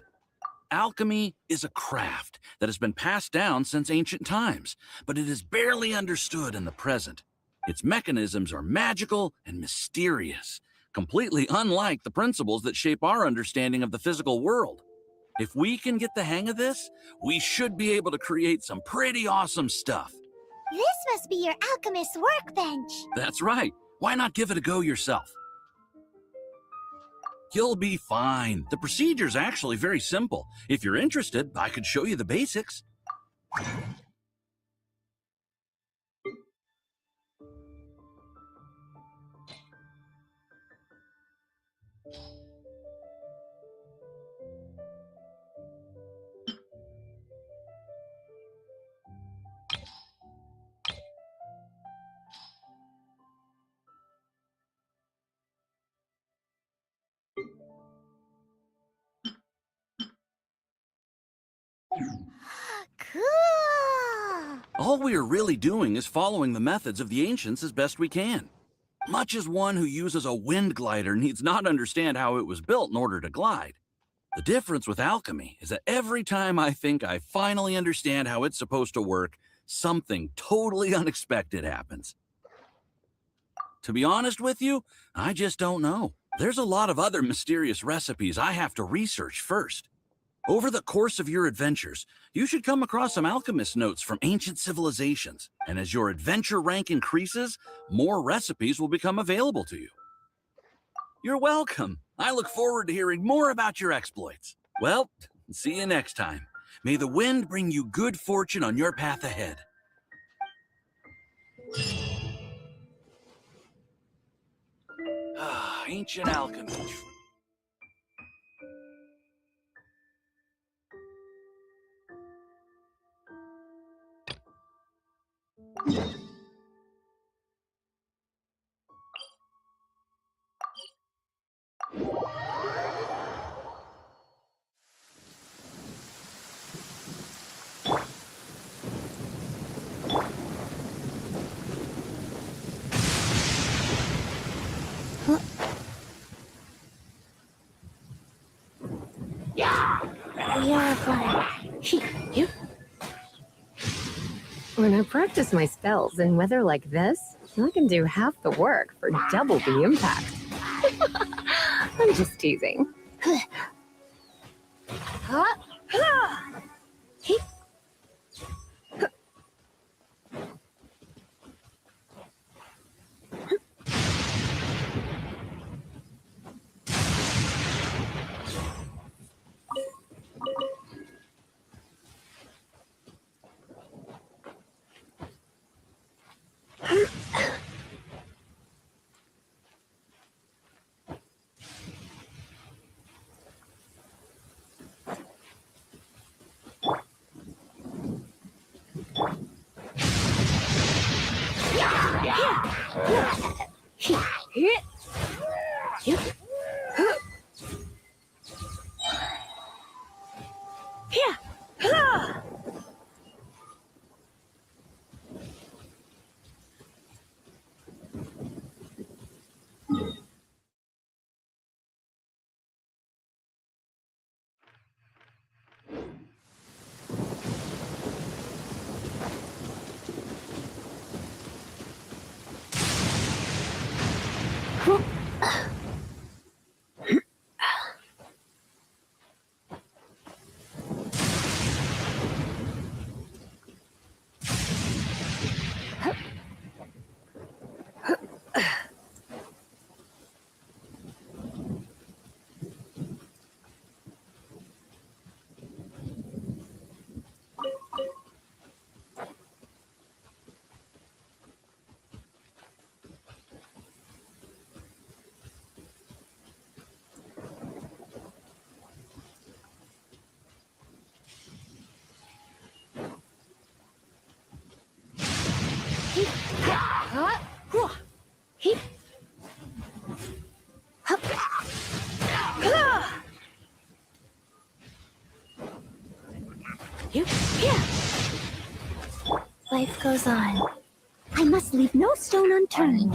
Q: Alchemy is a craft that has been passed down since ancient times, but it is barely understood in the present. Its mechanisms are magical and mysterious, completely unlike the principles that shape our understanding of the physical world. If we can get the hang of this, we should be able to create some pretty awesome stuff.
A: This must be your alchemist's workbench.
Q: That's right. Why not give it a go yourself? You'll be fine. The procedure's actually very simple. If you're interested, I could show you the basics.
A: Cool!
Q: All we are really doing is following the methods of the ancients as best we can. Much as one who uses a wind glider needs not understand how it was built in order to glide. The difference with alchemy is that every time I think I finally understand how it's supposed to work, something totally unexpected happens. To be honest with you, I just don't know. There's a lot of other mysterious recipes I have to research first. Over the course of your adventures, you should come across some alchemist notes from ancient civilizations, and as your adventure rank increases, more recipes will become available to you. You're welcome. I look forward to hearing more about your exploits. Well, see you next time. May the wind bring you good fortune on your path ahead. Ancient alchemy.
G: When I practice my spells in weather like this, I can do half the work for double the impact. I'm just teasing.
F: Life goes on. I must leave no stone unturned.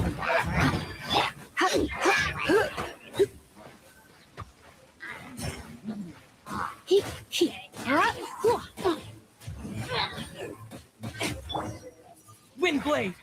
M: Windblade!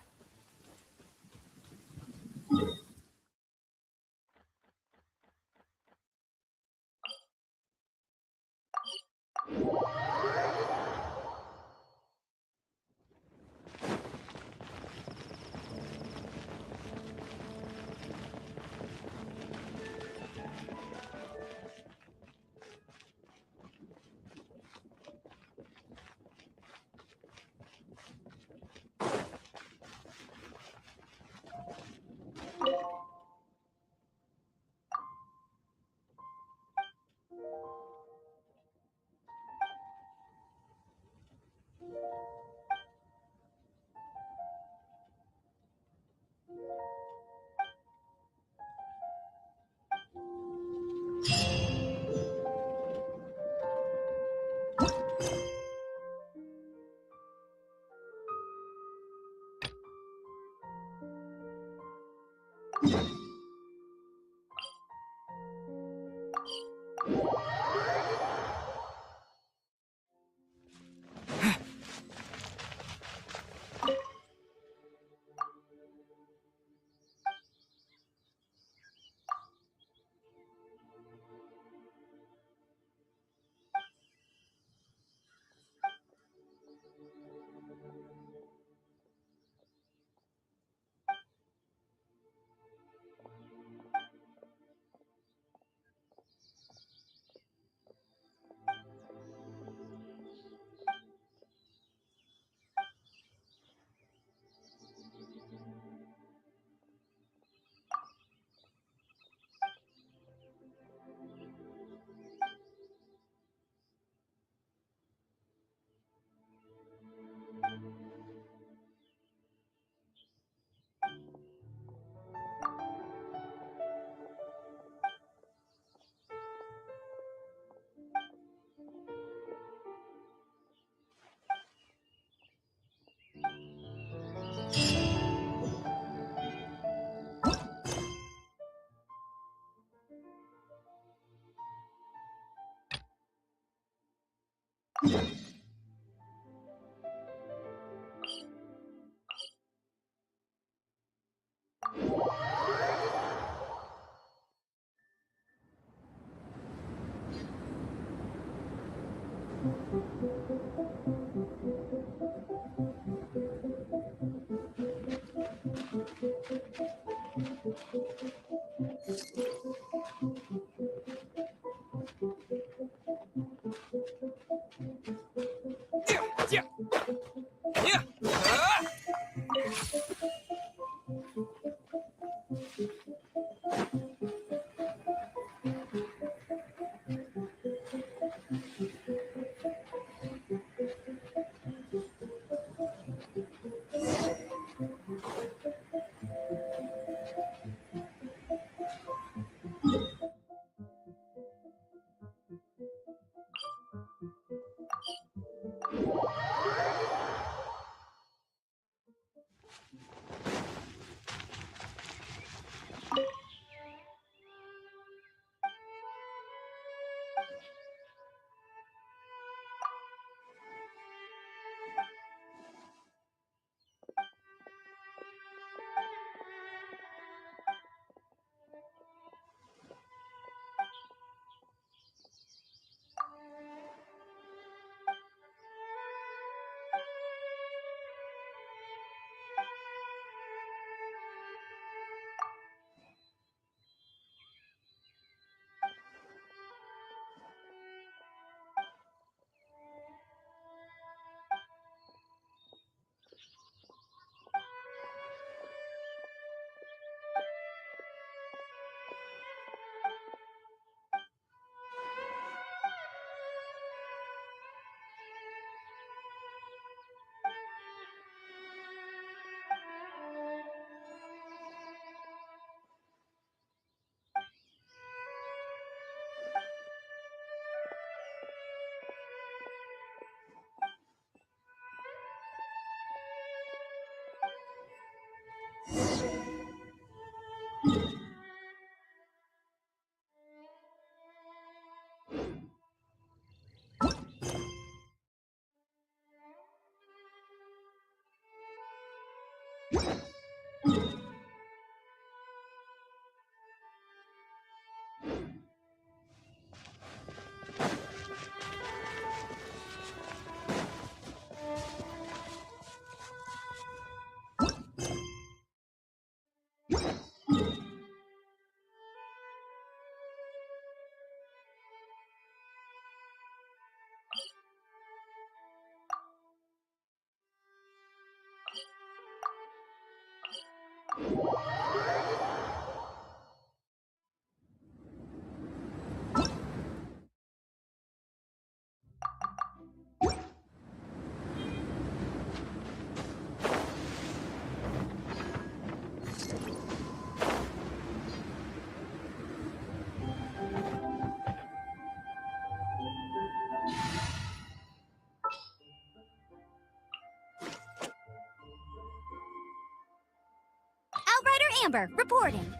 V: Outrider Amber, reporting.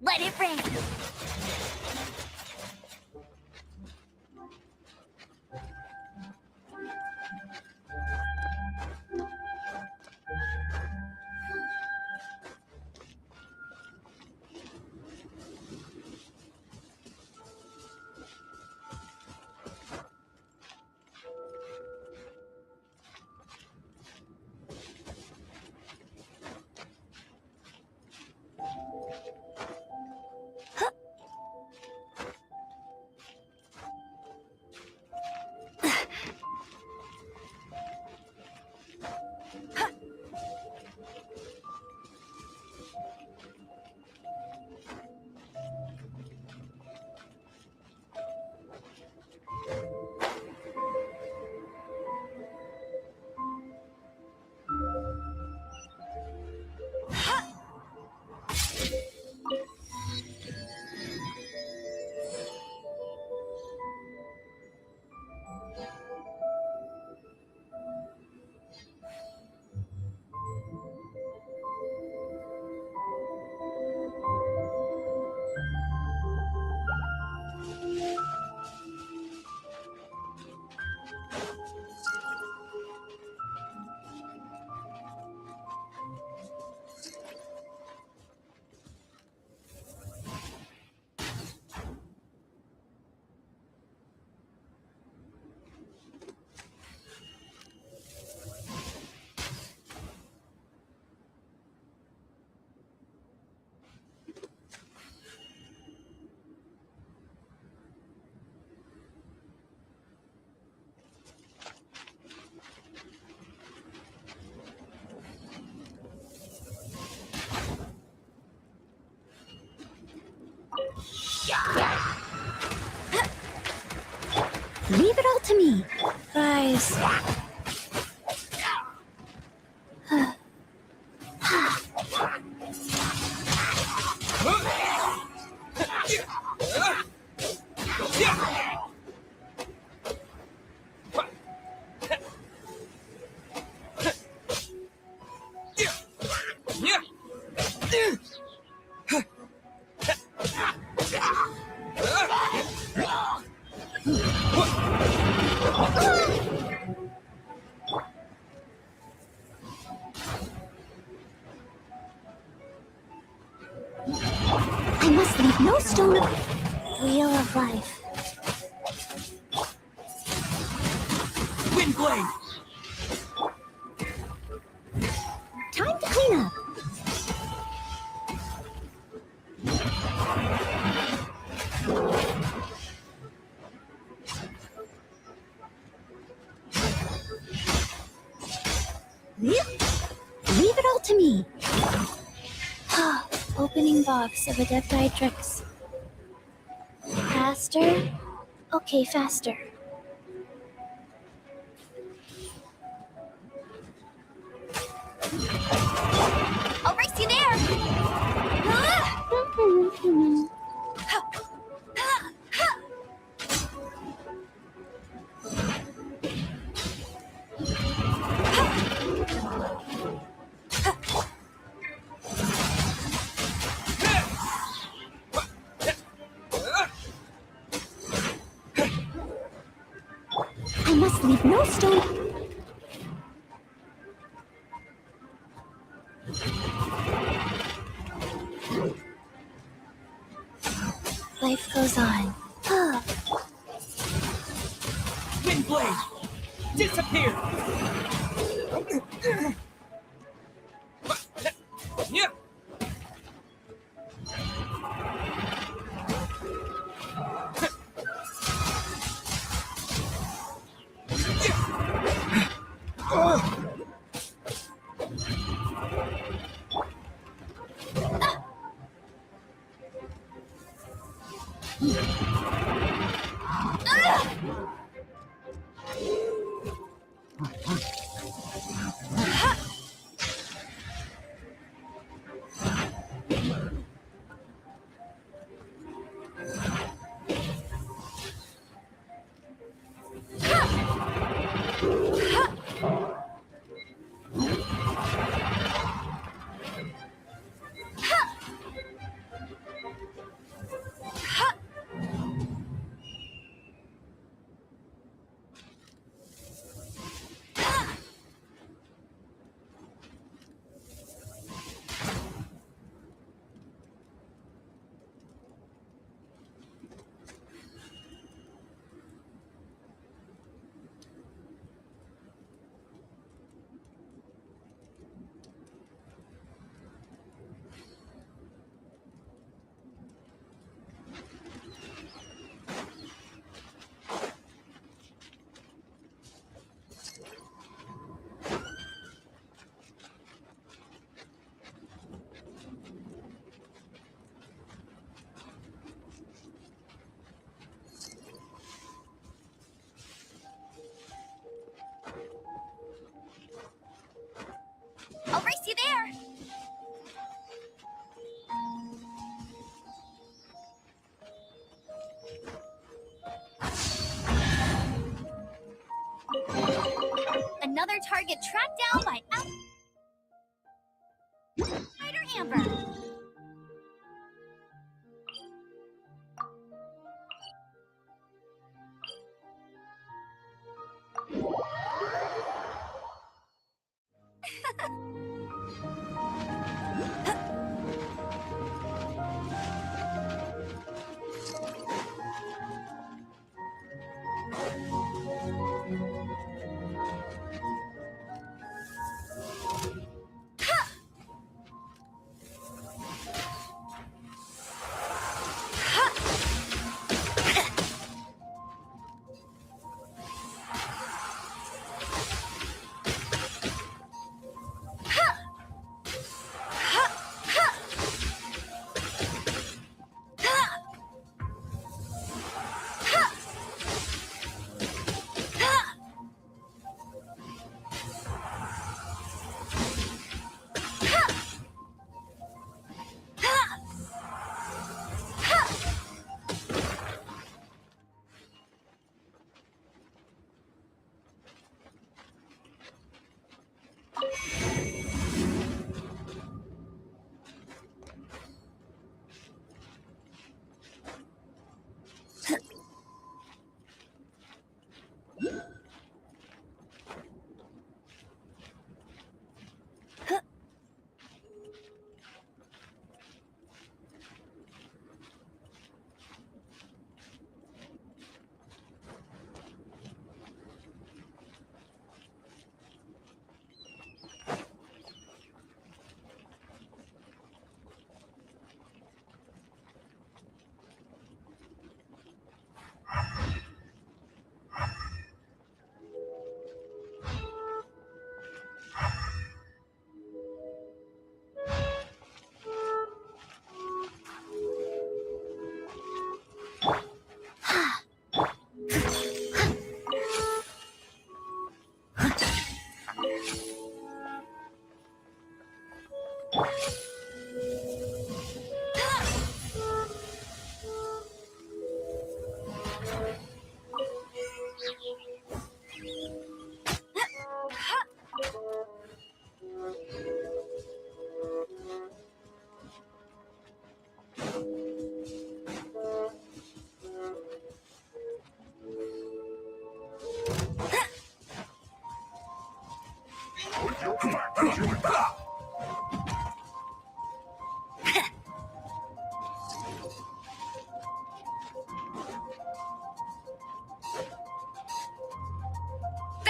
V: Let it rain.
A: to me. Guys. I must leave no stone. Wheel of life.
M: Windblade!
A: Time to clean up. Leave it all to me. Opening box of Adeptitrix. Faster? Okay, faster.
V: I'll race you there!
A: I must leave no stone. Life goes on.
M: Windblade! Disappear! Yeah.
V: I'll race you there! Another target tracked down by Outrider Amber.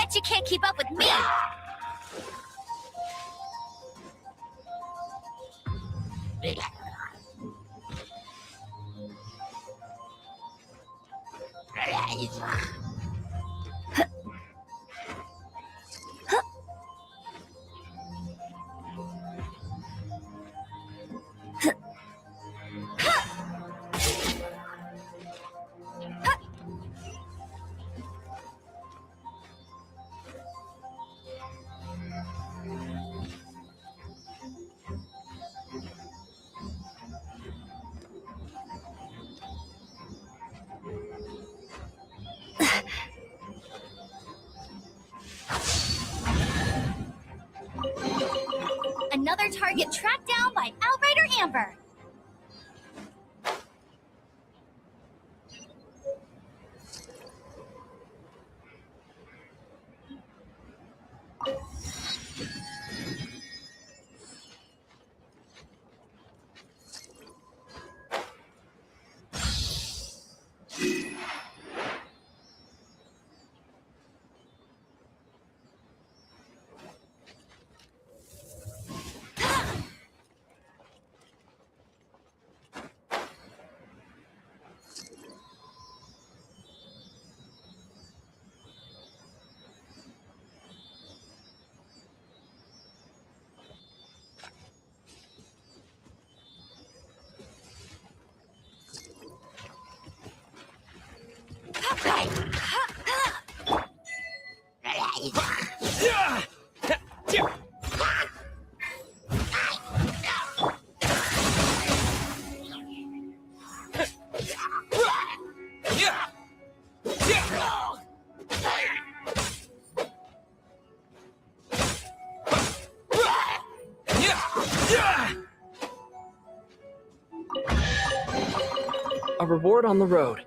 V: Bet you can't keep up with me! Another target tracked down by Outrider Amber.
B: A reward on the road.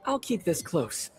B: I'll keep this close.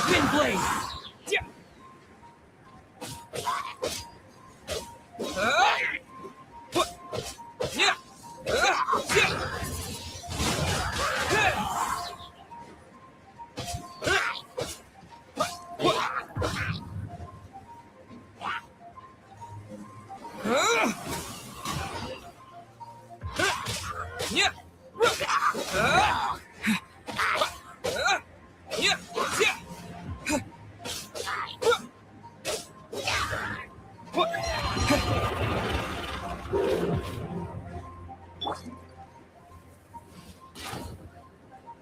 M: Windblade!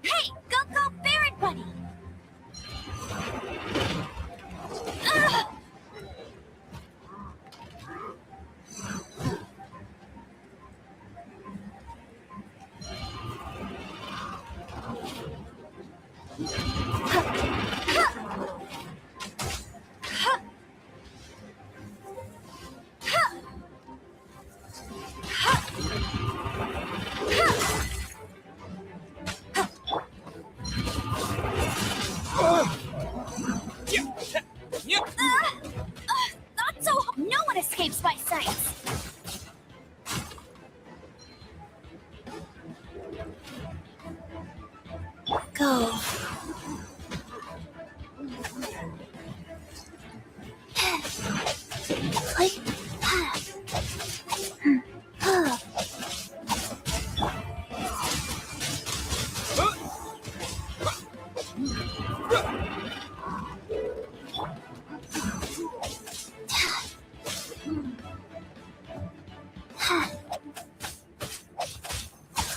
V: Hey, go, Barret Buddy! Ugh. Not so. No one escapes my sights. Go. Click.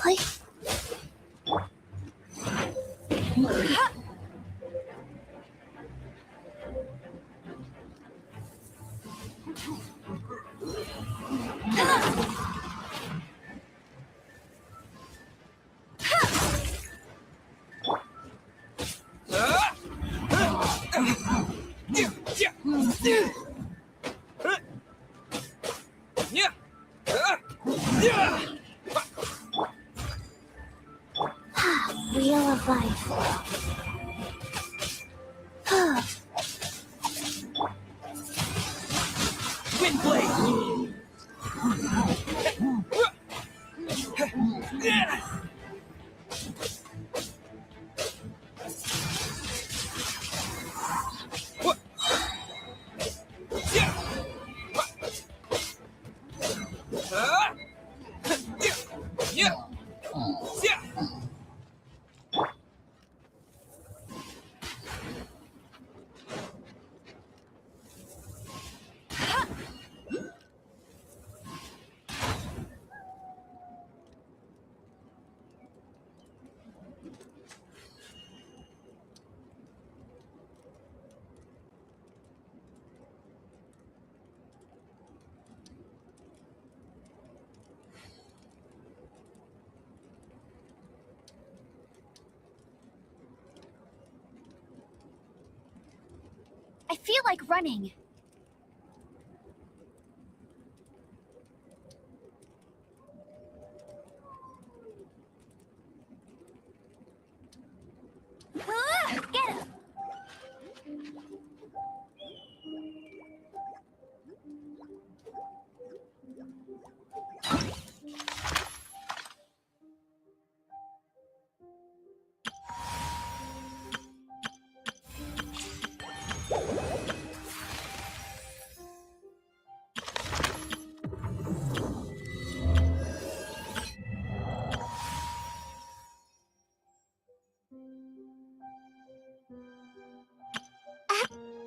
V: Click. Wheel of life.
M: Windblade!
V: I feel like running. Get him!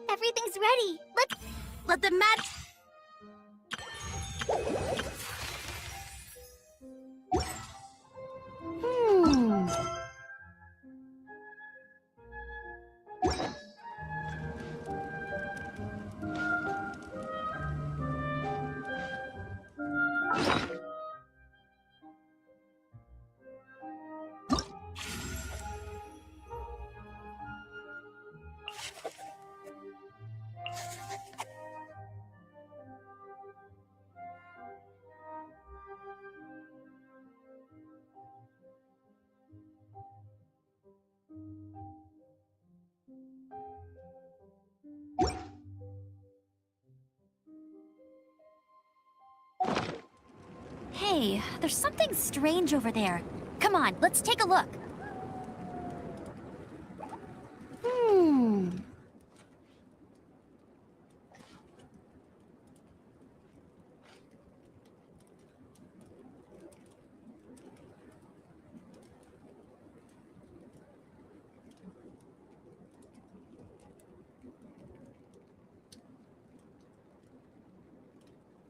V: Everything's ready. Let's let the match. Hey, there's something strange over there. Come on, let's take a look.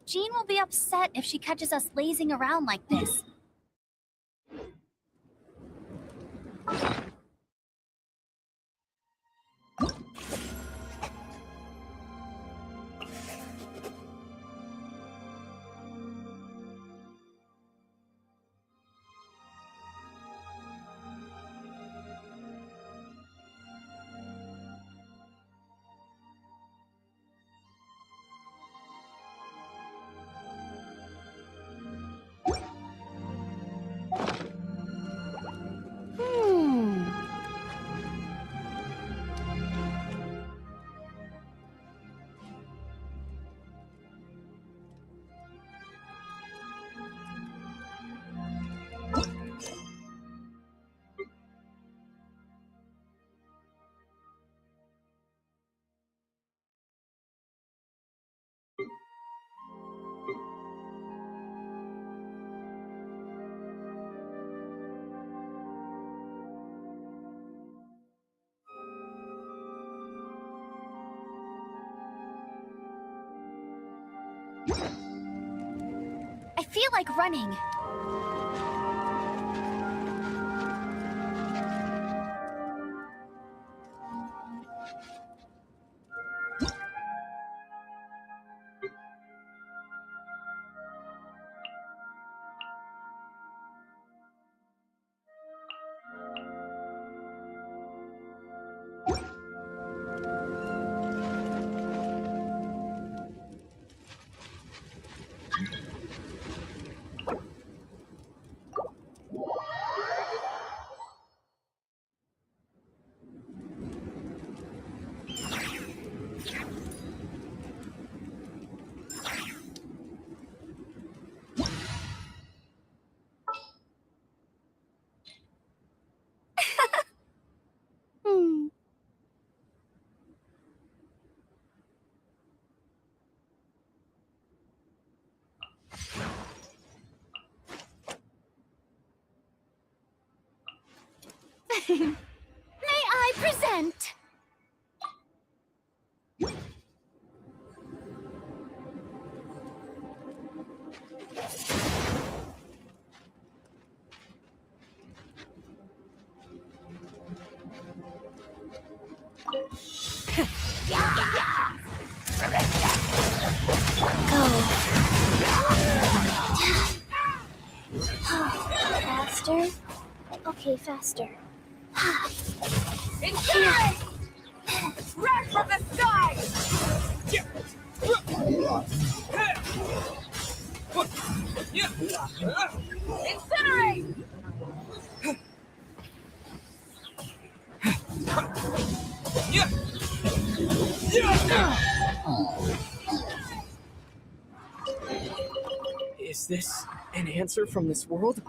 V: Jean will be upset if she catches us lazing around like this. I feel like running. May I present?
A: Faster? Okay, faster.
R: Incinerate! Crash from the sky! Incinerate!
B: Is this an answer from this world?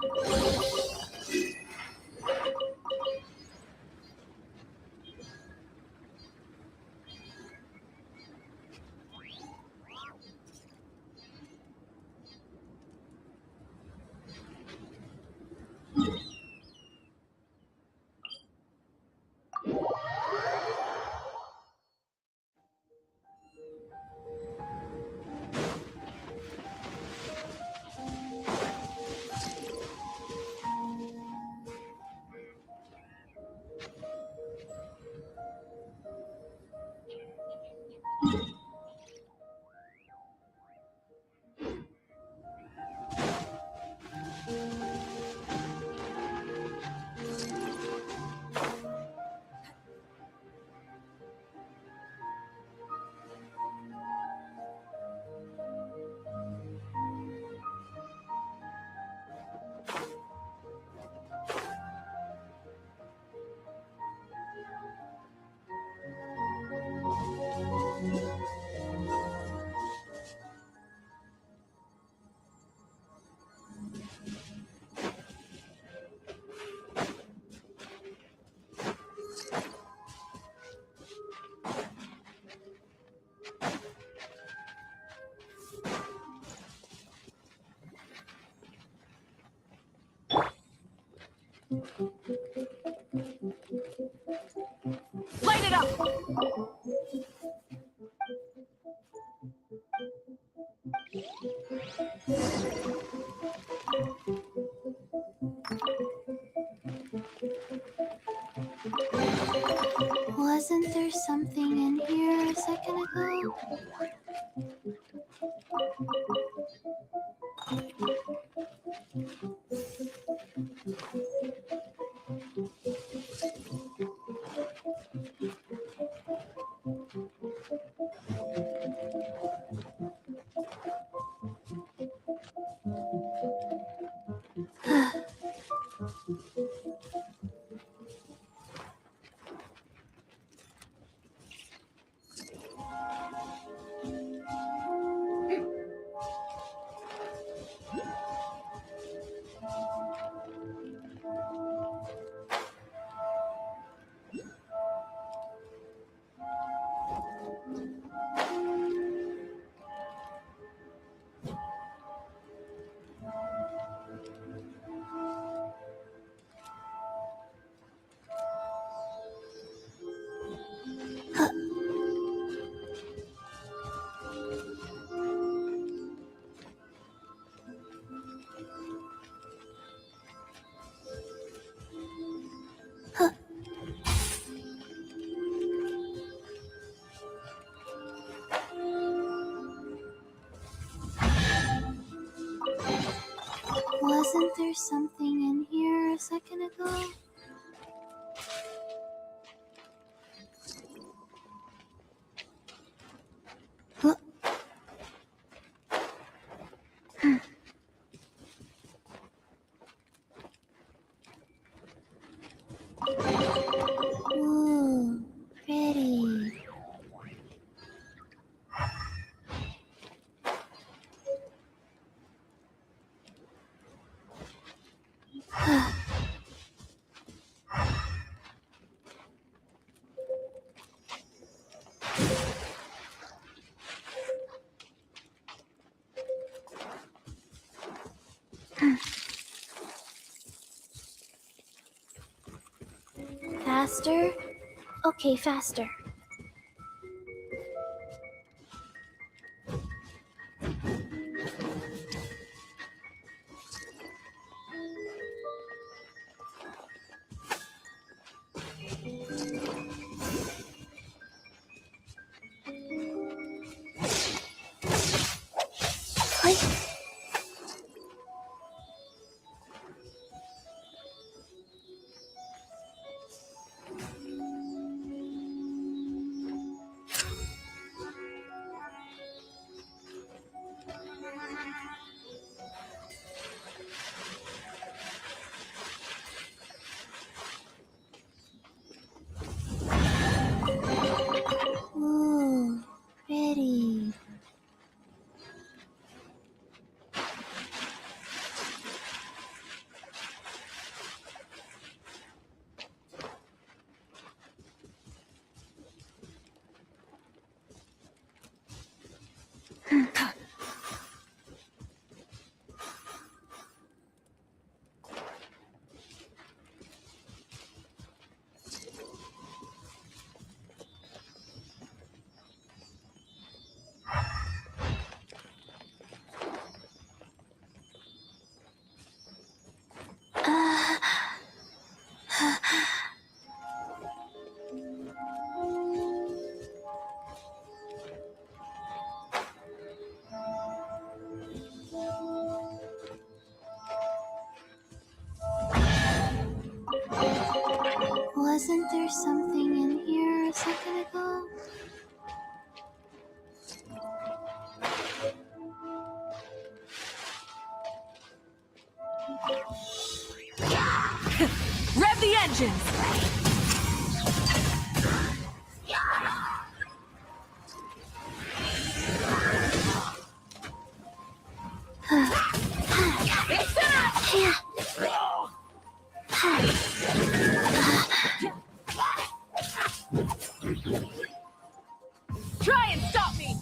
R: Light it up!
V: Wasn't there something in here a second ago? Wasn't there something in here a second ago? Ooh, pretty. Faster? Okay, faster. Ooh, pretty. Wasn't there something in here a second ago?
R: Rev the engines! Try and stop me!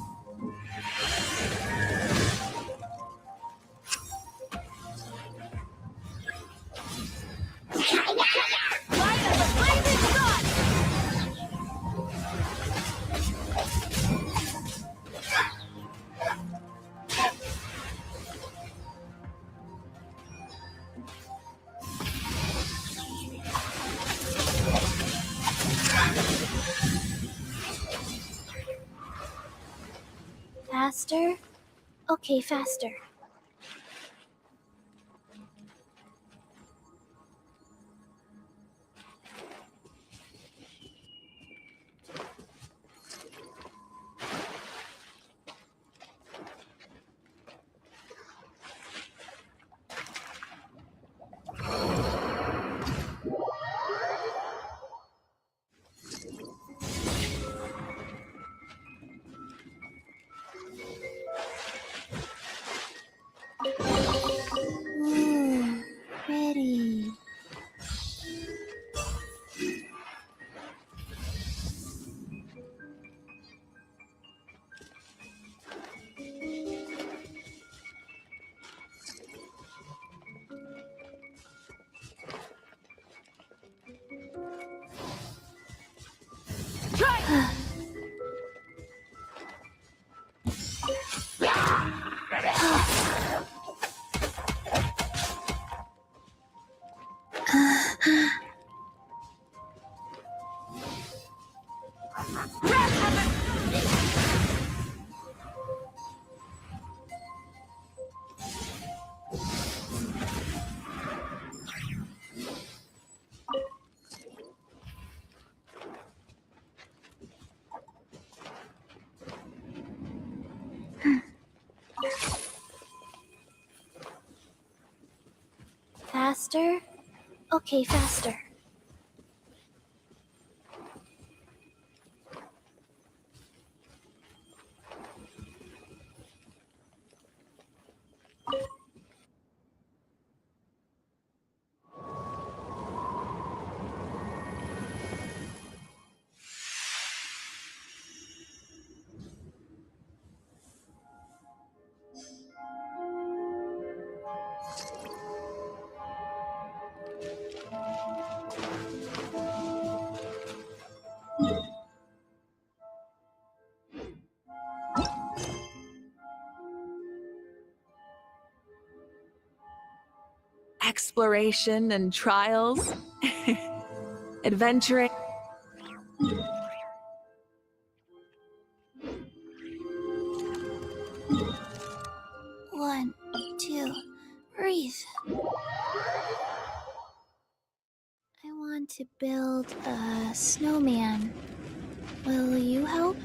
F: Faster? Okay, faster. Ooh, pretty. Faster? Okay, faster.
E: Exploration and trials. Adventuring.
F: One, two, breathe. I want to build a snowman. Will you help?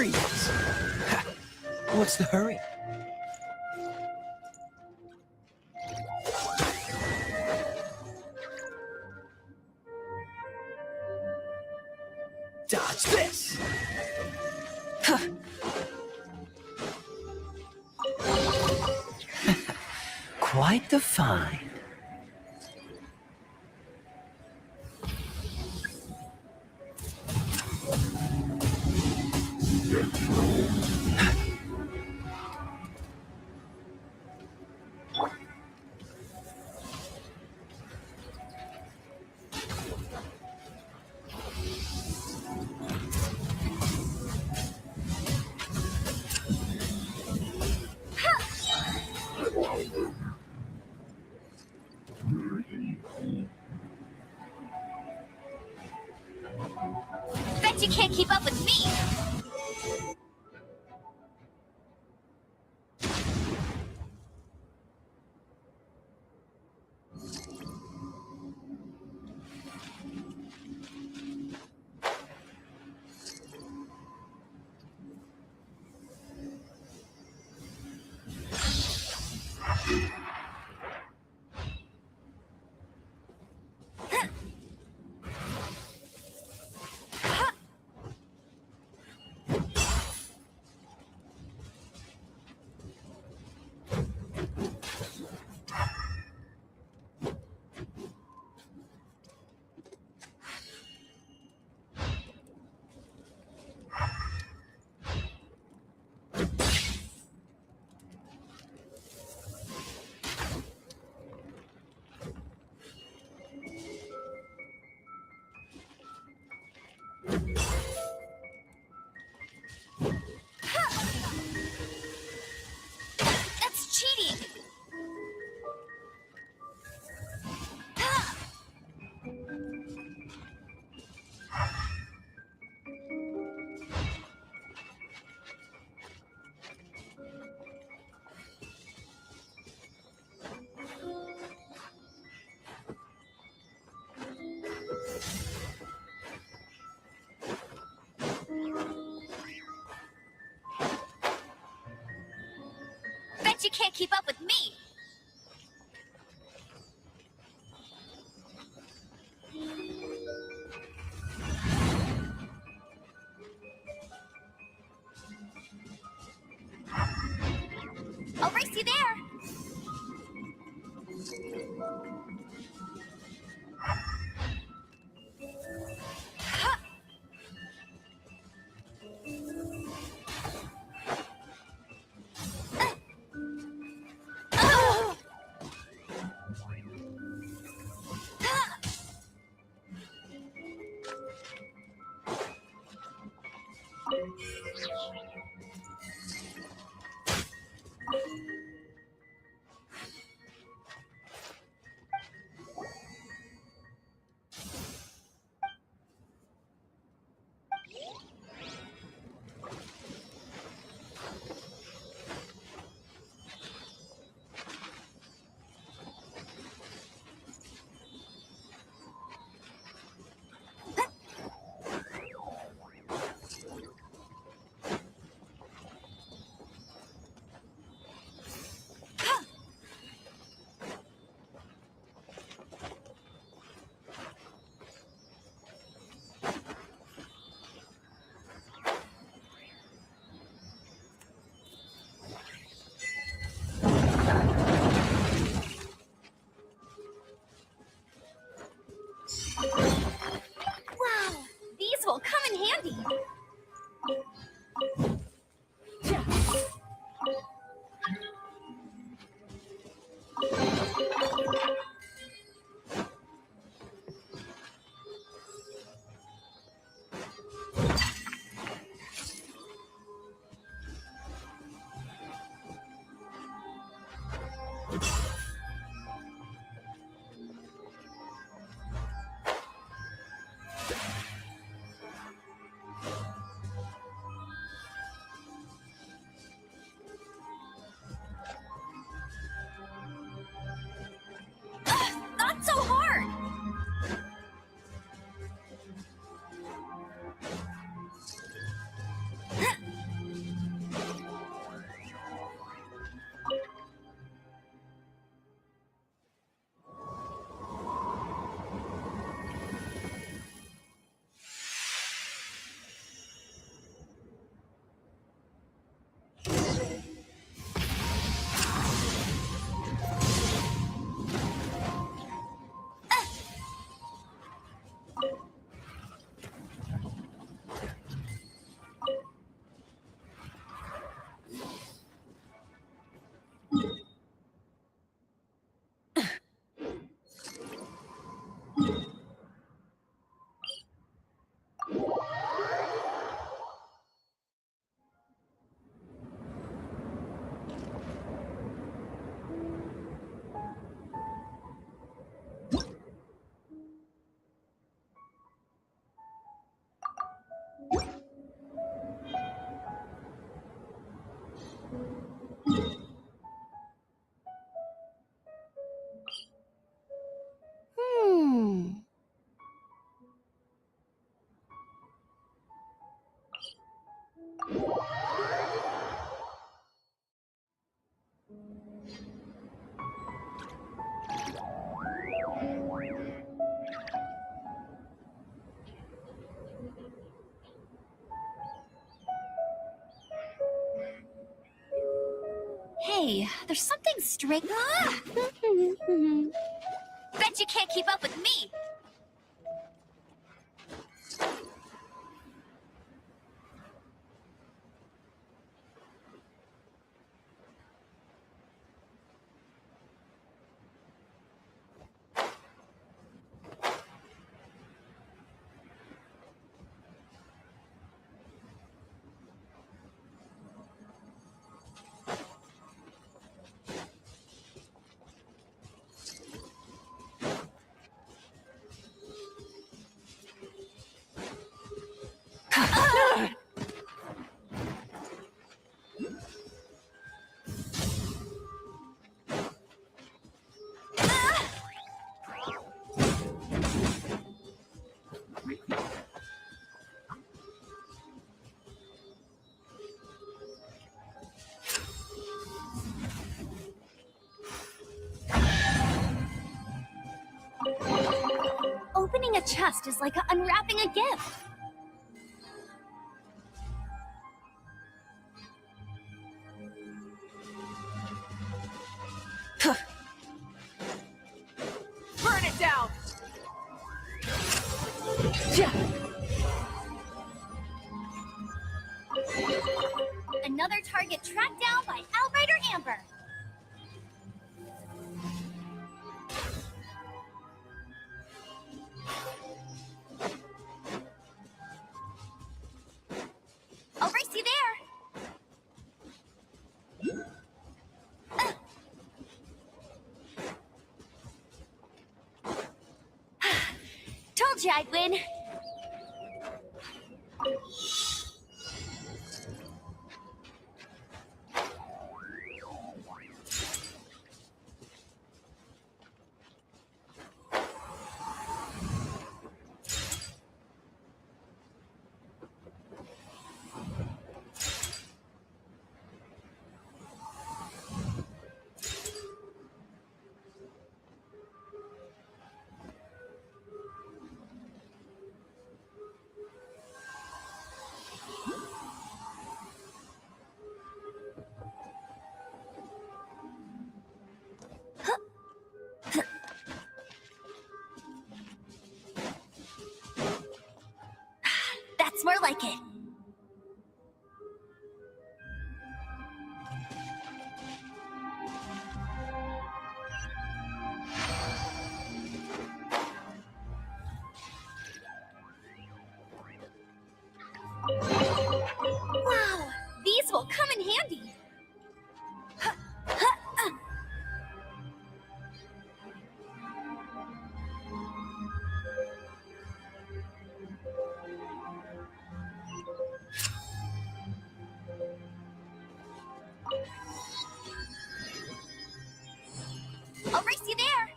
B: Freeze! Ha. What's the hurry? Dodge this! Huh. Quite the find.
V: Bet you can't keep up with me! That's cheating! Bet you can't keep up with me! I'll race you there! Wow, these will come in handy. Not so hard! Hey, there's something strange. Bet you can't keep up with me. Opening a chest is like unwrapping a gift.
R: Burn it down!
V: Another target tracked down by Outrider Amber. I'll race you there. Told you I'd win. That's more like it. Wow, these will come in handy. I'll race you there.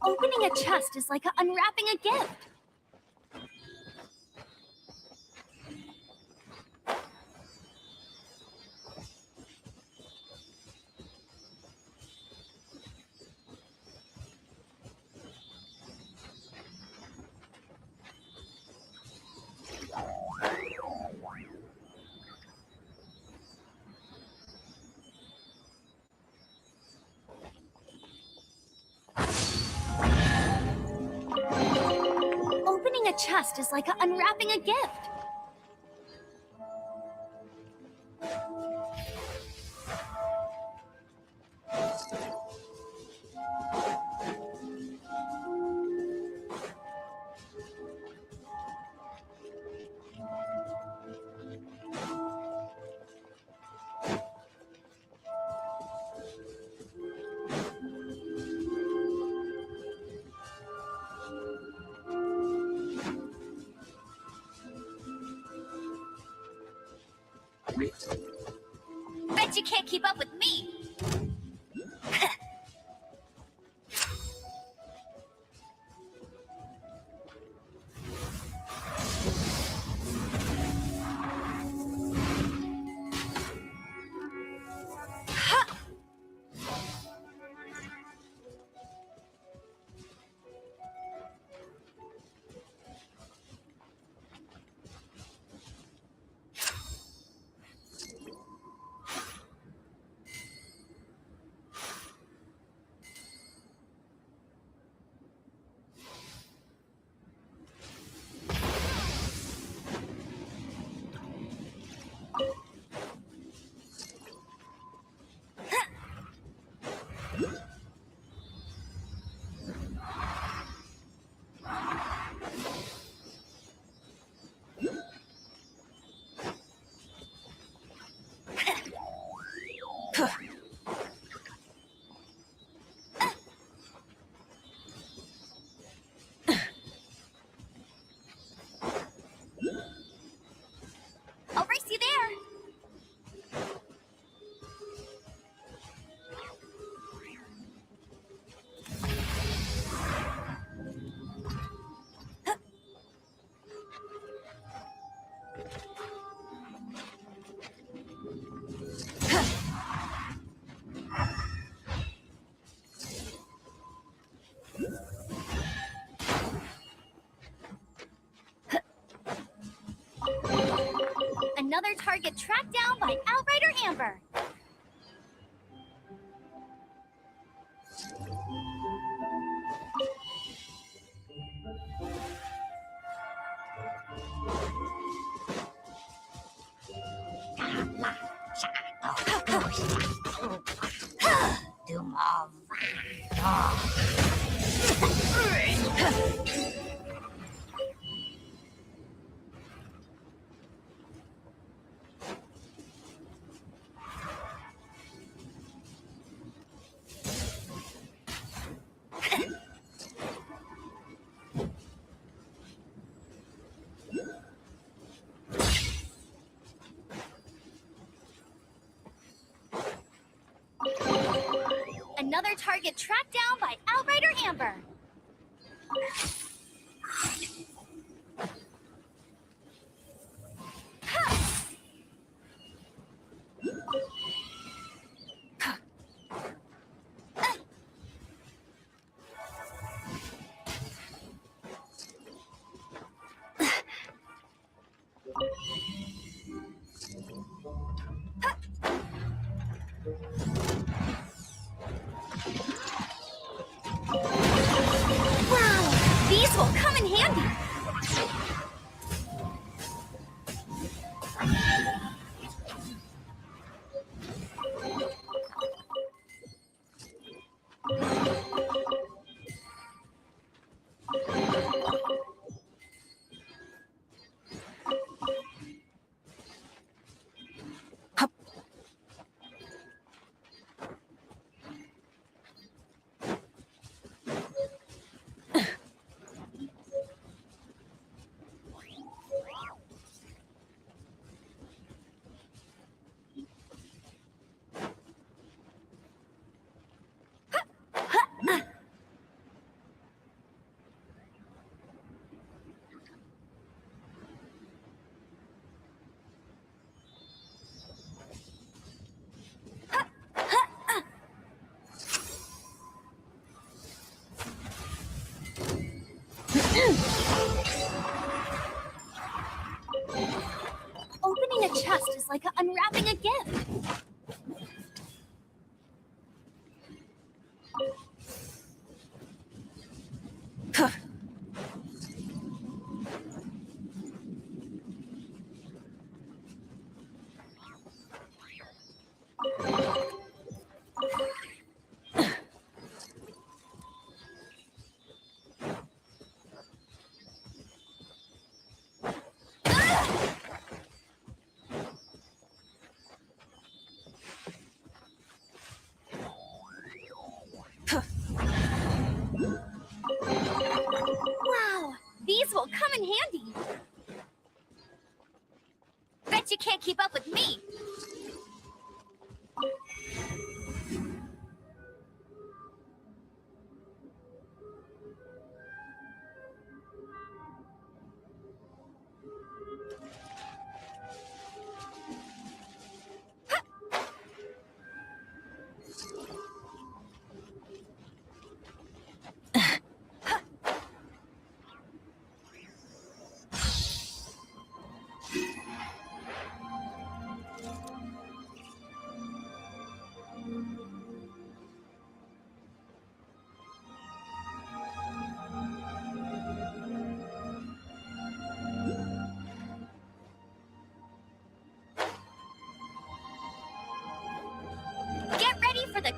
V: Opening a chest is like unwrapping a gift. Opening a chest is like unwrapping a gift. Bet you can't keep up with me. I'll race you there. Another target tracked down by Outrider Amber. Another target tracked down by Outrider Amber. Wow, these will come in handy.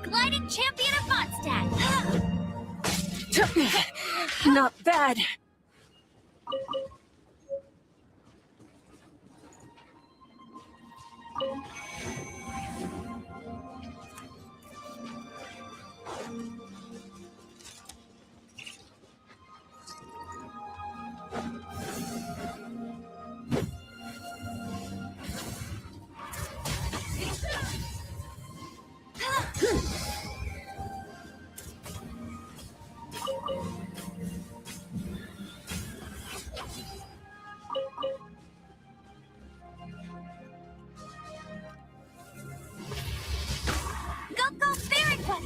V: gliding champion of Mondstadt.
L: Not bad.
V: Go, very quick.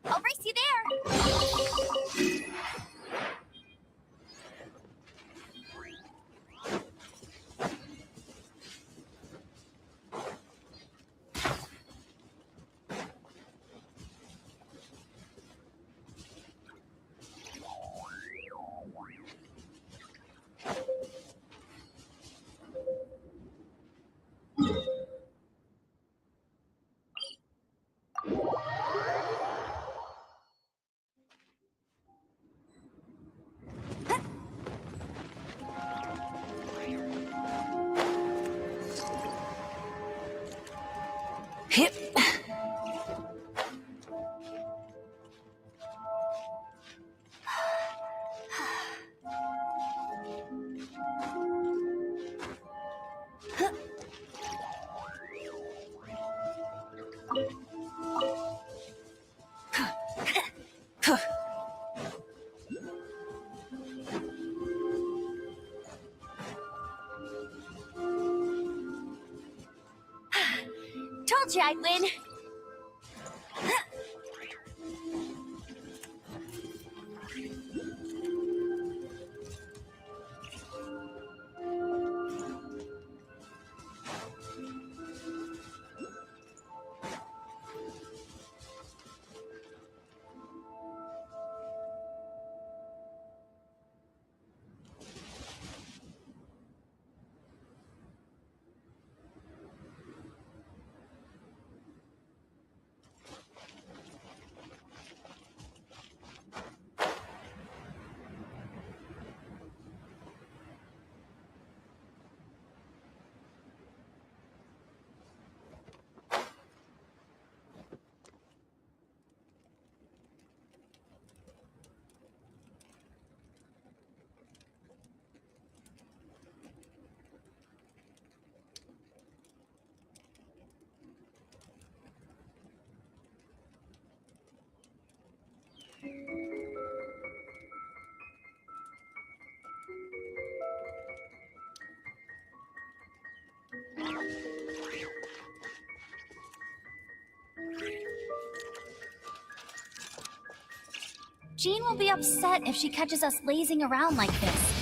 V: I'll race you there.
L: Hip.
V: Told you I'd win. Jean will be upset if she catches us lazing around like this.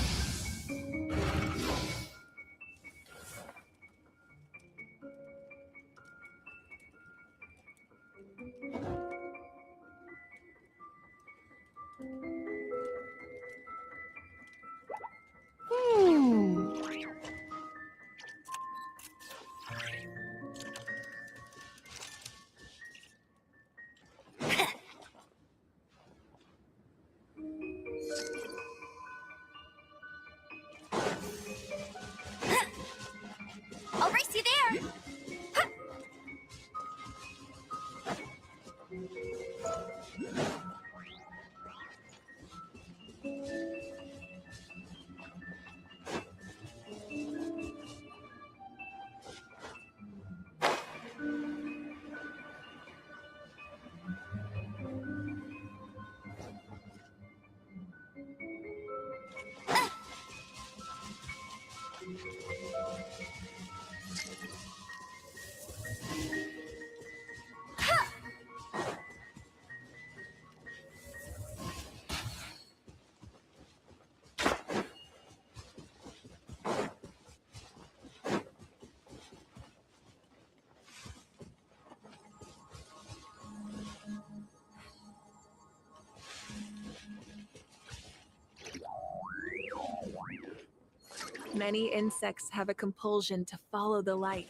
E: Many insects have a compulsion to follow the light.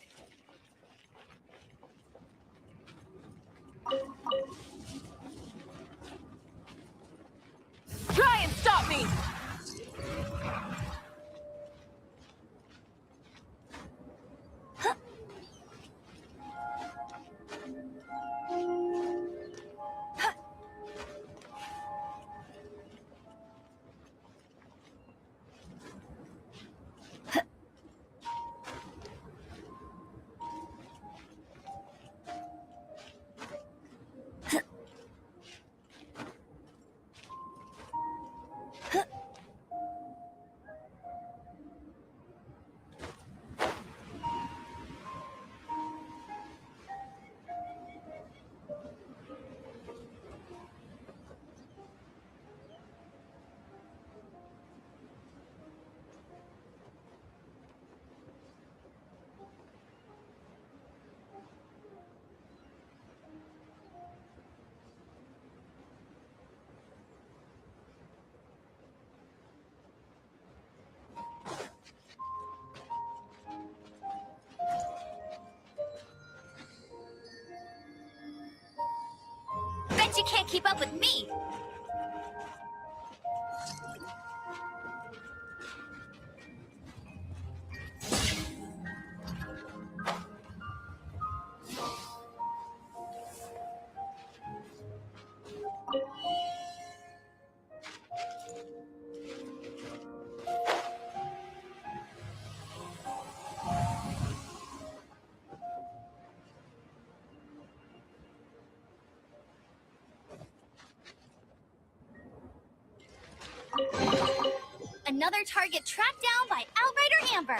E: Try and stop me!
V: Bet you can't keep up with me! Another target tracked down by Outrider Amber.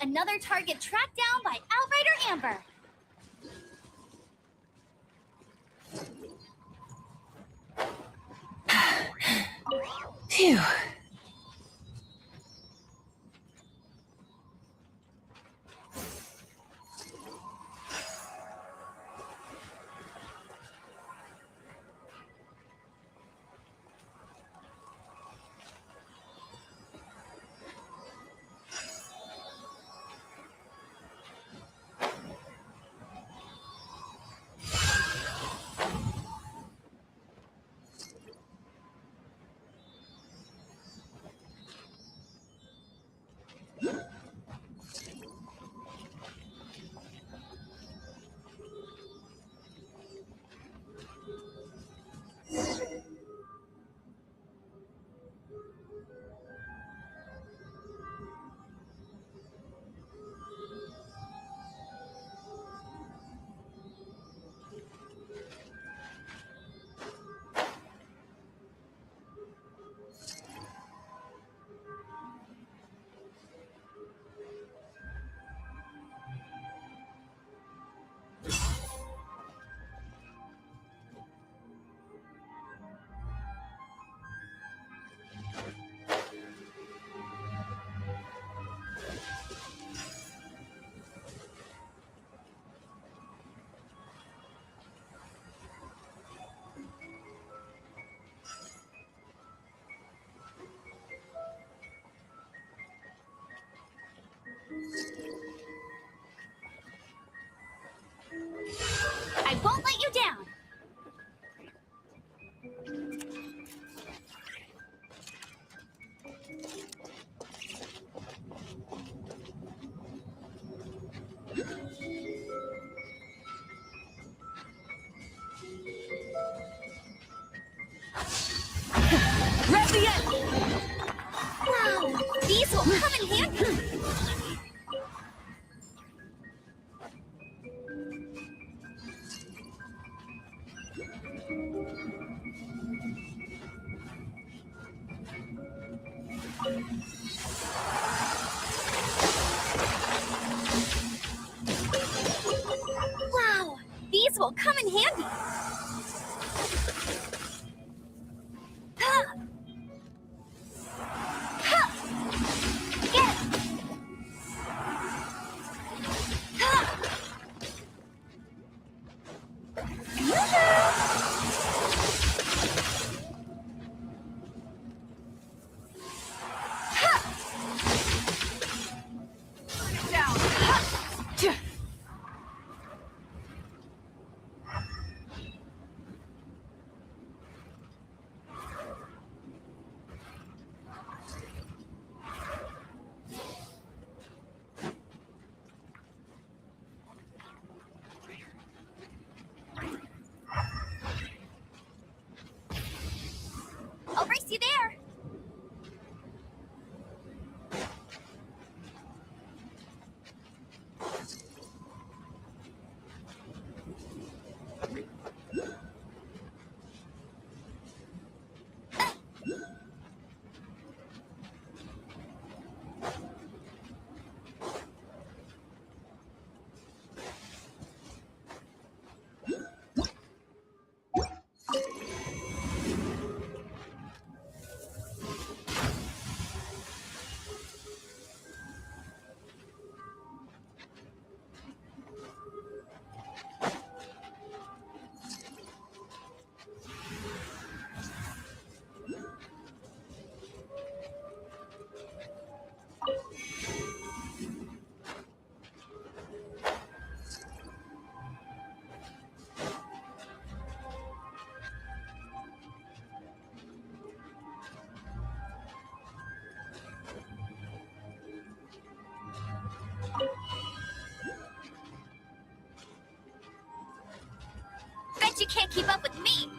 V: Another target tracked down by Outrider Amber.
E: Phew.
V: Grab the end! Wow, these will come in handy! Wow, these will come in handy! I'll race you there! Bet you can't keep up with me!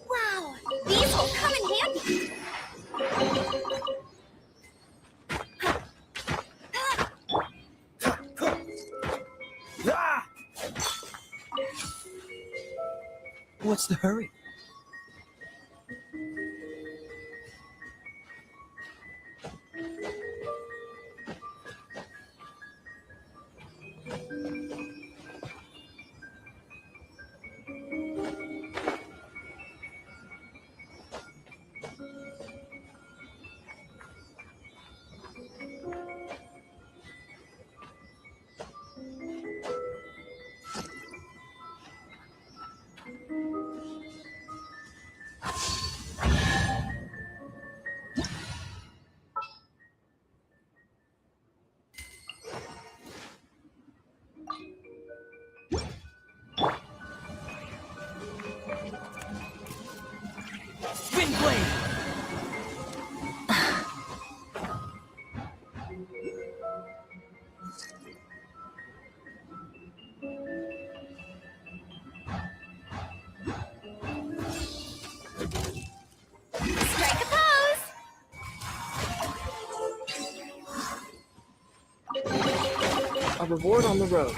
V: Wow, these will come in handy!
J: Ah!
B: What's the hurry?
M: Wind blade!
V: Strike a pose!
B: A reward on the road.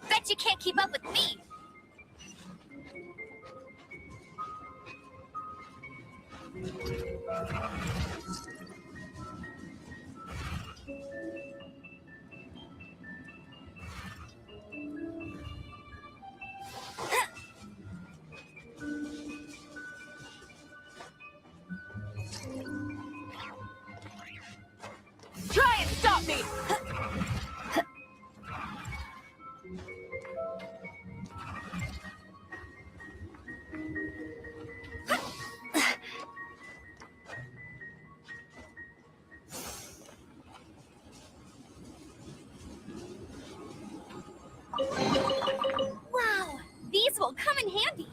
V: Bet you can't keep up with me!
R: Try and stop me!
V: Wow! These will come in handy!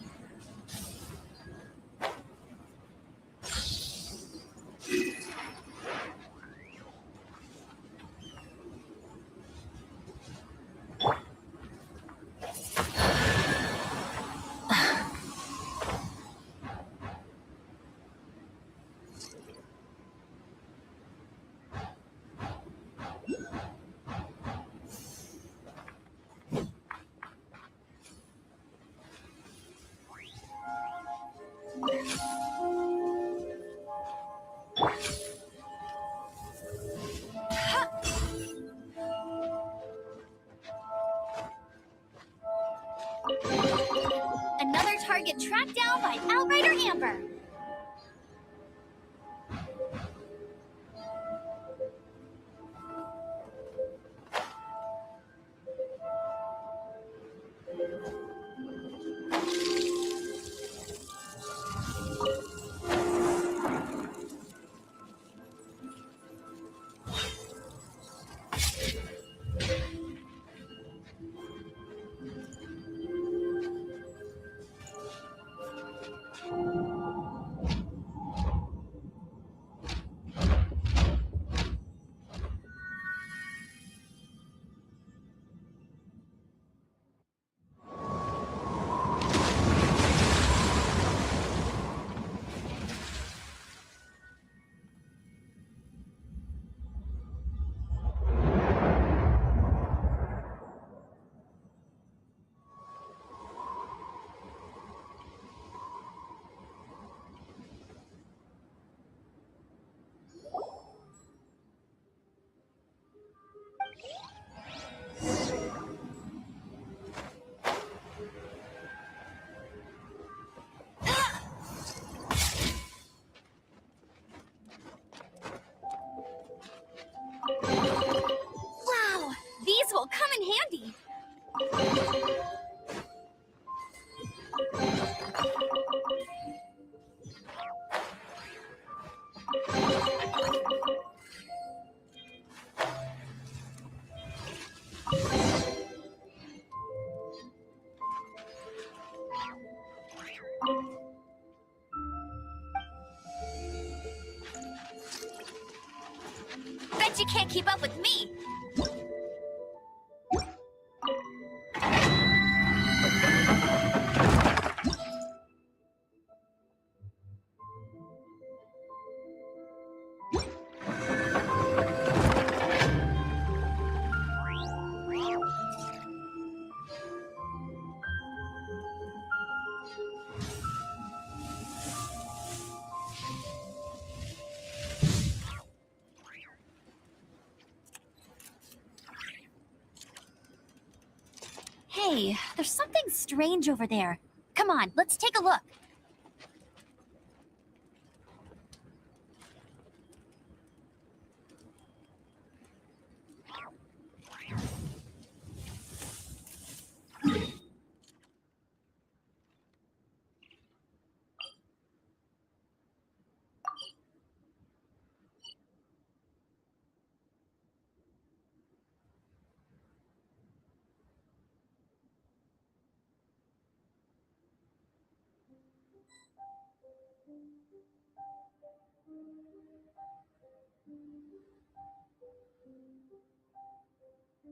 V: Another target tracked down by Outrider Amber. Wow! These will come in handy! Bet you can't keep up with me! strange over there. Come on, let's take a look.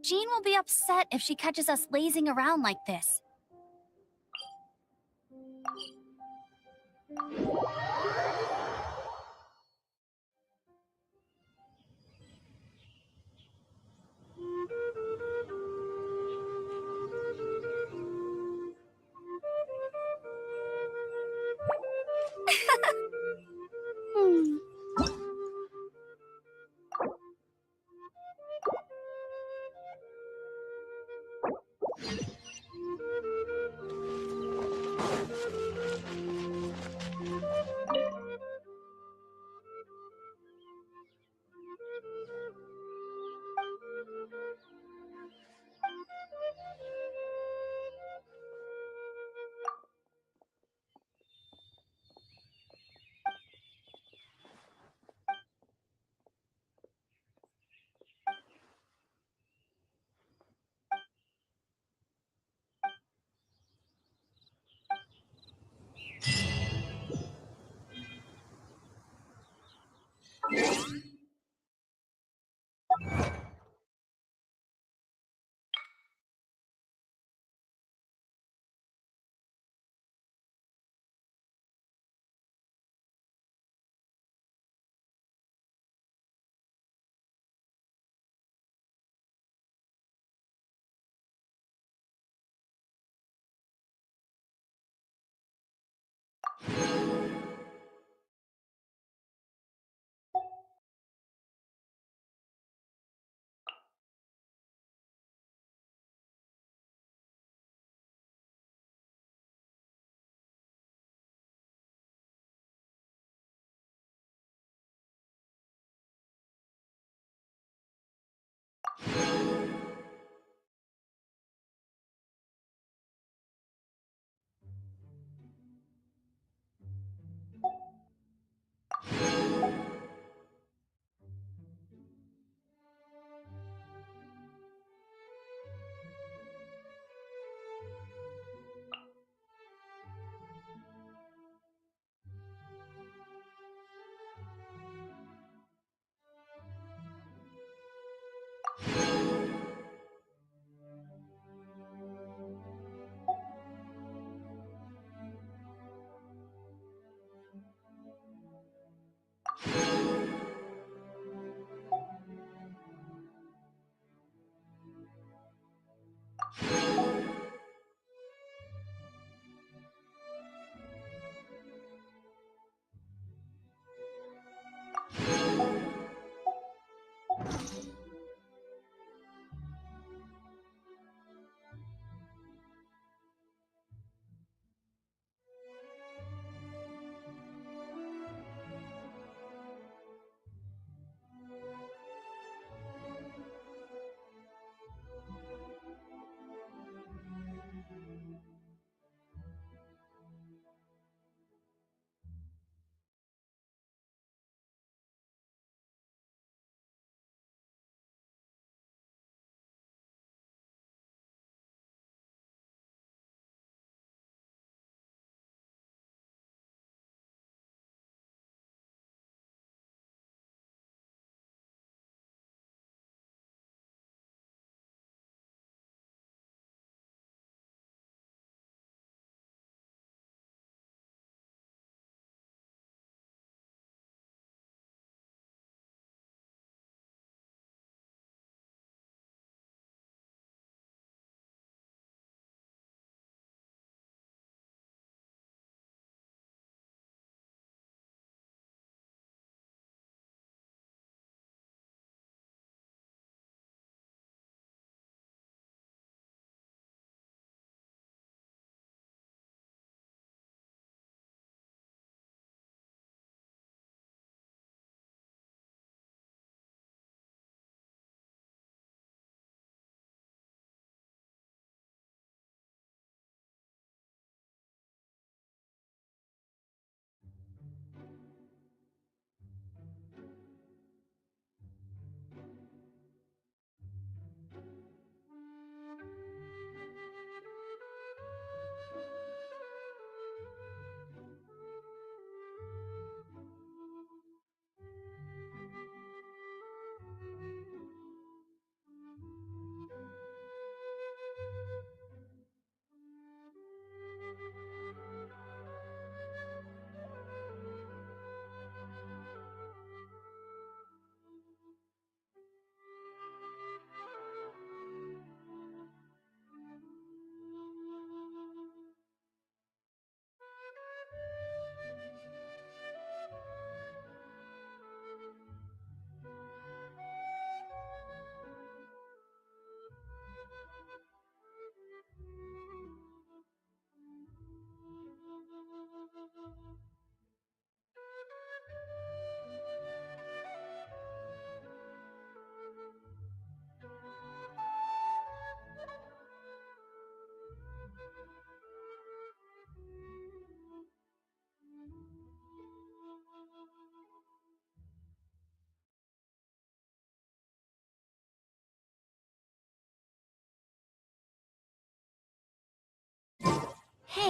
V: Jean will be upset if she catches us lazing around like this.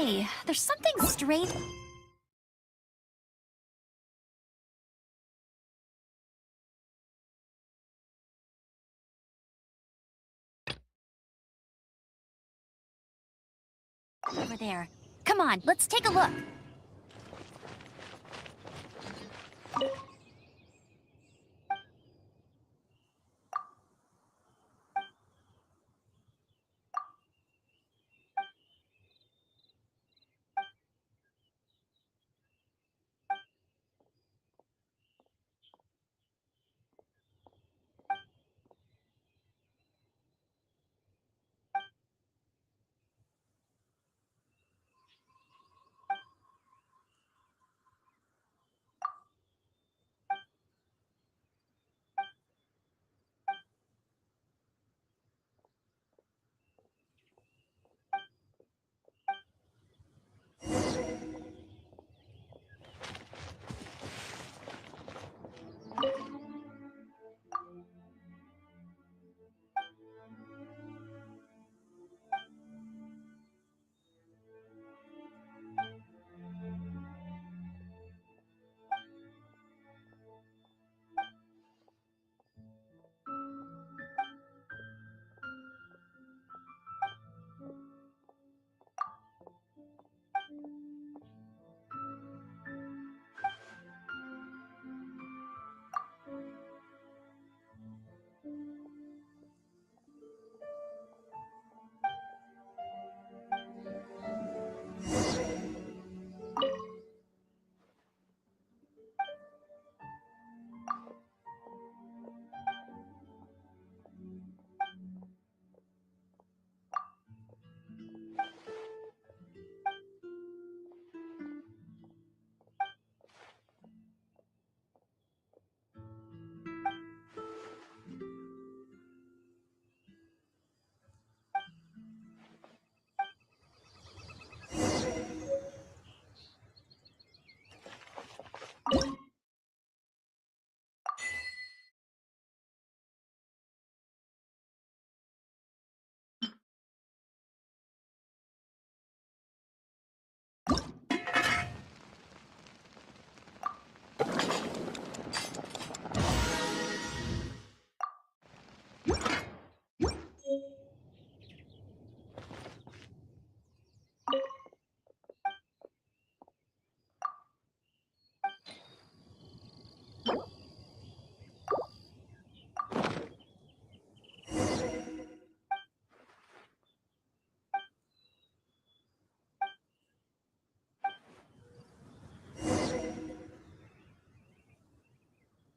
V: Hey, there's something strange. Over there. Come on, let's take a look.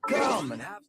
D: Come and have.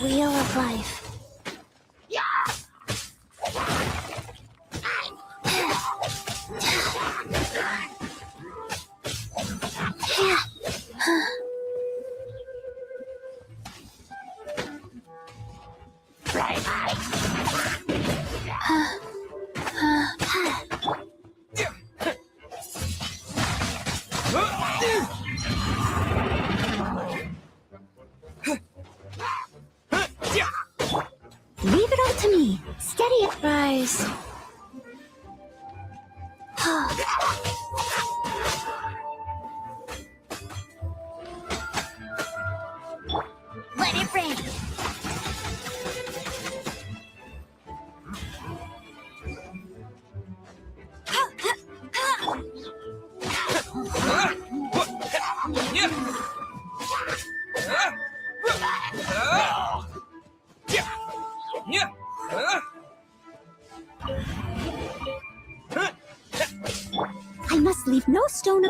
V: Wheel of Life.
A: me. Steady.
V: Rise.
A: Let it rain.
F: I must leave no stone.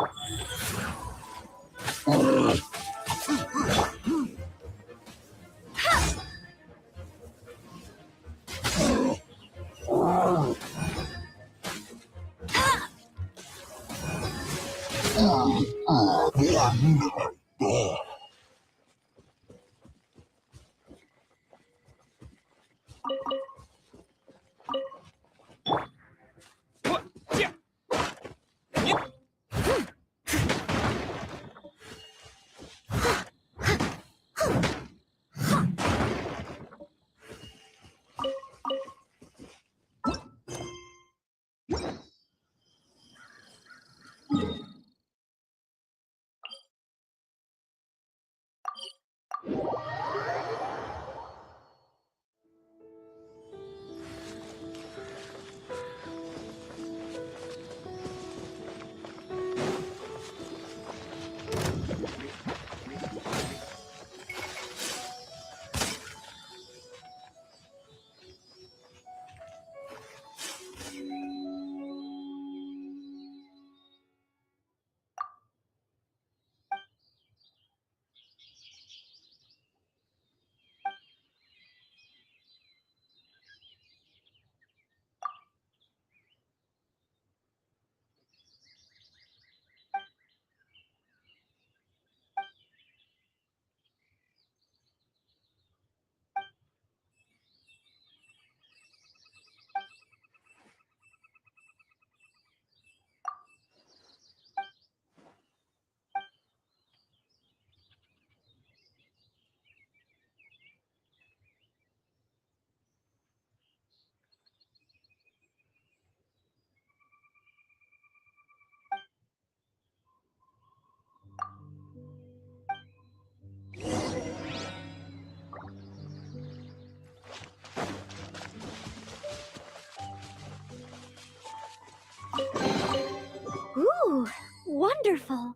F: Ooh, wonderful.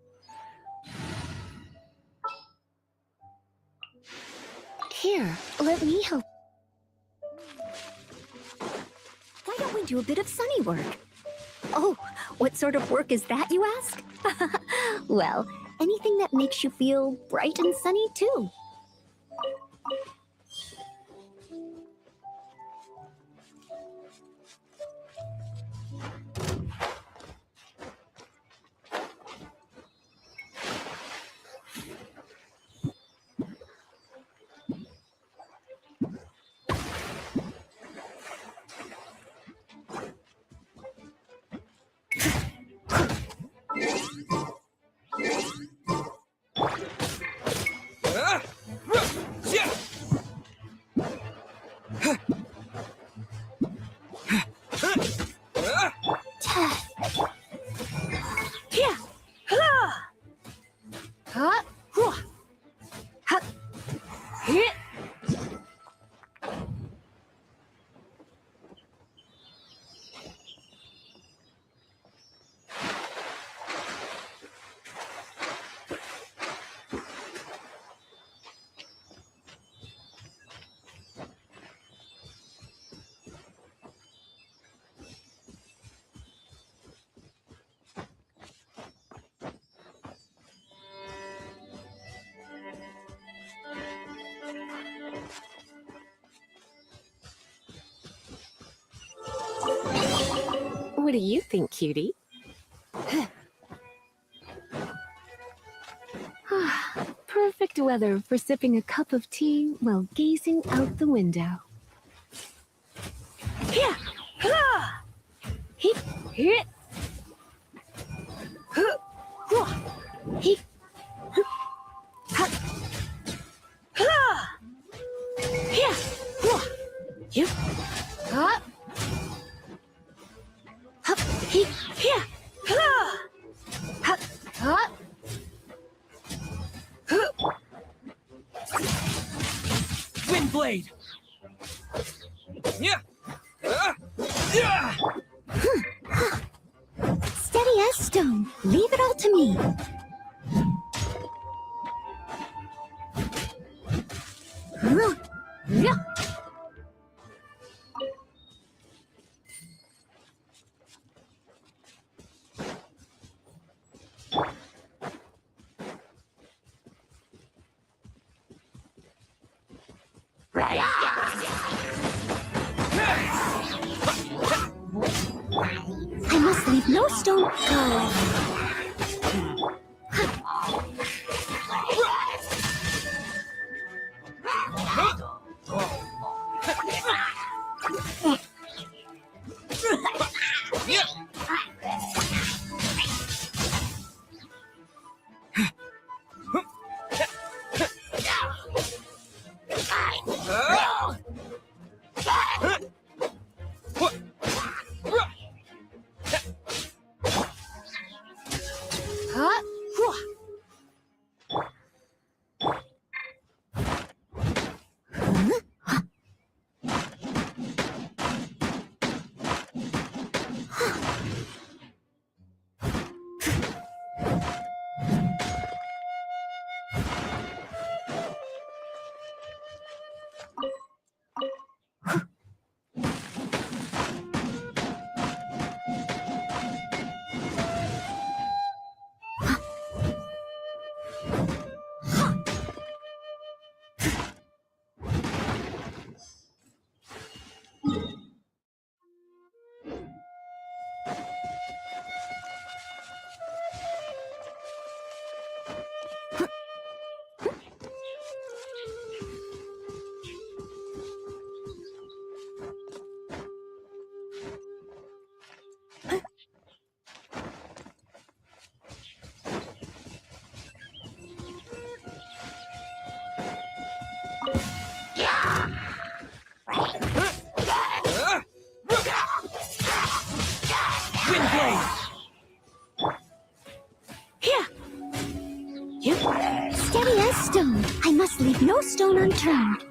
F: Here, let me help. Why don't we do a bit of sunny work? Oh, what sort of work is that, you ask? Well, anything that makes you feel bright and sunny, too.
G: What do you think, cutie? Perfect weather for sipping a cup of tea while gazing out the window.
V: Here. Hit. Hit. Hit. Here. Yep.
M: Wind blade. Yeah. Yeah.
A: Steady as stone. Leave it all to me. I must leave no stone. Steady as stone. I must leave no stone unturned.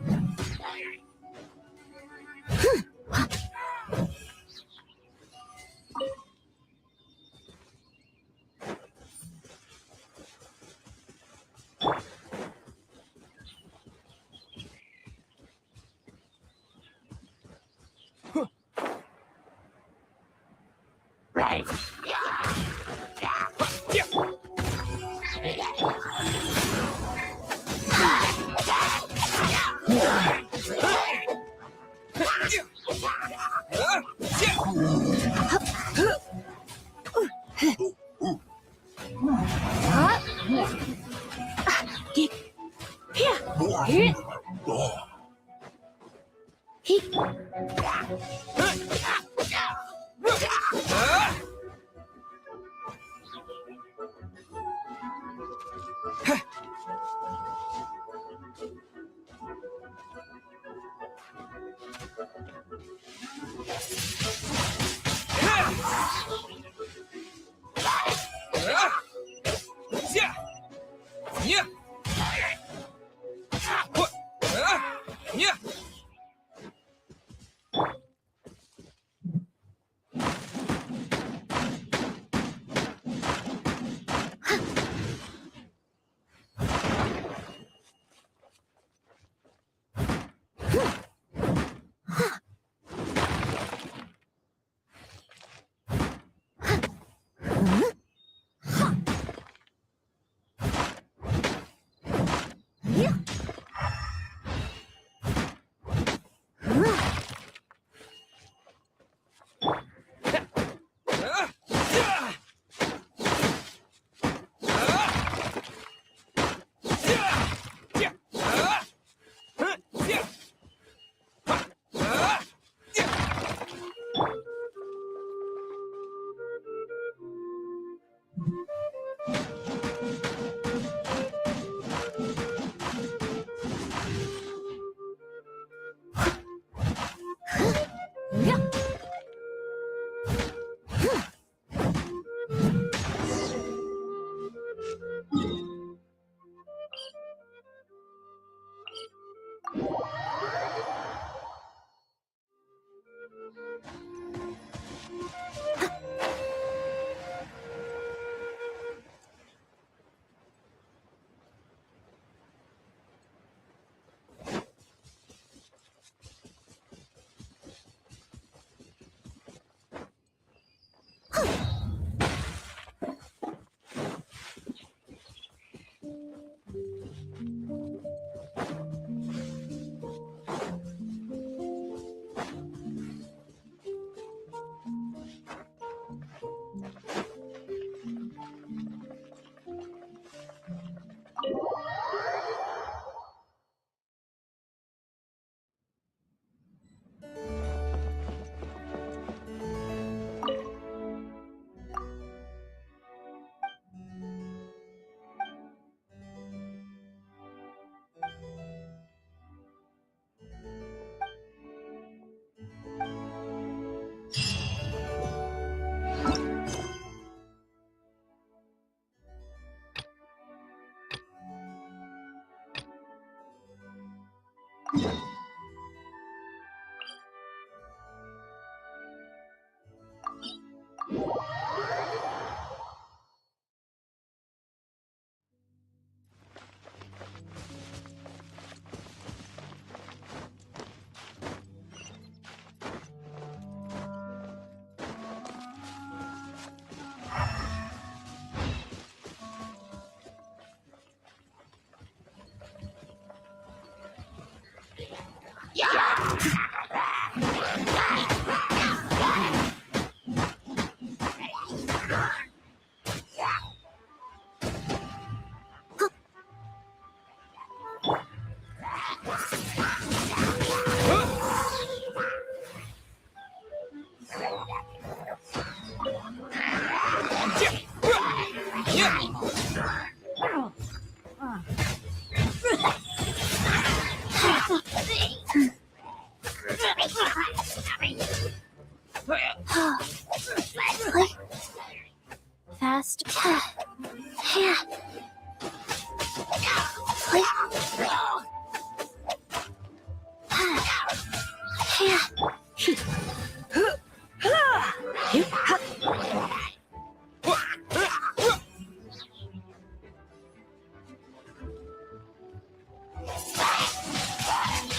V: Fast.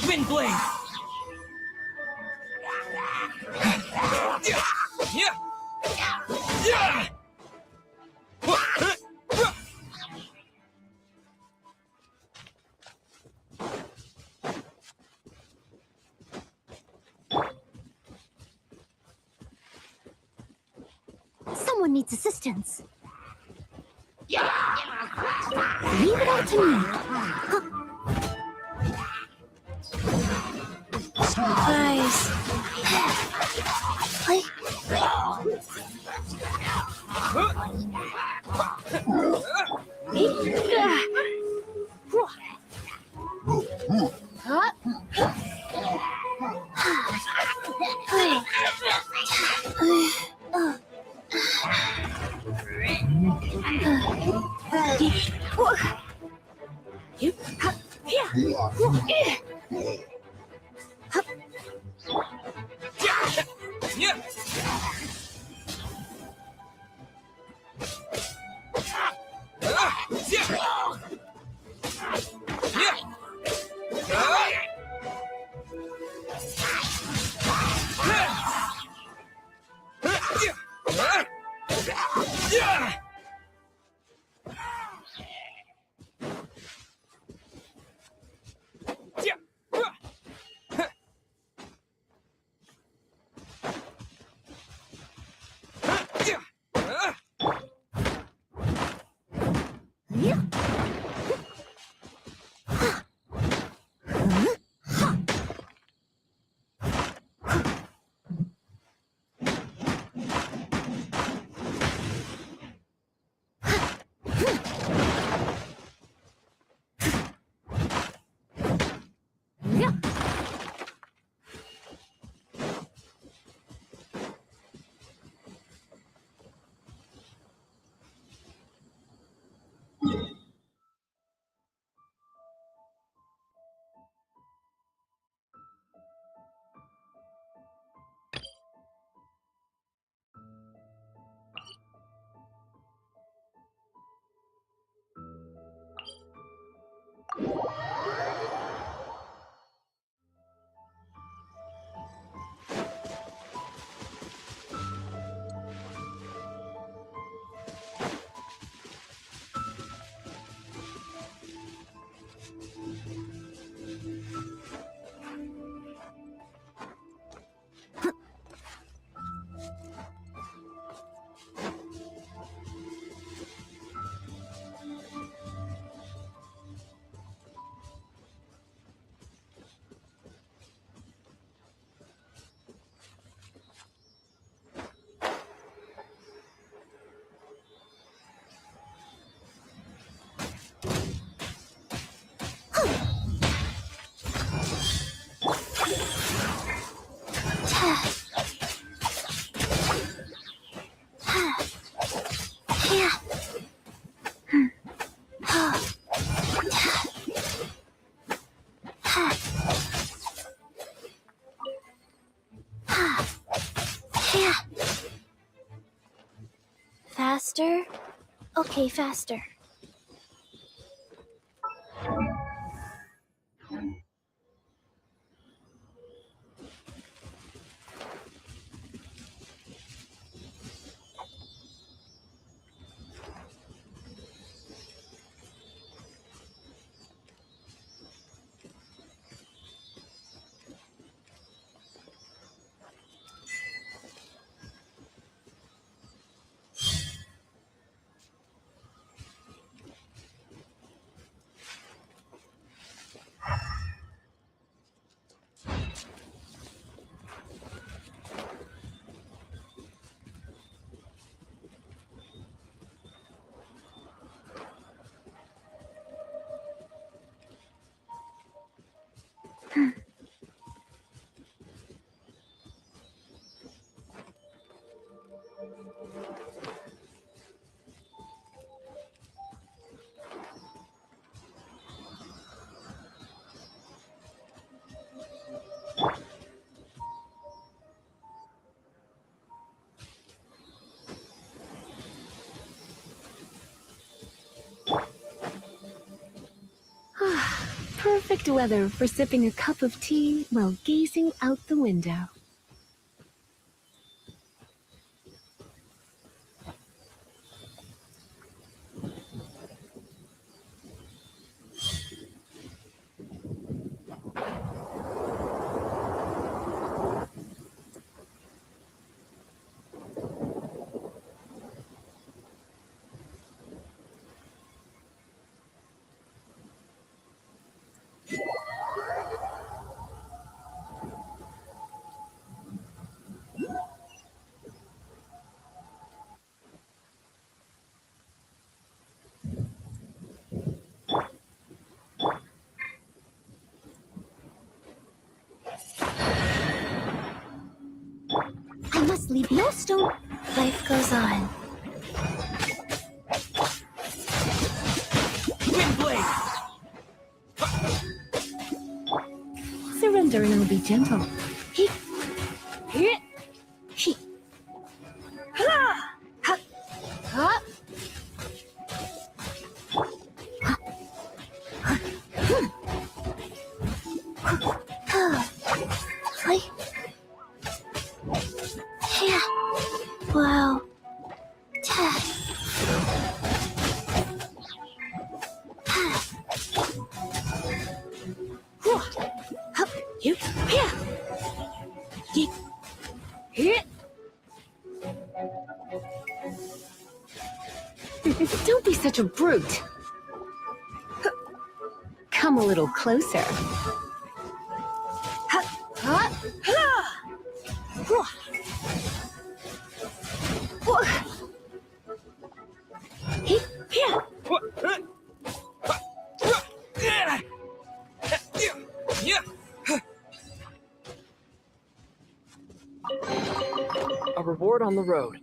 O: Wind blade!
F: Someone needs assistance. Leave it all to me.
V: Guys.
F: Yeah. Faster? Okay, faster. Perfect weather for sipping a cup of tea while gazing out the window. I must leave no stone. Life goes on.
M: Windblade!
G: Surrender and I'll be gentle.
F: He. He. Ha! Ha! Ha! Yeah. Wow. You. Here. Here.
G: Don't be such a brute. Come a little closer.
B: A reward on the road.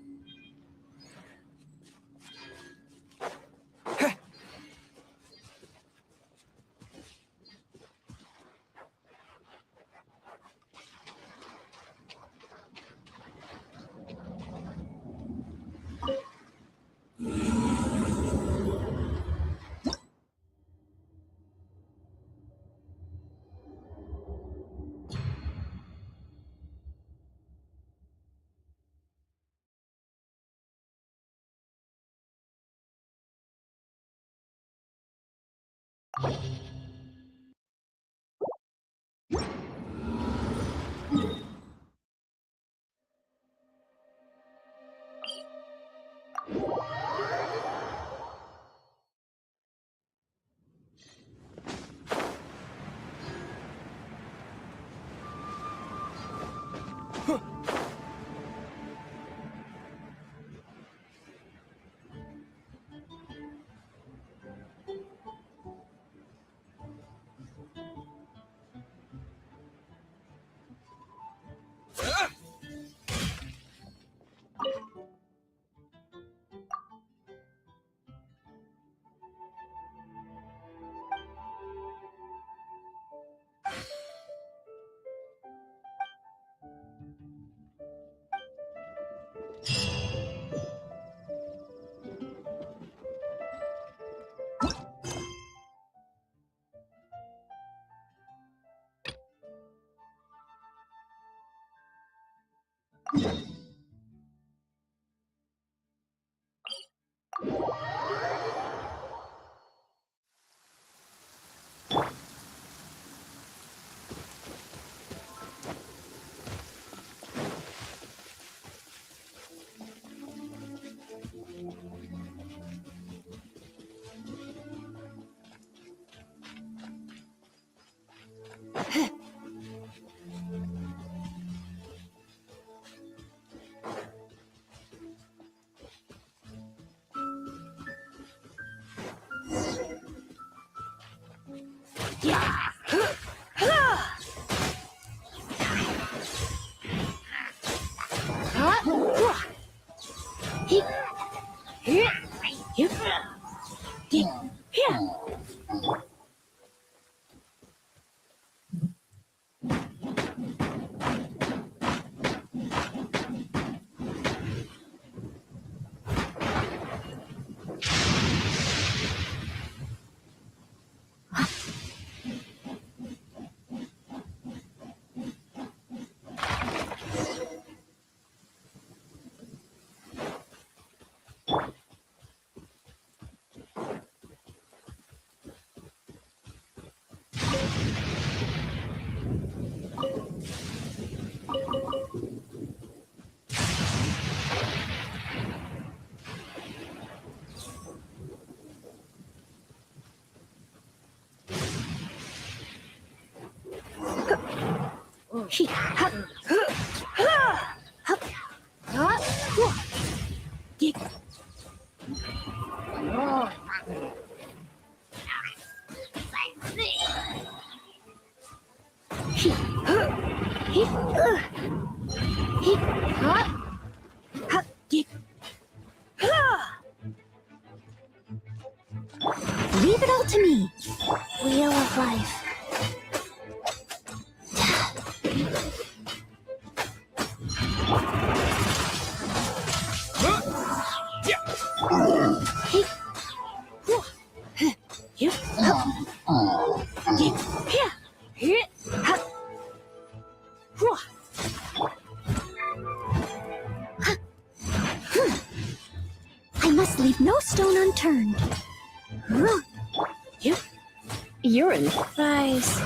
A: Leave it all to me. Wheel of life. I must leave no stone unturned.
G: You're in.
A: Rise.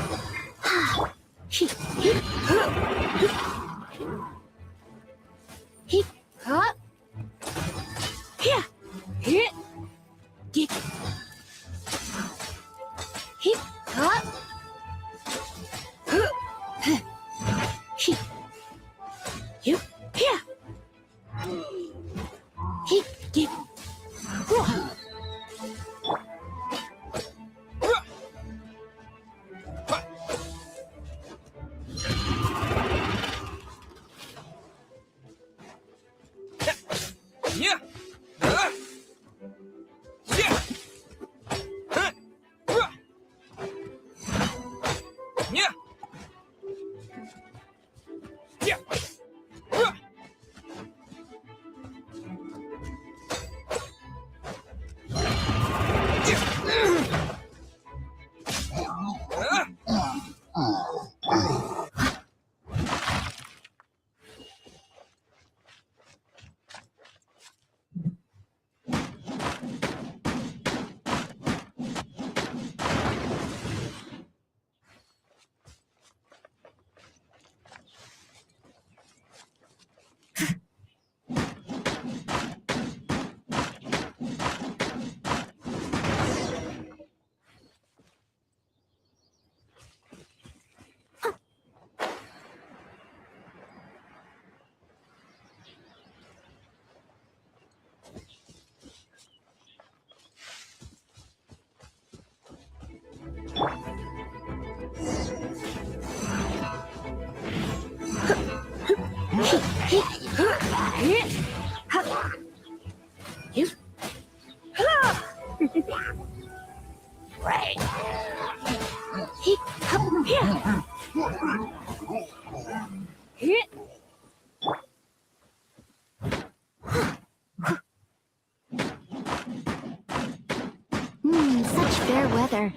F: Such fair weather.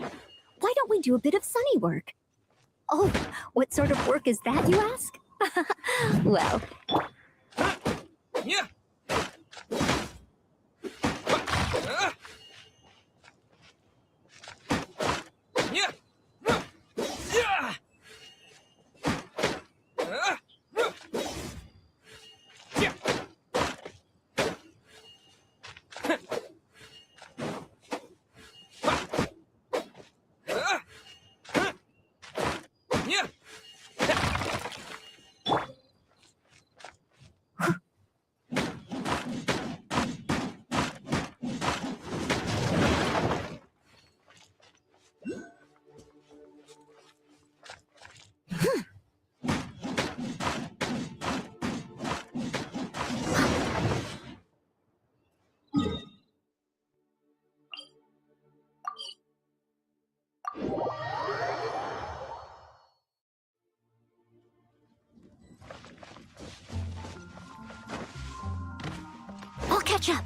F: Why don't we do a bit of sunny work? Oh, what sort of work is that, you ask? Well,
M: Yeah. Yeah. Yeah. Yeah.
F: I'll catch up.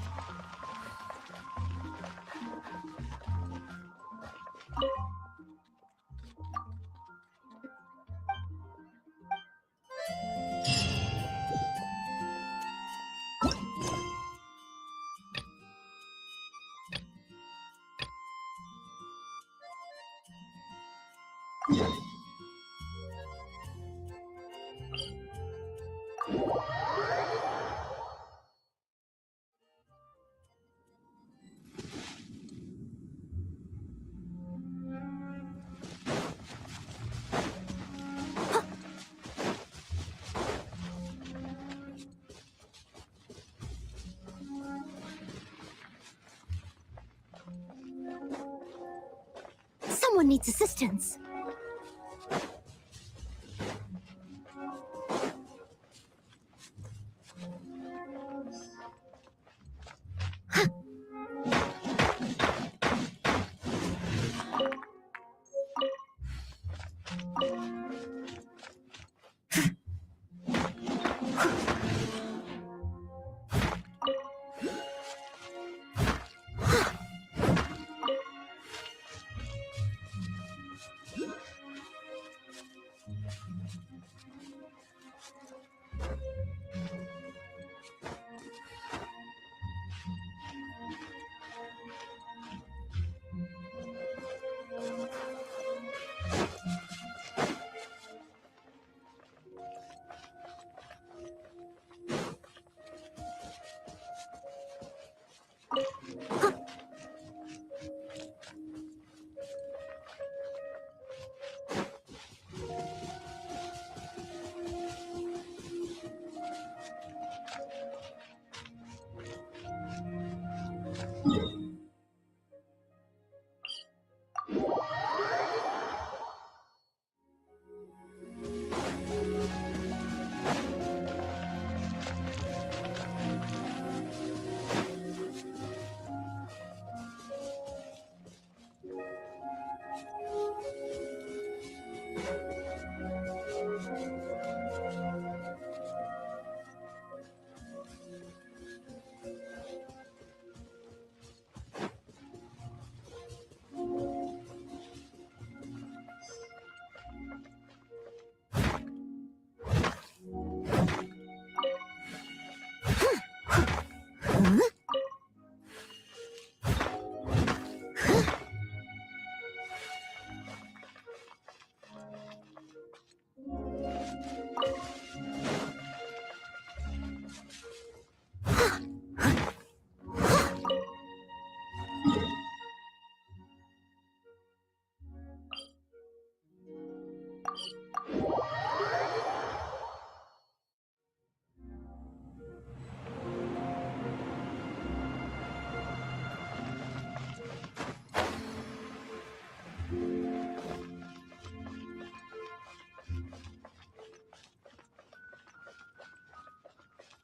F: Someone needs assistance.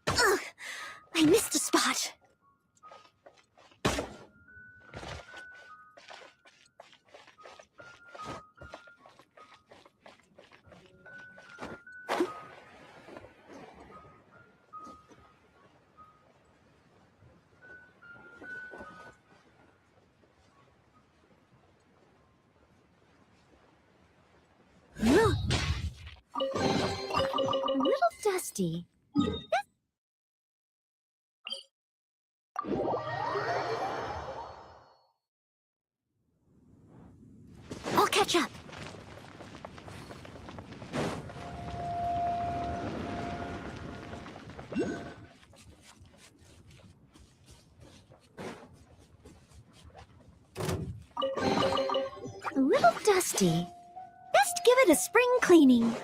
F: Ugh, I missed a spot. Look, a little dusty.
V: dusty. Best give it a spring cleaning.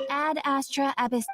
V: Ad Astra Abyss.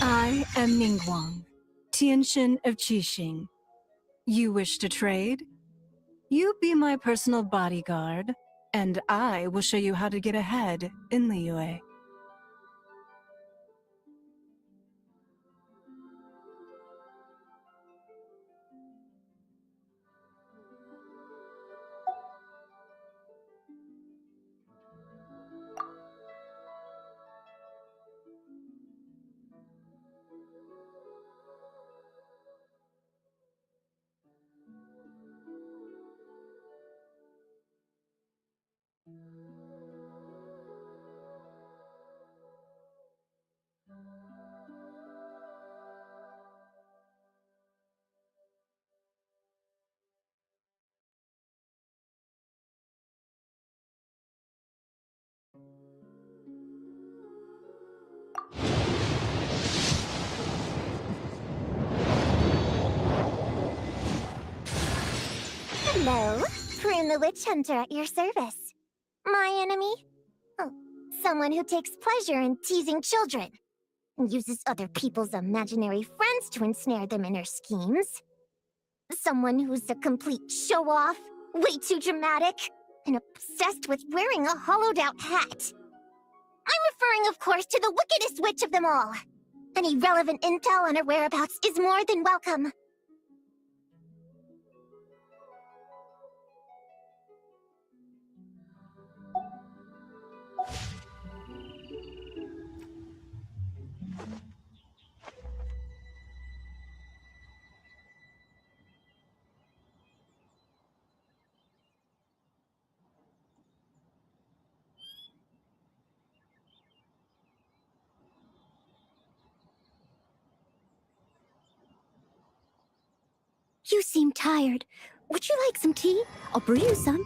N: I am Ningguang, Tianshin of Qixing. You wish to trade? You be my personal bodyguard, and I will show you how to get ahead in Liyue.
U: Hello, Prune the Witch Hunter at your service. My enemy? Oh, someone who takes pleasure in teasing children. And uses other people's imaginary friends to ensnare them in her schemes. Someone who's a complete show-off, way too dramatic, and obsessed with wearing a hollowed-out hat. I'm referring, of course, to the wickedest witch of them all. Any relevant intel on her whereabouts is more than welcome.
V: You seem tired.
F: Would you like some tea? I'll brew you some.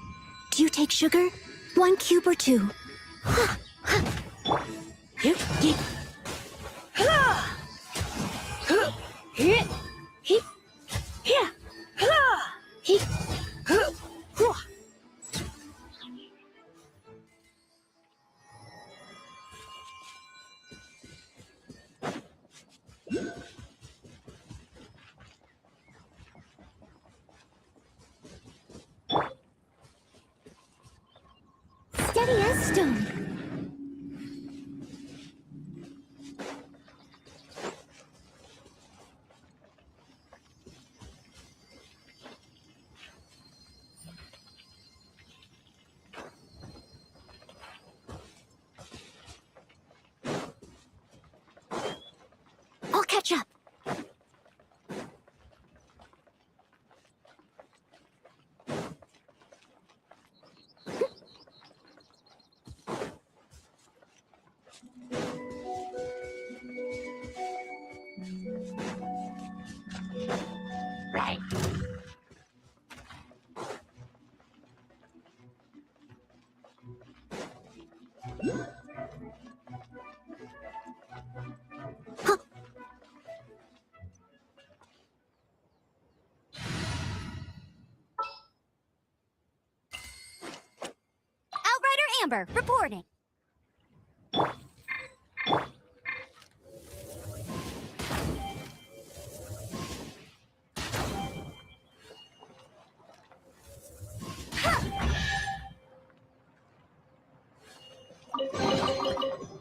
F: Do you take sugar? 1 cube or 2? Steady as stone. I'll catch up.
U: Right.
V: Outrider Amber, reporting.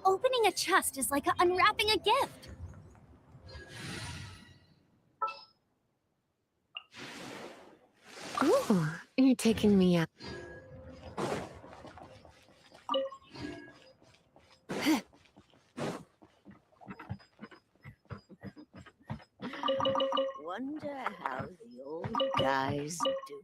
V: Opening a chest is like unwrapping a gift.
G: Ooh, you're taking me out.
S: Wonder how the old guy's doing.